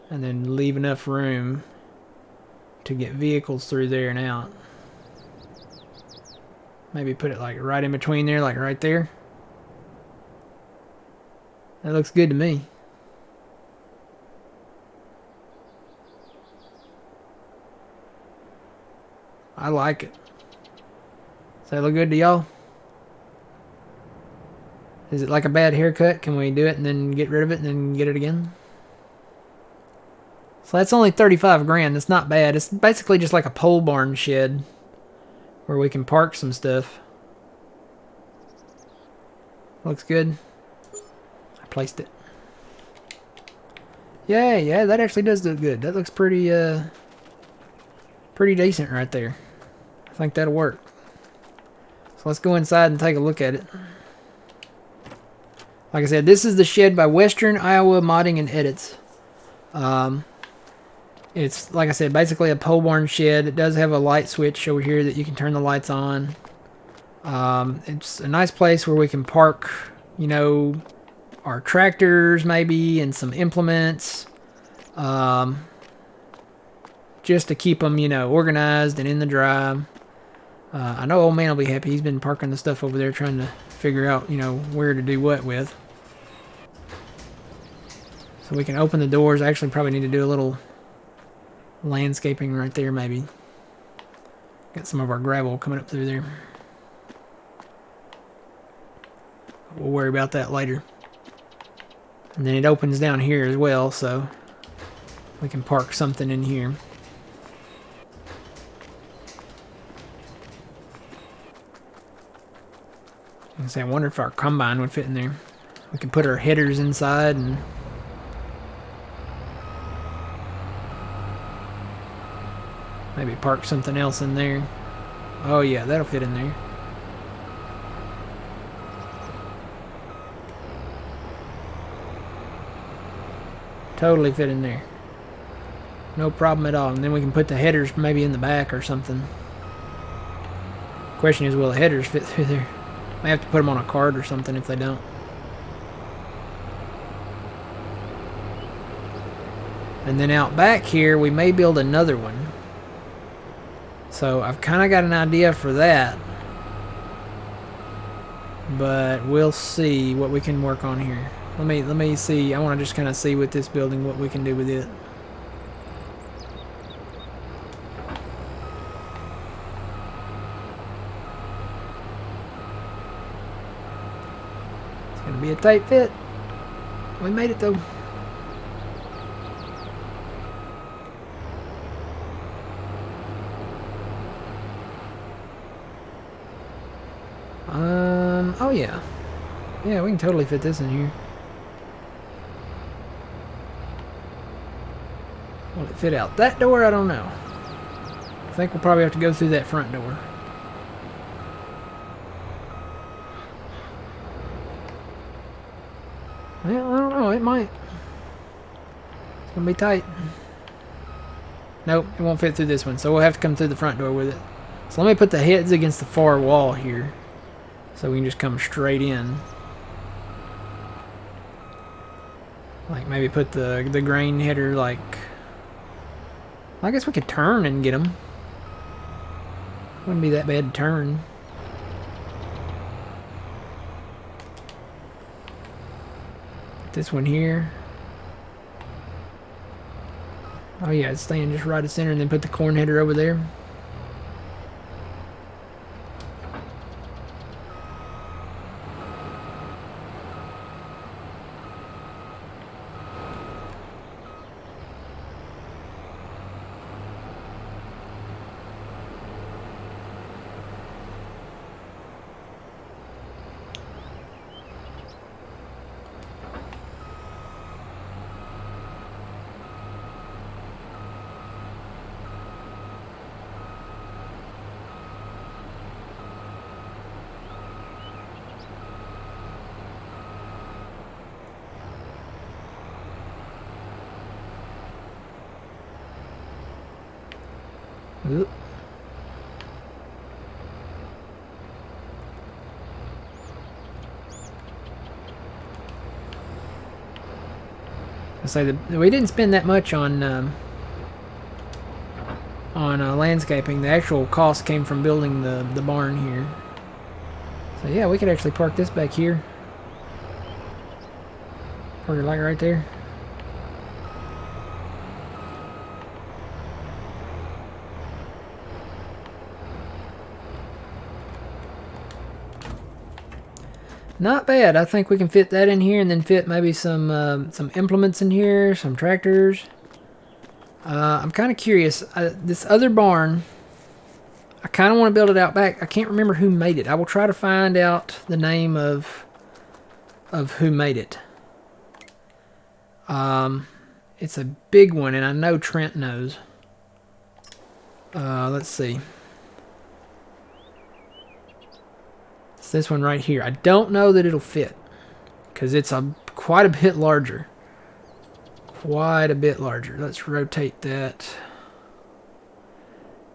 And then leave enough room to get vehicles through there and out. Maybe put it like right in between there, like right there. That looks good to me. I like it. Does that look good to y'all? Is it like a bad haircut? Can we do it and then get rid of it and then get it again? So that's only 35 grand. That's not bad. It's basically just like a pole barn shed where we can park some stuff. Looks good. I placed it. Yeah, that actually does look good. That looks pretty decent right there. I think that'll work. So let's go inside and take a look at it. Like I said, this is the shed by Western Iowa Modding and Edits. It's, like I said, basically a pole barn shed. It does have a light switch over here that you can turn the lights on. It's a nice place where we can park, you know, our tractors maybe and some implements. Just to keep them, you know, organized and in the drive. I know old man will be happy. He's been parking the stuff over there trying to figure out, you know, where to do what with. So we can open the doors. I actually probably need to do a little landscaping right there maybe. Got some of our gravel coming up through there. We'll worry about that later. And then it opens down here as well, so we can park something in here. I wonder if our combine would fit in there. We can put our headers inside and maybe park something else in there. Oh yeah, that'll fit in there. Totally fit in there. No problem at all. And then we can put the headers maybe in the back or something. Question is, will the headers fit through there? May have to put them on a cart or something if they don't. And then out back here, we may build another one. So I've kind of got an idea for that. But we'll see what we can work on here. Let me see. I want to just kind of see with this building what we can do with it. It's going to be a tight fit. We made it though. Oh yeah. Yeah, we can totally fit this in here. Will it fit out that door? I don't know. I think we'll probably have to go through that front door. Well, I don't know. It might. It's going to be tight. Nope, it won't fit through this one, so we'll have to come through the front door with it. So let me put the heads against the far wall here, so we can just come straight in. Like maybe put the grain header like... I guess we could turn and get them. Wouldn't be that bad to turn. Put this one here. Oh yeah, it's staying just right at center, and then put the corn header over there. Oop. say that we didn't spend that much on landscaping. The actual cost came from building the barn here. So yeah, we could actually park this back here. Park it like right there. Not bad. I think we can fit that in here, and then fit maybe some implements in here, some tractors. I'm kind of curious. This other barn, I kind of want to build it out back. I can't remember who made it. I will try to find out the name of who made it. It's a big one, and I know Trent knows. Let's see. It's this one right here. I don't know that it'll fit, because it's quite a bit larger. Quite a bit larger. Let's rotate that.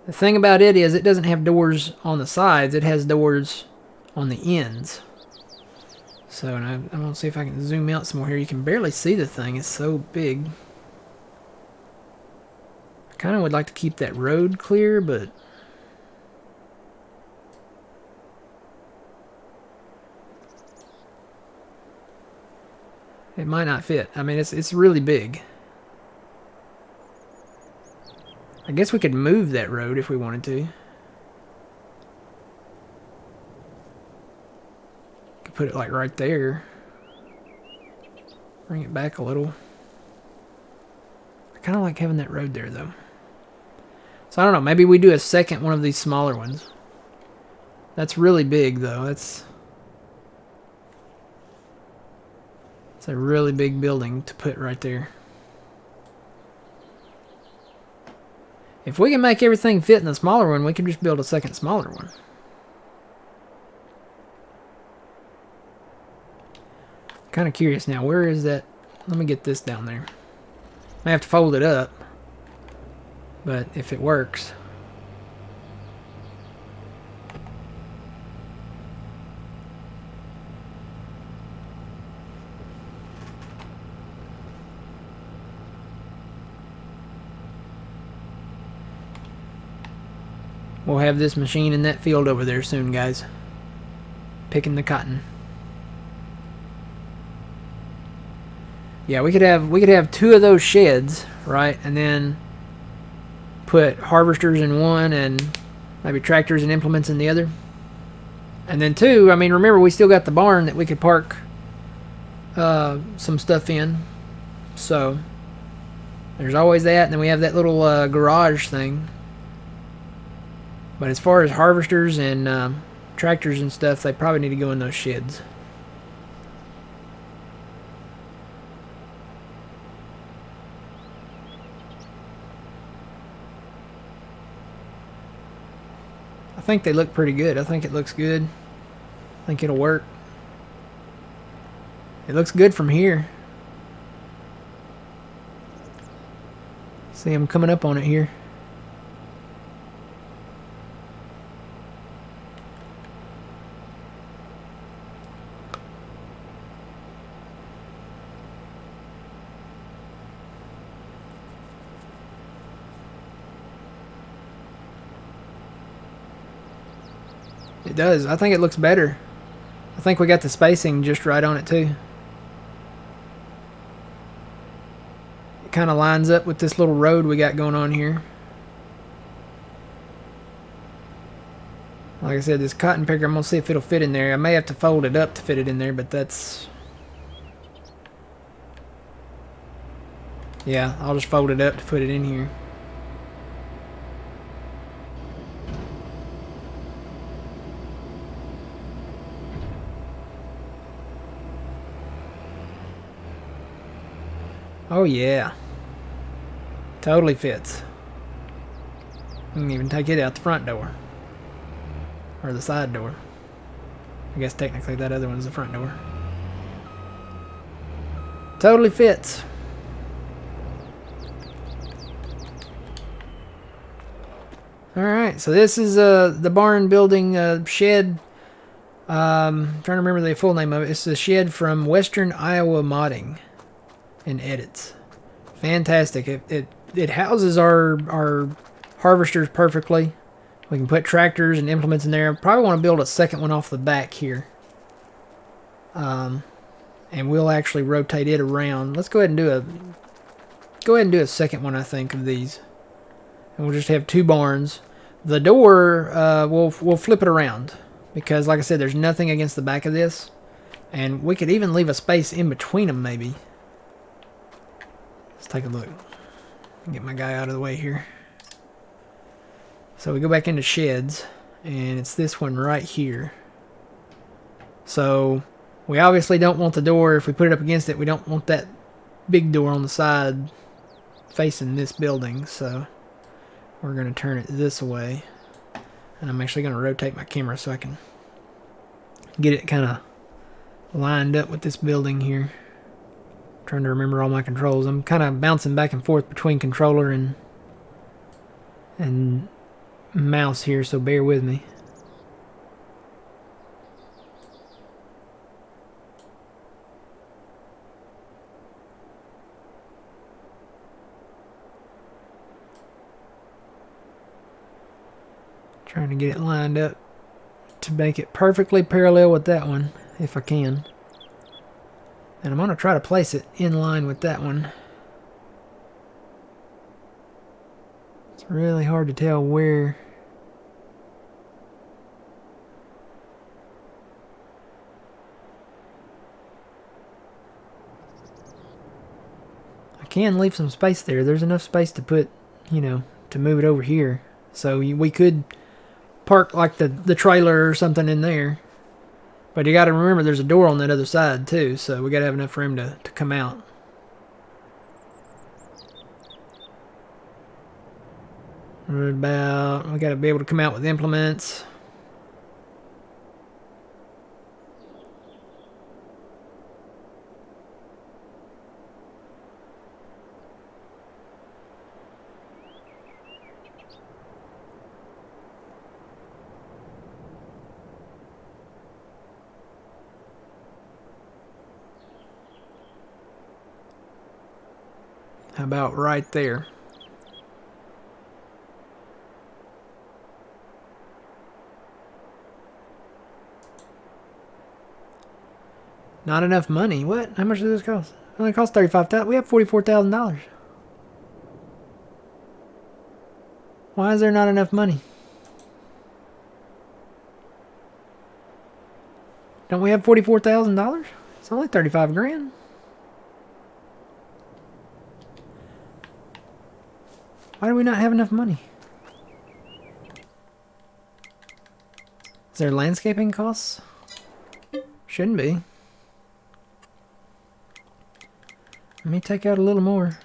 The thing about it is it doesn't have doors on the sides. It has doors on the ends. So, and I'm going to see if I can zoom out some more here. You can barely see the thing. It's so big. I kind of would like to keep that road clear, but it might not fit. I mean, it's really big. I guess we could move that road if we wanted to. Could put it like right there. Bring it back a little. I kind of like having that road there though. So I don't know, maybe we do a second one of these smaller ones. That's really big though. It's a really big building to put right there. If we can make everything fit in the smaller one, we can just build a second smaller one. Kind of curious now, where is that? Let me get this down there. I have to fold it up, but if it works. We'll have this machine in that field over there soon, guys. Picking the cotton. Yeah, we could have two of those sheds, right? And then put harvesters in one and maybe tractors and implements in the other. And then two, I mean, remember we still got the barn that we could park some stuff in. So there's always that, and then we have that little garage thing. But as far as harvesters and tractors and stuff, they probably need to go in those sheds. I think they look pretty good. I think it looks good. I think it'll work. It looks good from here. See them coming up on it here. It does. I think it looks better. I think we got the spacing just right on it too. It kind of lines up with this little road we got going on here. Like I said, this cotton picker, I'm going to see if it'll fit in there. I may have to fold it up to fit it in there, but that's... Yeah, I'll just fold it up to put it in here. Oh yeah, totally fits. You can even take it out the front door. Or the side door. I guess technically that other one's the front door. Totally fits. Alright, so this is the barn building shed. Trying to remember the full name of it. It's a shed from Western Iowa Modding and Edits. fantastic. It houses our harvesters perfectly. We can put tractors and implements in there. Probably want to build a second one off the back here. And we'll actually rotate it around. Let's go ahead and do a second one, I think, of these. And we'll just have 2 barns. The door, we'll flip it around. Because, like I said, there's nothing against the back of this. And we could even leave a space in between them, maybe. Let's take a look. Get my guy out of the way here. So we go back into sheds. And it's this one right here. So we obviously don't want the door. If we put it up against it, we don't want that big door on the side facing this building. So we're going to turn it this way. And I'm actually going to rotate my camera so I can get it kind of lined up with this building here. I'm trying to remember all my controls. I'm kind of bouncing back and forth between controller and mouse here, so bear with me. Trying to get it lined up to make it perfectly parallel with that one, if I can. And I'm going to try to place it in line with that one. It's really hard to tell where. I can leave some space there. There's enough space to put, you know, to move it over here. So we could park like the trailer or something in there. But you got to remember there's a door on that other side too, so we got to have enough room to come out. We got to be able to come out with implements. How about right there? Not enough money. What? How much does this cost? It only costs $35,000. We have $44,000. Why is there not enough money? Don't we have $44,000? It's only 35 grand. Why do we not have enough money? Is there landscaping costs? Shouldn't be. Let me take out a little more.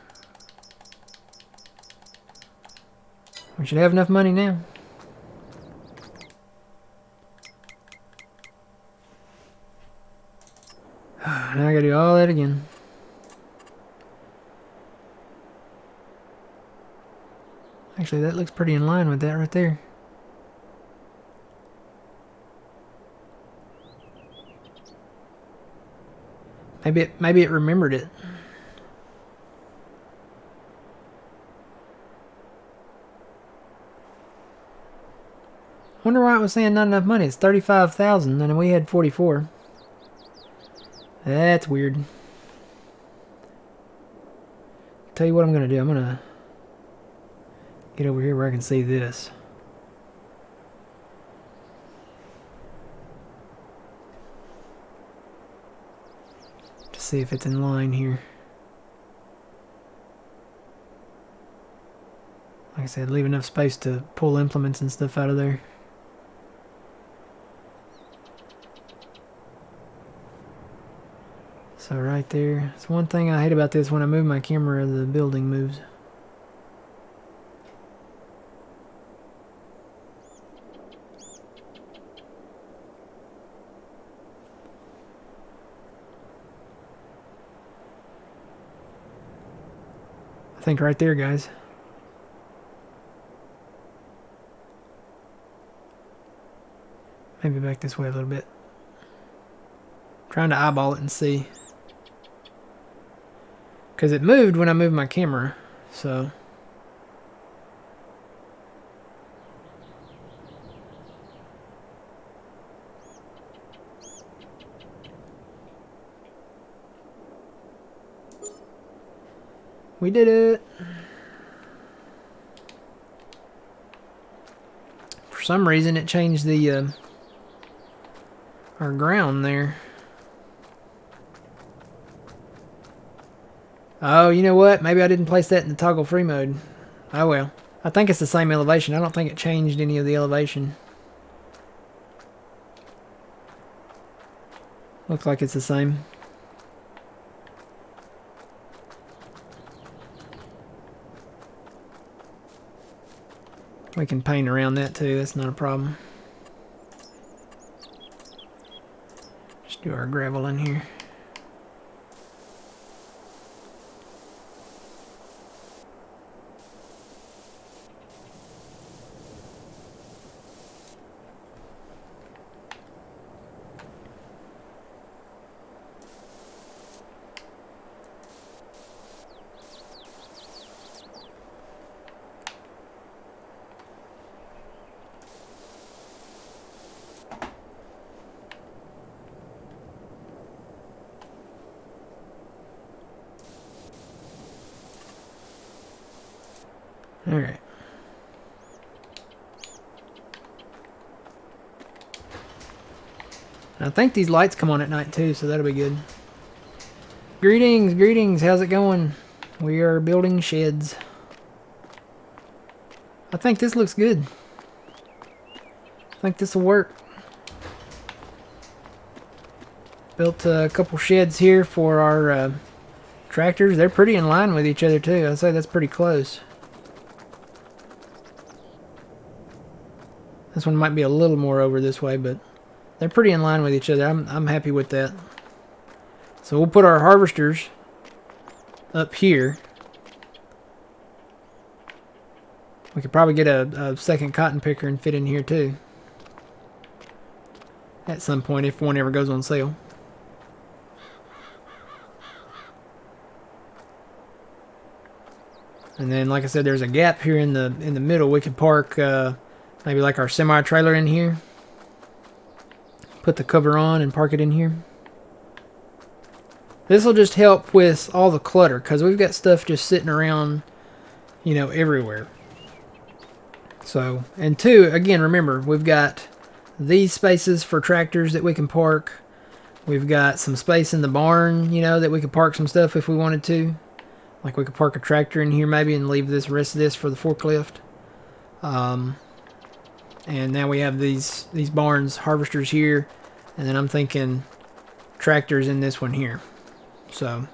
We should have enough money now. Now I gotta do all that again. Actually, that looks pretty in line with that right there. Maybe it remembered it. Wonder why it was saying not enough money. It's 35,000 and we had 44. That's weird. Tell you what I'm gonna do. I'm gonna get over here where I can see this. To see if it's in line here. Like I said, leave enough space to pull implements and stuff out of there. So right there. It's one thing I hate about this. When I move my camera, the building moves. I think right there, guys. Maybe back this way a little bit. Trying to eyeball it and see. Because it moved when I moved my camera. So... we did it. For some reason it changed the our ground there. Oh, you know what? Maybe I didn't place that in the toggle free mode. Oh well. I think it's the same elevation. I don't think it changed any of the elevation. Looks like it's the same. We can paint around that too, that's not a problem. Just do our gravel in here. Alright. I think these lights come on at night too, so that'll be good. Greetings, greetings, how's it going? We are building sheds. I think this looks good. I think this will work. Built a couple sheds here for our tractors. They're pretty in line with each other too. I'd say that's pretty close. This one might be a little more over this way, but they're pretty in line with each other. I'm happy with that. So we'll put our harvesters up here. We could probably get a second cotton picker and fit in here too. At some point if one ever goes on sale. And then like I said, there's a gap here in the middle. We could park maybe like our semi-trailer in here. Put the cover on and park it in here. This will just help with all the clutter because we've got stuff just sitting around, you know, everywhere. So, and two, again, remember, we've got these spaces for tractors that we can park. We've got some space in the barn, you know, that we could park some stuff if we wanted to. Like we could park a tractor in here maybe and leave this rest of this for the forklift. And now we have these barns, harvesters here, and then I'm thinking tractors in this one here. So,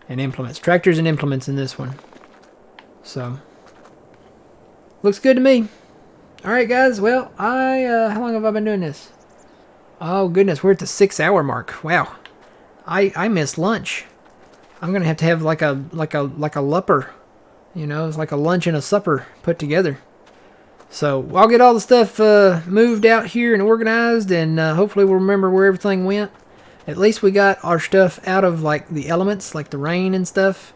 and implements. Tractors and implements in this one. So, looks good to me. Alright guys, well, how long have I been doing this? Oh goodness, we're at the 6-hour mark. Wow. I missed lunch. I'm gonna have to have like a lupper. You know, it's like a lunch and a supper put together. So I'll get all the stuff moved out here and organized, and hopefully we'll remember where everything went. At least we got our stuff out of like the elements, like the rain and stuff.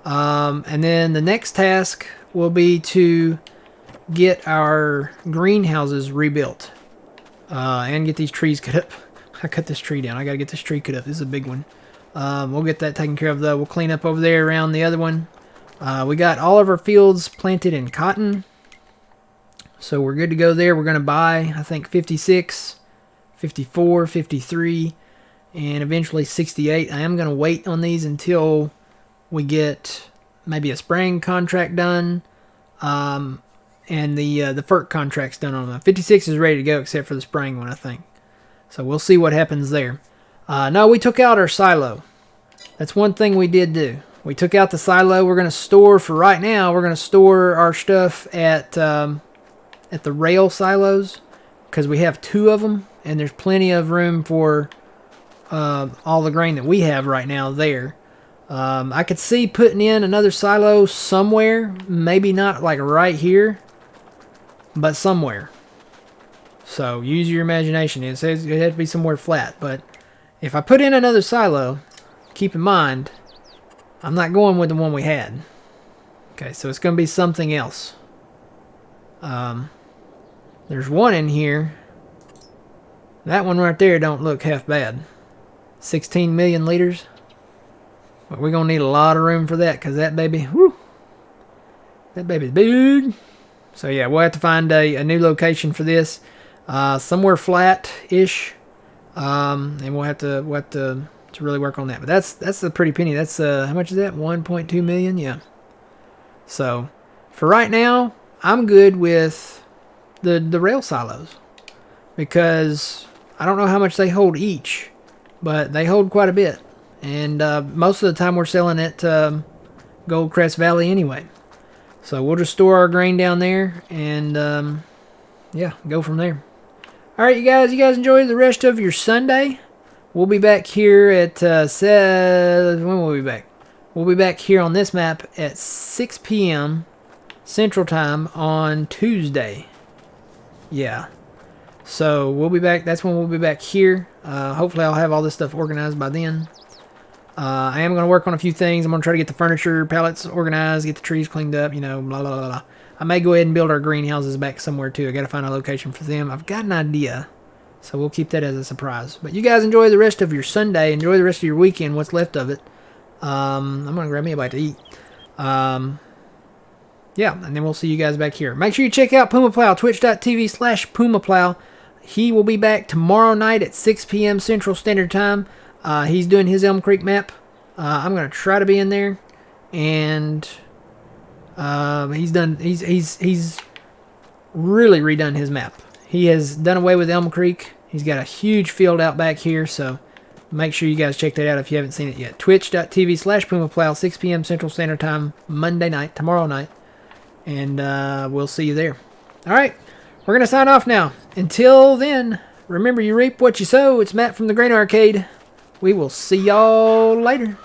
And then the next task will be to get our greenhouses rebuilt and get these trees cut up. I cut this tree down. I gotta get this tree cut up. This is a big one. We'll get that taken care of though. We'll clean up over there around the other one. We got all of our fields planted in cotton. So we're good to go there. We're going to buy, I think, 56, 54, 53, and eventually 68. I am going to wait on these until we get maybe a spraying contract done and the FERC contract's done on them. 56 is ready to go except for the spraying one, I think. So we'll see what happens there. No, we took out our silo. That's one thing we did do. We took out the silo. We're going to store, for right now, we're going to store our stuff at the rail silos because we have 2 of them and there's plenty of room for all the grain that we have right now there. I could see putting in another silo somewhere, maybe not like right here, but somewhere. So use your imagination. It says it had to be somewhere flat, but if I put in another silo, keep in mind I'm not going with the one we had. Okay, so it's going to be something else. There's one in here. That one right there don't look half bad. 16 million liters. But we're going to need a lot of room for that because that baby, whoo, that baby's big. So yeah, we'll have to find a new location for this. Somewhere flat-ish. And we'll have to really work on that. But that's a pretty penny. That's how much is that? 1.2 million? Yeah. So for right now, I'm good with the rail silos because I don't know how much they hold each, but they hold quite a bit. And most of the time we're selling at Goldcrest Valley anyway. So we'll just store our grain down there and yeah, go from there. All right, you guys enjoy the rest of your Sunday. We'll be back here at when will we be back? We'll be back here on this map at 6 p.m. Central Time on Tuesday. Yeah. So we'll be back. That's when we'll be back here. Hopefully I'll have all this stuff organized by then. I am going to work on a few things. I'm going to try to get the furniture pallets organized, get the trees cleaned up, you know, blah, blah, blah, blah. I may go ahead and build our greenhouses back somewhere too. I got to find a location for them. I've got an idea, so we'll keep that as a surprise. But you guys enjoy the rest of your Sunday. Enjoy the rest of your weekend, what's left of it. I'm going to grab me a bite to eat. Yeah, and then we'll see you guys back here. Make sure you check out Puma Plow, twitch.tv/Puma Plow. He will be back tomorrow night at 6 p.m. Central Standard Time. He's doing his Elm Creek map. I'm going to try to be in there. And he's really redone his map. He has done away with Elm Creek. He's got a huge field out back here, so make sure you guys check that out if you haven't seen it yet. Twitch.tv/Puma Plow, 6 p.m. Central Standard Time, Monday night, tomorrow night. And we'll see you there. All right, we're going to sign off now. Until then, remember you reap what you sow. It's Matt from the Grain Arcade. We will see y'all later.